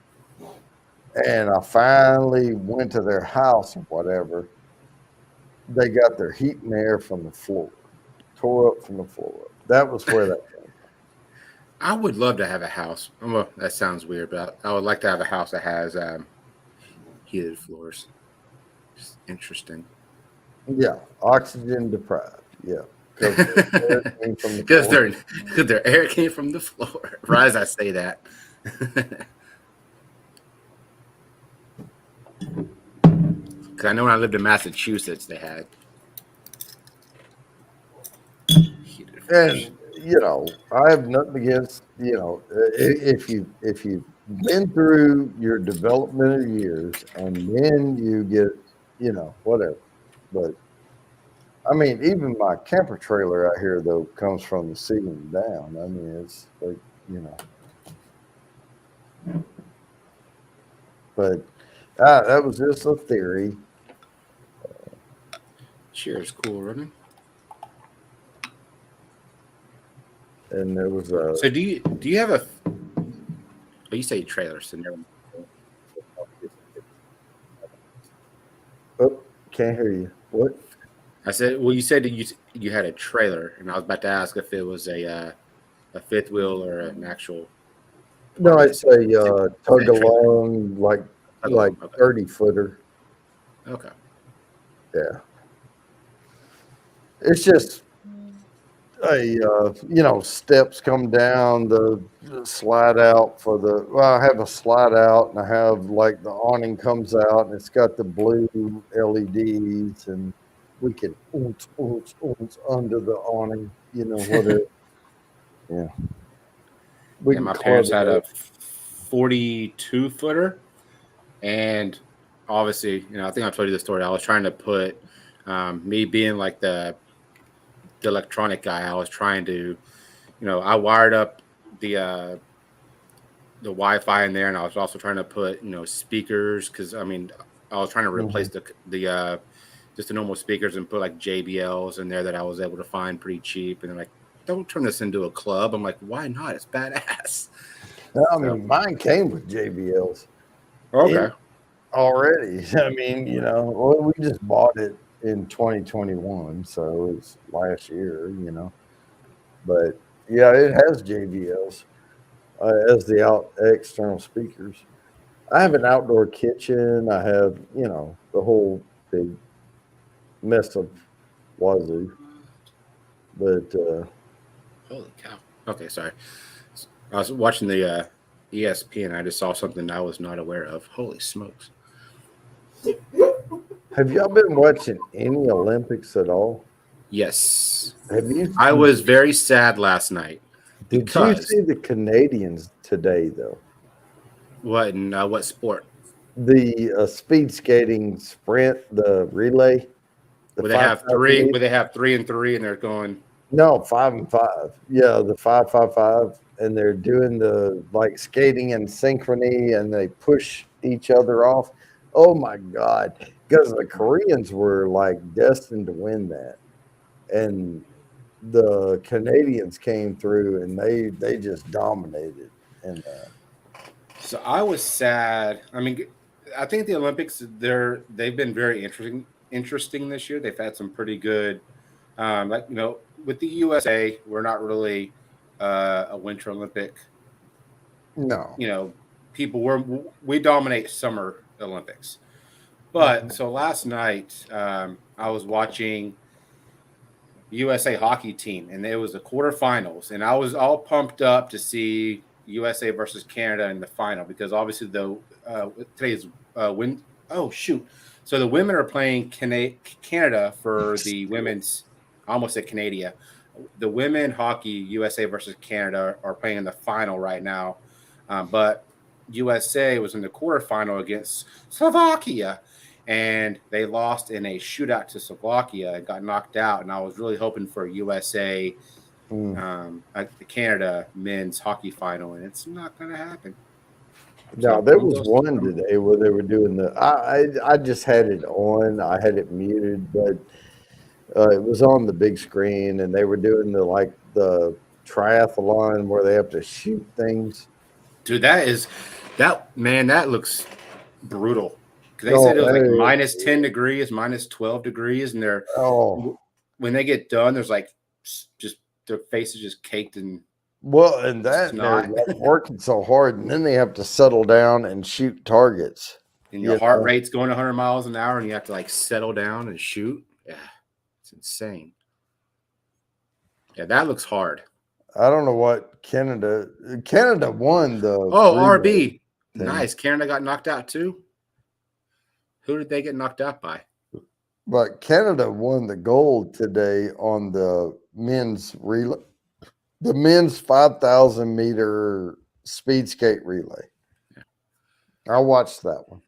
and I finally went to their house or whatever. They got their heat and air from the floor, tore up from the floor up. That was where that came from. I would love to have a house. Well, that sounds weird, but I would like to have a house that has heated floors. Just interesting. Yeah, oxygen deprived. Yeah, Because their air came from the floor. Right as I say that. Because I know when I lived in Massachusetts, they had heated floors. and I have nothing against if you've been through your developmental years and then you get whatever. But I mean, even my camper trailer out here though comes from the ceiling down. I mean, it's like but that was just a theory. Cheers, cool running. And there was a So do you have a? Oh, you say trailer, so never. oh, can't hear you. What? I said, well, you said that you had a trailer, and I was about to ask if it was a fifth wheel or an actual. No, it's a tug along like Okay. 30-footer. Okay. Yeah. It's just steps come down the slide out for the. Well, I have a slide out, and I have like the awning comes out, and it's got the blue LEDs, and we can oons under the awning, whatever. Yeah. We Yeah, can my club parents it had up. a 42-footer, and obviously, I think I told you the story. I was trying to put me being like the electronic guy. I was trying to, I wired up the Wi-Fi in there, and I was also trying to put speakers because I was trying to replace the just the normal speakers and put like JBLs in there that I was able to find pretty cheap. And they're like, "Don't turn this into a club." I'm like, "Why not? It's badass." I mean, mine came with JBLs Okay. already. I mean, we just bought it in 2021, so it's last year, But yeah, it has JBLs as the external speakers. I have an outdoor kitchen. I have, the whole big mess of wazoo. But Holy cow. Okay, sorry. I was watching the ESPN. I just saw something I was not aware of. Holy smokes. have y'all been watching any Olympics at all? Yes. Have you? I was very sad last night. Did you because- see the Canadians today, though? What in what sport? The speed skating sprint, the relay. Where they have 3, 5x8. where they have 3 and 3, and they're going. No, 5 and 5. Yeah, the 5-5-5, and they're doing the like skating in synchrony, and they push each other off. Oh my God! Because the Koreans were like destined to win that, and the Canadians came through, and they just dominated. And So I was sad. I think the Olympics they've been very interesting this year. They've had some pretty good, with the USA, we're not really a Winter Olympic, no, we dominate Summer Olympics. But so last night, I was watching USA hockey team, and it was the quarterfinals, and I was all pumped up to see USA versus Canada in the final because obviously today's win. Oh shoot! So the women are playing Canada for the women's. I almost said Canada. The women hockey USA versus Canada are playing in the final right now, but USA was in the quarterfinal against Slovakia, and they lost in a shootout to Slovakia and got knocked out. And I was really hoping for USA, the Canada men's hockey final, and it's not going to happen. No, there was one today where they were doing I just had it on. I had it muted, but it was on the big screen, and they were doing the triathlon where they have to shoot things. Dude, that looks brutal. They said it was like minus 10 degrees, minus 12 degrees, and when they get done, there's like just their faces just caked in. Well, and they're working so hard, and then they have to settle down and shoot targets. And your heart rate's going 100 miles an hour, and you have to like settle down and shoot. Yeah, it's insane. Yeah, that looks hard. I don't know what Canada won the. Oh, RB, nice. Canada got knocked out too. Who did they get knocked out by? But Canada won the gold today on the men's relay, the men's 5,000 meter speed skate relay. Yeah. I watched that one.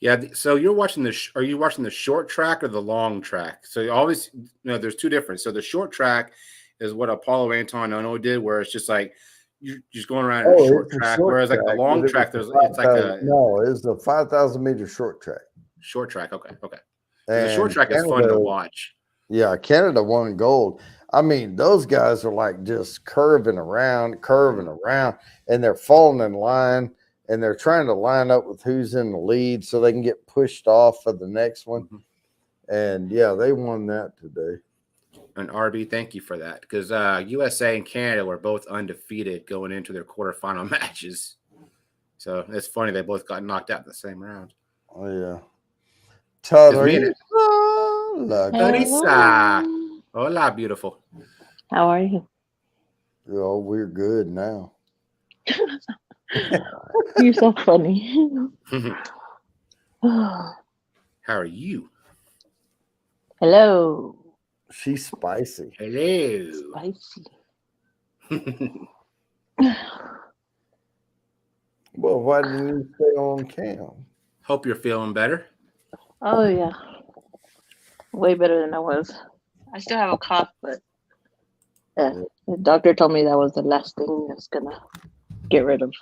Yeah. So you're watching are you watching the short track or the long track? So you always, there's two different. So the short track is what Apollo Anton Ono did, where it's just like you're just going around in a short track. Whereas like the long track, it's like it's a 5,000 meter short track. Short track. Okay. And the short track is fun to watch. Yeah, Canada won gold. I mean, those guys are like just curving around, and they're falling in line, and they're trying to line up with who's in the lead so they can get pushed off for the next one. And yeah, they won that today. And RB, thank you for that, because USA and Canada were both undefeated going into their quarterfinal matches. So it's funny they both got knocked out in the same round. Oh yeah. Tyler, Larissa. Hola, beautiful. How are you? Oh, we're good now. You're so funny. How are you? Hello. She's spicy. Hello. Spicy. Well, why didn't you stay on cam? Hope you're feeling better. Oh yeah. Way better than I was. I still have a cough, but the doctor told me that was the last thing that's gonna get rid of.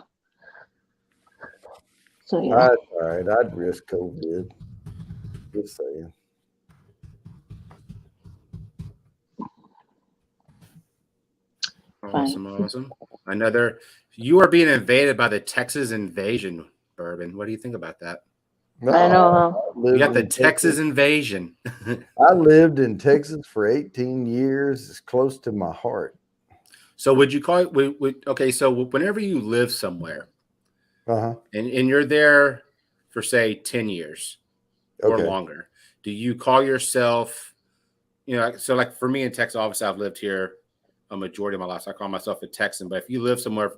So yeah. That's all right. I'd risk COVID. Just saying. Awesome. You are being invaded by the Texas invasion, Bourbon. What do you think about that? No, I know. You got the Texas invasion. I lived in Texas for 18 years. It's close to my heart. So would you call it? Okay, so whenever you live somewhere, and you're there for say 10 years or longer, do you call yourself? So like for me in Texas, obviously I've lived here a majority of my life. So I call myself a Texan. But if you live somewhere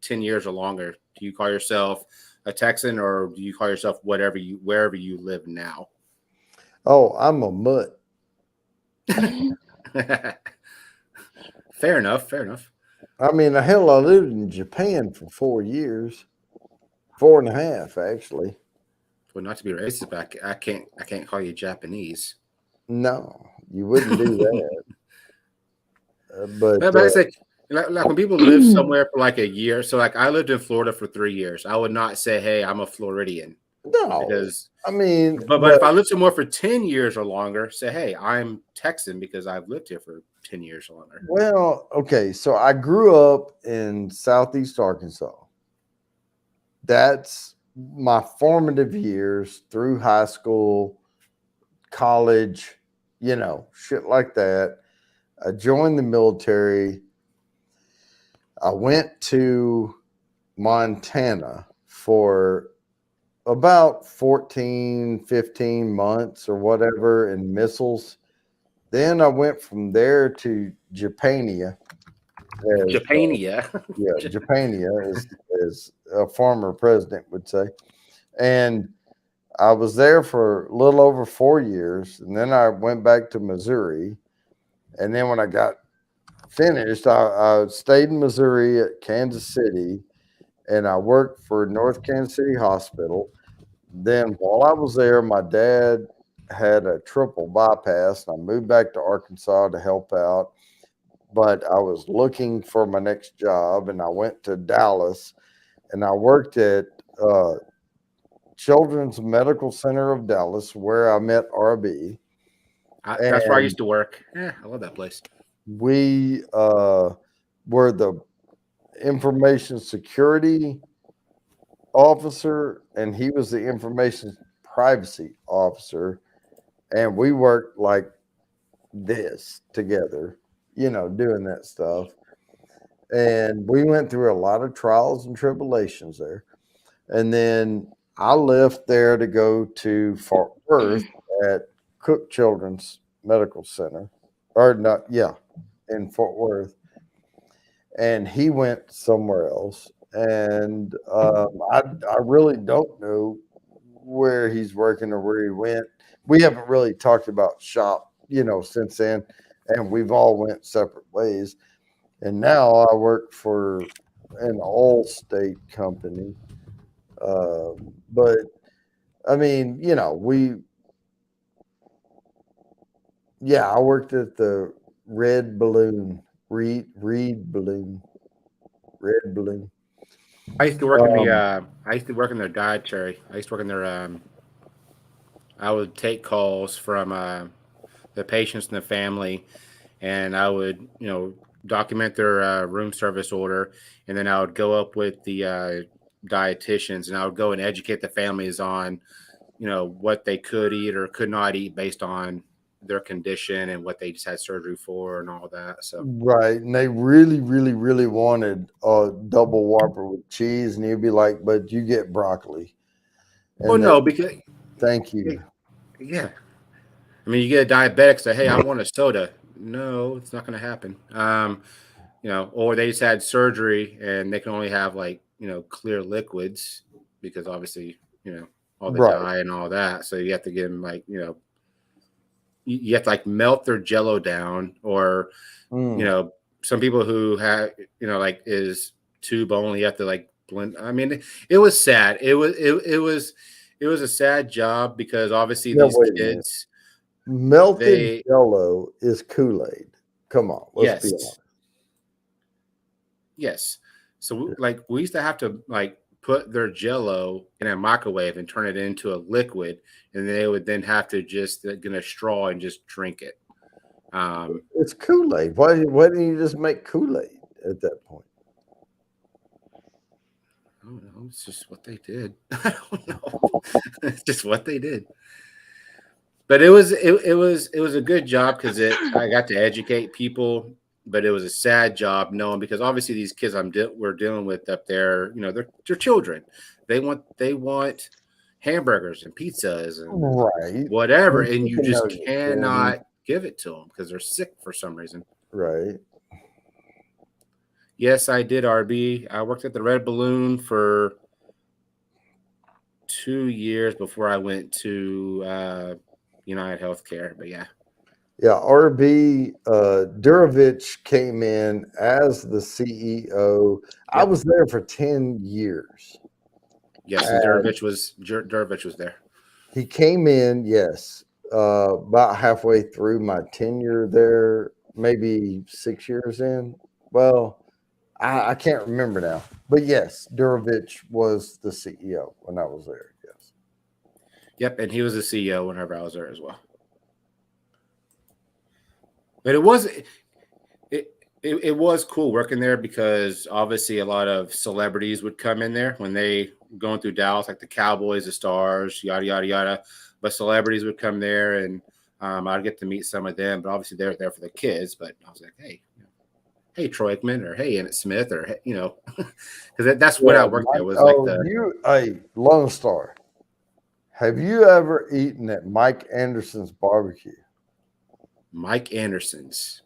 10 years or longer, do you call yourself a Texan, or do you call yourself wherever you live now? Oh, I'm a mutt. Fair enough. I mean, hell, I lived in Japan for 4 years, 4.5 actually. Well, not to be racist, but I can't call you Japanese. No, you wouldn't do that. But I say, like when people live somewhere for like a year, so like I lived in Florida for 3 years, I would not say, "Hey, I'm a Floridian." no, because I mean, but if I lived somewhere for 10 years or longer, say, "Hey, I'm Texan because I've lived here for 10 years or longer." Well, okay, so I grew up in Southeast Arkansas. That's my formative years through high school, college, shit like that. I joined the military. I went to Montana for about 14, 15 months or whatever in missiles. Then I went from there to Japania. Japania. Yeah, Japania is a former president would say. And I was there for a little over 4 years. And then I went back to Missouri. And then when I got finished, I stayed in Missouri at Kansas City, and I worked for North Kansas City Hospital. Then while I was there, my dad had a triple bypass, and I moved back to Arkansas to help out. But I was looking for my next job, and I went to Dallas, and I worked at Children's Medical Center of Dallas, where I met RB. That's where I used to work. Yeah, I love that place. We were the information security officer, and he was the information privacy officer, and we worked like this together, doing that stuff. And we went through a lot of trials and tribulations there. And then I left there to go to Fort Worth at Cook Children's Medical Center, in Fort Worth. And he went somewhere else. And I really don't know where he's working or where he went. We haven't really talked about shop, since then. And we've all went separate ways. And now I work for an all-state company. But I mean, I worked at the Red Balloon. I used to work in the. I used to work in their dietary. I used to work in their. I would take calls from the patients and the family, and I would, document their room service order, and then I would go up with the dietitians, and I would go and educate the families on, what they could eat or could not eat based on their condition and what they just had surgery for and all that. So right, and they really, really, really wanted a double Whopper with cheese, and you'd be like, "But you get broccoli." And no, because thank you. Yeah, I mean, you get a diabetic say, "Hey, I want a soda." No, it's not going to happen. Or they just had surgery and they can only have clear liquids because obviously all the dye and all that. So you have to give them you have to melt their Jello down, or some people who have is tube only. You have to blend. I mean, it was sad. It was a sad job because obviously these kids. Melted Jello is Kool-Aid. Come on, let's be honest. Yes. So we used to have to put their Jello in a microwave and turn it into a liquid, and they would then have to just get a straw and just drink it. It's Kool-Aid. Why didn't you just make Kool-Aid at that point? I don't know. It's just what they did. I don't know. It's just what they did. But it was a good job because I got to educate people. But it was a sad job knowing, because obviously these kids we're dealing with up there, they're children. They want hamburgers and pizzas and whatever, and you just cannot give it to them because they're sick for some reason. Right. Yes, I did, RB. I worked at the Red Balloon for 2 years before I went to United Healthcare. But yeah. Yeah, RB Durovich came in as the CEO. Yep. I was there for 10 years. Yes, Durovich was there. He came in, yes, about halfway through my tenure there, maybe 6 years in. Well, I can't remember now. But yes, Durovich was the CEO when I was there, yes. Yep, and he was the CEO whenever I was there as well. But it was cool working there because obviously a lot of celebrities would come in there when they going through Dallas, like the Cowboys, the Stars, yada, yada, yada. But celebrities would come there, and I'd get to meet some of them. But obviously they're there for the kids. But I was like, hey, hey Troy Aikman or hey Emmett Smith or because that's what I worked at was hey, Lone Star. Have you ever eaten at Mike Anderson's barbecue Mike Anderson's.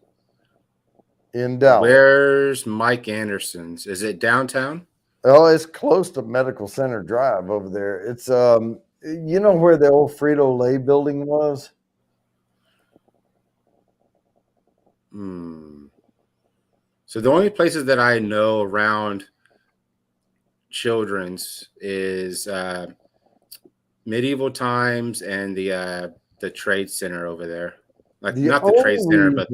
in Dallas? Where's Mike Anderson's? Is it downtown? Oh, it's close to Medical Center Drive over there. It's you know where the old Frito-Lay building was? So the only places that I know around Children's is Medieval Times and the Trade Center over there. Like not the Trade Center, but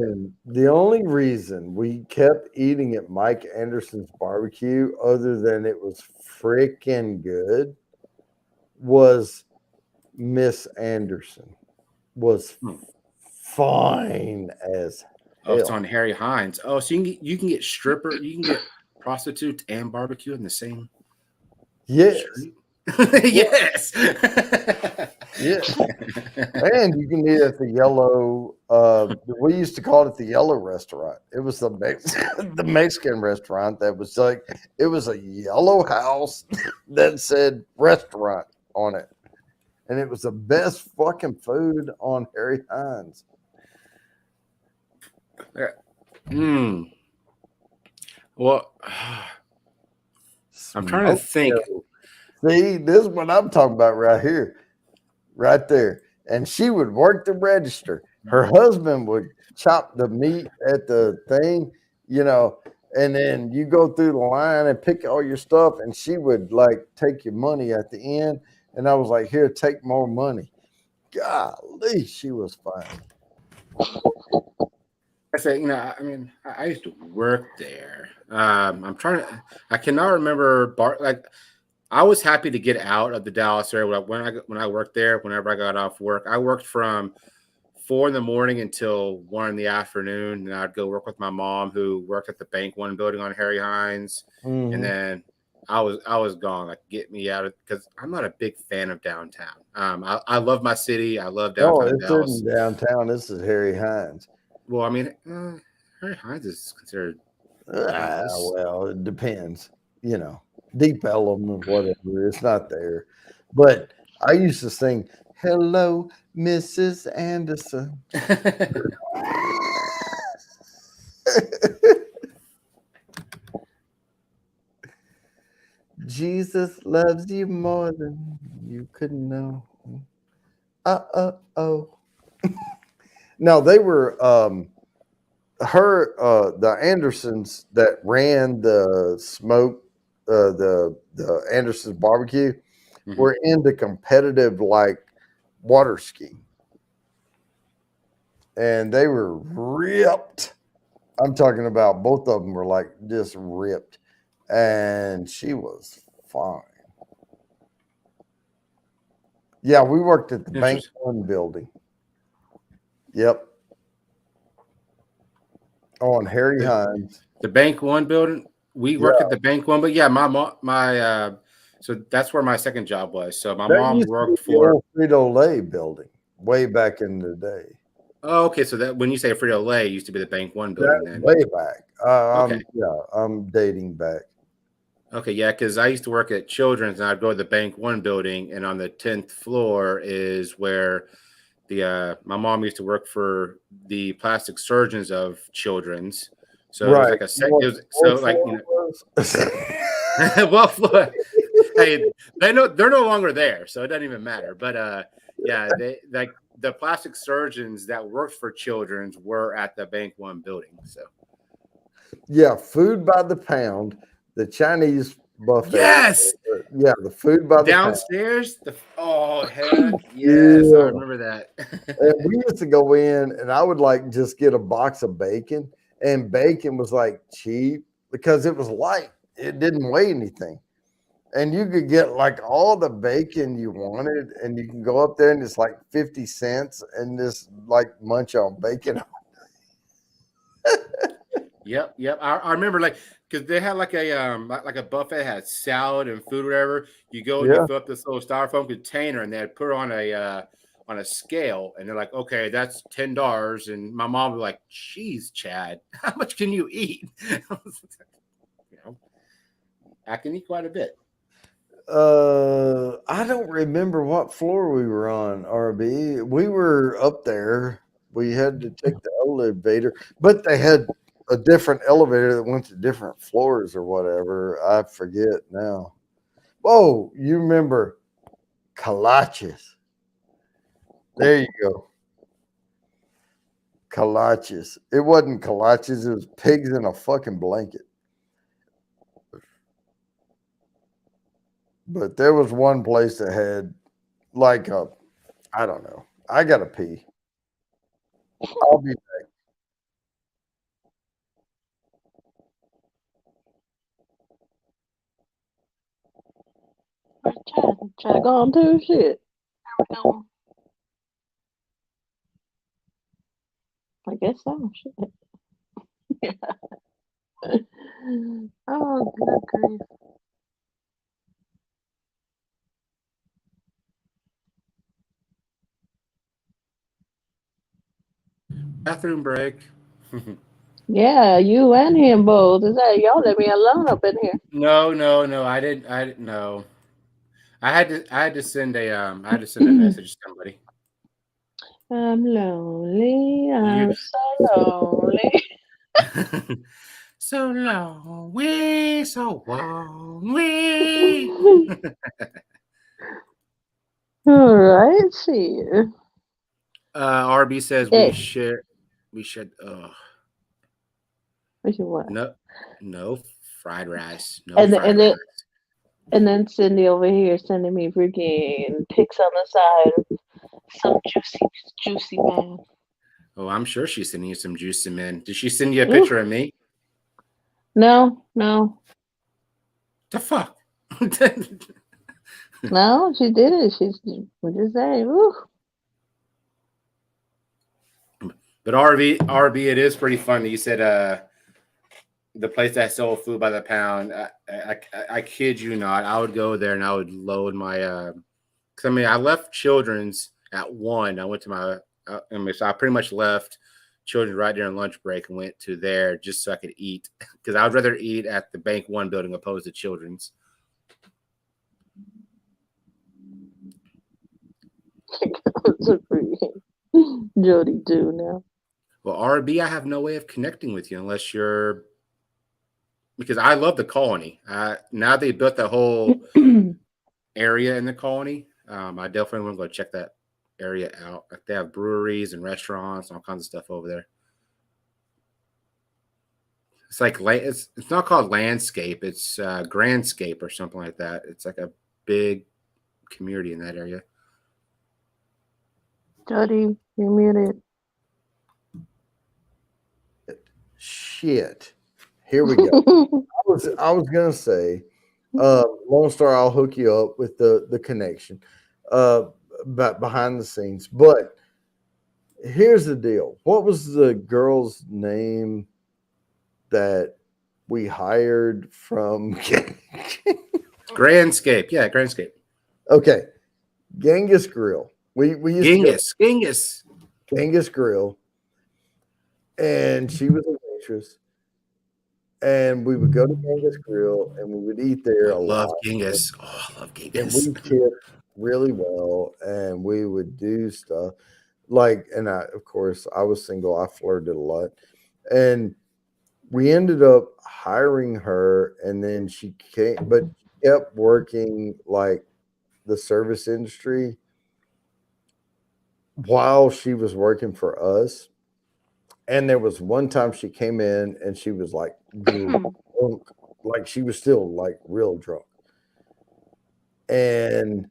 the only reason we kept eating at Mike Anderson's barbecue, other than it was freaking good, was Miss Anderson was fine as hell. it's on Harry Hines. Oh, so you can get prostitutes and barbecue in the same. Yes. Street? Yes. Yeah. And you can eat at the yellow. We used to call it the yellow restaurant. It was the Mexican restaurant that was like, it was a yellow house that said restaurant on it. And it was the best fucking food on Harry Hines. Well, I'm trying to think. See, this is what I'm talking about right here, right there. And she would work the register. Her husband would chop the meat at the thing, and then you go through the line and pick all your stuff, and she would like take your money at the end. And I was like, here, take more money. Golly, she was fine. I say, I used to work there. I cannot remember I was happy to get out of the Dallas area when I worked there. Whenever I got off work, I worked from 4 a.m. until 1 p.m, and I'd go work with my mom, who worked at the Bank One building on Harry Hines, and then I was gone. Like, get me out of, because I'm not a big fan of downtown. I love my city. I love downtown Dallas. Isn't downtown. This is Harry Hines. Well, Harry Hines is considered. Well, it depends. Deep Ellum or whatever. It's not there. But I used to sing, "Hello, Mrs. Anderson." Jesus loves you more than you could know. Oh. No, they were the Andersons that ran the smoke, the Anderson's barbecue, were into competitive like water skiing, and they were ripped. I'm talking about both of them were like just ripped, and she was fine. Yeah, we worked at the Bank One building. Yep. On Harry Hines. The Bank One building. We worked at the Bank One, but yeah, so that's where my second job was. So my mom worked for Frito-Lay building way back in the day. Oh, okay. So that when you say Frito-Lay, it used to be the Bank One building. Then way back. I'm dating back. Okay, yeah, because I used to work at Children's, and I'd go to the Bank One building, and on the 10th floor is where my mom used to work for the plastic surgeons of Children's. So it was like a set. Well, hey, they're no longer there, so it doesn't even matter. But they like the plastic surgeons that worked for Children's were at the Bank One building. So yeah, food by the pound, the Chinese buffet. Yes. Yeah, the food by the downstairs. Heck yes, I remember that. And we used to go in, and I would like just get a box of bacon, and bacon was like cheap because it was light. It didn't weigh anything, and you could get like all the bacon you wanted, and you can go up there and it's like 50 cents, and just like munch on bacon. Yep. I remember because they had like a buffet, had salad and food, whatever. You go and you fill up this little styrofoam container, and they'd put on a on a scale, and they're like, okay, that's $10. And my mom was like, geez, Chad, how much can you eat? I can eat quite a bit. I don't remember what floor we were on, RB. We were up there. We had to take the elevator, but they had a different elevator that went to different floors or whatever. I forget now. Oh, you remember kolaches. There you go. Kolaches. It wasn't kolaches. It was pigs in a fucking blanket. But there was one place that had like a, I don't know. I gotta pee. I'll be back. Try to go on too. Shit. I guess so. Shit. Oh, good grief. Bathroom break. Yeah, you and him both. Is that y'all let me alone up in here? No. I didn't know. I had to send a message to somebody. I'm lonely. I'm so lonely. So lonely, so lonely. All right, see. RB says Hey. we should Which what? no fried rice. No And fried then rice. and then Cindy over here sending me freaking pics on the side of some juicy man. Oh, I'm sure she's sending you some juicy men. Did she send you a picture of me? No. The fuck? No, she did it. She's just saying, ooh. But RB, it is pretty funny. You said the place that sold food by the pound. I kid you not. I would go there and I would load my. Cause I mean, I left Children's at 1. I went to my. So I pretty much left Children's right during lunch break and went to there just so I could eat. Because I would rather eat at the Bank One building opposed to Children's. Jody do now. Well, RB, I have no way of connecting with you unless you're. Because I love the colony. Now they built the whole area in the colony. I definitely want to go check that area out. Like they have breweries and restaurants, all kinds of stuff over there. It's like it's not called Landscape. It's Grandscape or something like that. It's like a big community in that area. Jody, you're muted. Shit. Here we go. I was gonna say, Lone Star, I'll hook you up with the connection, behind the scenes. But here's the deal: what was the girl's name that we hired from? Grandscape, yeah, Grandscape. Okay, Genghis Grill. We used Genghis Grill, and she was a waitress. And we would go to Genghis Grill and we would eat there a lot. Love Genghis. Oh, I love Genghis. And we tipped really well and we would do stuff like, and of course, I was single. I flirted a lot. And we ended up hiring her and then she kept working like the service industry while she was working for us. And there was one time she came in and she was like drunk, like she was still like real drunk. And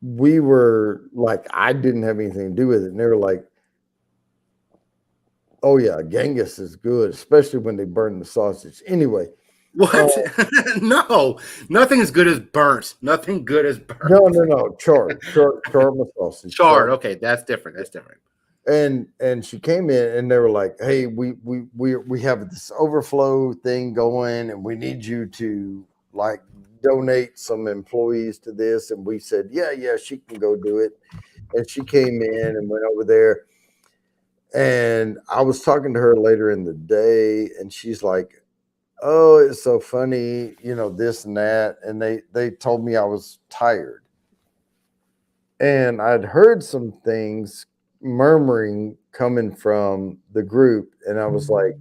we were like, I didn't have anything to do with it. And they were like, oh yeah, Genghis is good, especially when they burn the sausage. Anyway. What? No, nothing as good as burnt. Nothing good as burnt. No. Charred my sausage. Charred. Okay, that's different. And she came in and they were like, hey, we have this overflow thing going and we need you to like donate some employees to this. And we said, yeah, she can go do it. and she came in and went over there. And I was talking to her later in the day, and she's like, "Oh, it's so funny, this and that." And they told me I was tired, and I'd heard some things murmuring coming from the group, and I was like,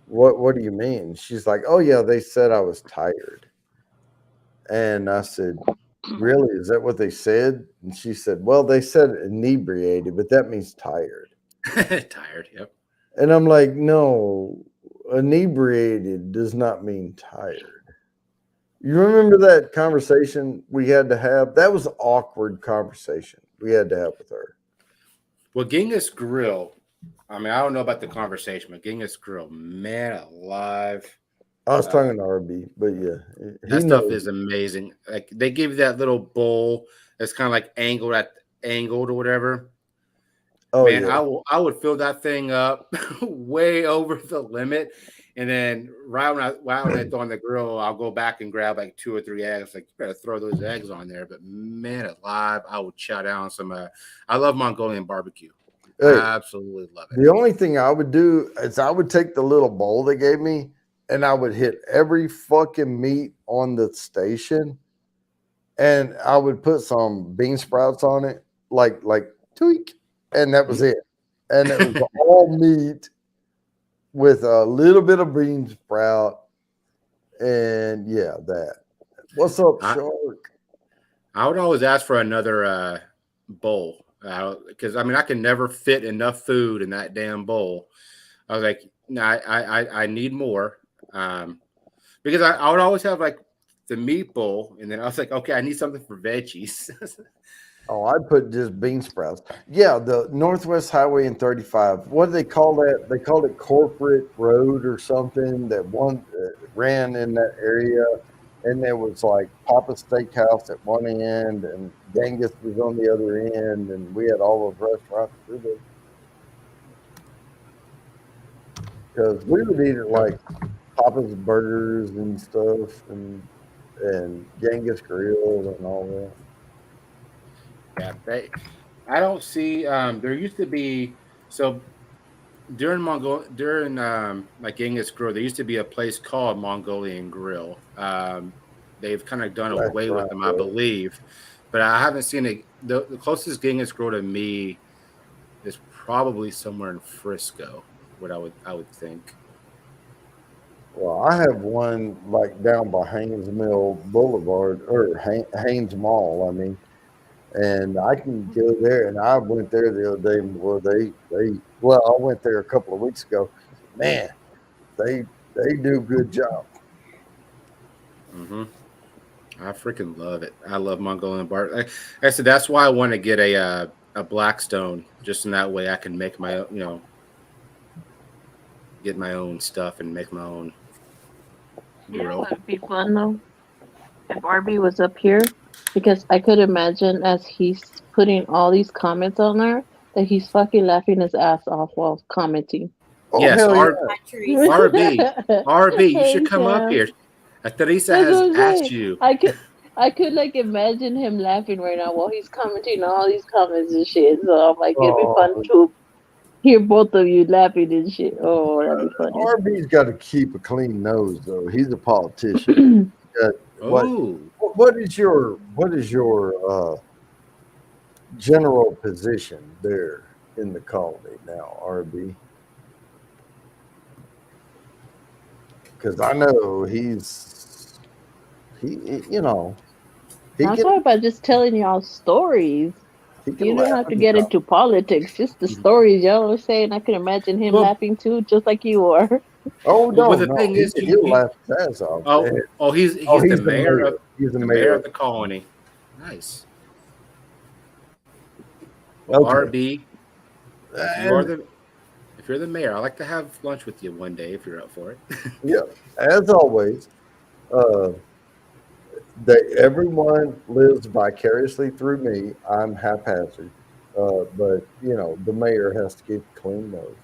What do you mean?" She's like, "Oh yeah, they said I was tired." And I said, "Really? Is that what they said?" And she said, "Well, they said inebriated, but that means tired." Tired. Yep. And I'm like, "No, inebriated does not mean tired." You remember that conversation we had to have? That was an awkward conversation we had to have with her. Well, Genghis Grill. I mean, I don't know about the conversation, but Genghis Grill, man alive. I was talking to RB, but yeah, That stuff is amazing. Like they give you that little bowl that's kind of like angled or whatever. Oh Man, yeah. I would fill that thing up way over the limit. And then right when I throw on the grill, I'll go back and grab like 2 or 3 eggs. Like, you better throw those eggs on there. But man alive, I would chow down some. I love Mongolian barbecue. Hey, I absolutely love it. the only thing I would do is I would take the little bowl they gave me and I would hit every fucking meat on the station, and I would put some bean sprouts on it, like tweak, and that was it. And it was all meat with a little bit of bean sprout, and yeah, that. What's up, Shark? I would always ask for another bowl because I mean I can never fit enough food in that damn bowl. I was like, no, I need more because I would always have like the meat bowl, and then I was like, okay, I need something for veggies. Oh, I'd put just bean sprouts. Yeah, the Northwest Highway and 35. What do they call that? They called it Corporate Road or something. That one ran in that area, and there was like Papa's Steakhouse at one end, and Genghis was on the other end, and we had all those restaurants through there. Because we would eat at like Papa's Burgers and stuff, and Genghis Grill and all that. Yeah, I don't see. There used to be during like Genghis Grill, there used to be a place called Mongolian Grill. They've kind of done away with them, I believe, but I haven't seen it. The closest Genghis Grill to me is probably somewhere in Frisco. What I would think. Well, I have one like down by Haynes Mill Boulevard or Haynes Mall. I mean. And I can go there, and I went there the other day. Well, I went there a couple of weeks ago. Man, they do a good job. Mm-hmm. I freaking love it. I love Mongolian bar. Like I said, that's why I want to get a Blackstone. Just in that way, I can make my get my own stuff and make my own grill. It would be fun though if RB was up here. Because I could imagine as he's putting all these comments on there that he's fucking laughing his ass off while commenting. Oh, Yes, yeah. RB, you should come up here. Teresa has asked you. I could like imagine him laughing right now while he's commenting on all these comments and shit. So I'm like, it'd be fun to hear both of you laughing and shit. Oh, that'd be funny. RB's got to keep a clean nose though. He's a politician. What is your general position there in the colony now, RB? Because I know he I'm talking about just telling y'all stories. You don't have to get into politics, just the stories. Y'all are saying I can imagine him laughing too, just like you are. Oh no! Well, the thing is, he'll laugh his ass off. He's the mayor of the mayor of the colony. Nice. Well, Okay. RB, if you're the mayor, I'd like to have lunch with you one day if you're up for it. Yeah, as always, everyone lives vicariously through me. I'm haphazard, but the mayor has to keep a clean nose.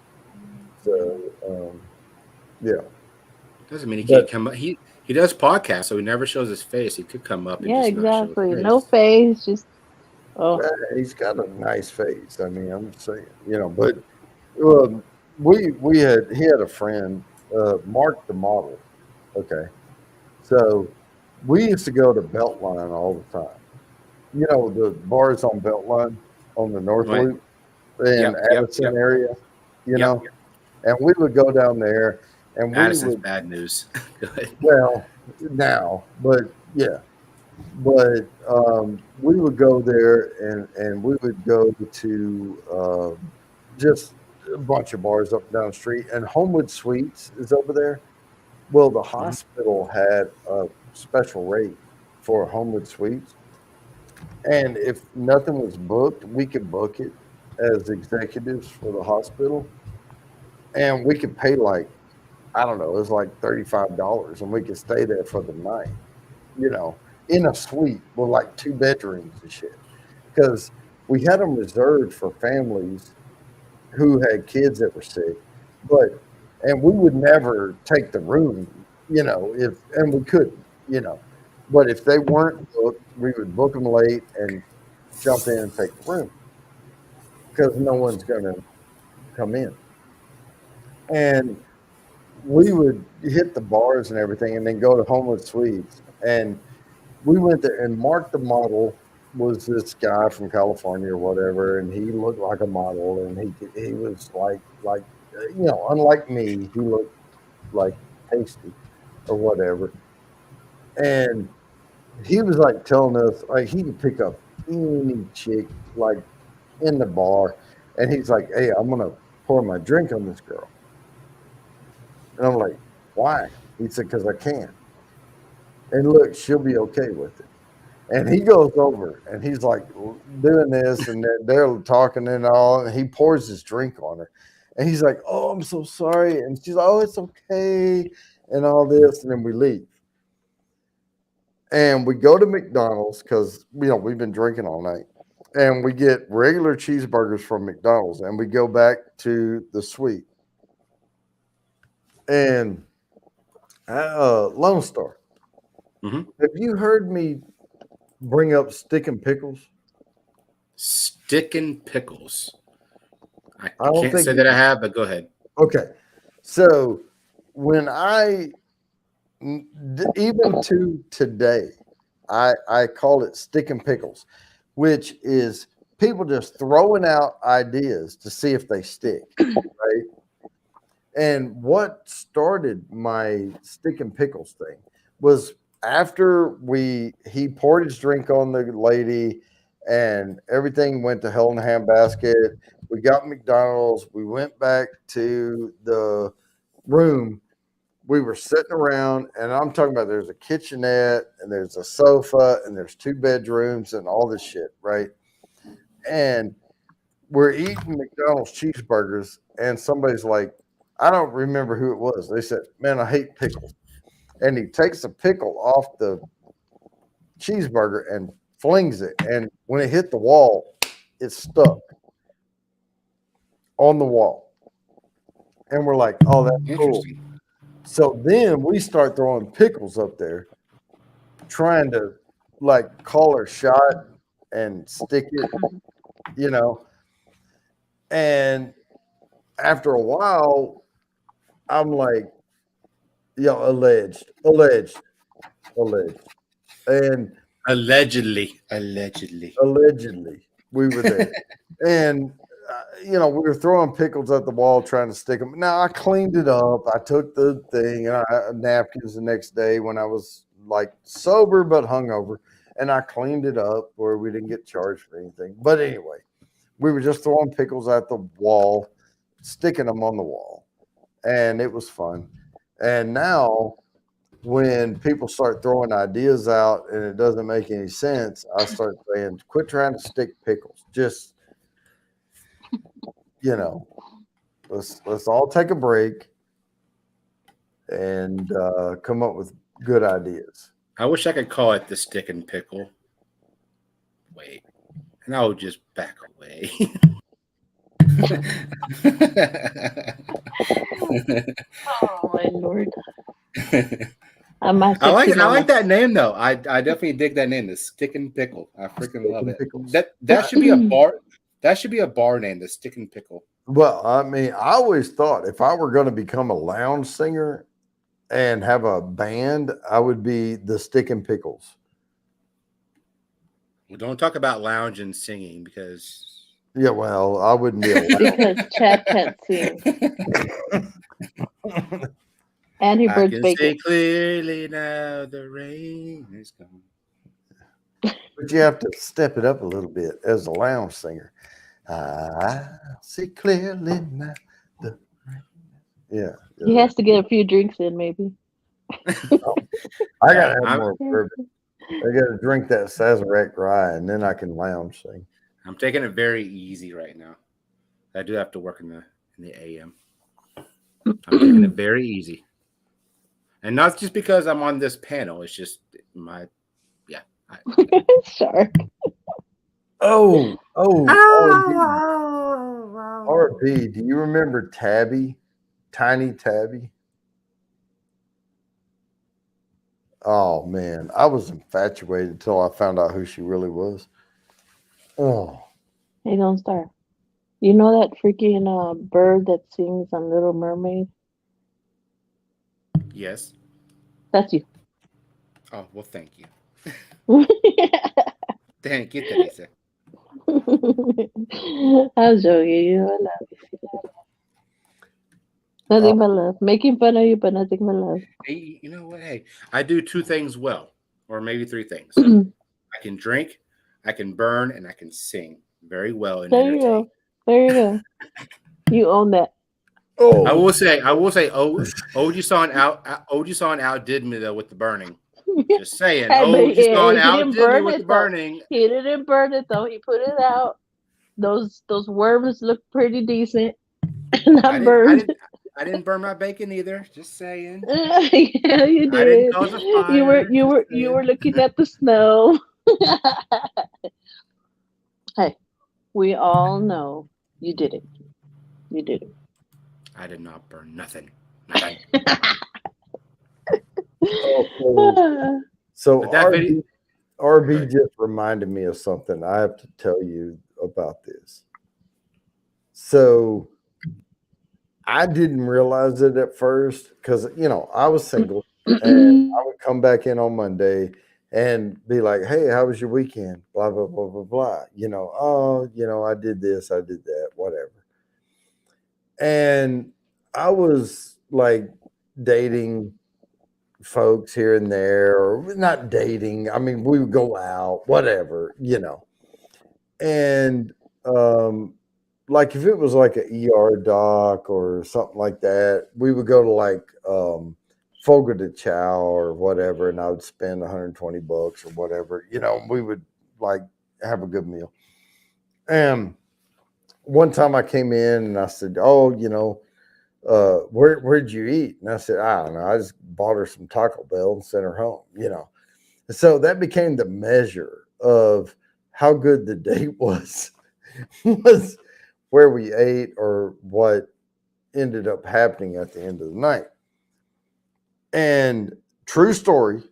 So, yeah. Doesn't mean he can't come up. He does podcasts, so he never shows his face. He could come up. And Yeah, just not show his exactly. face. No face, just Oh, He's got a nice face. I mean, I'm just saying, but he had a friend, Mark the model. Okay, so we used to go to Beltline all the time. The bars on Beltline on the North Right. Loop in Yep. Addison area, Yep. and we would go down there and we Addison's would, bad news. Go ahead. well, now, but yeah, but we would go there and we would go to just a bunch of bars up and down the street, and Homewood Suites is over there. Well, the hospital had a special rate for Homewood Suites, and if nothing was booked, we could book it as executives for the hospital, and we could pay like, I don't know, it was like $35, and we could stay there for the night, in a suite with like 2 bedrooms and shit. Because we had them reserved for families who had kids that were sick, and we would never take the room, and we couldn't, but if they weren't booked, we would book them late and jump in and take the room because no one's going to come in. And we would hit the bars and everything and then go to Homewood Suites. And we went there, and Mark the model was this guy from California or whatever, and he looked like a model, and he was like unlike me, he looked like tasty or whatever. And he was like telling us like he could pick up any chick like in the bar, and he's like, "Hey, I'm gonna pour my drink on this girl," and I'm like, "Why?" He said, "Because I can." And look, she'll be okay with it. And he goes over and he's like doing this, and they're talking and all, and he pours his drink on her. And he's like, "Oh, I'm so sorry." And she's like, "Oh, it's okay," and all this. And then we leave. And we go to McDonald's because, we've been drinking all night. And we get regular cheeseburgers from McDonald's, and we go back to the suite. And Lone Star, Mhm. have you heard me bring up stick and pickles? Stickin' pickles. I don't can't think say that I have, but go ahead. Okay. So when even to today, I call it stick and pickles, which is people just throwing out ideas to see if they stick, right? And what started my stick and pickles thing was after he poured his drink on the lady and everything went to hell in a handbasket. We got McDonald's. We went back to the room. We were sitting around, and I'm talking about there's a kitchenette and there's a sofa and there's 2 bedrooms and all this shit, right? And we're eating McDonald's cheeseburgers, and somebody's like, I don't remember who it was. They said, "Man, I hate pickles." And he takes a pickle off the cheeseburger and flings it. And when it hit the wall, it stuck on the wall. And we're like, "Oh, that's cool." Interesting. So then we start throwing pickles up there, trying to like call her shot and stick it, And after a while, I'm like, alleged. And Allegedly. allegedly we were there. And we were throwing pickles at the wall trying to stick them. Now I cleaned it up. I took the thing and I had napkins the next day when I was like sober but hungover, and I cleaned it up where we didn't get charged for anything. But anyway, we were just throwing pickles at the wall, sticking them on the wall, and it was fun. And now when people start throwing ideas out and it doesn't make any sense, I start saying, quit trying to stick pickles. Just, let's all take a break and come up with good ideas. I wish I could call it the stick and pickle. Wait. And I would just back away. Oh my lord! might I like sexy mama. that name though. I definitely dig that name, the Stick and Pickle. I freaking love it. Pickles. That should be a bar. That should be a bar name, the Stick and Pickle. Well, I mean, I always thought if I were going to become a lounge singer and have a band, I would be the Stick and Pickles. Well, don't talk about lounge and singing because Yeah, well, I wouldn't be a lounge. Because Chad can't sing. And he I burns can bacon. see clearly now the rain is gone. But you have to step it up a little bit as a lounge singer. I see clearly now. Yeah. He has to get a few drinks in, maybe. I gotta have I'm- more bourbon. I gotta drink that Sazerac rye, and then I can lounge sing. I'm taking it very easy right now. I do have to work in the AM. I'm taking it very easy. And not just because I'm on this panel. It's just my Sure. Oh, RP, do you remember Tabby? Tiny Tabby? Oh man, I was infatuated until I found out who she really was. Oh, Hey, don't start. You know that freaking bird that sings on Little Mermaid? yes. That's you. Oh well, thank you. Thank you, Teresa. I was joking. You know, I love you. Nothing but love. Making fun of you, but nothing but love. Hey, you know what? Hey, I do two things well, or maybe three things. I can drink, I can burn, and I can sing very well and There you entertain. go. There you go. You own that. oh, I will say, OG Son outdid me though with the burning. Just saying, Hey, but OG Son he didn't outdid me burn with it, the though. burning. He didn't burn it though. He put it out. Those worms look pretty decent. Not burned. I didn't burn my bacon either. Just saying. Yeah, you I didn't did. cause a You were fire, you were looking at the snow. Hey, we all know you did it. You did it. I did not burn nothing. Nothing. so But that video- RB just reminded me of something. I have to tell you about this. So I didn't realize it at first because I was single and I would come back in on Monday and be like, "Hey, how was your weekend?" Blah blah blah blah blah. I did this, I did that, whatever. And I was like dating folks here and there, or not dating. I mean, we would go out, whatever, and like if it was like an ER doc or something like that, we would go to like Fogo de Chao or whatever, and I would spend $120 or whatever, we would like have a good meal. And one time I came in and I said, "Oh, where'd you eat?" And I said, "I don't know. I just bought her some Taco Bell and sent her home, And so that became the measure of how good the date was where we ate or what ended up happening at the end of the night. And true story,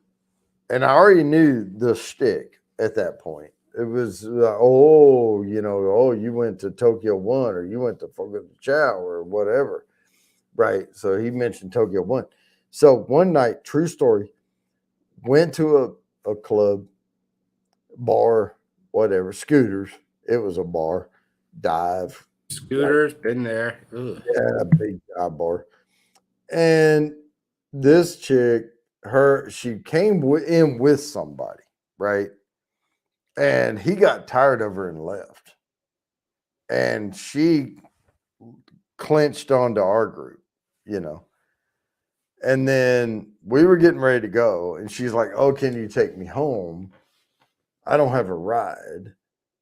and I already knew the shtick at that point. It was, you went to Tokyo One or you went to Fogo de Chao or whatever. Right. So he mentioned Tokyo One. So one night, true story, went to a club, bar, whatever, Scooters. It was a bar, dive. Scooters, been there. Ugh. Yeah, a big dive bar. And this chick, she came in with somebody, right? And he got tired of her and left. And she clinched onto our group, And then we were getting ready to go. And she's like, "Oh, can you take me home? I don't have a ride."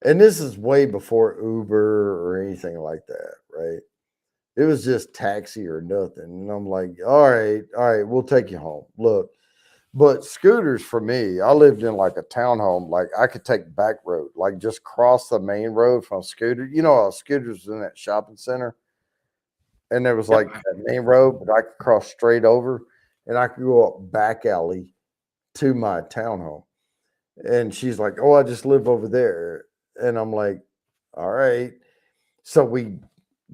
And this is way before Uber or anything like that, right? It was just taxi or nothing. And I'm like, all right, we'll take you home. Look, but scooters for me, I lived in like a townhome. Like I could take back road, like just cross the main road from a scooter. Scooters in that shopping center. And there was like that main road, but I could cross straight over. and I could go up back alley to my townhome. And she's like, "Oh, I just live over there." And I'm like, "All right." So we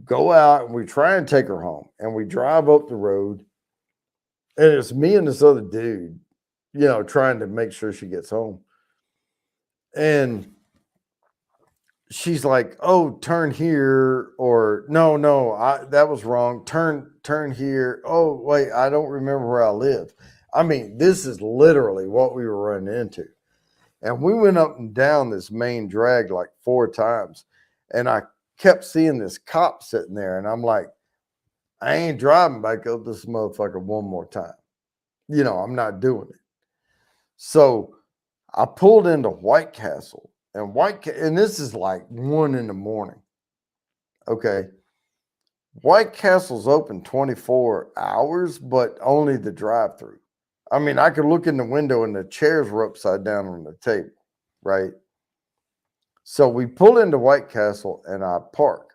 go out and we try and take her home, and we drive up the road, and it's me and this other dude, trying to make sure she gets home. And she's like, "Oh, turn here," or no, that was wrong. Turn here. Oh, wait, I don't remember where I live. I mean, this is literally what we were running into. And we went up and down this main drag like 4 times. And I kept seeing this cop sitting there. And I'm like, I ain't driving back up this motherfucker one more time. I'm not doing it. So I pulled into White Castle. And this is like 1 a.m. Okay. White Castle's open 24 hours, but only the drive-through. I mean, I could look in the window and the chairs were upside down on the table, right? So we pull into White Castle and I park.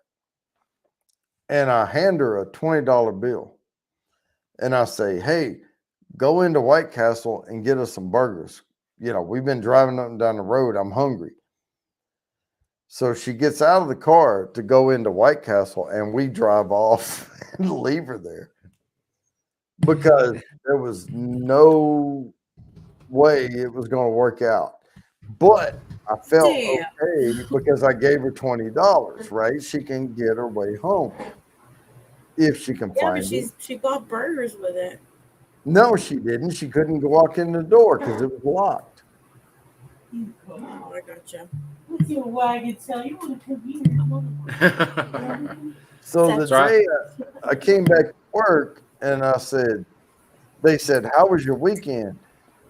And I hand her a $20 bill. And I say, "Hey, go into White Castle and get us some burgers. We've been driving up and down the road. I'm hungry." So she gets out of the car to go into White Castle, and we drive off and leave her there because there was no way it was going to work out. But I felt okay because I gave her $20, right? She can get her way home if she can Yeah, find but it. she bought burgers with it. No, she didn't. She couldn't walk in the door because it was locked. Oh, I gotcha. What's your wagon tail? You want to come here? So the day I came back to work and I said, they said, "How was your weekend?"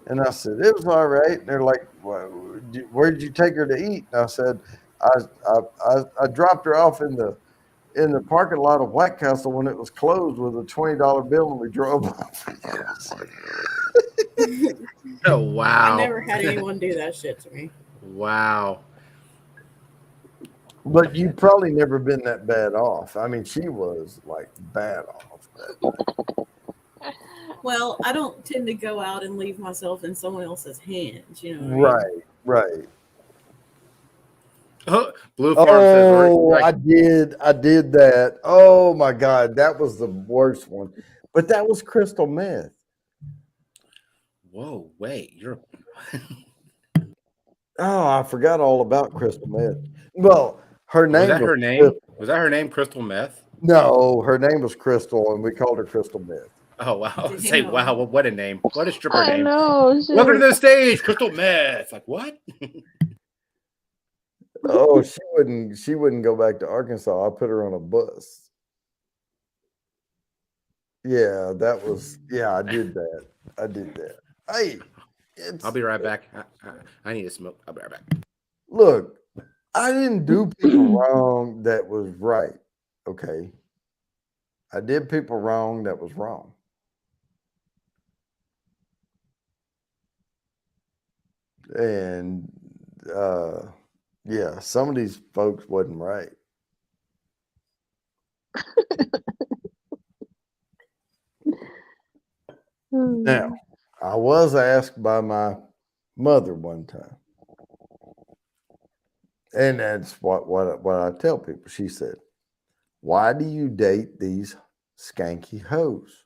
And I said, "It was all right." And they're like, "Well, where did you take her to eat?" And I said, I dropped her off in the parking lot of White Castle when it was closed with a $20 bill, and we drove off. Oh, wow. I never had anyone do that shit to me. Wow. But you've probably never been that bad off. I mean, she was like bad off. Well, I don't tend to go out and leave myself in someone else's hands, what I mean? Right. Blue Farm says, I did that. Oh my God, that was the worst one. But that was crystal meth. "Whoa, wait, you're." Oh, I forgot all about crystal meth. Well, her name Was that her name? Was that her name, Crystal Meth? No, her name was Crystal, and we called her Crystal Meth. Oh wow! Say wow! What a name! What a stripper I name! know. Welcome to the stage, Crystal Meth. Like what? Oh, she wouldn't go back to Arkansas. I put her on a bus. Yeah, I did that. Hey, I'll be right back. I need to smoke. I'll be right back. Look, I didn't do people wrong that was right. Okay. I did people wrong that was wrong. And yeah, some of these folks wasn't right. Now, I was asked by my mother one time, and that's what I tell people. She said, "Why do you date these skanky hoes?"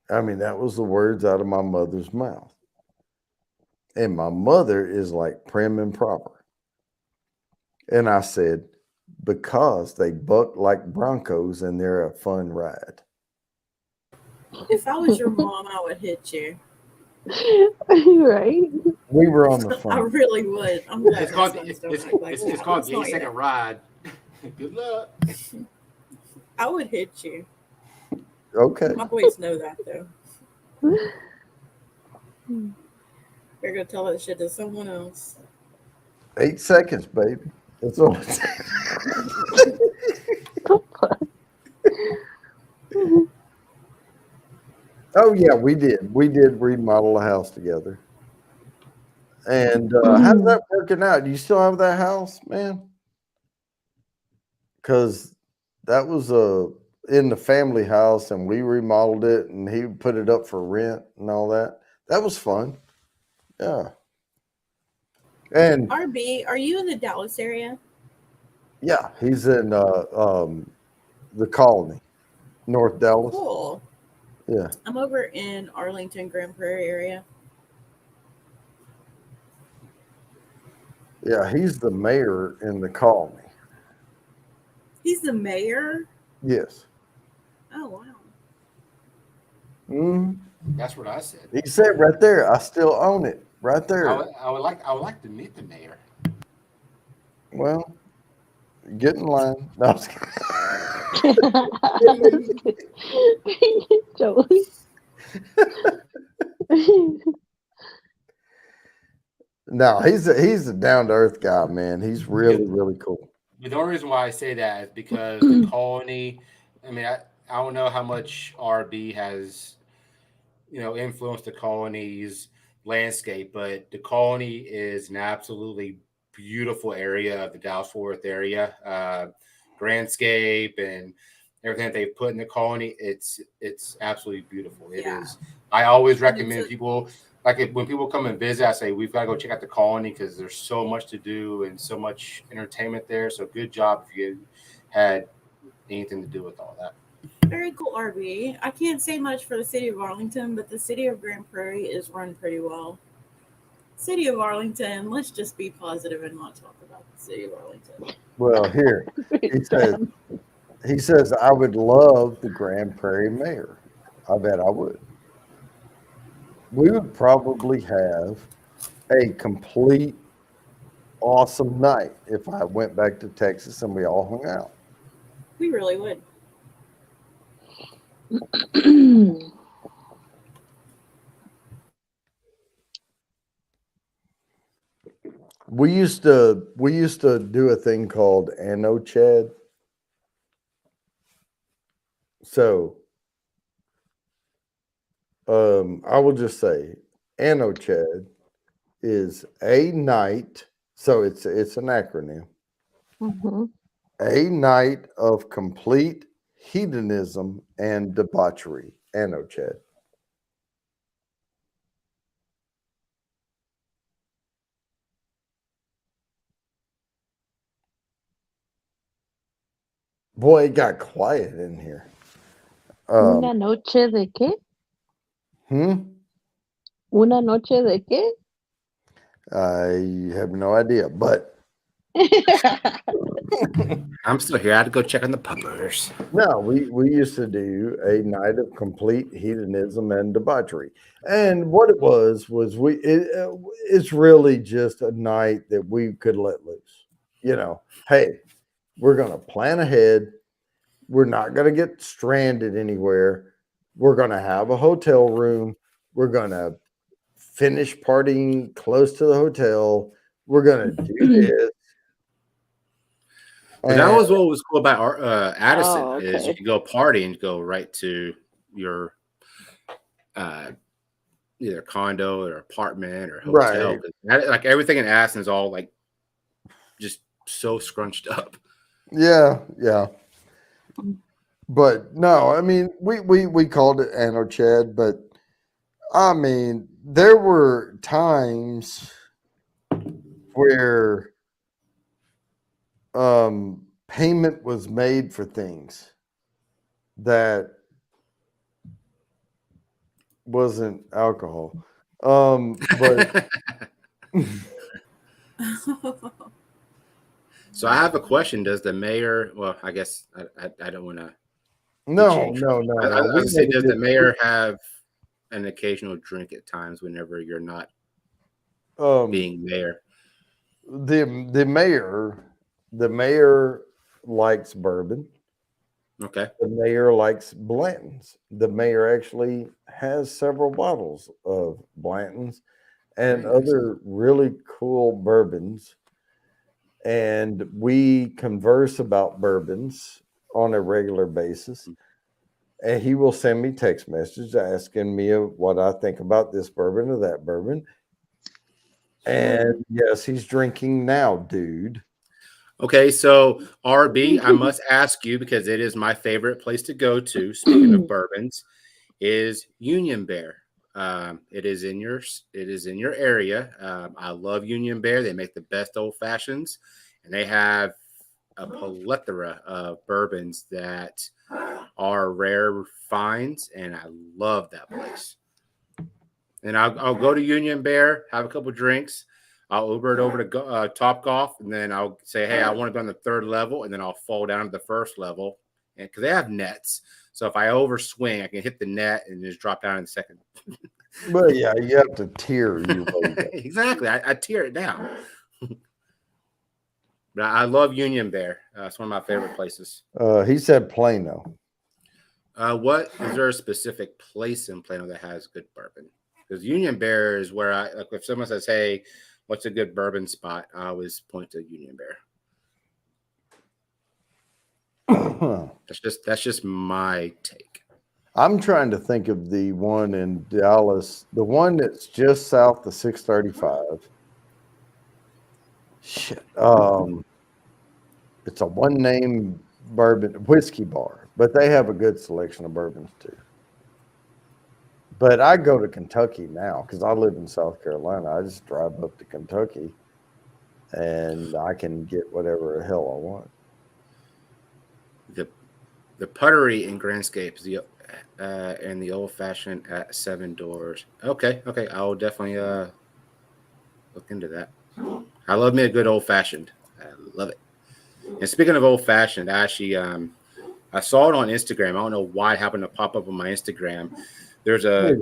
I mean, that was the words out of my mother's mouth. And my mother is like prim and proper. And I said, "Because they buck like Broncos and they're a fun ride." If I was your mom, I would hit you. Right? We were on the I phone. really would. I'm glad It's called my sons don't act like it's that. called It's the not 8-second yet. ride. Good luck. I would hit you. Okay. My boys know that though. They're gonna tell that shit to someone else. 8 seconds, baby. That's all it takes. Oh yeah, we did. We did remodel a house together. And how's that working out? Do you still have that house, man? Because that was in the family house, and we remodeled it, and he put it up for rent and all that. That was fun. Yeah. And RB, are you in the Dallas area? yeah, he's in the Colony, North Dallas. Cool. Yeah. I'm over in Arlington, Grand Prairie area. Yeah, he's the mayor in the Colony. He's the mayor? Yes. Oh, wow. Mm. That's what I said. He said right there, I still own it. Right there. I would like to meet the mayor. Well, get in line. No, I'm just kidding. Joey. No, he's a down to earth guy, man. He's really, really cool. The only reason why I say that is because the Colony. I mean, I don't know how much RB has, influenced the Colony's landscape, but the Colony is an absolutely beautiful area of the Dallas-Fort Worth area. Grandscape and everything that they've put in the Colony, it's absolutely beautiful. It is. I always recommend people. When people come and visit, I say we've got to go check out the Colony because there's so much to do and so much entertainment there. So good job if you had anything to do with all that. Very cool, RB. I can't say much for the city of Arlington, but the city of Grand Prairie is run pretty well. City of Arlington, let's just be positive and not talk about the city of Arlington. Well, here he says I would love the Grand Prairie mayor. I bet I would. We would probably have a complete awesome night if I went back to Texas and we all hung out. We really would. We used to do a thing called ANOCHAD. So I will just say ANOCHAD is a night, so it's an acronym. Mm-hmm. A night of complete hedonism and debauchery. ANOCHAD. Boy, it got quiet in here. ¿Una noche de qué? ¿Una noche de qué? I have no idea, but I'm still here. I had to go check on the puppers. no, we used to do a night of complete hedonism and debauchery. And what it was it's really just a night that we could let loose. Hey, we're going to plan ahead. We're not going to get stranded anywhere. We're going to have a hotel room. We're going to finish partying close to the hotel. We're going to do this. But that was what was cool about Addison okay. is you could go party and go right to your either condo or apartment or hotel. Right. Like everything in Addison is all like just so scrunched up. Yeah. But no, I mean, we called it ANOCHAD, but I mean, there were times where payment was made for things that wasn't alcohol. But So I have a question. Does the mayor? Well, I guess I don't want to. no. I would say, does the mayor have an occasional drink at times whenever you're not being mayor? The mayor likes bourbon. Okay. The mayor likes Blanton's. The mayor actually has several bottles of Blanton's and other really cool bourbons. And we converse about bourbons on a regular basis. And he will send me text messages asking me what I think about this bourbon or that bourbon. And yes, he's drinking now, dude. Okay, so RB, I must ask you because it is my favorite place to go to. Speaking of bourbons, is Union Bear. It is in your area. I love Union Bear. They make the best old fashions, and they have a plethora of bourbons that are rare finds, and I love that place. And I'll go to Union Bear, have a couple drinks. I'll Uber it over to Top Golf, and then I'll say, "Hey, I want to be on the third level," and then I'll fall down to the first level, and because they have nets, so if I overswing, I can hit the net and just drop down in the second. But yeah, you have to tier your way down. Exactly, I tear it down. But I love Union Bear. It's one of my favorite places. He said Plano. What is there a specific place in Plano that has good bourbon? Because Union Bear is where I like. If someone says, "Hey, what's a good bourbon spot?" I always point to Union Bear. That's just my take. I'm trying to think of the one in Dallas, the one that's just south of 635. Shit. It's a one name bourbon whiskey bar, but they have a good selection of bourbons too. But I go to Kentucky now because I live in South Carolina. I just drive up to Kentucky and I can get whatever the hell I want. The Puttery in Grandscape is and the Old Fashioned at Seven Doors. Okay, I'll definitely look into that. I love me a good old fashioned. I love it. And speaking of old fashioned, actually, I saw it on Instagram. I don't know why it happened to pop up on my Instagram. There's a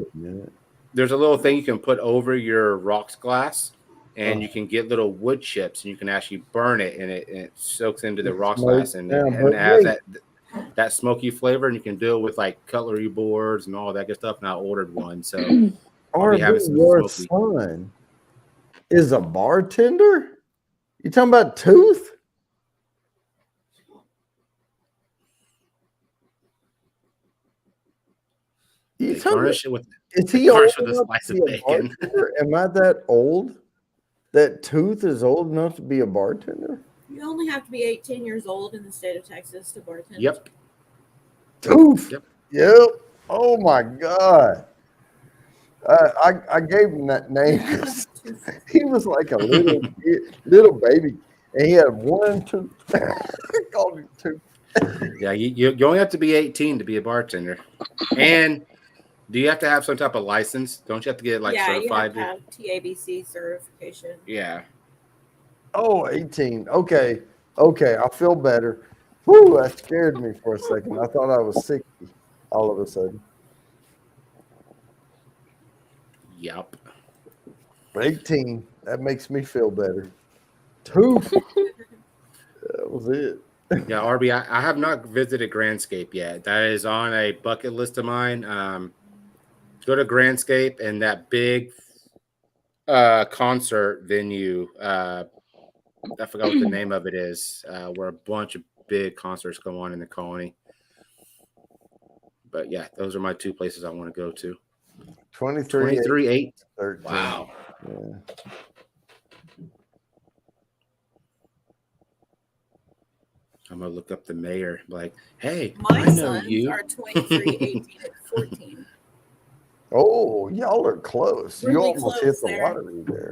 little thing you can put over your rocks glass, and you can get little wood chips, and you can actually burn it, and it soaks into the rocks glass, and it has that smoky flavor, and you can do it with like cutlery boards and all that good stuff. And I ordered one, so I'll be having some your smoky. son is a bartender? You talking about Tooth? They garnish it with Is they he old garnish with a enough slice to of be a bacon. bartender? Am I that old? That Tooth is old enough to be a bartender? You only have to be 18 years old in the state of Texas to bartend. Yep. Tooth. Yep. Yep. Oh my God. I gave him that name because he was like a little baby, and he had one tooth. I called him Tooth. Yeah, you only have to be 18 to be a bartender. And do you have to have some type of license? Don't you have to get like certified? You have to have TABC certification. Yeah. Oh, 18. Okay. I feel better. Whew, that scared me for a second. I thought I was 60 all of a sudden. Yep. 18. That makes me feel better. Tooth. That was it. Yeah, RB, I have not visited Grandscape yet. That is on a bucket list of mine. Go to Grandscape and that big concert venue. I forgot what the name of it is, where a bunch of big concerts go on in the colony. But yeah, those are my two places I want to go to. 23-8. 13. Wow. Yeah. I'm gonna look up the mayor. Like, hey, My I know sons you. are 23, 18, and 14. Oh, y'all are close. Really you almost hit close the there. lottery there.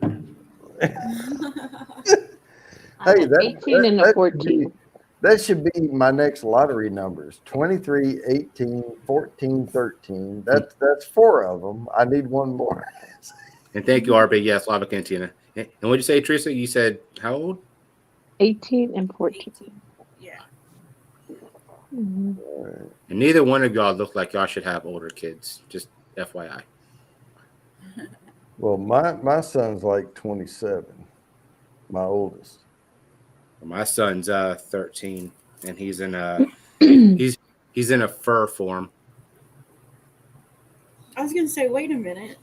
I Hey, have that- 18 and a that should 14. be- That should be my next lottery numbers. 23, 18, 14, 13. That's four of them. I need one more. And thank you, RB. Yes, Lava Cantina. And what did you say, Teresa? You said how old? 18 and 14. Yeah. Mhm. And neither one of y'all look like y'all should have older kids. Just FYI. Well, my son's like 27, my oldest. My son's 13, and he's in a he's in a fur form. I was going to say, wait a minute.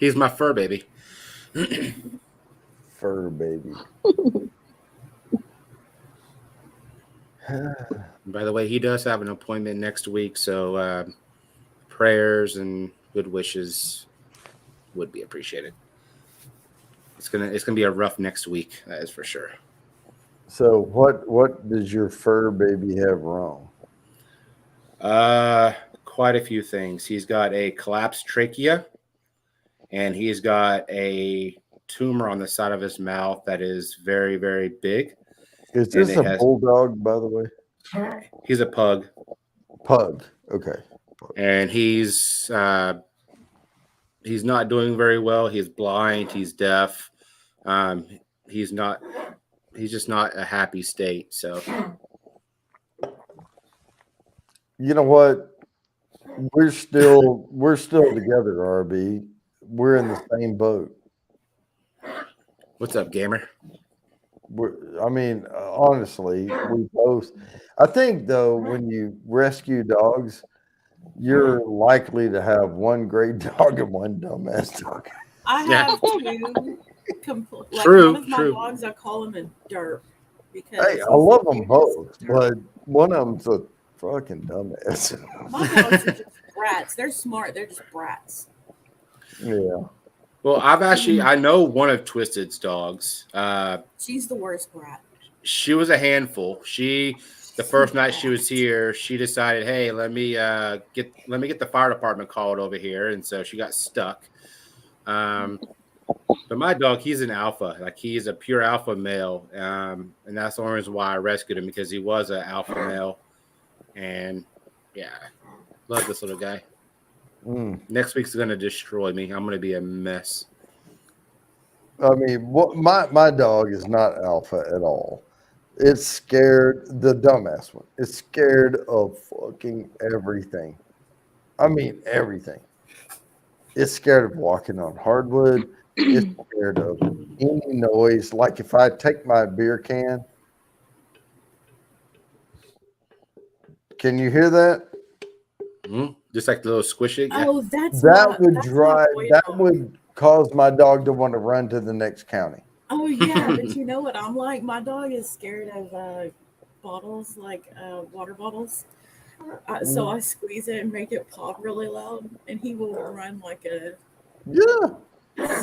He's my fur baby. Fur baby. By the way, he does have an appointment next week, so prayers and good wishes would be appreciated. It's gonna be a rough next week, that is for sure. So what does your fur baby have wrong? Quite a few things. He's got a collapsed trachea, and he's got a tumor on the side of his mouth that is very, very big. Is And this it a has- bulldog, by the way? He's a pug, Pug. Okay. and he's not doing very well. He's blind. He's deaf. He's just not a happy state. So You know what? We're still together, RB. We're in the same boat. what's up, gamer? Honestly, we both. I think though, when you rescue dogs, you're likely to have one great dog and one dumbass dog. I Yeah. have two. True, One of my true. dogs, I call him a derp because Hey, I love them both, but one of them's a fucking dumbass. my dogs are just brats. They're smart. They're just brats. Yeah. Well, I know one of Twisted's dogs. She's the worst brat. She was a handful. The first night she was here, she decided, hey, let me get the fire department called over here, and so she got stuck. But my dog, he's an alpha. Like, he's a pure alpha male, and that's the only reason why I rescued him, because he was an alpha male. And yeah, love this little guy. Next week's gonna destroy me. I'm gonna be a mess. I mean, my dog is not alpha at all. It's scared, the dumbass one. It's scared of fucking everything. I mean, everything. It's scared of walking on hardwood. It's scared of any noise. Like if I take my beer can, can you hear that? Just like the little squishy. Yeah. Oh, that's That would that's my drive. boy That dog. would cause my dog to want to run to the next county. Oh yeah, but you know what I'm like? My dog is scared of bottles, like water bottles. So I squeeze it and make it pop really loud, and he will run like a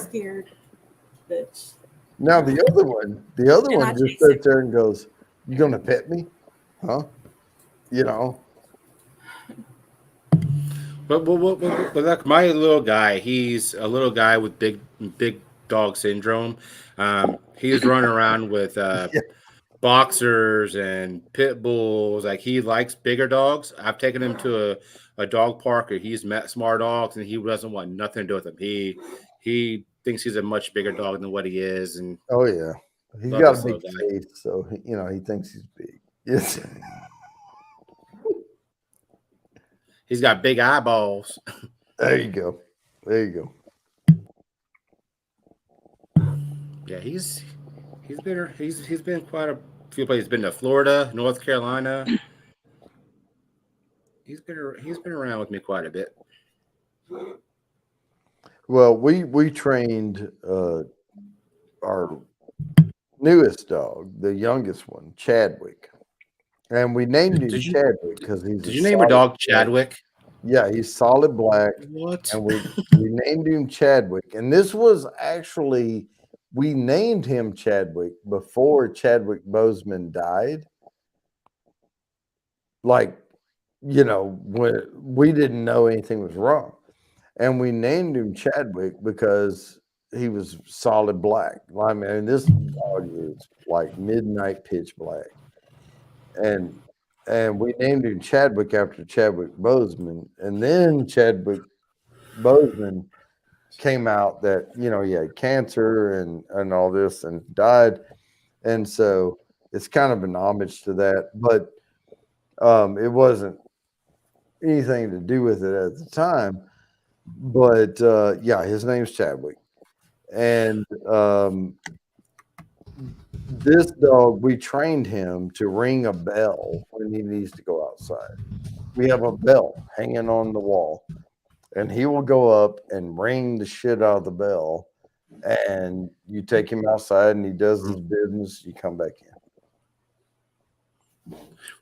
scared bitch. Now the other one And I just chase sits there and goes, "You gonna pet me, huh?" You know. But like my little guy, he's a little guy with big dog syndrome. He's running around with boxers and pit bulls. Like, he likes bigger dogs. I've taken him to a dog park where he's met smart dogs, and he doesn't want nothing to do with them. He thinks he's a much bigger dog than what he is. And Oh yeah, he's love got a this big little guy. face, so he thinks he's big. Yes. He's got big eyeballs. There you go. There you go. Yeah, he's been quite a few places. He's been to Florida, North Carolina. He's been around with me quite a bit. Well, we trained our newest dog, the youngest one, Chadwick, and we named him Chadwick because he's. Did you name a dog Chadwick? Yeah, he's solid black. What? And we named him Chadwick. And this was actually, we named him Chadwick before Chadwick Boseman died. Like, when we didn't know anything was wrong. And we named him Chadwick because he was solid black. I mean, this dog is like midnight pitch black. And we named him Chadwick after Chadwick Boseman. And then Chadwick Boseman came out that, he had cancer and all this and died. And so it's kind of an homage to that. But it wasn't anything to do with it at the time. But his name's Chadwick. And this dog, we trained him to ring a bell when he needs to go outside. We have a bell hanging on the wall, and he will go up and ring the shit out of the bell. And you take him outside, and he does his business. You come back in.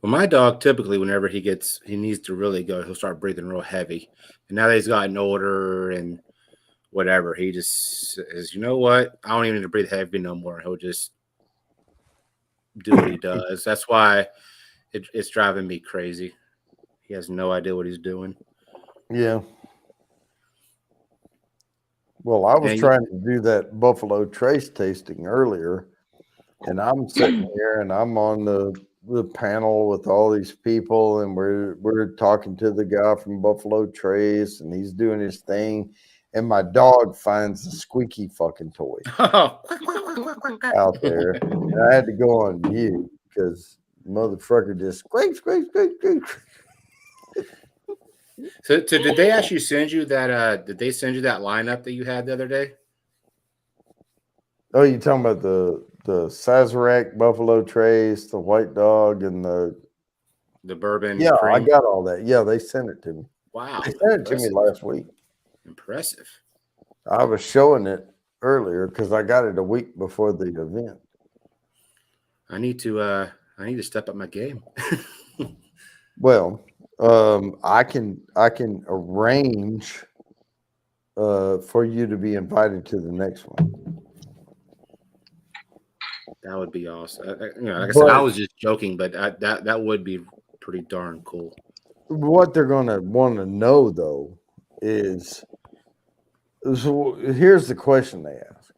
Well, my dog typically, whenever he needs to really go, he'll start breathing real heavy. And now that he's gotten older and whatever, he just says, you know what? I don't even need to breathe heavy no more. He'll just do what he does. That's why it's driving me crazy. He has no idea what he's doing. Yeah. Well, I was And trying to do that Buffalo Trace tasting earlier, and I'm sitting here and I'm on the panel with all these people, and we're talking to the guy from Buffalo Trace, and he's doing his thing, and my dog finds the squeaky fucking toy out there, and I had to go on mute because motherfucker just squeak, squeak, squeak, squeak. So did they actually send you that? Did they send you that lineup that you had the other day? Oh, you talking about the Sazerac Buffalo Trace, the White Dog, and the bourbon? Yeah, I cream? got all that. Yeah, they sent it to me. Wow, They sent it to me impressive. last week. Impressive. I was showing it earlier because I got it a week before the event. I need to step up my game. Well, I can arrange for you to be invited to the next one. That would be awesome. Like I said, I But was just joking, but that would be pretty darn cool. what they're going to want to know, though, is so here's the question they ask: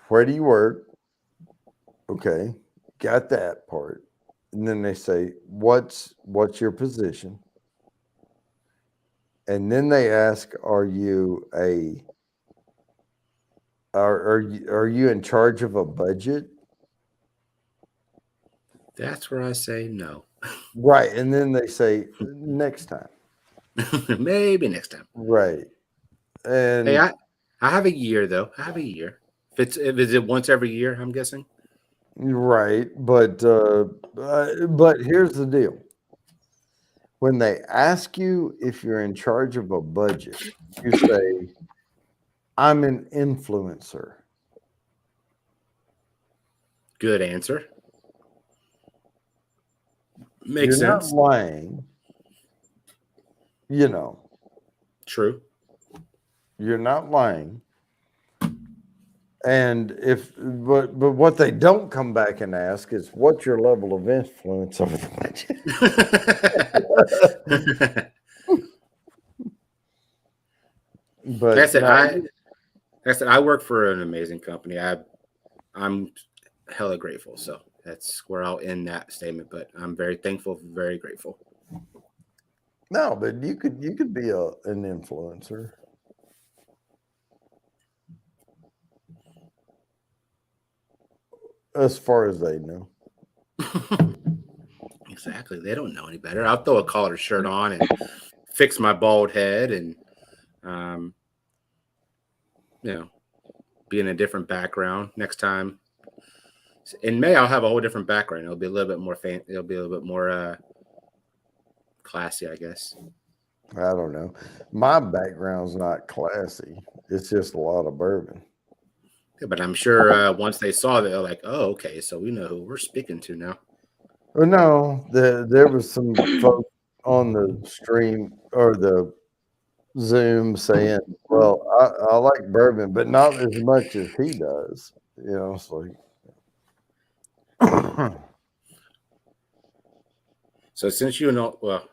where do you work? Okay, got that part. And then they say, what's your position? And then they ask, are you in charge of a budget? That's where I say no. Right. And then they say next time. Maybe next time. Right. And Hey, I have a year though. I have a year. If is it once every year, I'm guessing. right. But here's the deal. When they ask you if you're in charge of a budget, you say, I'm an influencer. Good answer. Makes You're sense. not lying. You know, True. you're not lying. And but what they don't come back and ask is what's your level of influence over the budget? But Like I said, no, I work for an amazing company. I'm hella grateful. So that's where I'll end that statement. But I'm very thankful, very grateful. no, but you could be an influencer. As far as they know. Exactly. They don't know any better. I'll throw a collared shirt on and fix my bald head and be in a different background next time. In May, I'll have a whole different background. It'll be a little bit more it'll be a little bit more classy, I guess. I don't know. My background's not classy. It's just a lot of bourbon. Yeah, but I'm sure once they saw that, they're like, "Oh, okay, so we know who we're speaking to now." Well, no, there was some folks on the stream or the Zoom saying, "Well, I like bourbon, but not as much as he does." You know, it's like. So since you know, well,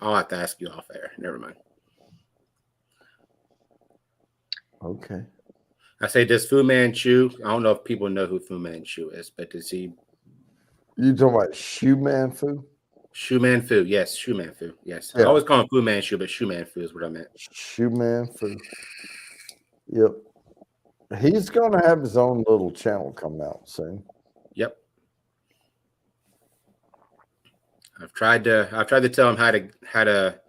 I'll have to ask you off air. Never mind. Okay. I say, does Fu Manchu? I don't know if people know who Fu Manchu is, but does he? You talking about Shoe Man Fu? Shu Man Fu, yes, Shu Man Fu, yes. Yeah. I always call him Fu Manchu, but Shu Man Fu is what I meant. Shoe Man Fu. Yep. He's going to have his own little channel come out soon. Yep. I've tried to tell him how to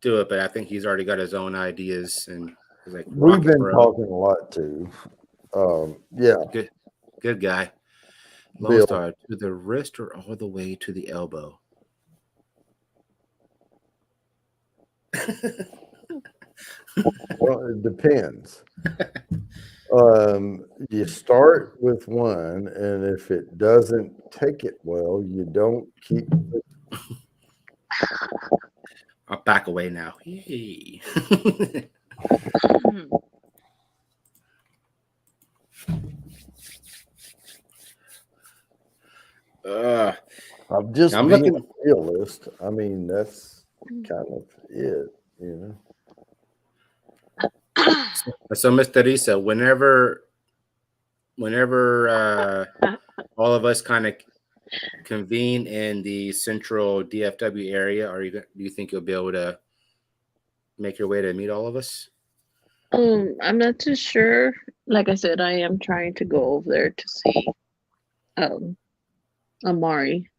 do it, but I think he's already got his own ideas and he's like, We've been bro. talking a lot too. Yeah. Good guy. Lone Bill. Star, to the wrist or all the way to the elbow? Well, it depends. You start with one, and if it doesn't take it well, you don't keep it. I'll back away now. Yay. I'm just I'm being looking. a realist. I mean, that's kind of it, you know. So, Miss Teresa, whenever all of us kind of convene in the central DFW area, do you think you'll be able to make your way to meet all of us? I'm not too sure. Like I said, I am trying to go over there to see Amari,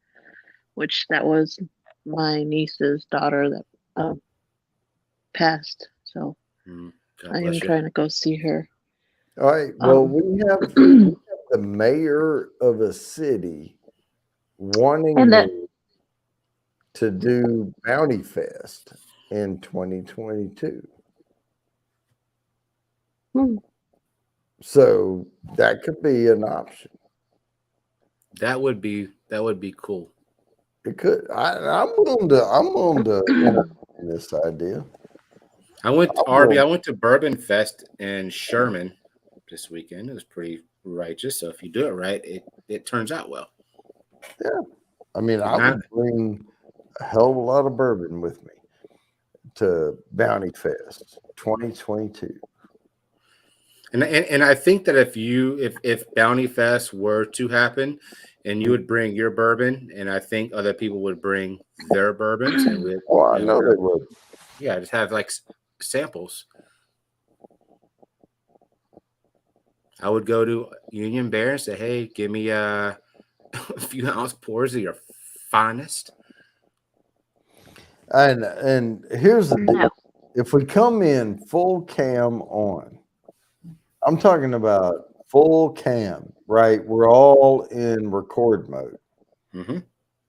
which that was my niece's daughter that passed. So God I am bless you. trying to go see her. All right. Well, we have the mayor of a city wanting And that me to do Bounty Fest in 2022. So that could be an option. That would be cool. It could. I'm willing to entertain this idea. I went will. I went to Bourbon Fest in Sherman this weekend. It was pretty righteous. So if you do it right, it turns out well. Yeah. I mean, I would bring a hell of a lot of bourbon with me to Bounty Fest 2022. And I think that if Bounty Fest were to happen, and you would bring your bourbon, and I think other people would bring their bourbons, and I know they would. Yeah, just have like samples. I would go to Union Bear and say, "Hey, give me a few ounce pours of your finest." And here's the deal: if we come in full cam on, I'm talking about full cam, right? We're all in record mode,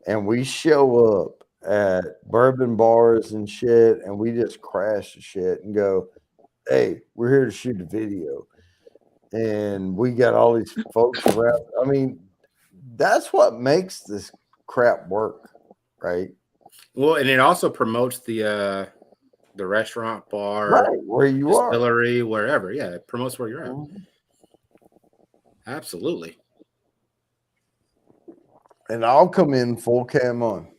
and we show up at bourbon bars and shit, and we just crash the shit and go, "Hey, we're here to shoot a video." And we got all these folks around. I mean, that's what makes this crap work, right? Well, and it also promotes the restaurant, bar, right, where you distillery, wherever. Yeah, it promotes where you're at. Absolutely. And I'll come in full cam on.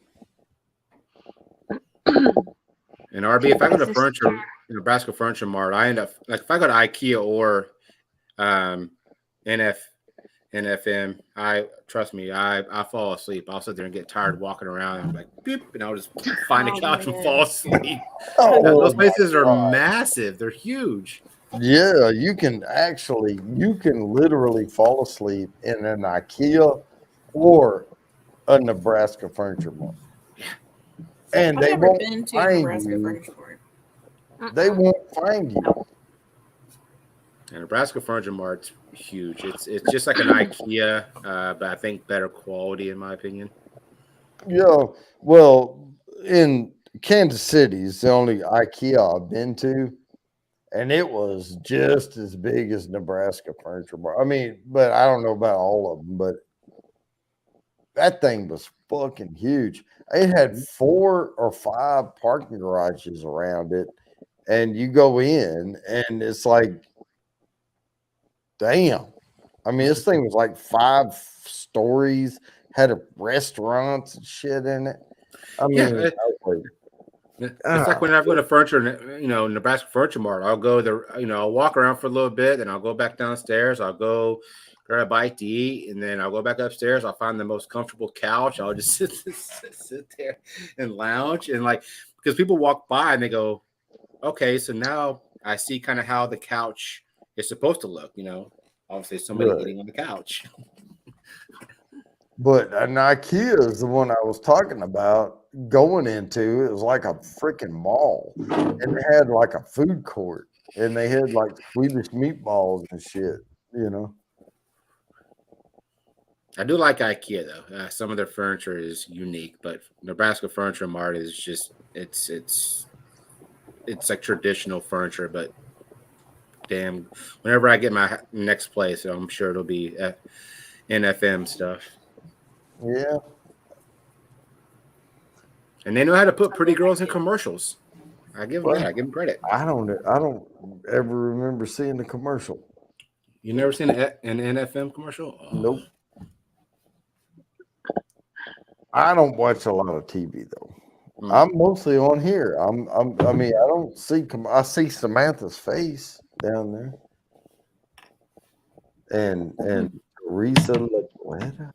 And RB, if I go to Nebraska Furniture Mart, I end up like if I go to IKEA or NFM, trust me, I fall asleep. I'll sit there and get tired walking around. And I'm like, beep, and I'll just find a couch and fall asleep. Those places are massive. They're huge. Yeah, you can literally fall asleep in an IKEA or a Nebraska Furniture Mart. And they won't find you. They won't find you. And Nebraska Furniture Mart's huge. It's just like an IKEA, but I think better quality in my opinion. Yeah, well, in Kansas City is the only IKEA I've been to, and it was just as big as Nebraska Furniture Mart. I mean, but I don't know about all of them, but that thing was fucking huge. It had 4 or 5 parking garages around it, and you go in, and it's like, damn. I mean, this thing was like 5 stories, had restaurants and shit in it. I mean, it's like when I go to furniture, Nebraska Furniture Mart. I'll go there, I'll walk around for a little bit, and I'll go back downstairs. I'll go grab a bite to eat, and then I'll go back upstairs. I'll find the most comfortable couch. I'll just sit there and lounge, and like because people walk by and they go, "Okay, so now I see kind of how the couch is supposed to look." Obviously somebody eating on the couch. But an IKEA is the one I was talking about going into. It was like a freaking mall, and they had like a food court, and they had like Swedish meatballs and shit. I do like IKEA though. Some of their furniture is unique, but Nebraska Furniture Mart is just it's like traditional furniture. But damn, whenever I get my next place, I'm sure it'll be NFM stuff. Yeah. And they know how to put pretty girls in commercials. I give them that. I give them credit. I don't ever remember seeing the commercial. You never seen an NFM commercial? Oh. Nope. I don't watch a lot of TV though. Mm. I'm mostly on here. I mean, I don't see. I see Samantha's face down there, and Teresa Laguerta.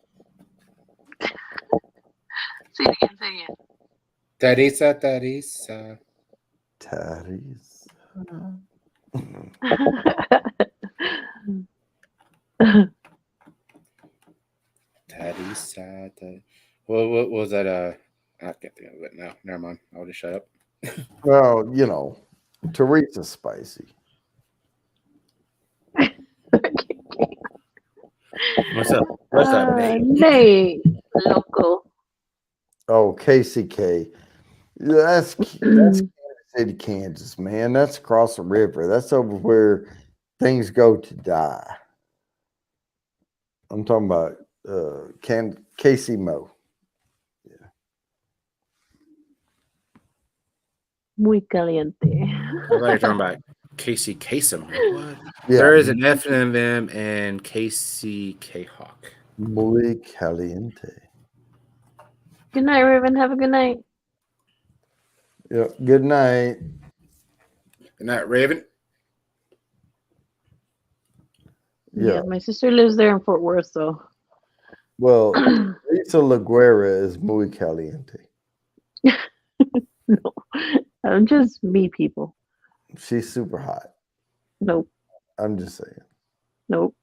Say it again. Say it again. Teresa. Teresa. Teresa. What was that? I can't think of it now. Never mind. I'll just shut up. Well, you know, Teresa's spicy. What's up? What's up, Nate? Nate, loco. Oh, KCK. That's Kansas City, Kansas, man. That's across the river. That's over where things go to die. I'm talking about Casey Mo. Muy caliente. I thought you were talking about Casey Kasem. What? Yeah. There is an F and M and Casey K Hawk. Muy caliente. Good night, Raven. Have a good night. Yeah. Good night. Good night, Raven. Yeah. My sister lives there in Fort Worth, so Well, Teresa Laguerta is muy caliente. no, I'm just meet people. She's super hot. Nope, I'm just saying. nope.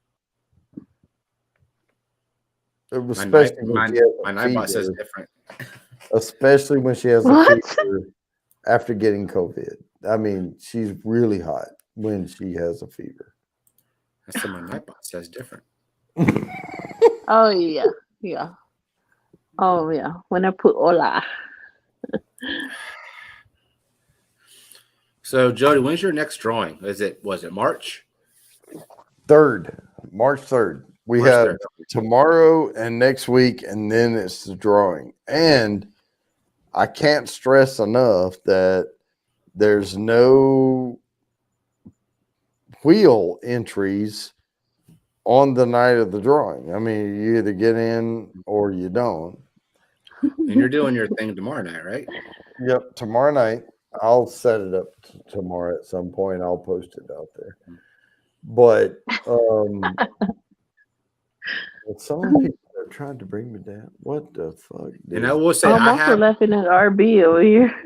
Especially when she has a My Nightbot says fever. different. Especially when she has a What? fever after getting COVID. I mean, she's really hot when she has a fever. I said my Nightbot says different. Oh yeah, yeah. Oh yeah. When I put hola. So Jody, when's your next drawing? Was it March? March 3rd. We March have 3rd. tomorrow and next week, and then it's the drawing. And I can't stress enough that there's no wheel entries on the night of the drawing. I mean, you either get in or you don't. And you're doing your thing tomorrow night, right? Yep, tomorrow night. I'll set it up tomorrow at some point. I'll post it out there. But some people are trying to bring me down. What the fuck? And dude? I will say I'm I also have laughing at RB over here.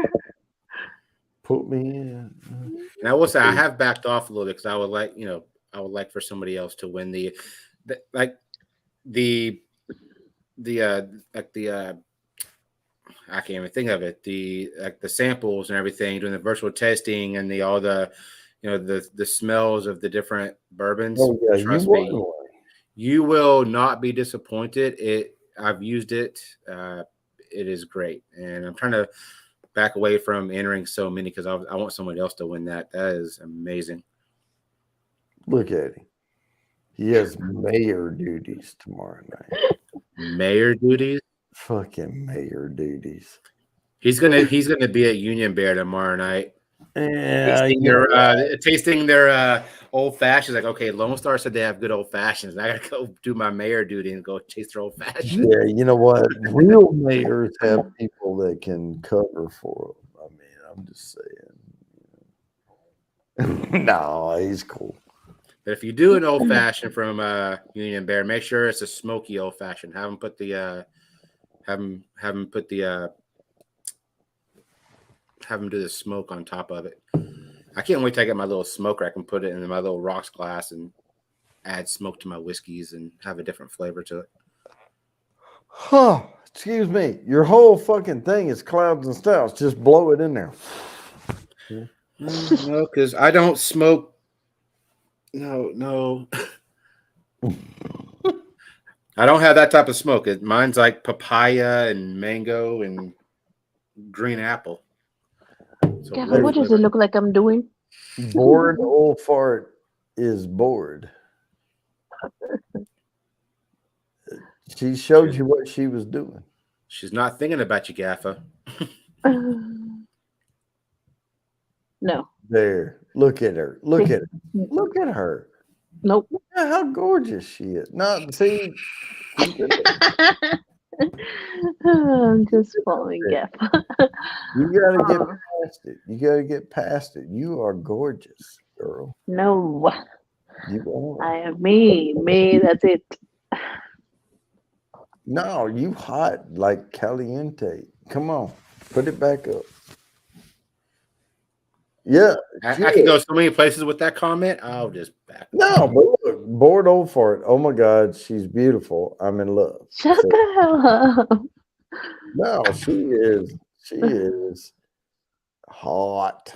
Put me in. And I will say I have backed off a little bit because I would like for somebody else to win the I can't even think of it. The samples and everything, doing the virtual testing and the smells of the different bourbons. Oh yeah, Trust you me, won. you will not be disappointed. I've used it. It is great, and I'm trying to back away from entering so many because I want someone else to win that. That is amazing. Look at him. He has mayor duties tomorrow night. Mayor duties. Fucking mayor duties. He's gonna be at Union Bear tomorrow night. Yeah, tasting their old fashions. Like, okay, Lone Star said they have good old fashions. I gotta go do my mayor duty and go taste their old fashions. yeah. You know what? Real mayors have people that can cover for them. I mean, I'm just saying. No, he's cool. But if you do an old fashioned from Union Bear, make sure it's a smoky old fashioned. Have them put the have them do the smoke on top of it. I can't wait to get my little smoker. I can put it in my little rocks glass and add smoke to my whiskeys and have a different flavor to it. Huh. Excuse me. Your whole fucking thing is clouds and stouts. Just blow it in there. No, because I don't smoke. No. I don't have that type of smoke. Mine's like papaya and mango and green apple. So Yeah, what does it look like I'm doing? Bored old fart is bored. She showed you what she was doing. She's not thinking about you, Gaffa. No. There. Look at her. Look at her. Look at her. Nope. Yeah, how gorgeous she is. No, see. I'm just falling gap. You gotta get Oh, past it. You gotta get past it. You are gorgeous, girl. no, You I are. am me. Me, that's it. No, you hot like caliente. Come on, put it back up. Yeah, I can go so many places with that comment. I'll just back. no, but look, bored old for it. Oh my God, she's beautiful. I'm in love. Shut So, the hell up. no, she is. She is hot,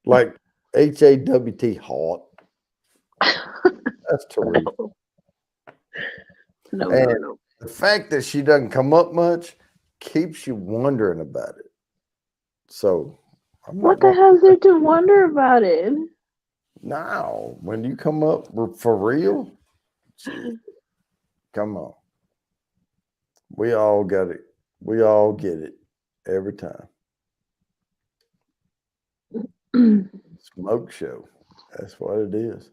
like HAWT hot. That's terrific. No, And no. the fact that she doesn't come up much keeps you wondering about it. So I'm What not the hell is there to wonder about it? now when you come up for real. Gee, come on. We all got it. We all get it every time. Smoke show. That's what it is.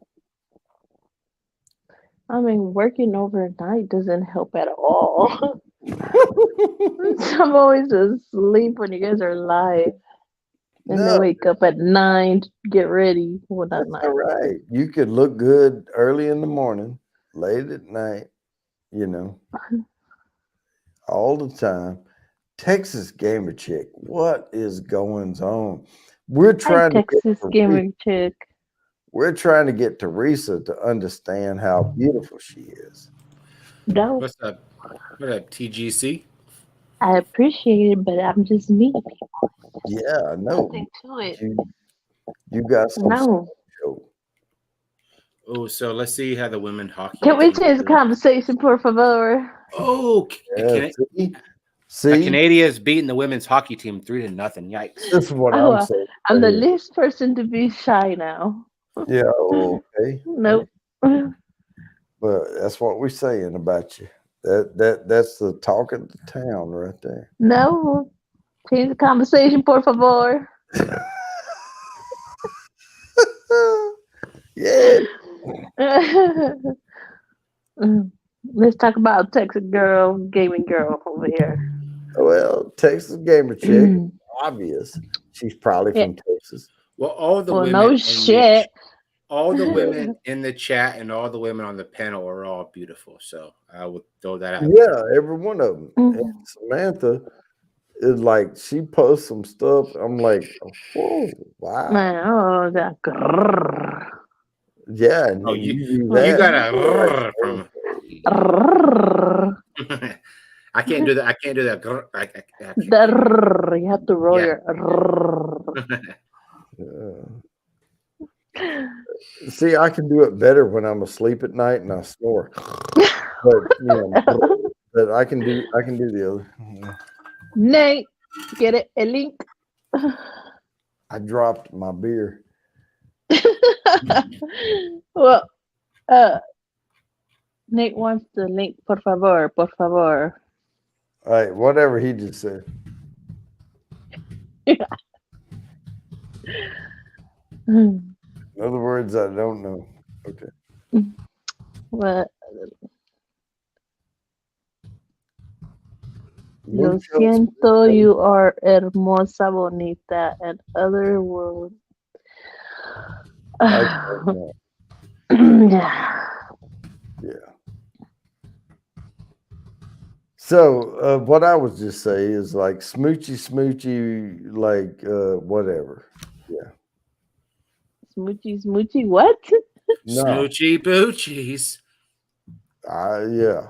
I mean, working overnight doesn't help at all. I'm always asleep when you guys are live. And they No, wake up at 9 to get ready. Well, not that's 9. all right. You could look good early in the morning, late at night, you know, all the time. Texas Gamer Chick, what is going on? We're Hi, trying to get Texas Teresa, Gamer Chick. we're trying to get Teresa to understand how beautiful she is. No, What's up? What up, TGC? I appreciate it, but I'm just me. Yeah, I know. Nothing to it. You got some No. show. Oh, so let's see how the women hockey. Can we team change the is doing. conversation, por favor? Oh, Yeah, the see, Canadians beating the women's hockey team 3-0. Yikes! this is what Oh, I'm saying. I'm the right here. least person to be shy now. Yeah, okay. Nope. But that's what we're saying about you. That's the talk of the town right there. No. Change the conversation, por favor. Yeah. Let's talk about Texas girl, gaming girl over here. Well, Texas Gamer Chick, obvious. She's probably Yeah. from Texas. Well, all the Well, women, no in shit. all the women in the chat and all the women on the panel are all beautiful. So I would throw that out. Yeah, every one of them. Mhm. And Samantha is like, she posts some stuff. I'm like, whoa, wow. Man, oh, that grrr. Yeah, and Oh, you do you that. got a from. Grrr. I can't do that. I can't do that. The rrr. You have to roll Yeah. your rrr. See, I can do it better when I'm asleep at night and I snore. But but I can do the other. Nate, get it? A link. I dropped my beer. Well, Nate wants the link. Por favor, por favor. All right, whatever he just said. In other words, I don't know. Okay. What? Lo Muchos- siento, you are hermosa, bonita, and other world. I don't know. Yeah. Yeah. So what I was just saying is like smoochy, like whatever. Yeah. Smoochy, what? No. Smoochy boochies. Yeah.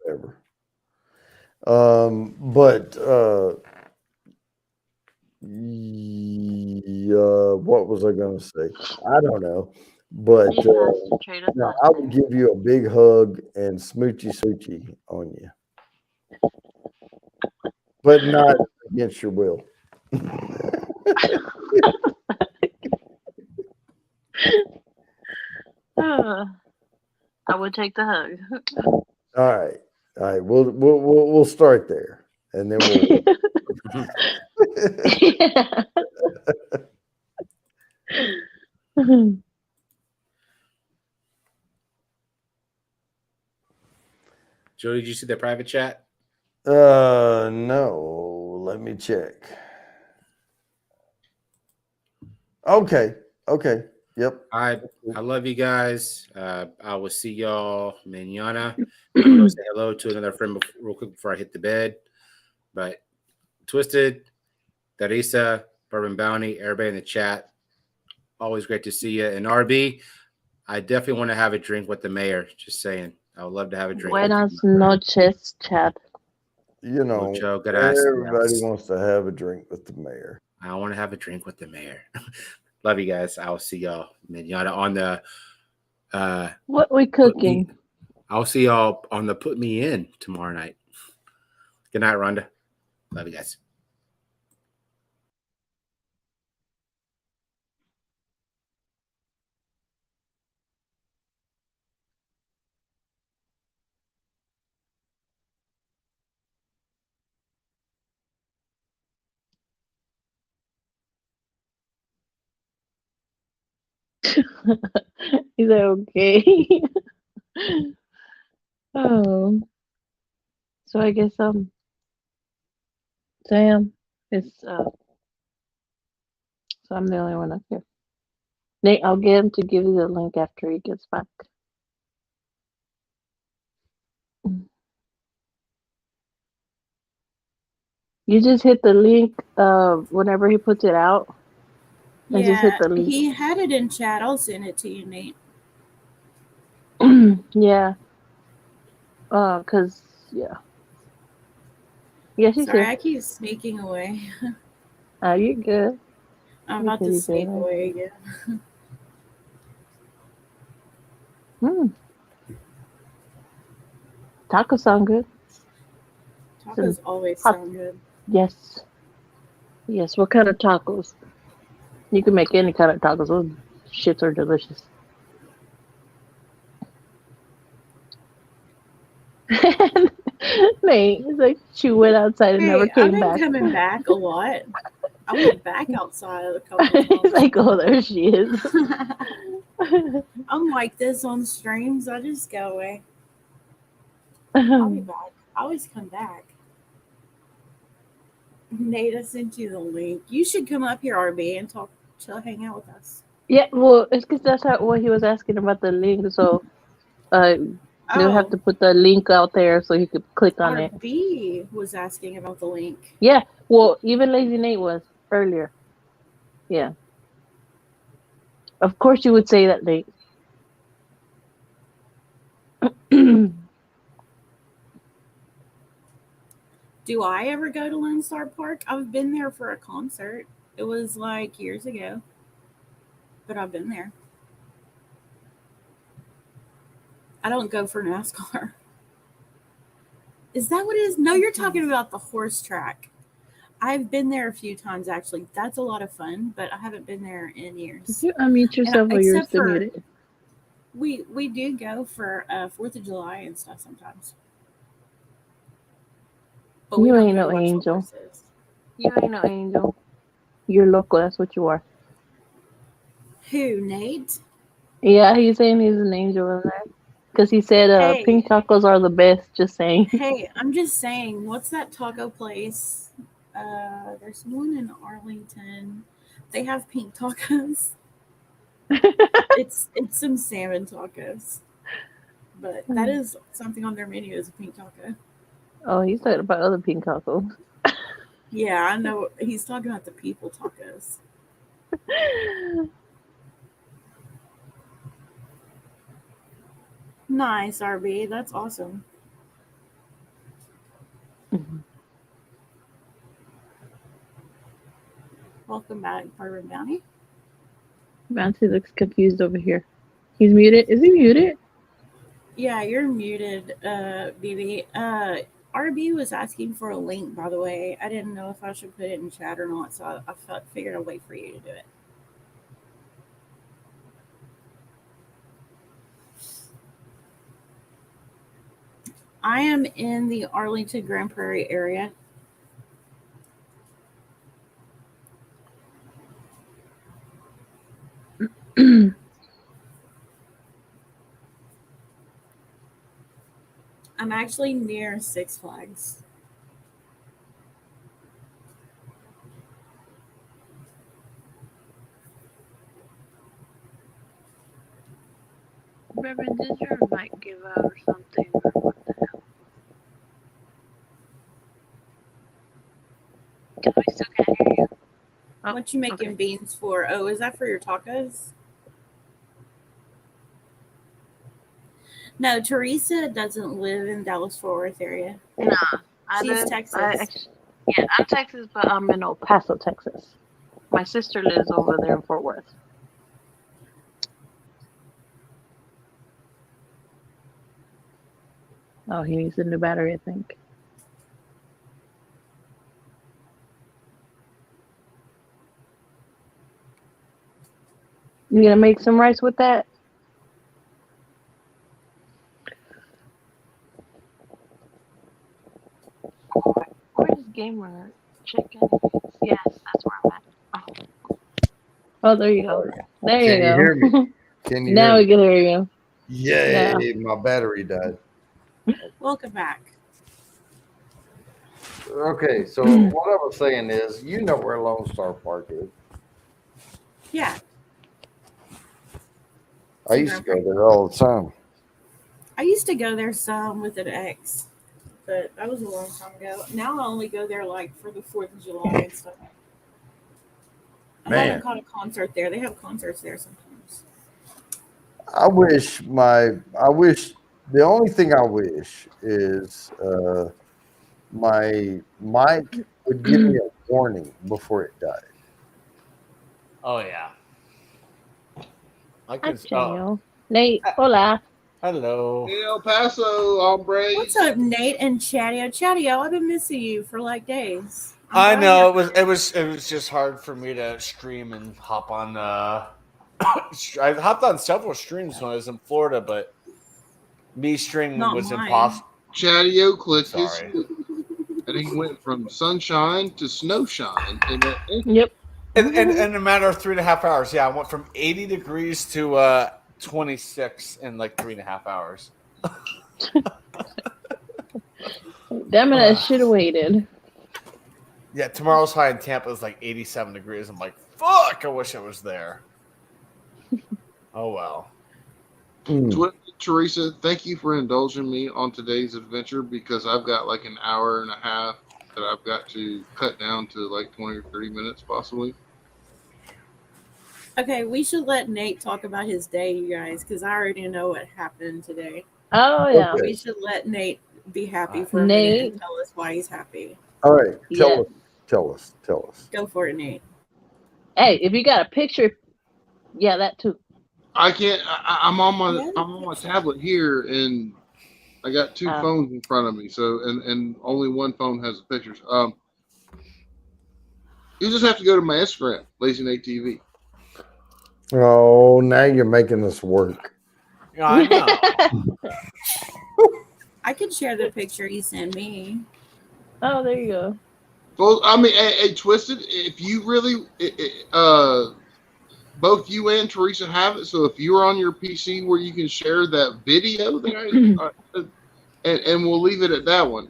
Whatever. But what was I gonna say? I don't know. But no, I would give you a big hug and smoochy on you. But not against your will. I would take the hug. All right. We'll start there. And then we'll Joey, did you see the private chat? No. Let me check. Okay. Yep. I love you guys. I will see y'all mañana. I'm gonna say hello to another friend real quick before I hit the bed. But Twisted, Darisa, Bourbon Bounty, everybody in the chat, always great to see you. And RB, I definitely want to have a drink with the mayor. Just saying, I would love to have a drink. Buenas noches, Chad. You know, Mucho gracias. everybody wants to have a drink with the mayor. I want to have a drink with the mayor. Love you guys. I'll see y'all mañana on the. What we cooking? I'll see y'all on the Put Me In tomorrow night. Good night, Rhonda. Love you guys. Is that okay? Oh, so I guess Sam is so I'm the only one up here. Nate, I'll get him to give you the link after he gets back. You just hit the link whenever he puts it out. I just hit Yeah, the link. he had it in chat. I'll send it to you, Nate. Yeah. Cause yeah. Yeah, she's Sorry, here. I keep sneaking away. Oh, you're good. I'm You're about to pretty sneak good. away again. Tacos sound good. Tacos always hot- sound good. Yes. Yes. What kind of tacos? You can make any kind of tacos. Those shits are delicious. Nate, it's like she went outside and never Hey, I've came been back. coming back a lot. I went back outside a couple of It's times. like, oh, there she is. I'm like this on streams. I just go away. I'll be back. I always come back. Nate, I sent you the link. You should come up here, RB, and hang out with us. Yeah, well, it's because that's what he was asking about the link. So, they'll have to put the link out there so he could click on it. RB was asking about the link. Yeah, well, even Lazy Nate was earlier. Yeah. Of course you would say that, Nate. Do I ever go to Lone Star Park? I've been there for a concert. It was like years ago, but I've been there. I don't go for NASCAR. Is that what it is? No, you're talking about the horse track. I've been there a few times, actually. That's a lot of fun, but I haven't been there in years. Did you unmute yourself while you're Except still for muted? we do go for 4th of July and stuff sometimes. But we You don't ain't go no to watch the angel. horses. You ain't no angel. You're local. That's what you are. Who, Nate? Yeah, he's saying he's an angel in there. Because he said Hey. pink tacos are the best. Just saying. Hey, I'm just saying, what's that taco place? There's one in Arlington. They have pink tacos. it's some salmon tacos. But that is something on their menu is a pink taco. Oh, he's talking about other pink tacos. Yeah, I know. He's talking about the people tacos. Nice, RB. That's awesome. Welcome back, Bourbon Bounty. Bounty looks confused over here. He's muted. Is he muted? Yeah, you're muted, BB. RB was asking for a link, by the way. I didn't know if I should put it in chat or not, so I figured I'd wait for you to do it. I am in the Arlington Grand Prairie area. I'm actually near Six Flags. Reverend, did your mic give out or something? Or what the hell? Can we still can't hear you? Oh, What you making okay. beans for? Oh, is that for your tacos? No, Teresa doesn't live in Dallas-Fort Worth area. Nah, I She's live. Texas. Yeah, I'm Texas, but I'm in El Paso, Texas. My sister lives over there in Fort Worth. Oh, he needs a new battery, I think. You gonna make some rice with that? Where's Gamer Chicken? Yes, that's where I'm at. Oh, there you go. There Can you you go. hear me? Can you Now hear we can hear you. me? Yay, my battery died. Welcome back. Okay, so what I was saying is, you know where Lone Star Park is. Yeah. I used to go there all the time. I used to go there some with an ex, but that was a long time ago. Now I only go there like for the 4th of July and stuff. I Man. haven't caught a concert there. They have concerts there sometimes. I wish the only thing I wish is my mic would give me a warning before it died. Oh yeah. I Hi, can. Daniel. Nate, hola. Hello. Hey, El Paso, hombre. What's up, Nate and Chattio? Chattio, I've been missing you for like days. I I'm glad know you're it was just hard for me to stream and hop on. I hopped on several streams when I was in Florida, but me streaming Not was mine. impossible. Chattio clicked his Sorry. and he went from sunshine to snowshine. Yep. In a matter of 3.5 hours, yeah, I went from 80 degrees to 26 in like 3.5 hours. Damn it, I should have waited. Yeah, tomorrow's high in Tampa is like 87 degrees. I'm like, fuck, I wish I was there. Oh well. Teresa, thank you for indulging me on today's adventure because I've got like an hour and a half that I've got to cut down to like 20 or 30 minutes possibly. Okay, we should let Nate talk about his day, you guys, because I already know what happened today. Oh, yeah. We should let Nate be happy for a minute Nate. and tell us why he's happy. All right, Yeah. tell us. Go for it, Nate. Hey, if you got a picture, yeah, that too. I can't. I'm on my tablet here, and I got two phones in front of me. So, and only one phone has the pictures. You just have to go to my Instagram, Lazy Nate TV. Oh, now you're making this work. Yeah, I know. I could share the picture you sent me. Oh, there you go. Well, I mean, hey, Twisted, if you really, both you and Teresa have it. So if you're on your PC where you can share that video, and we'll leave it at that one.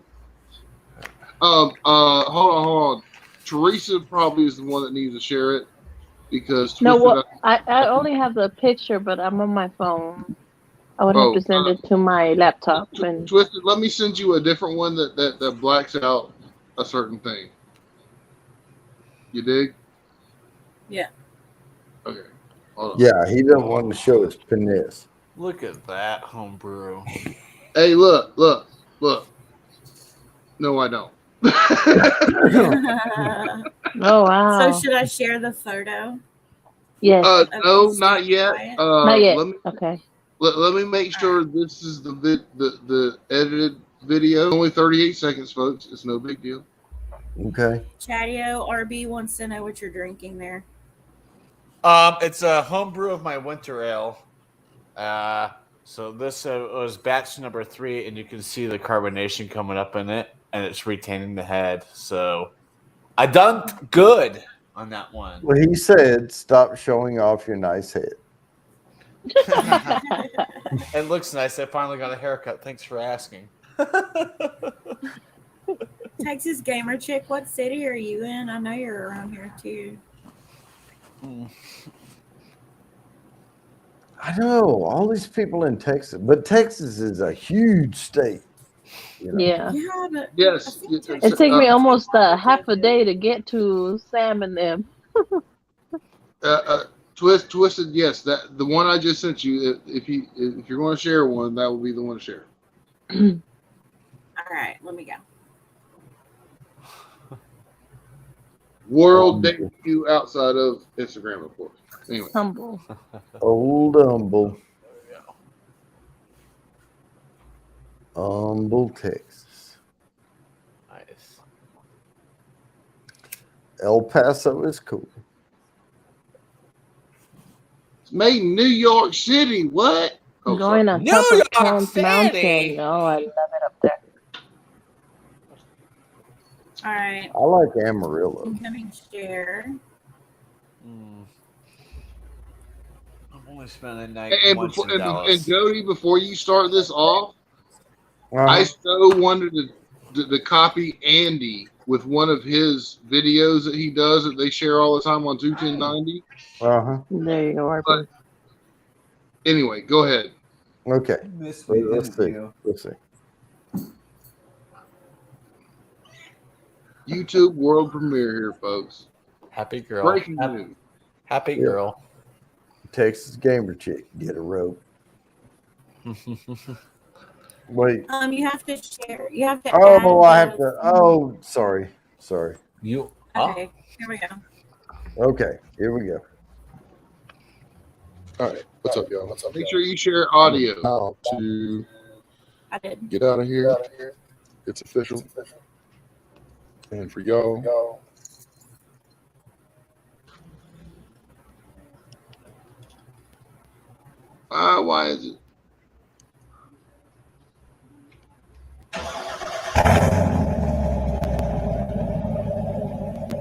Hold on. Teresa probably is the one that needs to share it because No, Twisted, well, I only have the picture, but I'm on my phone. I would have to send it to my laptop. And Twisted, let me send you a different one that blacks out a certain thing. You dig? Yeah. Okay. Hold on. Yeah, he doesn't want to show his penis. Look at that homebrew. Hey, look. No, I don't. Oh, wow. So should I share the photo? Yes. No, not yet. Not yet. Okay. Let me make sure this is the edited video. Only 38 seconds, folks. It's no big deal. Okay. Chattio RB wants to know what you're drinking there. It's a homebrew of my winter ale. So this was batch number 3, and you can see the carbonation coming up in it, and it's retaining the head. So I done good on that one. Well, he said, "Stop showing off your nice head." It looks nice. I finally got a haircut. Thanks for asking. Texas Gamer Chick, what city are you in? I know you're around here too. I know all these people in Texas, but Texas is a huge state. You know? Yeah. Yeah, but Yes. It takes me almost half a day to get to Sam and them. Twisted. Yes, that the one I just sent you. If you're going to share one, that will be the one to share. all right, let me go. World debut outside of Instagram, of course. Anyway, Humble. Old Humble. Humble, Texas. Nice. El Paso is cool. it's made in New York City. What? Oh, Going sorry. on New top of York Camp City! Mountain. Oh, I love it up there. All right, I like Amarillo. incoming share. I'm only spending the night And, once before, in and Dallas. Jody, before you start this off, Uh-huh. I so wanted to copy Andy with one of his videos that he does that they share all the time on 21090. Uh-huh. There you go, RP. But anyway, go ahead. Okay. Miss me, Let's didn't see. you? Let's see. YouTube world premiere here, folks. Happy girl. Breaking Happy, news. happy Yeah. girl. Texas Gamer Chick, get a rope. Wait. You have to share. You have to. Oh, I add have to. Oh, sorry. You. Okay, here we go. Okay, here we go. All right. What's up, y'all? Make sure you share audio. How to I did. get out of here. It's official. And for y'all, Why is it?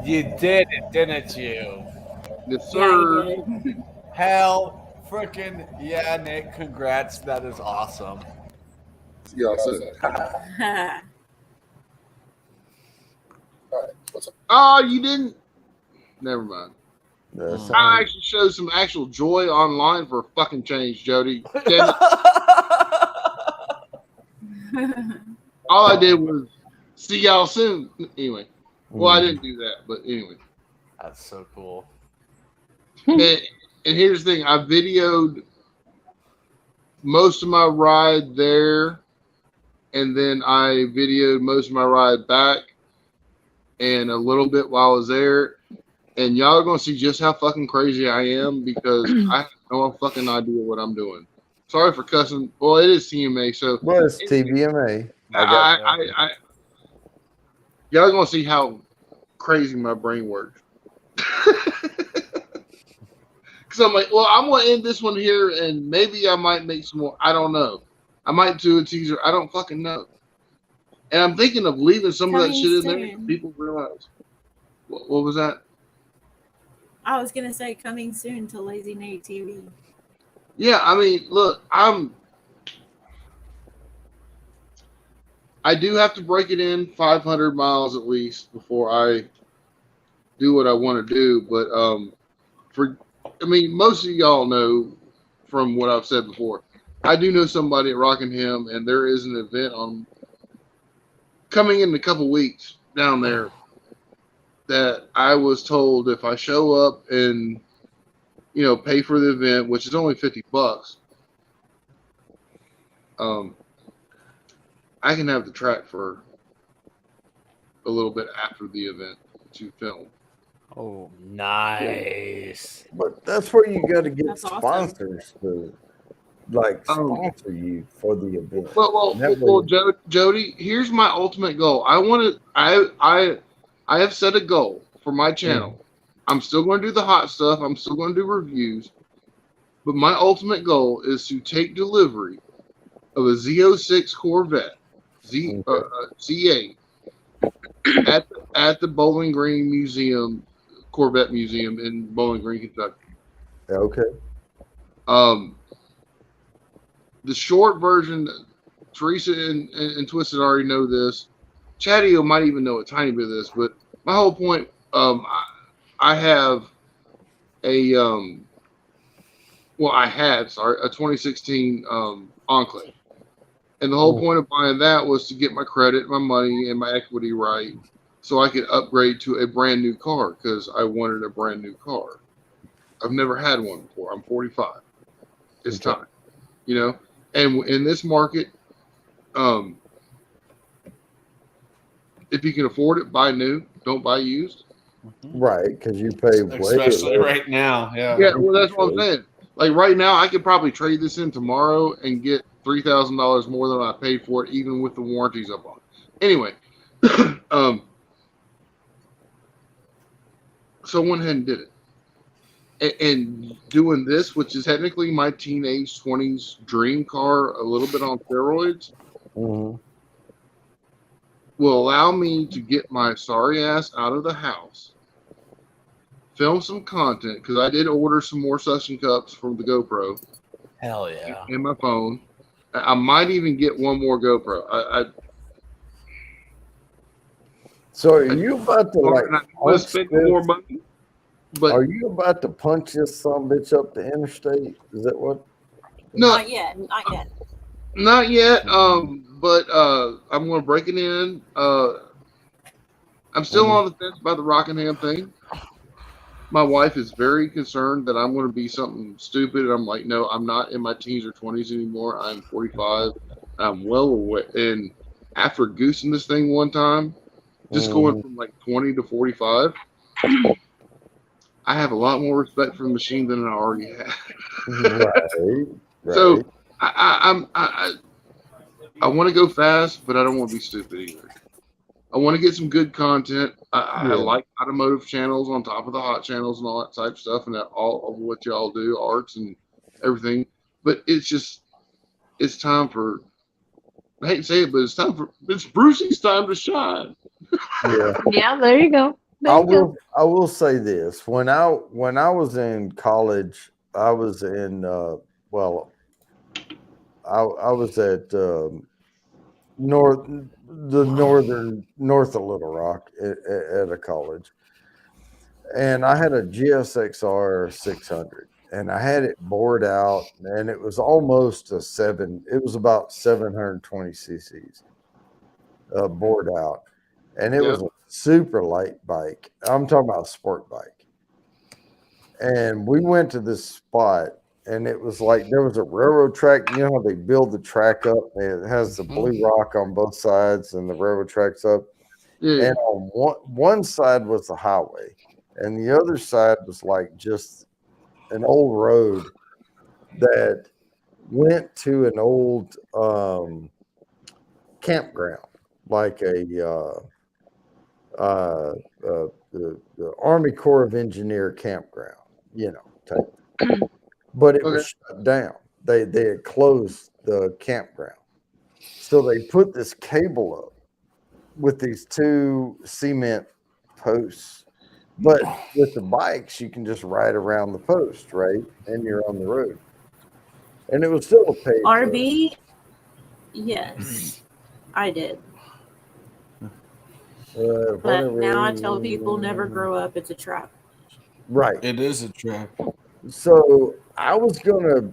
You did it, didn't you? Yes, Yeah, sir. you did. Hell freaking yeah, Nick. Congrats. That is awesome. see y'all soon. All right. What's up? Oh, you didn't? Never mind. That's I actually showed some actual joy online for a fucking change, Jody. Damn it. All I did was see y'all soon. Anyway. Well, I didn't do that, but anyway. That's so cool. And here's the thing. I videoed most of my ride there, and then I videoed most of my ride back and a little bit while I was there. And y'all are going to see just how fucking crazy I am because I have no fucking idea what I'm doing. Sorry for cussing. Well, it is TMA, so Well, it's TVMA. y'all are going to see how crazy my brain works. Because I'm like, well, I'm going to end this one here, and maybe I might make some more. I don't know. I might do a teaser. I don't fucking know. And I'm thinking of leaving some of that Coming shit in there so soon. people realize. What was that? I was gonna say coming soon to Lazy Nate TV. Yeah, I mean, look, I do have to break it in 500 miles at least before I do what I want to do. But most of y'all know from what I've said before. I do know somebody at Rockingham, and there is an event coming in a couple weeks down there that I was told if I show up and pay for the event, which is only $50, I can have the track for a little bit after the event to film. Oh, nice. But that's where you got to get That's awesome. sponsors to sponsor you for the event. Well, Jody, here's my ultimate goal. I have set a goal for my channel. I'm still going to do the hot stuff. I'm still going to do reviews. But my ultimate goal is to take delivery of a Z06 Corvette, Z8, at the Bowling Green Museum, Corvette Museum in Bowling Green, Kentucky. Okay. The short version Teresa and Twisted already know this. Chatio might even know a tiny bit of this, but my whole point, I have a I had a 2016 Enclave, and the whole point of buying that was to get my credit, my money, and my equity right, so I could upgrade to a brand new car because I wanted a brand new car. I've never had one before. I'm 45. It's time, you know. And in this market, if you can afford it, buy new. Don't buy used. Right, because you pay way Especially less. right now. Yeah. Yeah, well, that's what I'm saying. Like right now, I could probably trade this in tomorrow and get $3,000 more than I paid for it, even with the warranties up on it. Anyway, so I went ahead and did it. And doing this, which is technically my teenage 20s dream car, a little bit on steroids, Mm-hmm. will allow me to get my sorry ass out of the house, film some content, because I did order some more suction cups from the GoPro. Hell yeah. And my phone. I might even get one more GoPro. So are you about to like punch spend this? more money? But Are you about to punch this son of a bitch up the interstate? Is that what? no, Not yet. Not yet. not yet. But I'm going to break it in. I'm still on the fence about the Rockingham thing. My wife is very concerned that I'm going to be something stupid. And I'm like, no, I'm not in my teens or 20s anymore. I'm 45. I'm well aware. And after goosing this thing one time, just going from like 20 to 45, I have a lot more respect for the machine than I already had. Right. So I want to go fast, but I don't want to be stupid either. I want to get some good content. I like automotive channels on top of the hot channels and all that type of stuff, and that all of what y'all do, arts and everything. But it's time for. I hate to say it, but it's Brucey's time to shine. Yeah. Yeah, there you go. There you go. I will say this. When I was in college, I was in I was at north of Little Rock at a college, and I had a GSXR 600, and I had it bored out, and it was almost it was about 720 cc's bored out, and it was a super light bike. I'm talking about a sport bike. And we went to this spot, and it was like there was a railroad track. You know how they build the track up? It has the blue rock on both sides, and the railroad track's up. Yeah. And on one side was the highway, and the other side was like just an old road that went to an old campground, like the Army Corps of Engineer campground, type. But it was shut down. They had closed the campground. So they put this cable up with these two cement posts. But with the bikes, you can just ride around the post, right? And you're on the road. And it was still a paved road. RB? Yes, I did. But now I tell people never grow up. It's a trap. Right. It is a trap. So I was gonna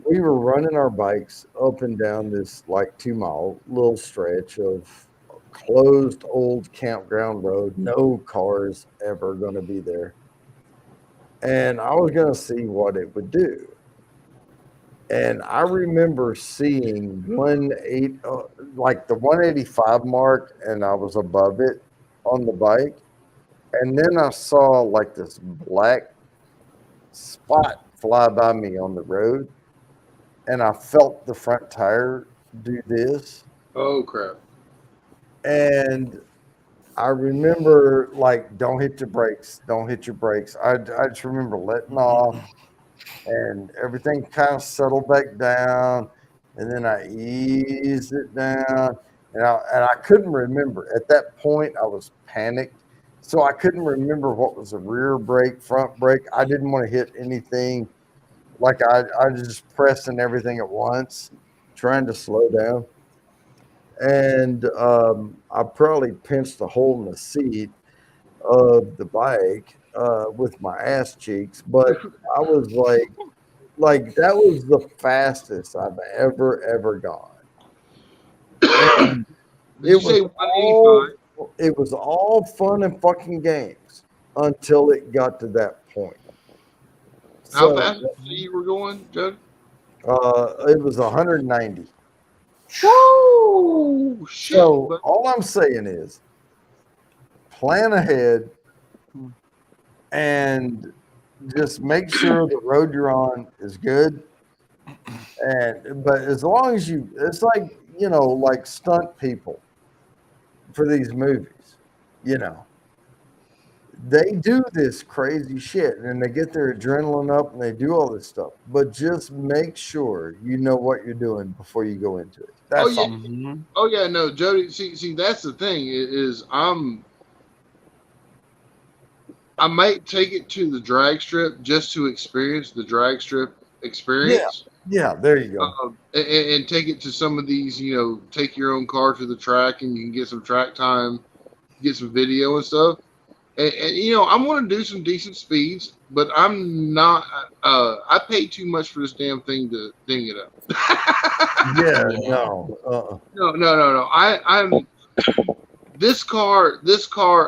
we were running our bikes up and down this 2-mile little stretch of closed old campground road, no cars ever gonna be there. And I was gonna see what it would do. And I remember seeing the 185 mark, and I was above it on the bike. And then I saw this black spot fly by me on the road, and I felt the front tire do this. Oh crap. And I remember don't hit your brakes, don't hit your brakes. I just remember letting off, and everything kind of settled back down, and then I eased it down, and I couldn't remember. At that point, I was panicked, so I couldn't remember what was a rear brake, front brake. I didn't want to hit anything. I was just pressing everything at once, trying to slow down. and I probably pinched a hole in the seat of the bike with my ass cheeks, but I was like that was the fastest I've ever gone. And Did you say 185? it was all fun and fucking games until it got to that point. How So, fast did you say you were going, Joe? it was 190. Woo! Shit. So all I'm saying is plan ahead and just make sure the road you're on is good. But as long as it's like, like stunt people for these movies, they do this crazy shit and they get their adrenaline up and they do all this stuff. But just make sure you know what you're doing before you go into it. That's yeah. all. Oh yeah, no, Jody. See, that's the thing is I might take it to the drag strip just to experience the drag strip experience. Yeah, there you go. And take it to some of these, take your own car to the track and you can get some track time, get some video and stuff. And I'm going to do some decent speeds, but I'm not. I pay too much for this damn thing to ding it up. No. No. I'm this car,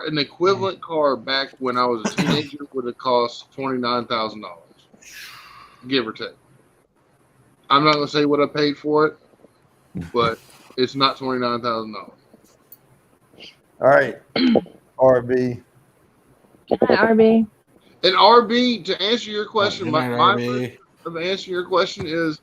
an equivalent car back when I was a teenager would have cost $29,000, give or take. I'm not going to say what I paid for it, but it's not $29,000. All right, RB. Hi, RB. And RB, to answer your question, my RB. answer to your question is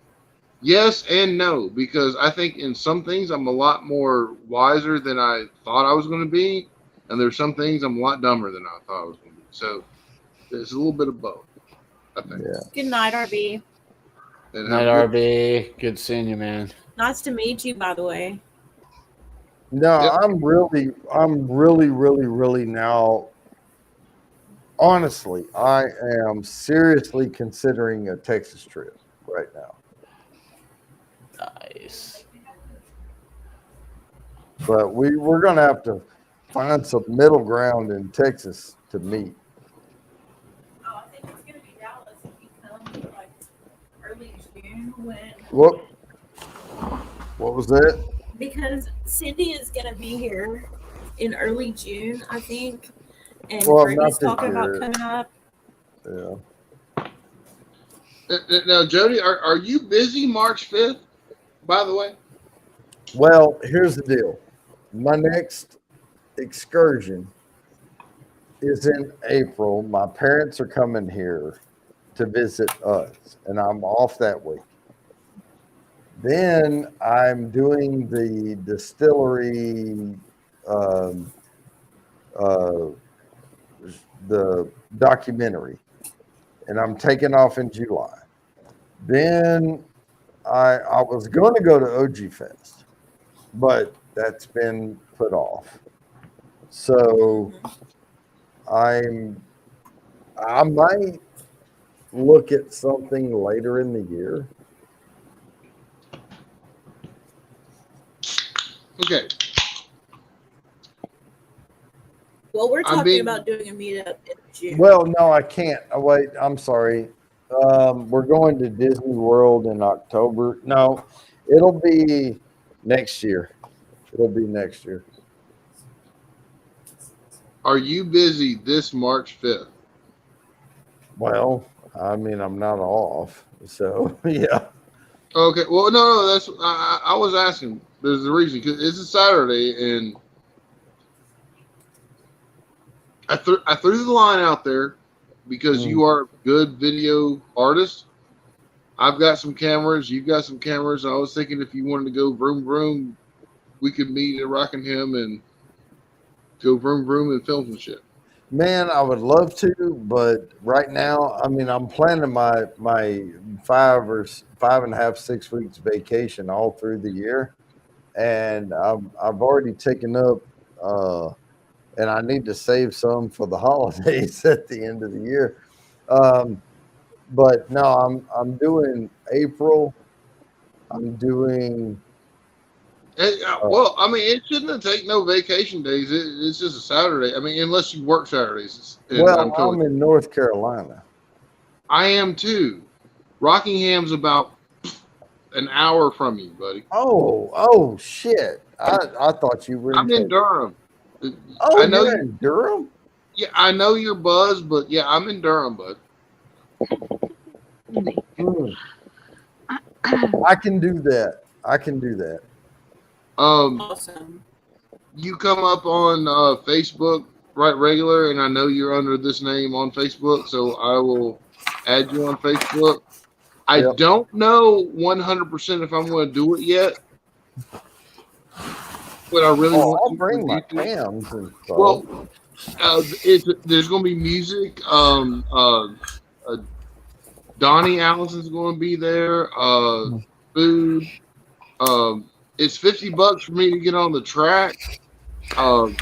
yes and no, because I think in some things I'm a lot more wiser than I thought I was going to be, and there's some things I'm a lot dumber than I thought I was going to be. So it's a little bit of both, I think. Yeah. Good night, RB. Night, RB. Good seeing you, man. Nice to meet you, by the way. No, Yep. I'm really now. Honestly, I am seriously considering a Texas trip right now. Nice. But we're gonna have to find some middle ground in Texas to meet. Oh, I think it's gonna be Dallas if you come like early June when. What was that? Because Cindy is gonna be here in early June, I think, and Well, Brittany's not this talking about year. coming up. Yeah. Now, Jody, are you busy March 5th, by the way? Well, here's the deal. My next excursion is in April. My parents are coming here to visit us, and I'm off that week. Then I'm doing the distillery, the documentary, and I'm taking off in July. Then I was going to go to OG Fest, but that's been put off. So I might look at something later in the year. Okay. Well, we're I talking mean- about doing a meetup in June. Well, no, I can't. Oh, wait, I'm sorry. We're going to Disney World in October. No, it'll be next year. It'll be next year. Are you busy this March 5th? Well, I mean, I'm not off. So, yeah. Okay. Well, no. That's I was asking. There's a reason because it's a Saturday, and I threw the line out there because you are a good video artist. I've got some cameras. You've got some cameras. I was thinking if you wanted to go vroom vroom, we could meet at Rockingham and go vroom vroom and film some shit. Man, I would love to, but right now, I mean, I'm planning my 5.5, 6 weeks vacation all through the year, and I've already taken up, and I need to save some for the holidays at the end of the year. But no, I'm doing April. I'm doing Well, I mean, it shouldn't take no vacation days. It's just a Saturday. I mean, unless you work Saturdays. And Well, totally, I'm in North Carolina. I am too. Rockingham's about an hour from you, buddy. Oh shit! I thought you were. I'm in Durham. Oh, I know you're in Durham. Yeah, I know you're buzzed, but yeah, I'm in Durham, bud. I can do that. I can do that. Awesome. You come up on Facebook right regular, and I know you're under this name on Facebook, so I will add you on Facebook. I don't know 100% if I'm going to do it yet, but I really want I'll to. bring my cams and stuff. Well, there's going to be music. Donnie Allison's going to be there. Food. It's $50 for me to get on the track. I'm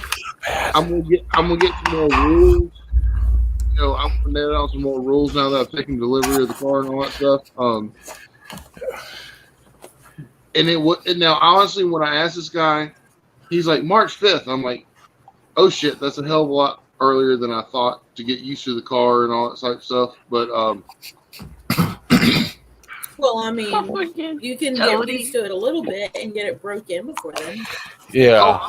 gonna get some more rules. You know, I'm gonna nail down some more rules now that I've taken delivery of the car and all that stuff. And now honestly, when I asked this guy, he's like March 5th. I'm like, oh shit, that's a hell of a lot earlier than I thought to get used to the car and all that type of stuff. But Well, I mean, you can get used to it a little bit and get it broke in before then. Yeah.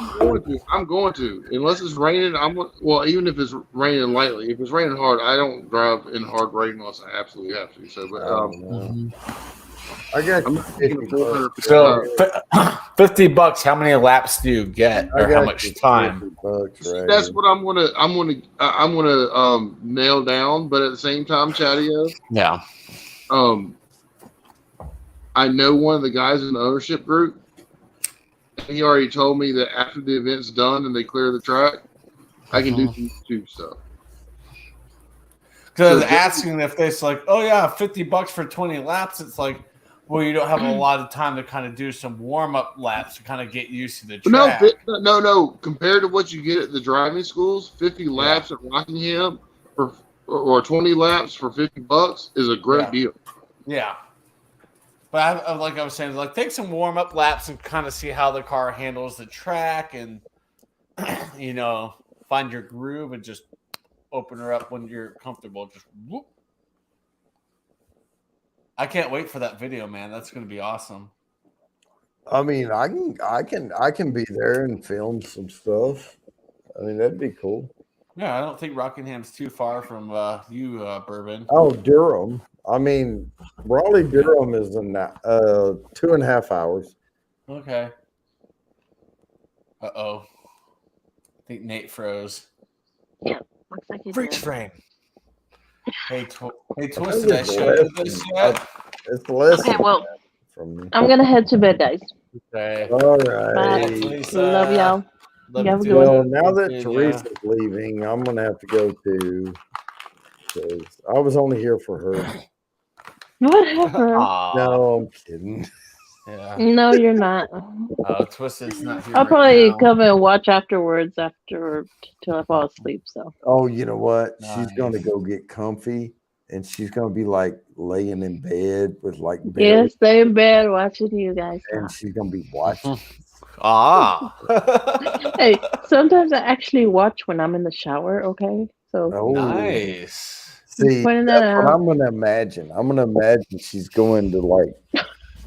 I'm going to. Unless it's raining, even if it's raining lightly. If it's raining hard, I don't drive in hard rain unless I absolutely have to. So, but I got I'm thinking $400 So $50. How many laps do you get, or how much time? That's what I'm gonna nail down. But at the same time, Chatio, Yeah. I know one of the guys in the ownership group. He already told me that after the event's done and they clear the track, I can do some YouTube stuff. Because I was asking if it's like, oh yeah, $50 for 20 laps. It's like, well, you don't have a lot of time to kind of do some warm up laps to kind of get used to the track. No. Compared to what you get at the driving schools, 50 laps at Rockingham or 20 laps for $50 is a great deal. Yeah. But like I was saying, like take some warm up laps and kind of see how the car handles the track, and you know, find your groove and just open her up when you're comfortable. Just whoop. I can't wait for that video, man. That's going to be awesome. I mean, I can be there and film some stuff. I mean, that'd be cool. Yeah, I don't think Rockingham's too far from you, Bourbon. Oh, Durham. I mean, Raleigh Durham is in 2.5 hours. Okay. I think Nate froze. Yeah, looks like he Freak did. frame. Hey, Twist, did I show you this yet? It's less. Okay, well, from me. I'm gonna head to bed, guys. Okay. All Bye. right. Love y'all. Love You have a you good Well, one. now that Yeah. Teresa's leaving, I'm gonna have to go too. Because I was only here for her. Whatever. No, I'm kidding. Yeah. No, you're not. Twisted's not here. I'll right probably now. come and watch afterwards till I fall asleep. So Oh, you know what? She's Nice. gonna go get comfy, and she's gonna be like laying in bed with like yeah, belly, stay in bed watching you guys. and she's gonna be watching. Hey, sometimes I actually watch when I'm in the shower. Okay, so Oh, Nice. see, pointing that that's what out. I'm gonna imagine. I'm gonna imagine she's going to like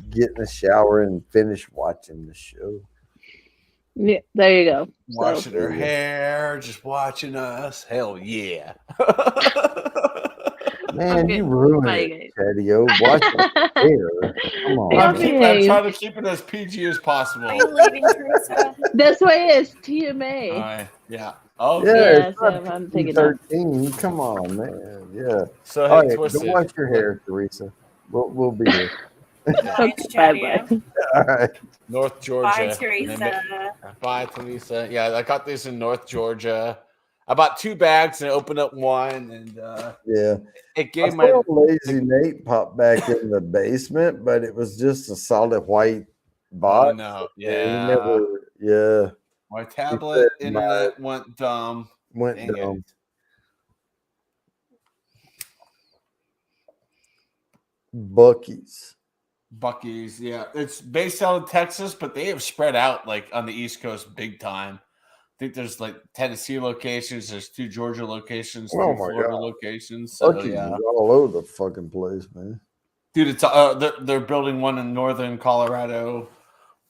get in the shower and finish watching the show. Yeah, there you go. Washing So, her hair, just watching us. Hell yeah. Man, Okay, you ruined bye, it, Teddy-O. Watch your hair. Come on. I'm behave. trying to keep it as PG as possible. Are you leaving, Teresa? That's why it's TMA. All right. Yeah. Oh, Yeah, Yeah, it's so not I'm taking that. 13. Come on, man. Yeah. So All hey, right, Twisted. go wash your hair, Teresa. We'll be here. Okay, bye. All right. North Georgia. Bye, And Teresa. then- Bye, Teresa. Yeah, I got these in North Georgia. I bought 2 bags and I opened up one, and Yeah. it I gave my. saw Lazy Nate pop back in the basement, but it was just a solid white box. Oh, no. He Yeah. never, My tablet said internet went dumb. went Dang it. dumb. Bucky's. Buc-ee's, yeah. It's based out of Texas, but they have spread out like on the East Coast big time. I think there's like Tennessee locations, there's 2 Georgia locations, 3 Oh my Florida God. locations. So Buc-ee's yeah. is all over the fucking place, man. Dude, it's they're building one in northern Colorado.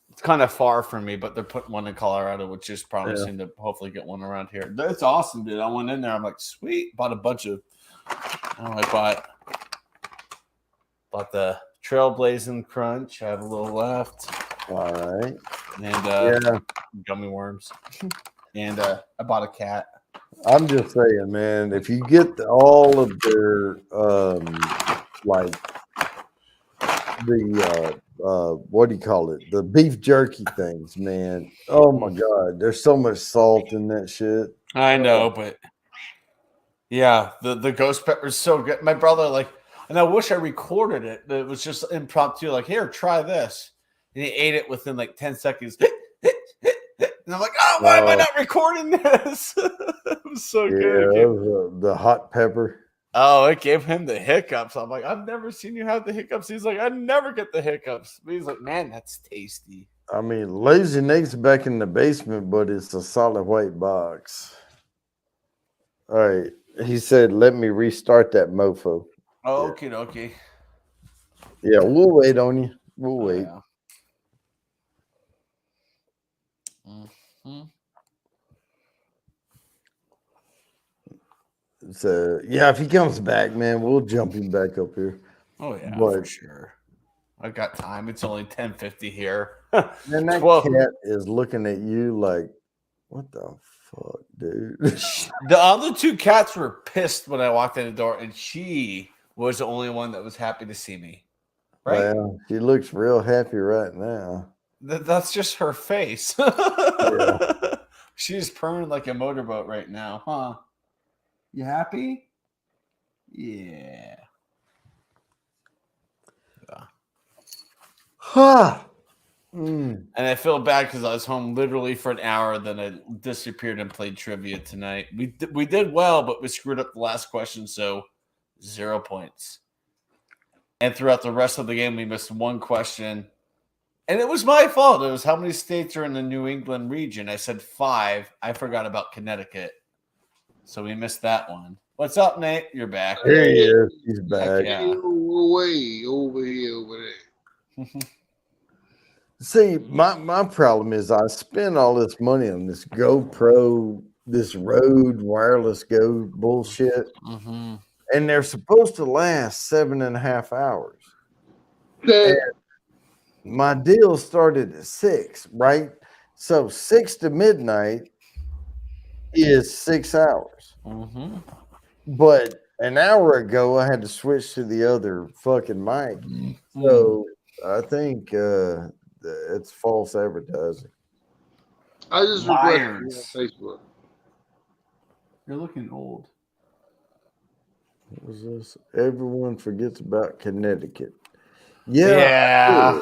It's kind of far from me, but they're putting one in Colorado, which is promising to hopefully get one around here. That's awesome, dude. I went in there. I'm like, sweet. Bought a bunch of. I bought the Trailblazing Crunch. I have a little left. All right. And gummy worms. And I bought a cat. I'm just saying, man, if you get all of their like the what do you call it? The beef jerky things, man. Oh my God. There's so much salt in that shit. I know, but yeah, the ghost pepper is so good. My brother, and I wish I recorded it. It was just impromptu, here, try this. And he ate it within 10 seconds. And I'm like, oh, why am I not recording this? It was so good. Yeah, the hot pepper. Oh, it gave him the hiccups. I'm like, I've never seen you have the hiccups. He's like, I never get the hiccups. But he's like, man, that's tasty. I mean, Lazy Nate's back in the basement, but it's a solid white box. All right. He said, let me restart that mofo. Oh, okay. Yeah, we'll wait on you. We'll wait. Yeah. Mm-hmm. So, yeah, if he comes back, man, we'll jump him back up here. Oh, yeah, But- for sure. I got time. It's only 10:50 here. Man, that 12. cat is looking at you like, what the fuck, dude? The other 2 cats were pissed when I walked in the door, and she was the only one that was happy to see me. Right? Well, she looks real happy right now. That's just her face. She's purring like a motorboat right now, huh? You happy? Yeah. Huh. And I feel bad because I was home literally for an hour, then I disappeared and played trivia tonight. We did well, but we screwed up the last question, so 0 points. And throughout the rest of the game, we missed 1 question. And it was my fault. It was how many states are in the New England region. I said 5. I forgot about Connecticut. So we missed that one. What's up, Nate? You're back. There he is. He's back. Yeah. Way over here, over there. See, my problem is I spend all this money on this GoPro, this Rode wireless Go bullshit, Mm-hmm. and they're supposed to last 7.5 hours. Okay. And my deal started at 6, right? So 6 to midnight is 6 hours. Mm-hmm. But an hour ago, I had to switch to the other fucking mic. So I think it's false advertising. I just requested you Liars. on Facebook. You're looking old. What was this? Everyone forgets about Connecticut. Yeah.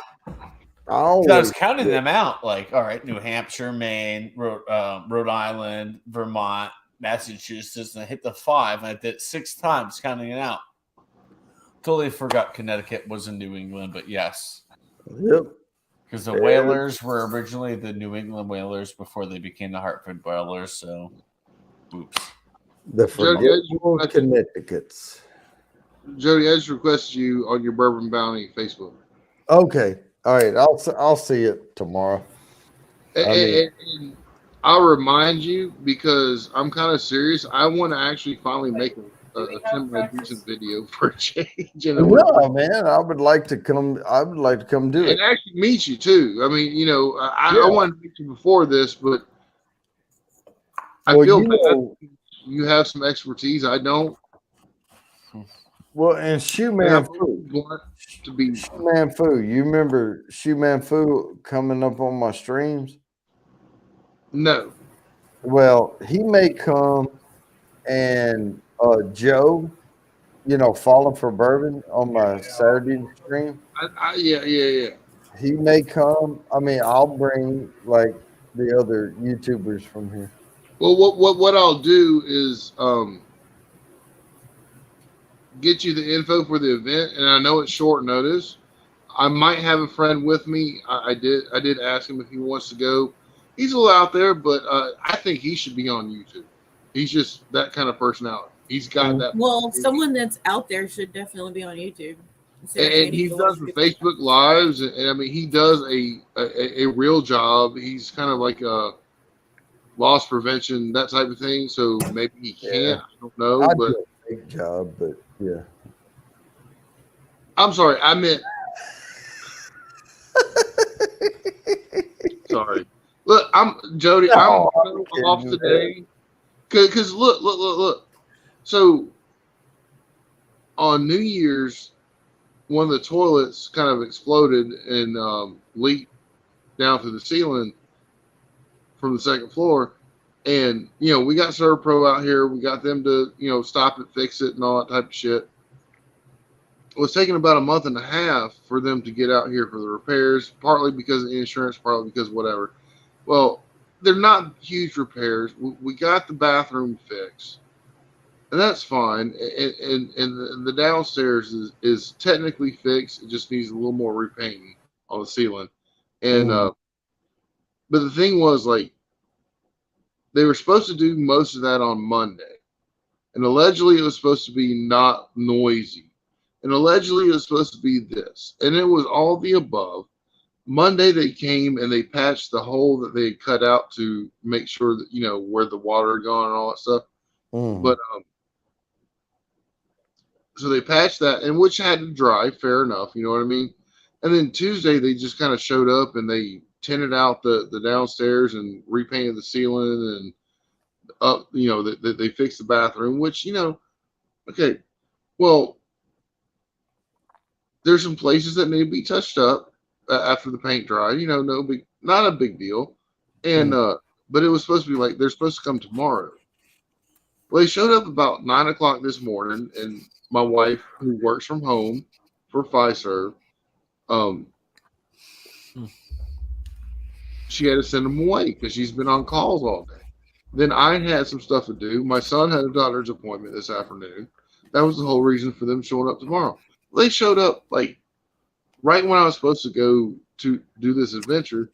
I So I was always counting them out. All right, New Hampshire, Maine, Rhode Island, Vermont, Massachusetts, and I hit the 5, and I did it 6 times, counting it out. Totally forgot Connecticut was in New England, but yes. Yep. Because the Whalers were originally the New England Whalers before they became the Hartford Whalers, so oops. The forgetful Connecticut's. Jody, I just requested you on your Bourbon Bounty Facebook. Okay. All right. I'll see it tomorrow. And I'll remind you because I'm kind of serious. I want to actually finally make a semi-decent video for a change. No, man. I would like to come do it. And actually meet you too. I mean, I wanted to meet you before this, but I feel bad. You have some expertise. I don't. Well, and Shoe Man Fu. To be Shoe Man Fu. You remember Shoe Man Fu coming up on my streams? No. Well, he may come, and Joe, Falling for Bourbon on my Saturday stream. Yeah. He may come. I mean, I'll bring like the other YouTubers from here. Well, what I'll do is get you the info for the event, and I know it's short notice. I might have a friend with me. I did ask him if he wants to go. He's a little out there, but I think he should be on YouTube. He's just that kind of personality. He's got that. Well, someone that's out there should definitely be on YouTube. instead of And waiting he to does watch the people. Facebook lives, and I mean, he does a real job. He's kind of like a loss prevention, that type of thing. So maybe he can't. Yeah. I don't know, I but do a big job, but yeah. I'm sorry. I meant. Sorry. Look, Jody. No, I'm I'm off kidding, today because look. So on New Year's, one of the toilets kind of exploded and leaked down through the ceiling from the second floor. And, we got ServPro out here. We got them to, stop it, fix it, and all that type of shit. It was taking about a month and a half for them to get out here for the repairs, partly because of insurance, partly because whatever. Well, they're not huge repairs. We got the bathroom fixed. And that's fine. And the downstairs is technically fixed. It just needs a little more repainting on the ceiling. And but the thing was, like, they were supposed to do most of that on Monday. And allegedly it was supposed to be not noisy. And allegedly it was supposed to be this. And it was all the above. Monday they came and they patched the hole that they had cut out to make sure that, where the water had gone and all that stuff. But so they patched that, and which had to dry, fair enough, you know what I mean? And then Tuesday they just kind of showed up and they tinted out the downstairs and repainted the ceiling and up, they fixed the bathroom, which, okay, well, there's some places that need to be touched up after the paint dried, not a big deal. And but it was supposed to be like they're supposed to come tomorrow. Well, they showed up about 9 o'clock this morning, and my wife, who works from home for Fiserv, she had to send them away because she's been on calls all day. Then I had some stuff to do. My son had a doctor's appointment this afternoon. That was the whole reason for them showing up tomorrow. They showed up like right when I was supposed to go to do this adventure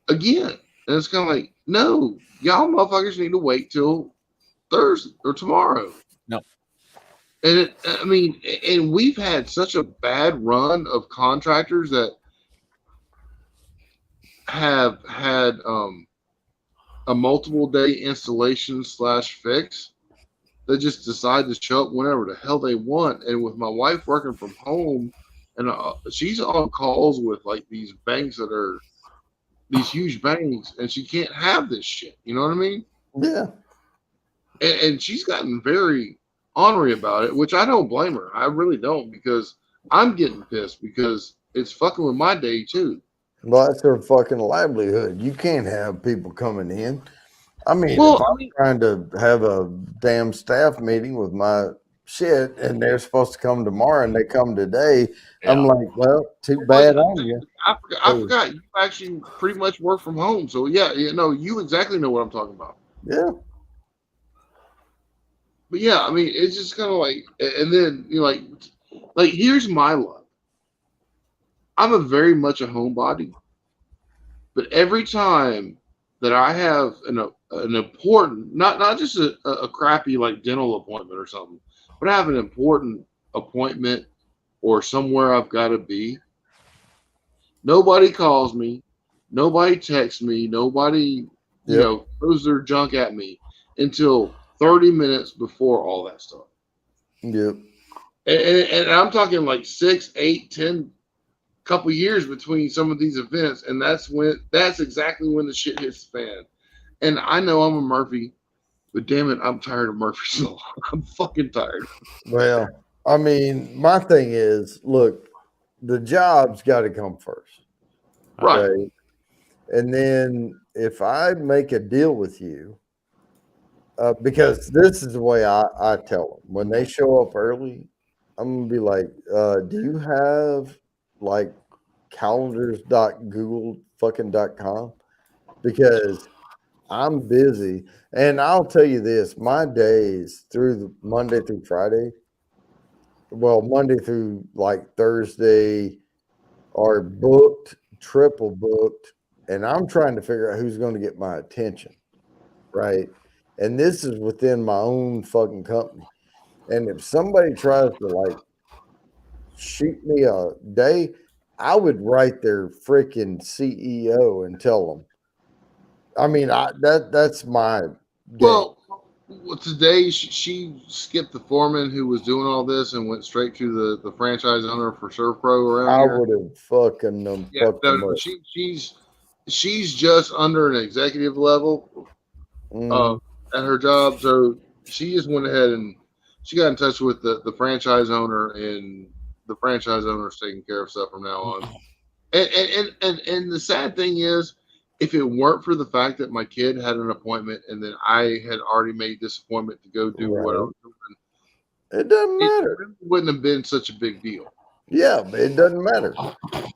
again. And it's kind of like, no, y'all motherfuckers need to wait till Thursday or tomorrow. No. And and we've had such a bad run of contractors that have had a multiple day installation / fix that just decide to show up whenever the hell they want. And with my wife working from home, and she's on calls with like these banks that are these huge banks, and she can't have this shit. You know what I mean? Yeah. And she's gotten very ornery about it, which I don't blame her. I really don't, because I'm getting pissed because it's fucking with my day too. Well, that's their fucking livelihood. You can't have people coming in. I mean, Well, if I'm trying to have a damn staff meeting with my shit and they're supposed to come tomorrow and they come today, I'm like, well, too bad on you. I forgot you actually pretty much work from home. So yeah, you exactly know what I'm talking about. Yeah. But yeah, it's just kind of like, and then like here's my luck. I'm a very much a homebody, but every time that I have an important, not just a crappy like dental appointment or something, but I have an important appointment or somewhere I've got to be, nobody calls me, nobody texts me, nobody throws their junk at me until 30 minutes before all that stuff. Yep. And I'm talking like 6, 8, 10 couple years between some of these events, and that's exactly when the shit hits the fan. And I know I'm a Murphy, but damn it, I'm tired of Murphy's Law. I'm fucking tired. Well, my thing is, look, the job's got to come first, right? Okay? And then if I make a deal with you, because this is the way I tell them when they show up early, I'm gonna be like, do you have like calendars.google.com? Because I'm busy, and I'll tell you this, my days through the Monday through Friday, well, Monday through like Thursday are booked, triple booked, and I'm trying to figure out who's going to get my attention, right? And this is within my own fucking company. And if somebody tries to like shoot me a day, I would write their freaking CEO and tell them. I mean, that's my game. Well, today she skipped the foreman who was doing all this and went straight to the franchise owner for ServPro around I here. would have fucking them. Yeah, fucked them no, up. she's just under an executive level at her job, so she just went ahead and she got in touch with the franchise owner, and the franchise owner is taking care of stuff from now on. And the sad thing is, if it weren't for the fact that my kid had an appointment and then I had already made this appointment to go do what I was doing, it doesn't matter. It wouldn't have been such a big deal. Yeah, but it doesn't matter.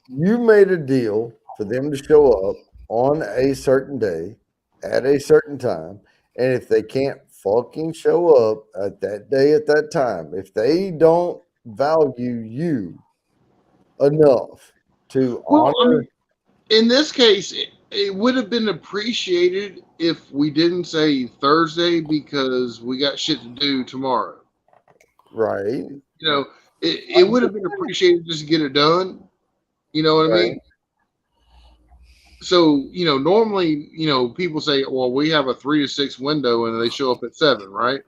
You made a deal for them to show up on a certain day at a certain time, and if they can't fucking show up at that day at that time, if they don't value you enough to honor. In this case, it would have been appreciated if we didn't say Thursday because we got shit to do tomorrow. Right. You know, it would have been appreciated just to get it done. You know what I mean? So, you know, normally, you know, people say, well, we have a 3 to 6 window and they show up at 7, right?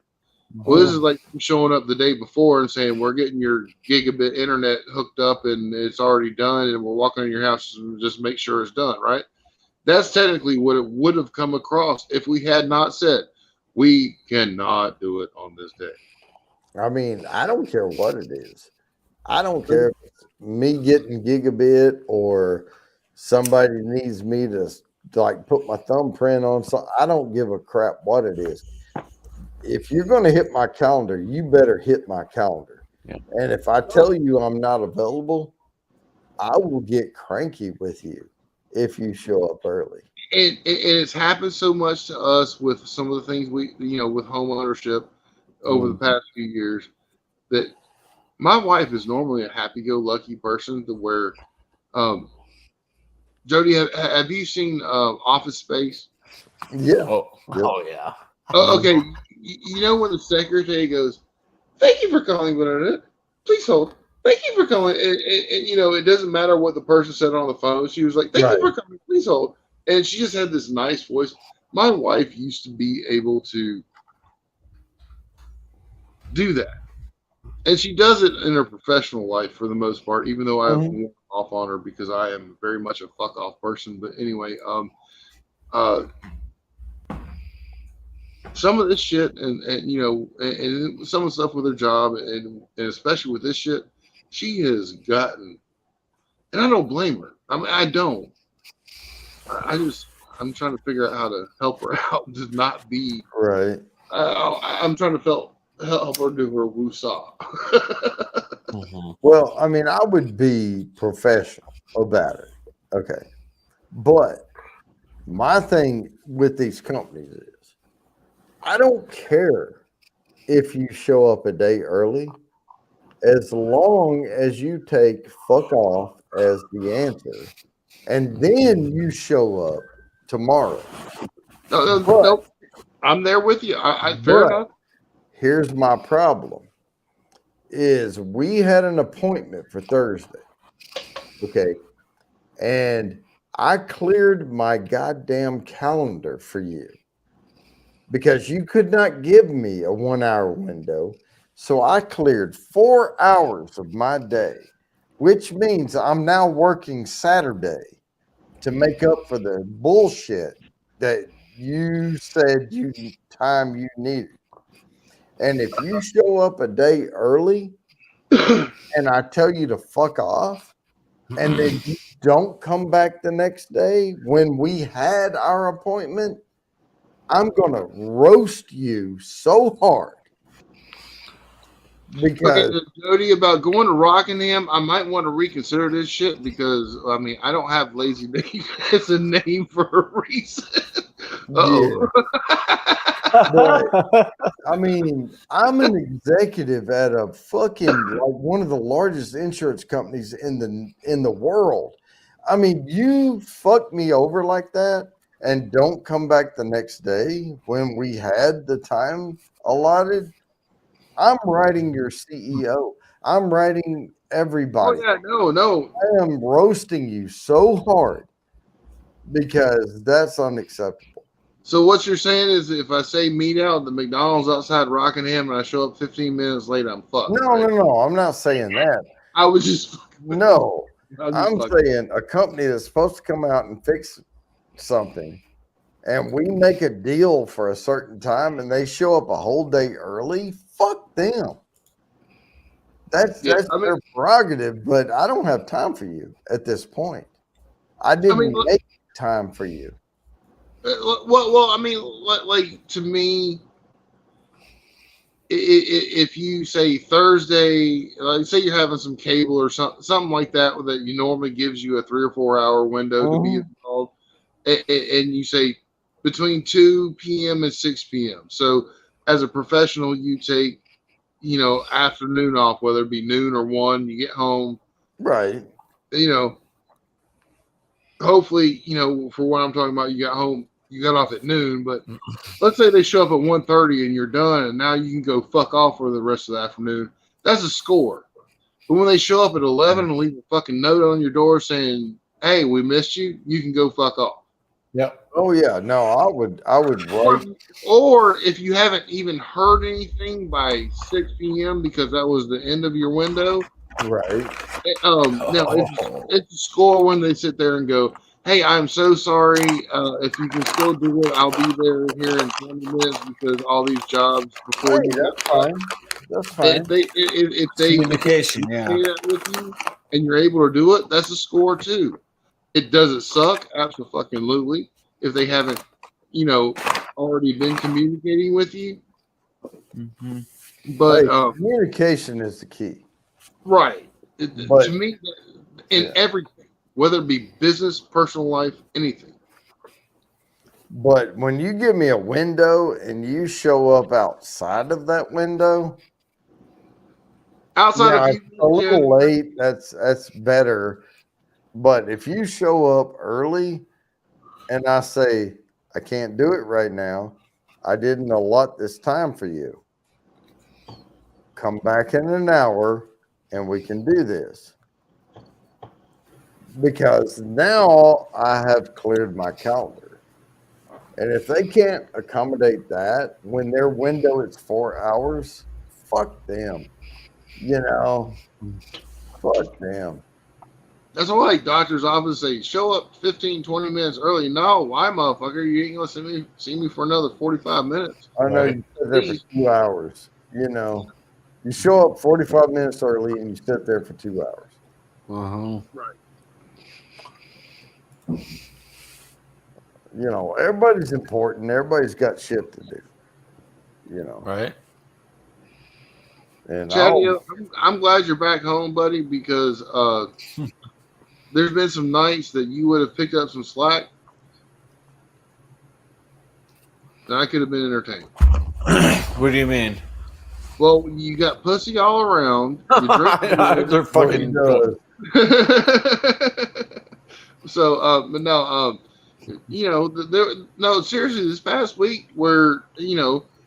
Well, this is like showing up the day before and saying, we're getting your gigabit internet hooked up and it's already done and we're walking in your house and just make sure it's done, right? That's technically what it would have come across if we had not said, we cannot do it on this day. I mean, I don't care what it is. I don't care if it's me getting gigabit or somebody needs me to like put my thumbprint on something. I don't give a crap what it is. If you're going to hit my calendar, you better hit my calendar. Yeah. And if I tell you I'm not available, I will get cranky with you if you show up early. And it's happened so much to us with some of the things we, you know, with home ownership over the past few years, that my wife is normally a happy-go-lucky person to where, Jody, have you seen Office Space? Yeah. Oh yeah. Oh, okay. You know when the secretary goes, "Thank you for calling Internet. Please hold. Thank you for calling." And, you know, it doesn't matter what the person said on the phone. She was like, "Thank you for calling. Please hold." And she just had this nice voice. My wife used to be able to do that, and she does it in her professional life for the most part. Even though I've worn off on her because I am very much a fuck off person. But anyway, some of this shit and you know, and some of the stuff with her job and especially with this shit, she has gotten, and I don't blame her. I mean, I don't. I'm trying to figure out how to help her out to not be right. I'm trying to help her do her woo-saw. Well, I mean, I would be professional about it. Okay. But my thing with these companies is I don't care if you show up a day early as long as you take fuck off as the answer and then you show up tomorrow. No, I'm there with you. I fair enough. Here's my problem is we had an appointment for Thursday. Okay. And I cleared my goddamn calendar for you because you could not give me a 1 hour window. So I cleared 4 hours of my day, which means I'm now working Saturday to make up for the bullshit that you said you needed. And if you show up a day early and I tell you to fuck off and then you don't come back the next day when we had our appointment, I'm going to roast you so hard. Because okay, Jody, about going to Rockingham, I might want to reconsider this shit because I mean I don't have Lazy Dave as a name for a reason. yeah. But I mean, I'm an executive at a fucking like one of the largest insurance companies in the world. I mean, you fuck me over like that and don't come back the next day when we had the time allotted. I'm writing your CEO. I'm writing Oh everybody. yeah, no. I am roasting you so hard because that's unacceptable. So what you're saying is, if I say meet out at the McDonald's outside Rockingham and I show up 15 minutes late, I'm fucked. No, right? no, I'm not saying that. I was just No, I was just I'm fucking- saying a company that's supposed to come out and fix something, and we make a deal for a certain time, and they show up a whole day early. Fuck them. That's Yeah, that's I mean- their prerogative, but I don't have time for you at this point. I didn't look- make time for you. Well, I mean, like to me, if you say Thursday, like say you're having some cable or something like that you normally gives you a 3 or 4 hour window to be involved, and you say between 2 p.m. and 6 p.m. So as a professional, you take afternoon off, whether it be noon or 1. You get home, Right. Hopefully, for what I'm talking about, you got off at noon, but let's say they show up at 1:30 and you're done, and now you can go fuck off for the rest of the afternoon. That's a score. But when they show up at 11 and leave a fucking note on your door saying, "Hey, we missed you," you can go fuck off. Yep. Oh yeah. No, I would write. Or if you haven't even heard anything by 6 p.m. because that was the end of your window, Right. It's a score when they sit there and go, "Hey, I'm so sorry. If you can still do it, I'll be there here in 20 minutes because all these jobs before Hey, you." that's fine. That's fine. If they Communication, say yeah. that with you and you're able to do it, that's a score too. It doesn't suck, absolutely. If they haven't, already been communicating with you, but Hey, communication is the key. right. But- To me, in everything, whether it be business, personal life, anything. But when you give me a window and you show up outside of that window, Outside yeah, of it's a little late. That's better. But if you show up early and I say, I can't do it right now, I didn't allot this time for you. Come back in an hour and we can do this. Because now I have cleared my calendar. And if they can't accommodate that when their window is 4 hours, fuck them. Fuck them. That's why like doctor's office say show up 15, 20 minutes early. No, why, motherfucker? You ain't gonna see me for another 45 minutes. I know you sit there for 2 hours. You show up 45 minutes early and you sit there for 2 hours. Right. Everybody's important. Everybody's got shit to do. Right. And Chatty, I'm glad you're back home, buddy, because there's been some nights that you would have picked up some slack and I could have been entertained. What do you mean? Well, you got pussy all around. You drink They're fucking. So, but no, no, seriously, this past week where,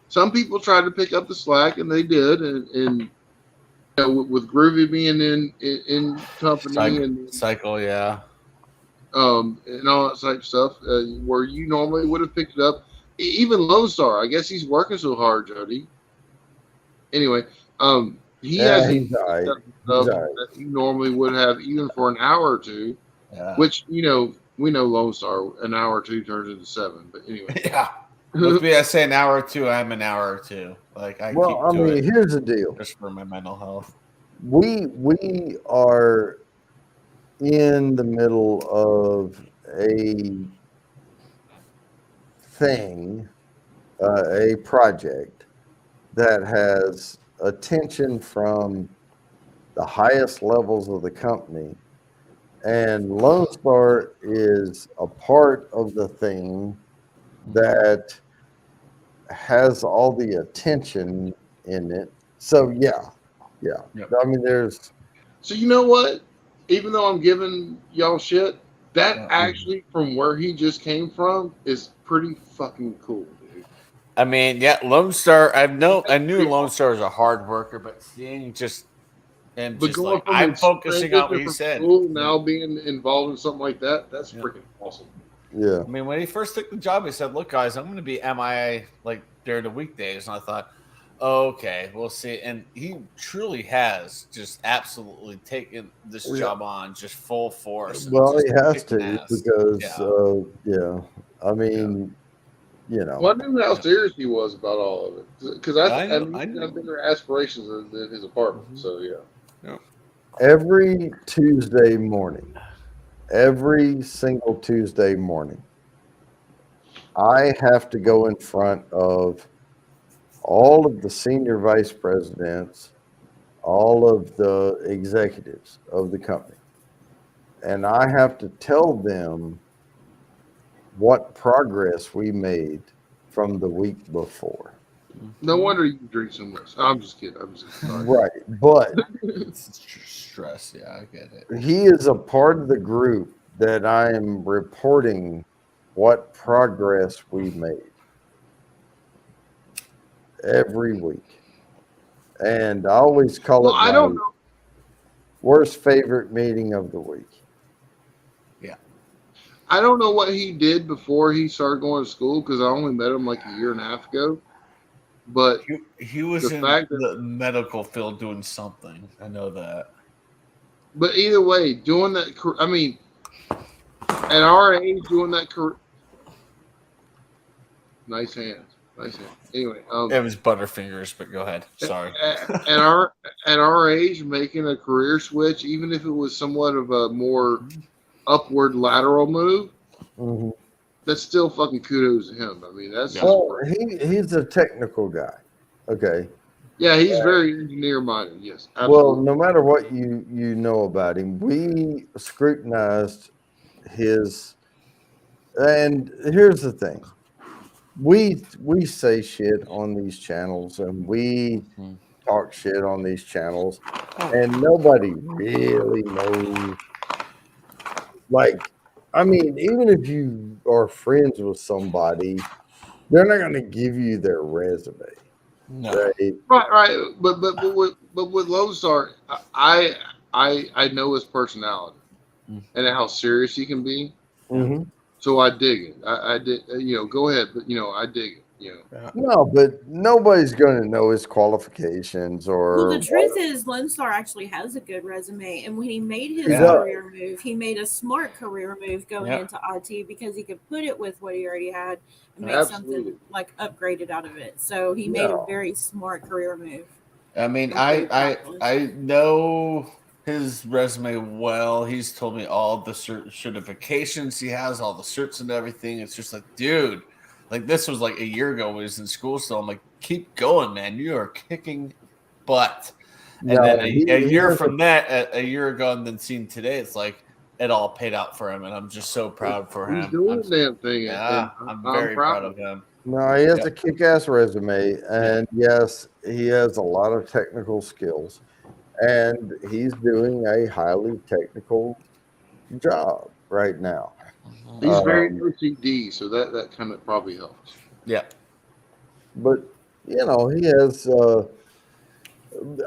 some people tried to pick up the slack and they did. And with Groovy being in company and Cycle, yeah. and all that type of stuff, where you normally would have picked it up. Even Lone Star, I guess he's working so hard, Jody. Anyway, he has he's all right. stuff that he normally would have even for an hour or two. Yeah. Which we know Lone Star an hour or two turns into 7. But anyway, Yeah. With me, I say an hour or two. I'm an hour or two. Like I Well, I keep to mean, it here's the deal. just for my mental health. We are in the middle of a thing, a project that has attention from the highest levels of the company, and Lone Star is a part of the thing that has all the attention in it. So yeah. Yep. I mean, there's So you know what? Even though I'm giving y'all shit, that Yeah. actually from where he just came from is pretty fucking cool, dude. I mean, yeah, Lone Star. I knew Lone Star was a hard worker, but seeing just him, But just going like from I'm a focusing stranger on what he from said. school now being involved in something like that, that's Yeah. freaking awesome. yeah. I mean, when he first took the job, he said, "Look, guys, I'm going to be MIA like during the weekdays," and I thought, "Okay, we'll see." And he truly has just absolutely taken this Yeah. job on just full force. and Well, just he has kicking to ass. because I mean, you know, Well, I didn't know how serious he was about all of it because I I know- mean, I he know. had bigger aspirations than his apartment. Mhm. So yeah. every Tuesday morning, every single Tuesday morning, I have to go in front of all of the senior vice presidents, all of the executives of the company, and I have to tell them what progress we made from the week before. No wonder you drink so much. I'm just kidding. I'm just kidding. Sorry. Right, but It's stress. Yeah, I get it. he is a part of the group that I am reporting what progress we made every week. And I always call Well, it I my don't know. worst favorite meeting of the week. I don't know what he did before he started going to school because I only met him like a year and a half ago. But He was the in fact that, the medical field doing something. I know that. but either way, doing that. I mean, at our age, doing that. Nice hands. Nice hands. Anyway, It was Butterfingers, but go ahead. Sorry. at our age, making a career switch, even if it was somewhat of a more upward lateral move, Mhm. that's still fucking kudos to him. I mean, that's Well, he's a technical guy. Okay. yeah, he's very engineer minded. Yes, Well, absolutely. no matter what you know about him, we scrutinized his. And here's the thing: we say shit on these channels, and we talk shit on these channels, and nobody really knows. Like, I mean, even if you are friends with somebody, they're not going to give you their resume. No. Right? Right. But with Lone Star, I know his personality and how serious he can be. Mm-hmm. So I dig it. I did. Go ahead. But I dig it. No, but nobody's going to know his qualifications or. Well, the truth is, Lone Star actually has a good resume, and when he made his He does. career move, he made a smart career move going Yeah. into IT because he could put it with what he already had and make Absolutely. something like upgraded out of it. So he made Yeah. a very smart career move. I mean, I'm very proud of him. I know his resume well. He's told me all the certifications he has, all the certs and everything. It's just like, dude, like this was like a year ago when he was in school still. I'm like, keep going, man. You are kicking butt. And No, then a he year has from that, a year ago, and then seen today, it's like it all paid out for him, and I'm just so proud for He's him. doing the damn thing. Yeah, and I'm very proud of him. No, he has Yep. a kick-ass resume, and yes, he has a lot of technical skills, and he's doing a highly technical job right now. He's very Um, OCD, so that kind of probably helps. Yeah. But he has.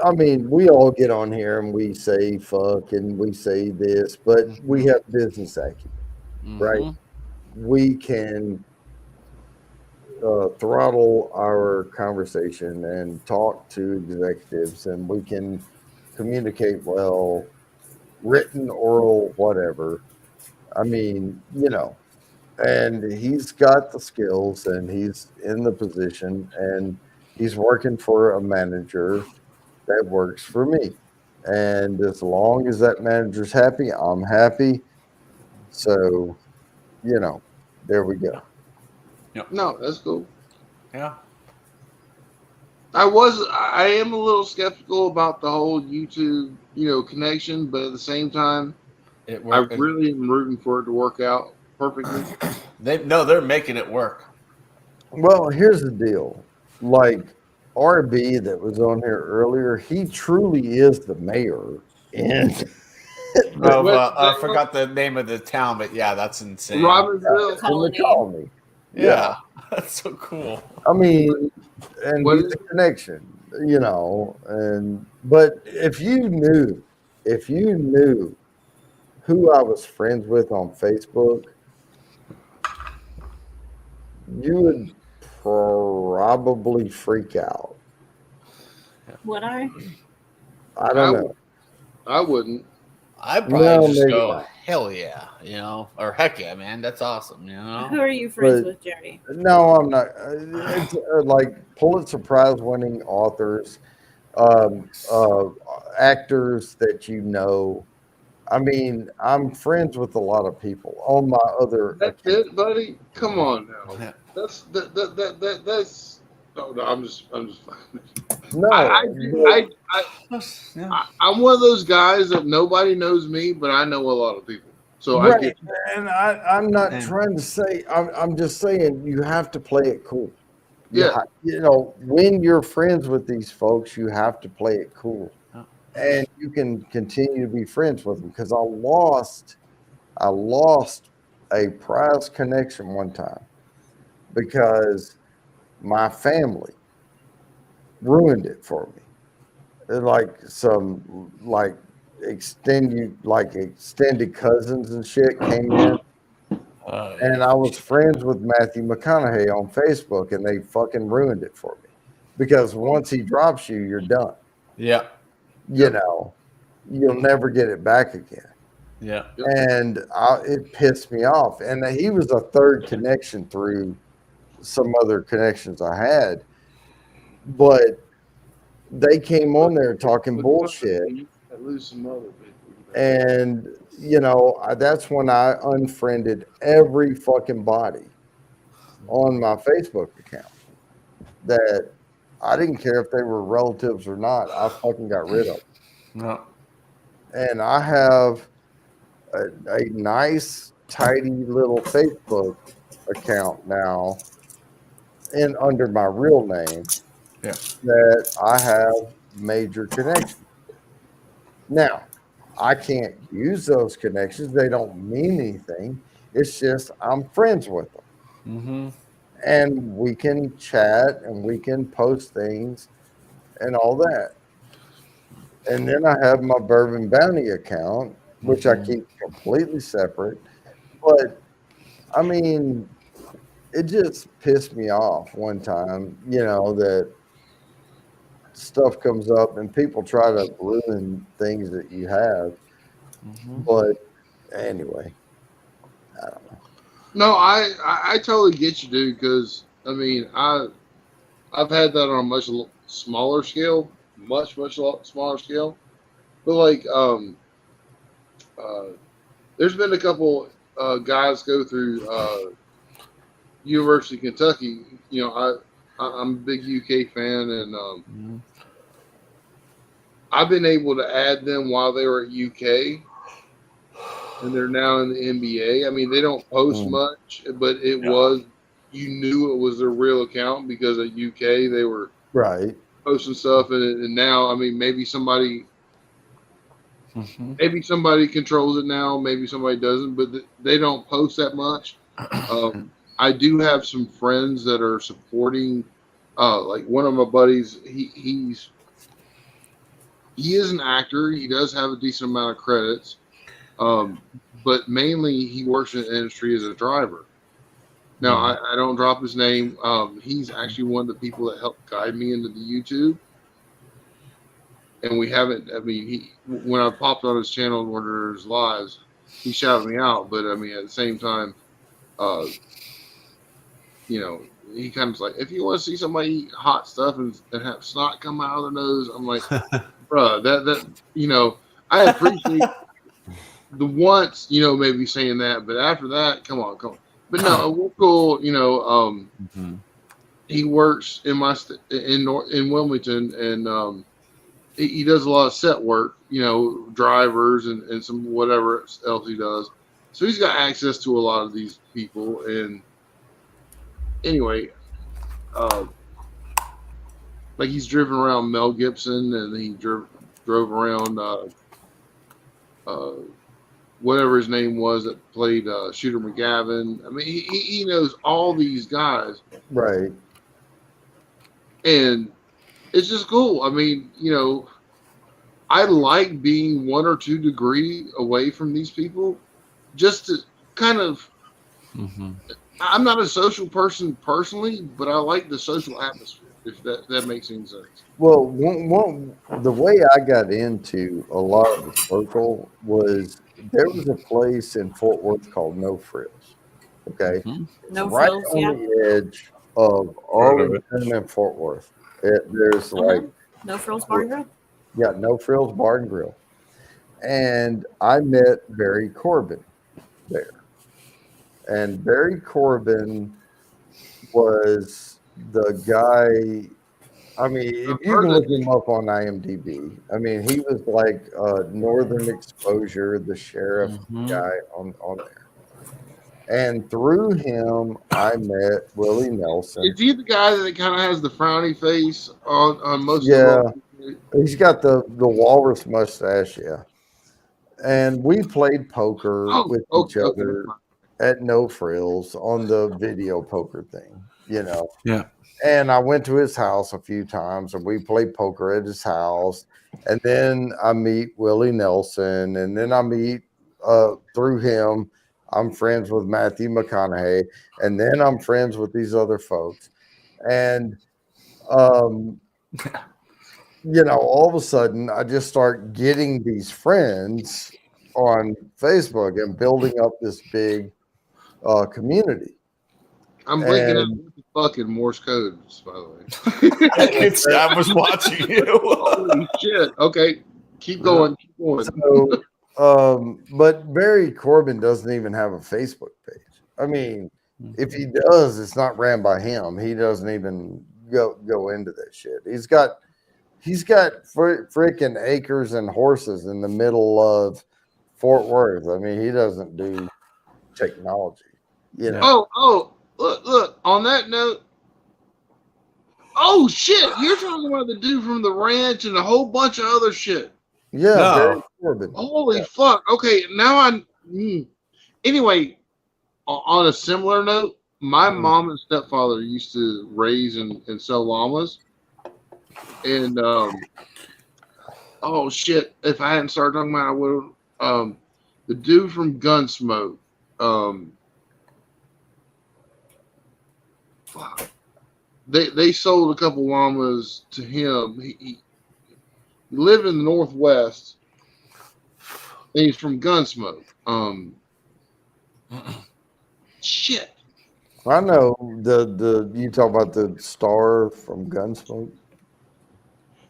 I mean, we all get on here and we say fuck and we say this, but we have business acumen, right? Mhm. We can throttle our conversation and talk to executives, and we can communicate well, written, oral, whatever. I mean, and he's got the skills and he's in the position and he's working for a manager that works for me. And as long as that manager's happy, I'm happy. So, there we go. No, that's cool. Yeah. I am a little skeptical about the whole YouTube, connection, but at the same time, I really am rooting for it to work out perfectly. They're making it work. Well, here's the deal. Like RB that was on here earlier, he truly is the mayor. And Oh, What- I forgot the name of the town, but yeah, that's insane. Robbinsville. in the Colony. colony. Yeah, that's so cool. I mean, and What he's is- a connection, but if you knew who I was friends with on Facebook, you would probably freak out. Would I? I don't know. I wouldn't. I'd probably just maybe go, not. hell yeah, or heck yeah, man, that's awesome, Who are you friends But- with, Jerry? No, I'm not. It's like Pulitzer Prize winning authors, actors that you know. I mean, I'm friends with a lot of people on my other. That's it, buddy. Come on now. Yeah. That's. No, I'm just. No, I'm one of those guys that nobody knows me, but I know a lot of people. So I right. get. And I'm not And- trying to say. I'm just saying you have to play it cool. Yeah. When you're friends with these folks, you have to play it cool, and you can continue to be friends with them. Because I lost a prize connection one time because my family ruined it for me. Like some extended cousins and shit came in. And I was friends with Matthew McConaughey on Facebook, and they fucking ruined it for me. Because once he drops you, you're done. Yeah, You'll never get it back again. yeah. And it pissed me off. And he was a third connection through some other connections I had. But they came on there talking bullshit. I lose some other people. And that's when I unfriended every fucking body on my Facebook account that I didn't care if they were relatives or not. I fucking got rid of them. No. And I have a nice, tidy little Facebook account now, and under my real name, Yeah. that I have major connections. Now, I can't use those connections. They don't mean anything. It's just I'm friends with them. Mm-hmm. And we can chat and we can post things and all that. And then I have my Bourbon Bounty account, which I keep completely separate. But I mean, it just pissed me off one time, that stuff comes up and people try to ruin things that you have. But anyway, I don't know. No, I totally get you, dude. Because I mean, I've had that on a much smaller scale, much smaller scale. But like, there's been a couple guys go through University of Kentucky. I'm a big UK fan, and I've been able to add them while they were at UK, and they're now in the NBA. I mean, they don't post much, but it was, you knew it was their real account because at UK they were right posting stuff, and now, I mean, maybe somebody controls it now, maybe somebody doesn't, but they don't post that much. I do have some friends that are supporting. Like one of my buddies, he is an actor. He does have a decent amount of credits, but mainly he works in the industry as a driver. Now, I don't drop his name. He's actually one of the people that helped guide me into the YouTube. And we haven't, I mean, when I popped on his channel and ordered his lives, he shouted me out. But I mean, at the same time, he kind of like, if you want to see somebody eat hot stuff and have snot come out of their nose, I'm like, bruh, that I appreciate the once, maybe saying that, but after that, come on. But no, we're cool. He works in in Wilmington, and he does a lot of set work, drivers and some whatever else he does. So he's got access to a lot of these people. And anyway, like he's driven around Mel Gibson, and he drove around whatever his name was that played Shooter McGavin. I mean, he knows all these guys, Right. and it's just cool. I mean, I like being 1 or 2 degrees away from these people, just to kind of. Mm-hmm. I'm not a social person personally, but I like the social atmosphere. If that makes any sense. Well, the way I got into a lot of the circle was there was a place in Fort Worth called No Frills. Okay. Mm-hmm. No Right frills, on yeah. the edge of Arlington and Fort Worth. There's like, No frills bar and grill. yeah, No Frills Bar and Grill. And I met Barry Corbin there. And Barry Corbin was the guy. I mean, if you can look him up on IMDb, I mean, he was like Northern Exposure, the sheriff guy on there. And through him, I met Willie Nelson. Is he the guy that kind of has the frowny face on most Yeah, of them? he's got the walrus mustache, yeah. And we played poker with each other at No Frills on the video poker thing, Yeah. And I went to his house a few times, and we played poker at his house. And then I meet Willie Nelson, and then I meet through him. I'm friends with Matthew McConaughey, and then I'm friends with these other folks. And all of a sudden, I just start getting these friends on Facebook and building up this big community. I'm blinking out with the fucking Morse codes, by the way. I was watching you. Holy shit. Okay. Keep going. Keep going. So, but Barry Corbin doesn't even have a Facebook page. I mean, if he does, it's not ran by him. He doesn't even go into that shit. He's got freaking acres and horses in the middle of Fort Worth. I mean, he doesn't do technology. Look, on that note, oh shit, you're talking about the dude from the ranch and a whole bunch of other shit. Yeah, No. Barry Corbin. Holy fuck. Okay, now anyway, on a similar note, my mom and stepfather used to raise and sell llamas. And oh shit, if I hadn't started talking about it, I would have the dude from Gunsmoke. Fuck. They sold a couple llamas to him. He lived in the Northwest. And he's from Gunsmoke. Shit. I know the you talk about the star from Gunsmoke.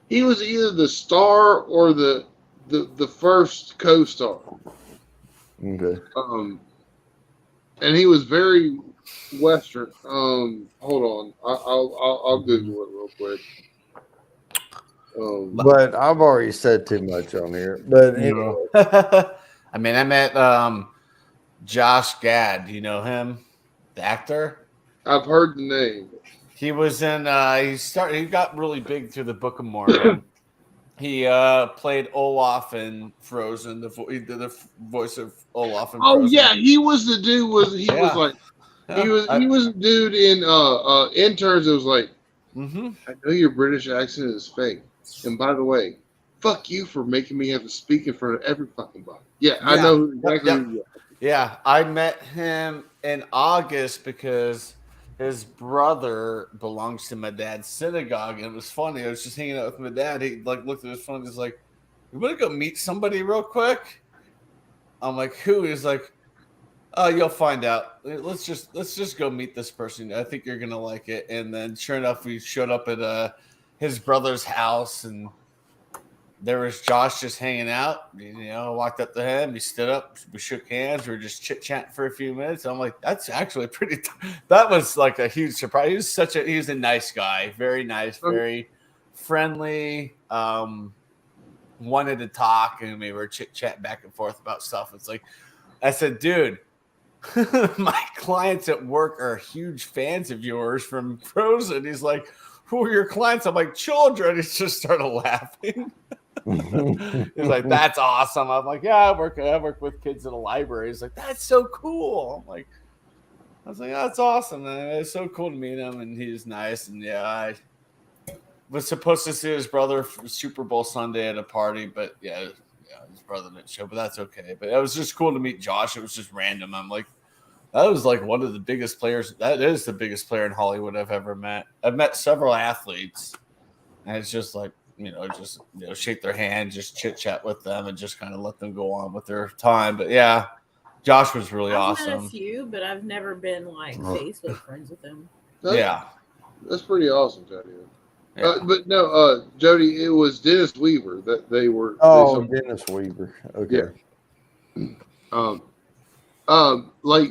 He was either the star or the first co-star. Okay. And he was very Western. Hold on, I'll Google it real quick. But I've already said too much on here. But anyway. I mean, I met Josh Gad. Do you know him? The actor? I've heard the name. He was in he got really big through the Book of Mormon. He played Olaf in Frozen. He did the voice of Olaf in Frozen. Oh yeah, he was the dude. He was a dude in Interns. It was like, I know your British accent is fake, and by the way, fuck you for making me have to speak in front of every fucking body. Yeah, I know exactly. Who you are. Yeah, I met him in August because his brother belongs to my dad's synagogue, and it was funny. I was just hanging out with my dad. He looked at his phone. He's like, "You want to go meet somebody real quick?" I'm like, "Who?" He's like, "Oh, you'll find out. Let's just go meet this person. I think you're gonna like it." And then, sure enough, we showed up at his brother's house, and there was Josh just hanging out. I walked up to him. He stood up. We shook hands. We were just chit-chatting for a few minutes. I'm like, that's actually pretty that was like a huge surprise. He was a nice guy. Very nice, very friendly. Wanted to talk, and we were chit-chatting back and forth about stuff. It's like, I said, dude, my clients at work are huge fans of yours from Frozen. He's like, who are your clients? I'm like, children. He just started laughing. He's like, that's awesome. I'm like, yeah, I work with kids in a library. He's like, that's so cool. I was like, oh, that's awesome, man. It's so cool to meet him, and he's nice. And yeah, I was supposed to see his brother for Super Bowl Sunday at a party, but yeah, his brother didn't show, but that's okay. But it was just cool to meet Josh. It was just random. I'm like, that was like one of the biggest players. That is the biggest player in Hollywood I've ever met. I've met several athletes, and it's just like, just shake their hand, just chit chat with them, and just kind of let them go on with their time. But yeah, Josh was really I've awesome. met a few, but I've never been like Facebook friends with them. That's pretty awesome, Jody. Yeah. But no, Jody, it was Dennis Weaver that they were. Oh, Dennis Weaver. Okay. Yeah. Like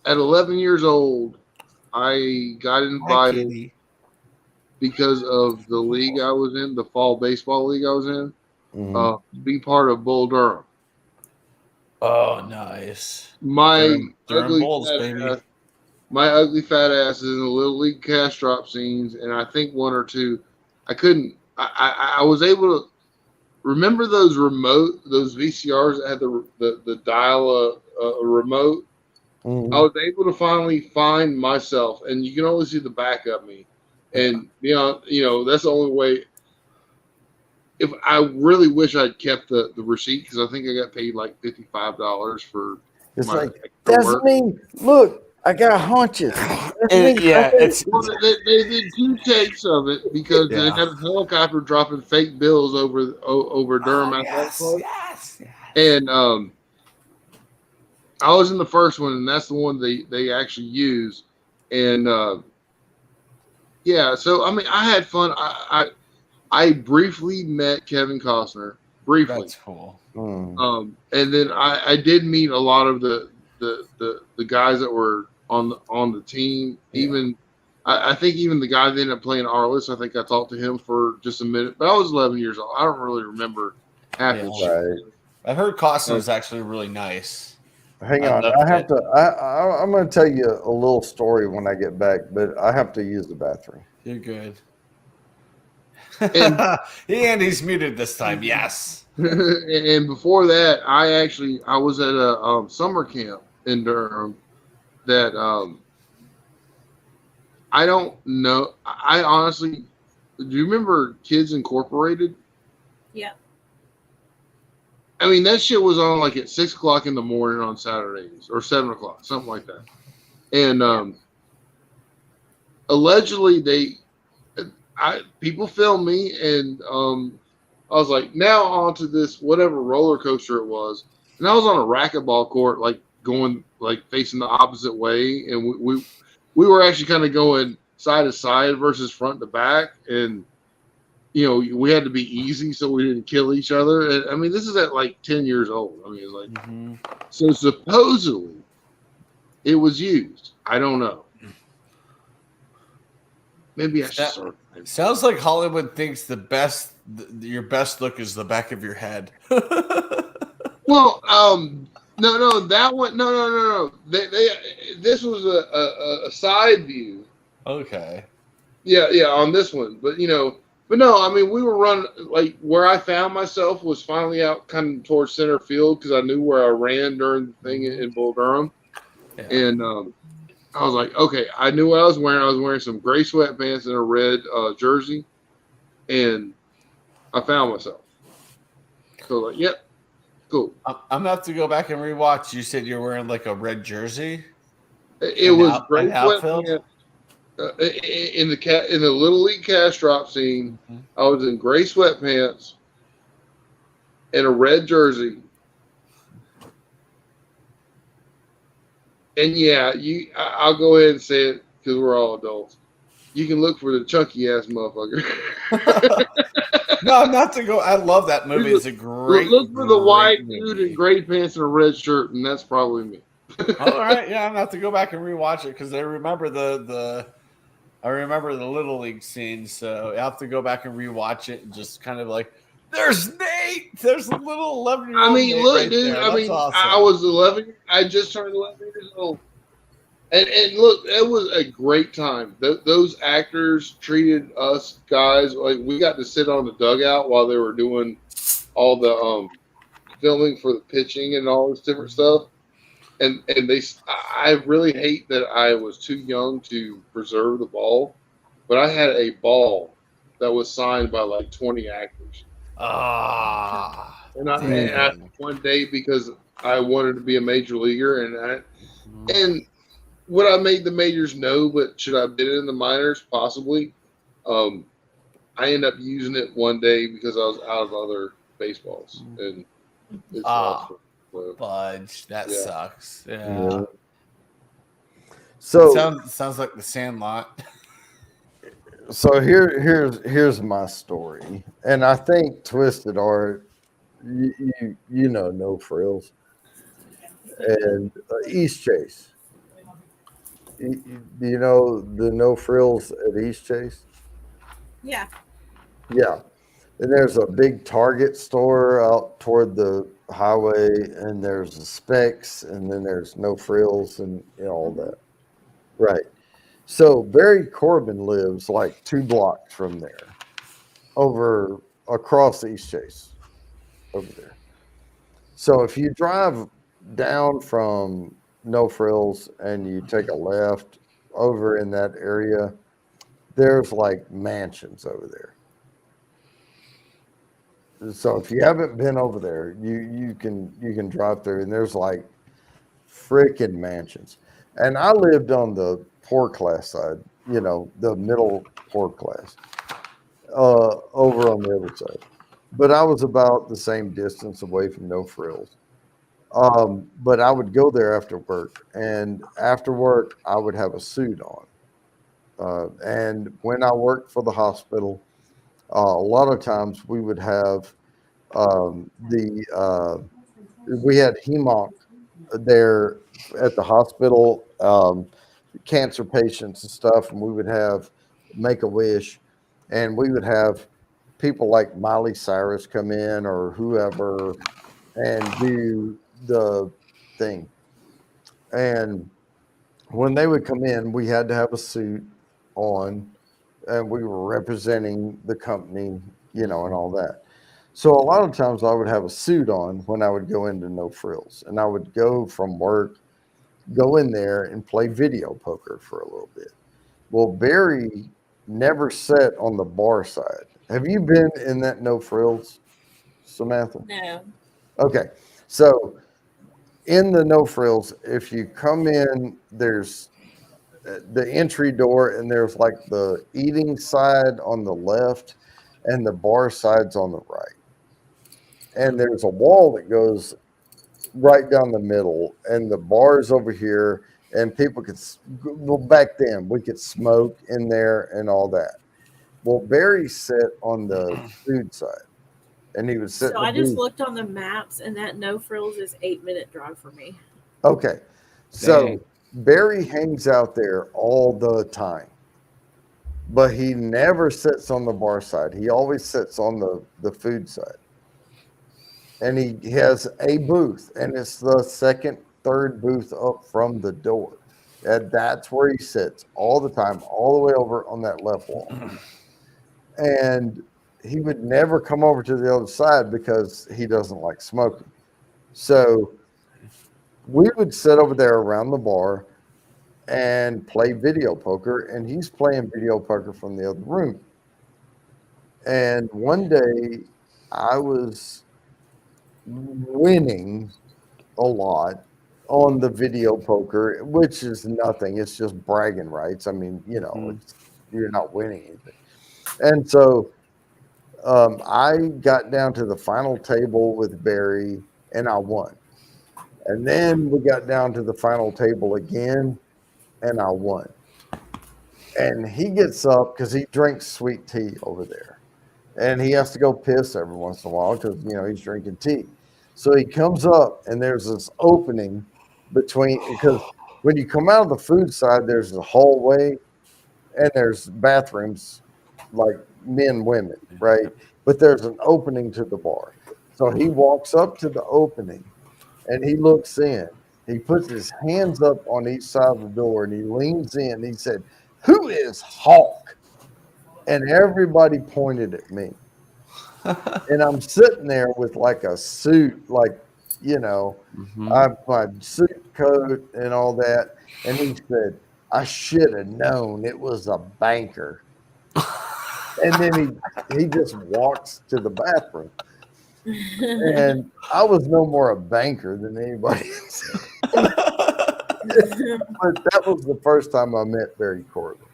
at 11 years old, I got invited because of the league I was in, the fall baseball league I was in, to be part of Bull Durham. Oh, nice. My Durham Bulls, baby. My ugly fat ass is in the little league cash drop scenes, and I think one or two. I was able to remember those VCRs that had the dial a remote. I was able to finally find myself, and you can only see the back of me. And that's the only way. If I really wish I'd kept the receipt, because I think I got paid like $55 for. It's my like, extra that's work. me. Look, I got haunches. Well, they did 2 takes of it because they had a helicopter dropping fake bills over Durham Athletic Club. And I was in the first one, and that's the one they actually use. And so I mean, I had fun. I briefly met Kevin Costner. Briefly. That's cool. And then I did meet a lot of the guys that were on the team. Even I think even the guy that ended up playing Arliss, I think I talked to him for just a minute. But I was 11 years old. I don't really remember half the shit. I heard Costner is actually really nice. Hang on, I'm going to tell you a little story when I get back, but I have to use the bathroom. You're good. And he's muted this time. Yes. And before that, I was at a summer camp in Durham that I don't know. I honestly, do you remember Kids Incorporated? Yeah. I mean, that shit was on like at 6 o'clock in the morning on Saturdays or 7 o'clock, something like that. And allegedly people filmed me, and I was like, now onto this whatever roller coaster it was, and I was on a racquetball court, like going like facing the opposite way, and we were actually kind of going side to side versus front to back, and we had to be easy so we didn't kill each other. And I mean, this is at like 10 years old. I mean, it's like so supposedly it was used. I don't know. Maybe I should start. Sounds like Hollywood thinks your best look is the back of your head. Well, no, that one, no. This was a side view. Okay. Yeah, on this one, but no, I mean, we were running, like, where I found myself was finally out kind of towards center field because I knew where I ran during the thing in Bull Durham. Yeah. And I was like, okay, I knew what I was wearing. I was wearing some gray sweatpants and a red jersey, and I found myself. So, like, yep, cool. I'm going to have to go back and rewatch. You said you're wearing, like, a red jersey? It was gray sweatpants. In the Little League cash drop scene, I was in gray sweatpants and a red jersey. And yeah, I'll go ahead and say it because we're all adults. You can look for the chunky ass motherfucker. No, not to go. I love that movie. It's a great. Look for the white dude in gray pants and a red shirt, and that's probably me. All right, yeah, I'm gonna have to go back and rewatch it because I remember the Little League scene. So I have to go back and rewatch it and just kind of like There's Nate. There's a little 11-year-old. I mean, Nate look, right dude. there. I That's mean, awesome. I was 11. I just turned 11 years old. And look, it was a great time. Those actors treated us guys like we got to sit on the dugout while they were doing all the filming for the pitching and all this different stuff. And I really hate that I was too young to preserve the ball, but I had a ball that was signed by like 20 actors. And I one day because I wanted to be a major leaguer, and would I made the majors? No, but should I have been in the minors? Possibly. I ended up using it one day because I was out of other baseballs, and it's awesome. So, Budge, that yeah. sucks. Yeah. So sounds like the Sandlot. So here's my story, and I think Twisted Art, you know, No Frills and East Chase. Do you know the No Frills at East Chase? Yeah. Yeah, and there's a big Target store out toward the highway, and there's the Specs, and then there's No Frills, and all that. Right. So Barry Corbin lives like 2 blocks from there, over across East Chase, over there. So if you drive down from No Frills and you take a left over in that area, there's like mansions over there. So if you haven't been over there, you can drive through, and there's like freaking mansions. And I lived on the poor class side, the middle poor class, over on the other side. But I was about the same distance away from No Frills. But I would go there after work, and after work I would have a suit on. And when I worked for the hospital, a lot of times we would have we had HEMOC there at the hospital, cancer patients and stuff, and we would have Make-A-Wish, and we would have people like Miley Cyrus come in or whoever and do the thing. And when they would come in, we had to have a suit on, and we were representing the company, and all that. So a lot of times I would have a suit on when I would go into No Frills, and I would go from work, go in there and play video poker for a little bit. Well, Barry never sat on the bar side. Have you been in that No Frills, Samantha? No. Okay. So in the No Frills, if you come in, there's the entry door, and there's like the eating side on the left and the bar side's on the right. And there's a wall that goes right down the middle, and the bar's over here, and people could, well, back then we could smoke in there and all that. Well, Barry sat on the food side, and he would sit. So I just looked on the maps, and that No Frills is 8-minute drive for me. Okay. So Dang. Barry hangs out there all the time, but he never sits on the bar side. He always sits on the food side. And he has a booth, and it's the second, third booth up from the door. And that's where he sits all the time, all the way over on that left wall. And he would never come over to the other side because he doesn't like smoking. So we would sit over there around the bar and play video poker, and he's playing video poker from the other room. And one day I was winning a lot on the video poker, which is nothing. It's just bragging rights. I mean, you're not winning anything. And so I got down to the final table with Barry, and I won. And then we got down to the final table again, and I won. And he gets up because he drinks sweet tea over there. And he has to go piss every once in a while because, he's drinking tea. So he comes up, and there's this opening because when you come out of the food side, there's a hallway and there's bathrooms like men, women, right? but there's an opening to the bar. So he walks up to the opening and he looks in. He puts his hands up on each side of the door and he leans in. He said, "Who is Hawk?" And everybody pointed at me. And I'm sitting there with like a suit, like, you know, I have my suit coat and all that. And he said, "I should have known it was a banker." And then he just walks to the bathroom. And I was no more a banker than anybody else. But that was the first time I met Barry Corbin.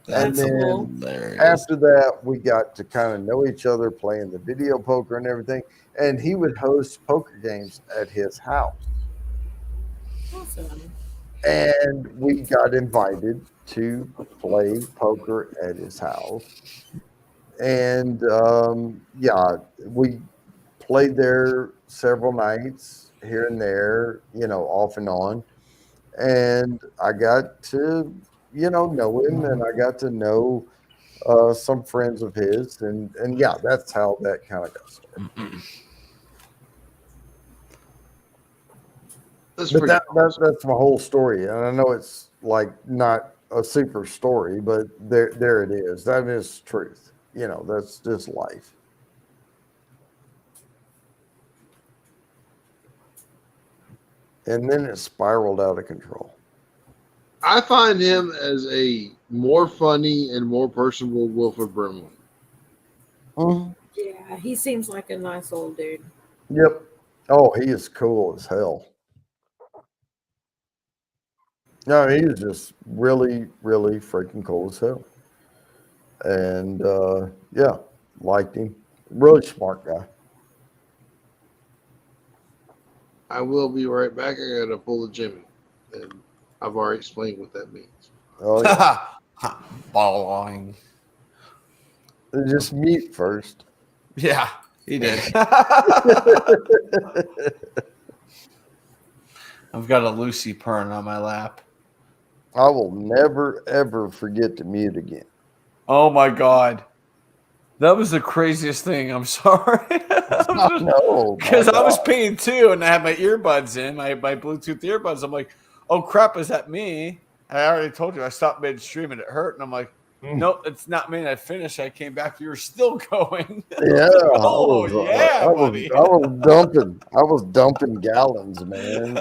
And That's then hilarious. after that, we got to kind of know each other, playing the video poker and everything. And he would host poker games at his house. Awesome. And we got invited to play poker at his house. And yeah, we played there several nights here and there, you know, off and on. And I got to, you know him, and I got to know some friends of his. And yeah, that's how that kind of got started. That's But pretty that's my whole story. And I know it's like not a super story, but there it is. That is truth. You know, that's just life. And then it spiraled out of control. I find him as a more funny and more personable Wilford Brimley. Yeah, he seems like a nice old dude. Yep. Oh, he is cool as hell. No, he was just really, really freaking cool as hell. And yeah, liked him. Really smart guy. I will be right back. I gotta pull the Jimmy. And I've already explained what that means. Oh, yeah. Balling. Just mute first. Yeah, he did. I've got a Lucy Pern on my lap. I will never, ever forget to mute again. Oh my God. That was the craziest thing. I'm sorry. No, Because I was peeing too, and I had my earbuds in, my Bluetooth earbuds. I'm like, oh crap, is that me? I already told you I stopped midstream and it hurt. And I'm like, nope, it's not me. And I finished. I came back. You were still going. Yeah. Oh, yeah, buddy. I was dumping gallons, man.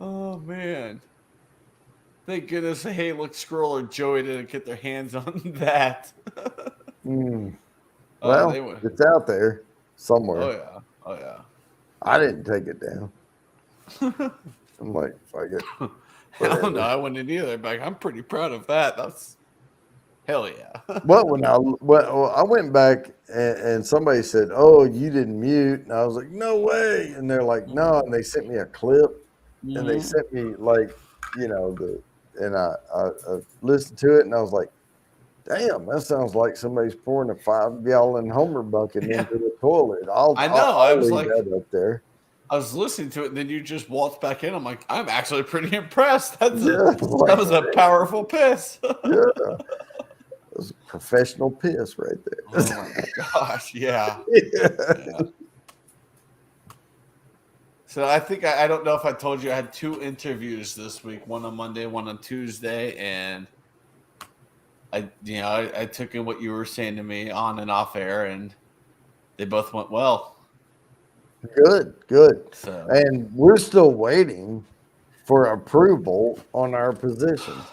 Oh man. Thank goodness Hey Look Scroll or Joey didn't get their hands on that. Well, they would. it's out there somewhere. Oh yeah. Oh yeah. I didn't take it down. I'm like, fuck it. Hell no, I wouldn't either. But I'm pretty proud of that. That's hell yeah. Well, when I went back and somebody said, "Oh, you didn't mute," and I was like, "No way!" And they're like, "No," and they sent me a clip, and they sent me like, you know, I listened to it, and I was like, "Damn, that sounds like somebody's pouring a 5-gallon Homer bucket into the toilet." I was leave like, that up there. I was listening to it, and then you just walked back in. I'm like, I'm actually pretty impressed. That Yeah, was a powerful piss. Yeah. It was a professional piss right there. Oh my gosh, yeah. Yeah. So I think I don't know if I told you I had 2 interviews this week, one on Monday, one on Tuesday, and I took in what you were saying to me on and off air, and they both went well. Good. So. And we're still waiting for approval on our positions.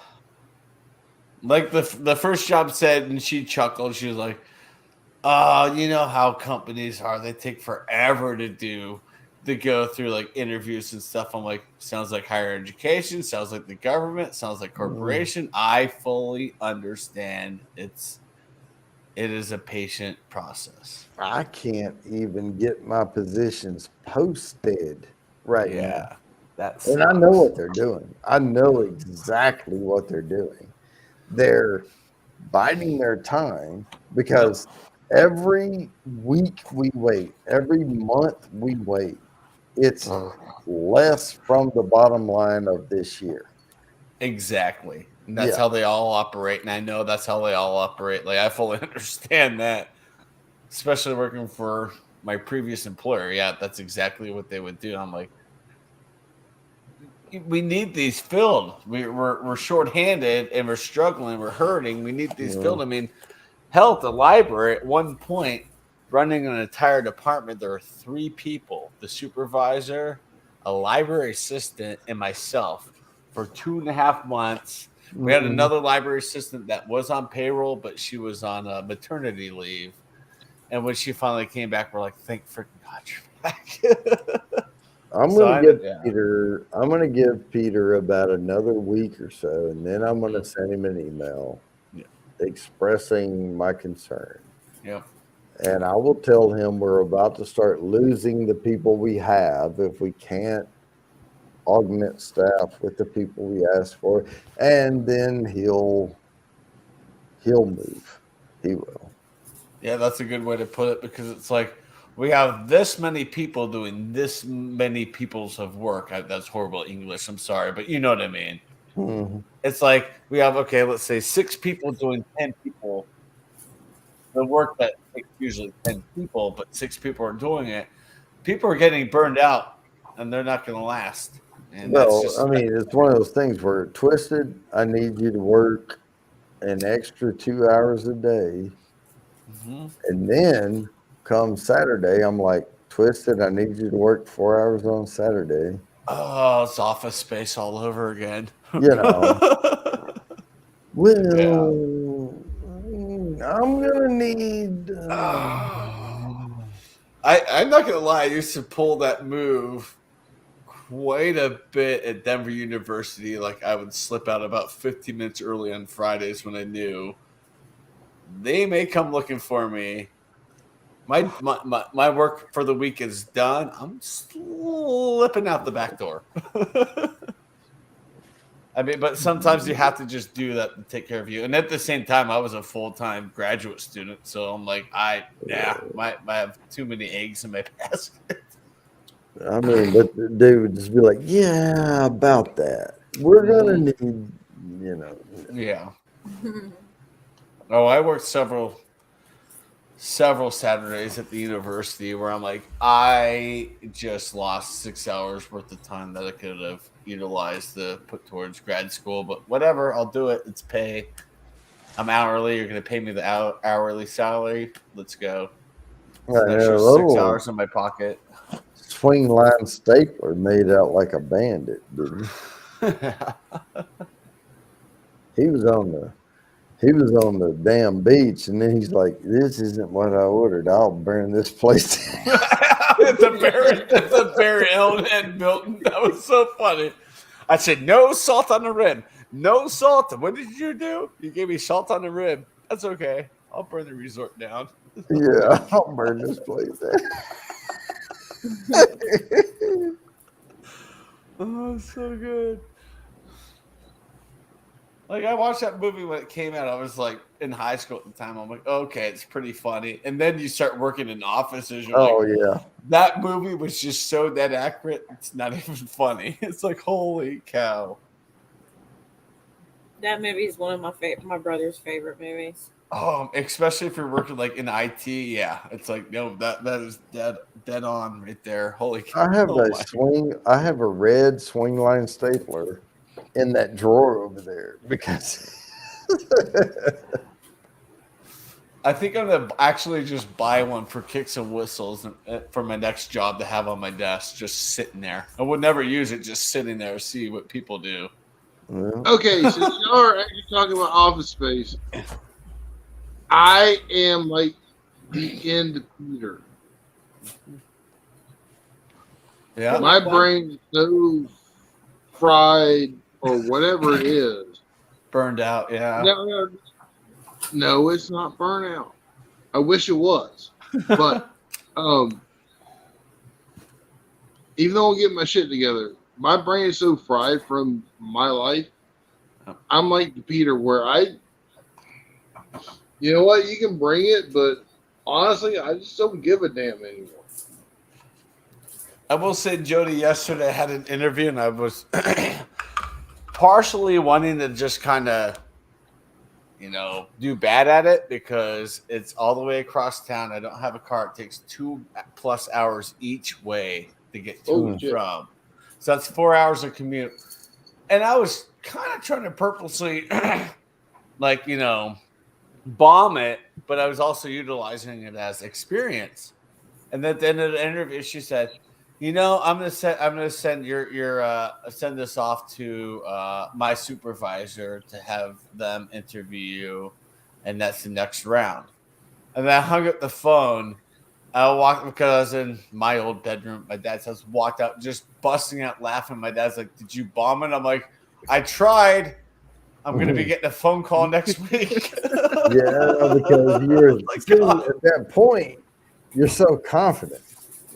Like the first job said, and she chuckled. She was like, you know how companies are. They take forever to go through like interviews and stuff. I'm like, sounds like higher education. Sounds like the government. Sounds like corporation. I fully understand. It is a patient process. I can't even get my positions posted right now. And I know what they're doing. I know exactly what they're doing. They're biding their time because every week we wait, every month we wait, it's less from the bottom line of this year. Exactly. And that's Yeah. how they all operate. And I know that's how they all operate. Like, I fully understand that, especially working for my previous employer. Yeah, that's exactly what they would do. I'm like, we need these filled. We're shorthanded and we're struggling. We're hurting. We need these filled. I mean, hell, at the library at one point, running an entire department, there were 3 people: the supervisor, a library assistant, and myself for 2.5 months. We had another library assistant that was on payroll, but she was on maternity leave. And when she finally came back, we're like, thank freaking God you're back. I'm So gonna give yeah. Peter. I'm gonna give Peter about another week or so, and then I'm gonna send him an email expressing my concern. Yep. And I will tell him we're about to start losing the people we have if we can't augment staff with the people we asked for, and then he'll move. He will. Yeah, that's a good way to put it, because it's like we have this many people doing this many people's of work. That's horrible English. I'm sorry, but you know what I mean. Mhm. It's like we have, okay, let's say 6 people doing 10 people. The work that takes usually 10 people, but 6 people are doing it. People are getting burned out, and they're not going to last. And that's Well, just, I mean, it's one of those things where Twisted, I need you to work an extra 2 hours a day. Mhm. And then come Saturday, I'm like, Twisted, I need you to work 4 hours on Saturday. oh, it's Office Space all over again. You know. Well, I'm gonna need. I'm not gonna lie. I used to pull that move quite a bit at Denver University. Like, I would slip out about 15 minutes early on Fridays when I knew they may come looking for me. My work for the week is done. I'm slipping out the back door. I mean, but sometimes you have to just do that to take care of you. And at the same time, I was a full-time graduate student, so I'm like, I have too many eggs in my basket. I mean, but the dude would just be like, "Yeah, about that. We're gonna need, you know." Yeah. Oh, I worked several Saturdays at the university where I'm like, I just lost 6 hours worth of time that I could have utilized to put towards grad school. But whatever, I'll do it. It's pay. I'm hourly. You're going to pay me the hourly salary. Let's go. It's an extra 6 hours in my pocket. Swing line stapler made out like a bandit, dude. He was on the damn beach, and then he's like, "This isn't what I ordered. I'll burn this place down." the Barry Allen and Milton. That was so funny. I said, no salt on the rim. No salt. What did you do? You gave me salt on the rim. That's okay. I'll burn the resort down. Yeah, I'll burn this place down. Oh, so good. Like, I watched that movie when it came out. I was like in high school at the time. I'm like, okay, it's pretty funny. And then you start working in offices. You're Oh, like, yeah. that movie was just so dead accurate. It's not even funny. It's like, holy cow. That movie is one of my brother's favorite movies. Oh, especially if you're working like in IT. Yeah, it's like, no, that is dead on right there. Holy cow. I have Oh I have a red swing line stapler in that drawer over there because I think I'm gonna actually just buy one for kicks and whistles for my next job to have on my desk, just sitting there. I would never use it, just sitting there, see what people do. Okay, so you are actually talking about Office Space. I am like the end Peter. Yeah, my brain is so fried or whatever it is, burned out. Yeah. No, it's not burnout. I wish it was, but even though I'm getting my shit together, my brain is so fried from my life. I'm like the Peter where you know what, you can bring it, but honestly, I just don't give a damn anymore. I will say, Jody, yesterday I had an interview and I was partially wanting to just kind of, do bad at it because it's all the way across town. I don't have a car. It takes 2+ hours each way to get to and from. So that's 4 hours of commute. And I was kind of trying to purposely, bomb it, but I was also utilizing it as experience. And at the end of the interview, she said, I'm gonna send send this off to my supervisor to have them interview you, and that's the next round. And then I hung up the phone. I walked because I was in my old bedroom. My dad's house. Walked out, just busting out laughing. My dad's like, "Did you bomb it?" I'm like, "I tried. I'm gonna be getting a phone call next week." Yeah, because you're at that point, you're so confident,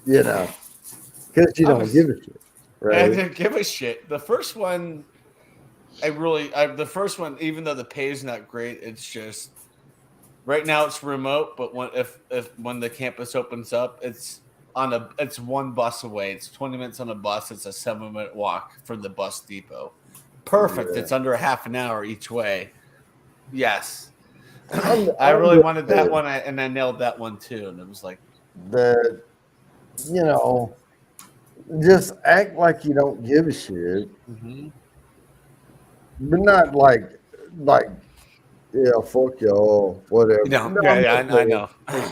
because you don't give a shit, right? I didn't give a shit. The first one, even though the pay is not great, it's just right now it's remote. But when the campus opens up, it's one bus away. It's 20 minutes on a bus. It's a 7-minute walk from the bus depot. Perfect. Yeah. It's under half an hour each way. Yes. I really wanted that one, and I nailed that one too. And it was like just act like you don't give a shit, but not like fuck y'all, whatever. I know.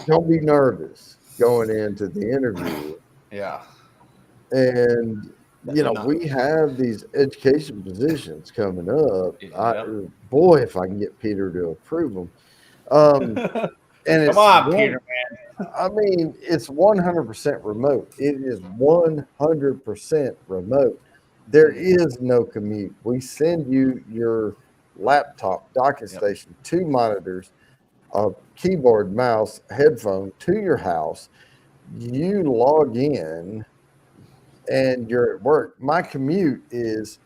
Don't be nervous going into the interview. Yeah. And we have these education positions coming up. Boy, if I can get Peter to approve them. And Come on, Peter, man. I mean, it's 100% remote. It is 100% remote. There is no commute. We send you your laptop, docking station, 2 monitors, a keyboard, mouse, headphone to your house. You log in and you're at work. My commute is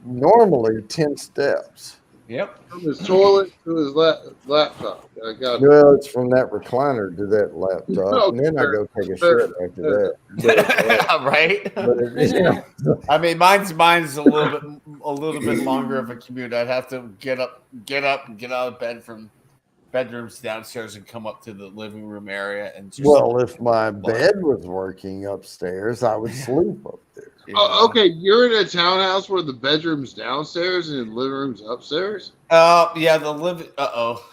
normally 10 steps. Yep. From his toilet to his laptop. Well, it's from that recliner to that laptop, and then I go take a shit after that. Right? But, I mean, mine's a little bit longer of a commute. I'd have to get up, and get out of bed from bedrooms downstairs and come up to the living room area and just. Well, if my bed was working upstairs, I would sleep up there. Okay, you're in a townhouse where the bedroom's downstairs and the living room's upstairs? Yeah, the living.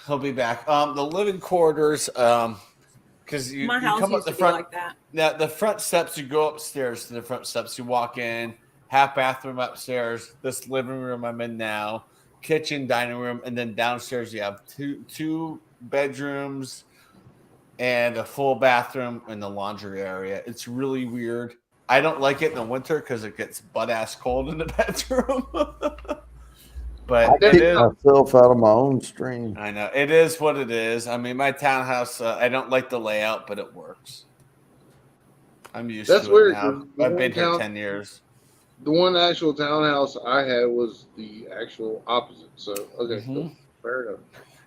He'll be back. The living quarters. Because you house come up used the to front. be like that. Yeah, the front steps. You go upstairs to the front steps. You walk in. Half bathroom upstairs. This living room I'm in now. Kitchen, dining room, and then downstairs you have two bedrooms and a full bathroom in the laundry area. It's really weird. I don't like it in the winter because it gets butt ass cold in the bedroom. But I keep myself out of my own stream. I know it is what it is. I mean, my townhouse. I don't like the layout, but it works. I'm used to weird, it now. I've been here 10 years. The one actual townhouse I had was the actual opposite. So fair enough.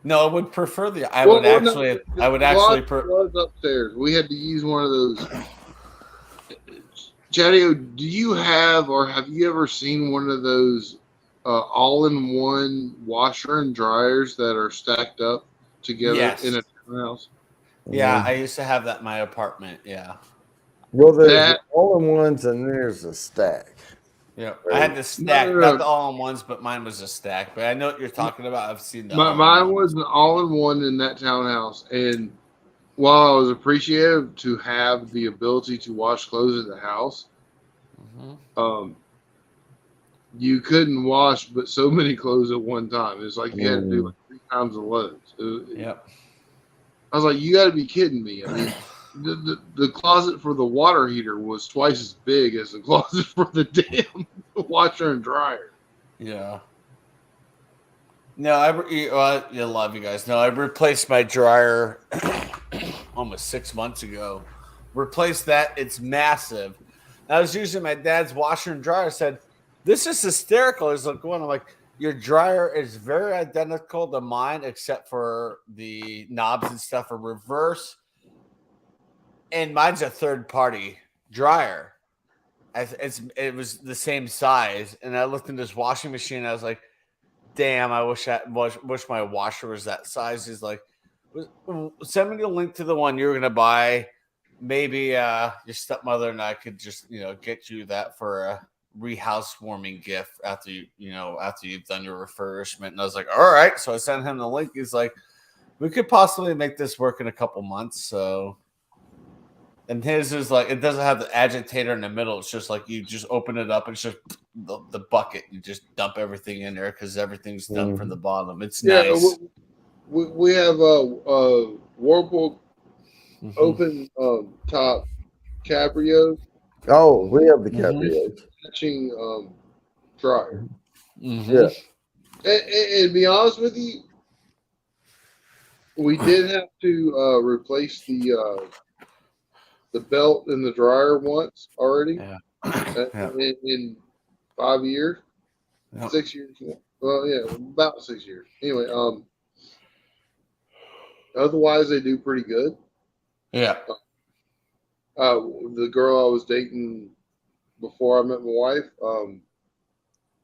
No, I would prefer the. I would actually was upstairs. We had to use one of those. Chatio, do you have or have you ever seen one of those all-in-one washer and dryers that are stacked up together in a townhouse? Yeah, I used to have that in my apartment. Yeah. Well, there's all-in-ones and there's a stack. Yeah, I had the stack, not the all-in-ones, but mine was a stack. But I know what you're talking about. I've seen that. Mine was an all-in-one in that townhouse, and while I was appreciative to have the ability to wash clothes at the house, you couldn't wash but so many clothes at one time. It's like you had to do like 3 times the loads. Yep. I was like, you got to be kidding me. I mean, the closet for the water heater was twice as big as the closet for the damn washer and dryer. Yeah. No, I love you guys. No, I replaced my dryer almost 6 months ago. Replaced that. It's massive. I was using my dad's washer and dryer. I said, this is hysterical. He's like, I'm like, your dryer is very identical to mine, except for the knobs and stuff are reverse. And mine's a third-party dryer. it was the same size, and I looked in this washing machine. And I was like, "Damn, I wish my washer was that size." He's like, "Send me the link to the one you're gonna buy. Maybe your stepmother and I could just get you that for a re-housewarming gift after you've done your refurbishment." And I was like, "All right." So I sent him the link. He's like, "We could possibly make this work in a couple months." So. And his is like, it doesn't have the agitator in the middle. It's just like you just open it up and it's just the bucket. You just dump everything in there because everything's done from the bottom. It's nice. We have a Whirlpool open top Cabrio. Oh, we have the Cabrio. Matching dryer. Yeah. And to be honest with you, we did have to replace the belt in the dryer once already. In 5 years, 6 years. Well, yeah, about 6 years. Anyway, otherwise they do pretty good. Yeah. The girl I was dating before I met my wife,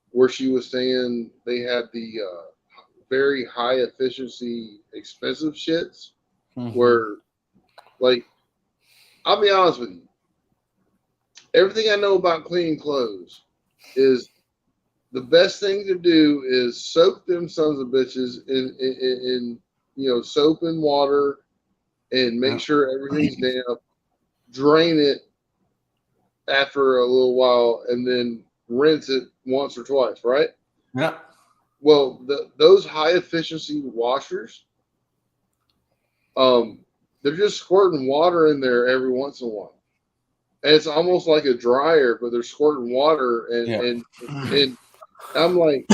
where she was saying they had the very high efficiency, expensive shits, where like. I'll be honest with you. Everything I know about cleaning clothes is the best thing to do is soak them sons of bitches in soap and water and make sure everything's damp. Drain it after a little while and then rinse it once or twice, right? Yeah. Well, those high efficiency washers, they're just squirting water in there every once in a while. And it's almost like a dryer, but they're squirting water. And I'm like,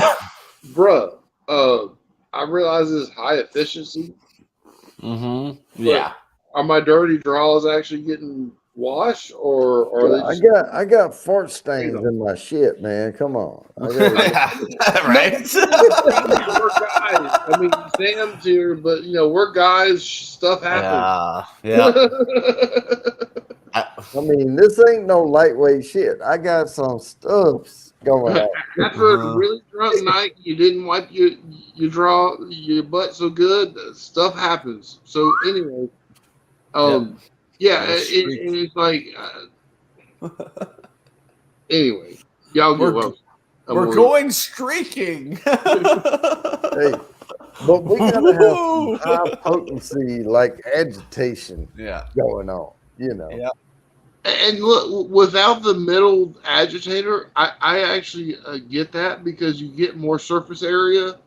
bruh, I realize this is high efficiency. Yeah. Are my dirty drawers actually getting washed or are they just... I got fart stains in my shit, man. Come on. Right. We're guys. I mean, Sam's here, but we're guys. Stuff happens. Yeah. I mean, this ain't no lightweight shit. I got some stuffs going on. After a really drunk night, you didn't wipe your butt so good. Stuff happens. So anyway, it's like anyway, y'all get well. We're going streaking. Hey, but we gotta have some high potency, like agitation, going on. Yeah. And look, without the middle agitator, I actually get that because you get more surface area.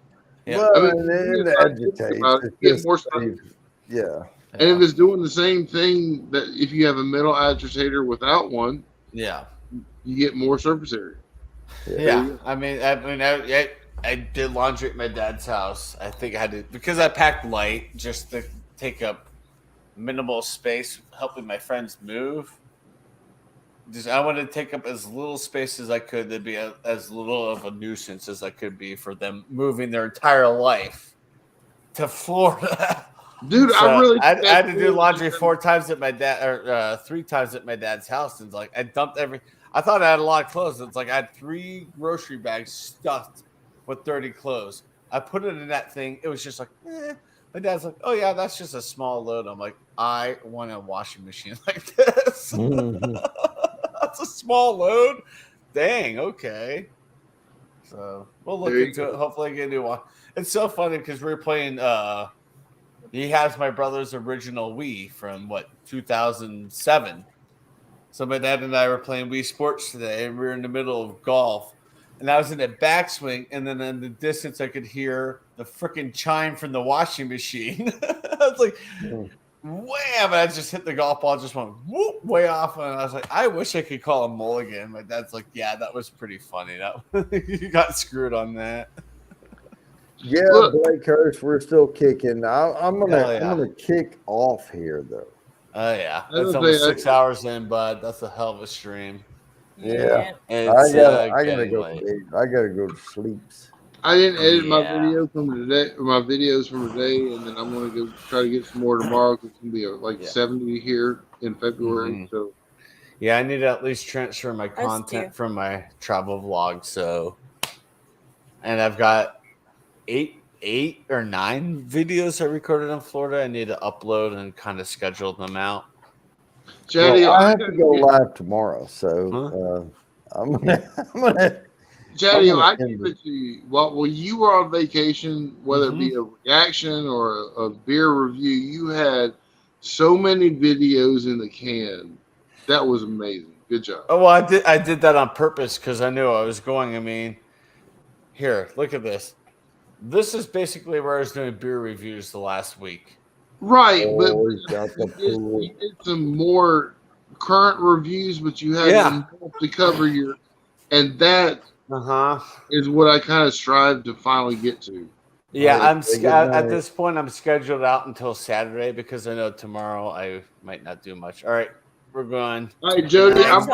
Yeah. Well, and then the agitate, get more stuff. Yeah. And if it's doing the same thing that if you have a middle agitator without one, you get more surface area. Yeah. I mean, I did laundry at my dad's house. I think I had to, because I packed light just to take up minimal space, helping my friends move. I wanted to take up as little space as I could to be as little of a nuisance as I could be for them moving their entire life to Florida. Dude, So I had to do laundry 4 times at my dad, or 3 times at my dad's house, and I dumped I thought I had a lot of clothes. It's like I had 3 grocery bags stuffed with dirty clothes. I put it in that thing. It was just like, My dad's like, "Oh yeah, that's just a small load." I'm like, "I want a washing machine like this." That's a small load. Dang. Okay. So we'll look into it. Hopefully, I get a new one. It's so funny because we were playing. He has my brother's original Wii from 2007. So my dad and I were playing Wii Sports today, and we were in the middle of golf. And I was in a backswing, and then in the distance, I could hear the freaking chime from the washing machine. I was like, wham! And I just hit the golf ball, just went whoop, way off. And I was like, I wish I could call a mulligan. My dad's like, yeah, that was pretty funny. You got screwed on that. Yeah, Blake Hurst, we're still kicking. I'm gonna kick off here though. Oh yeah, that's almost 6 hours in, bud. That's a hell of a stream. Yeah, I gotta go. I gotta go to sleep. I didn't edit my video from today, my videos from today, and then I'm gonna go try to get some more tomorrow because it's gonna be 70 here in February. So Yeah, I need to at least transfer my too. content from my travel vlog. So, and I've got eight or 9 videos I recorded in Florida. I need to upload and kind of schedule them out. Jetty, Well, I have to go live tomorrow, so I'm gonna. Jetty, I'm I gonna give end it to you. Well, when you were on vacation, whether it be a reaction or a beer review, you had so many videos in the can. That was amazing. Good job. Oh, well, I did that on purpose because I knew I was going. I mean, here, look at this. This is basically where I was doing beer reviews the last week. Right, but Oh, he's got the pool. you did some more current reviews, but you had Yeah. to cover your, and that is what I kind of strive to finally get to. Yeah, Alright, I'm say good at night. this point. I'm scheduled out until Saturday because I know tomorrow I might not do much. All right, we're going. All right, Jody, All right, I'm so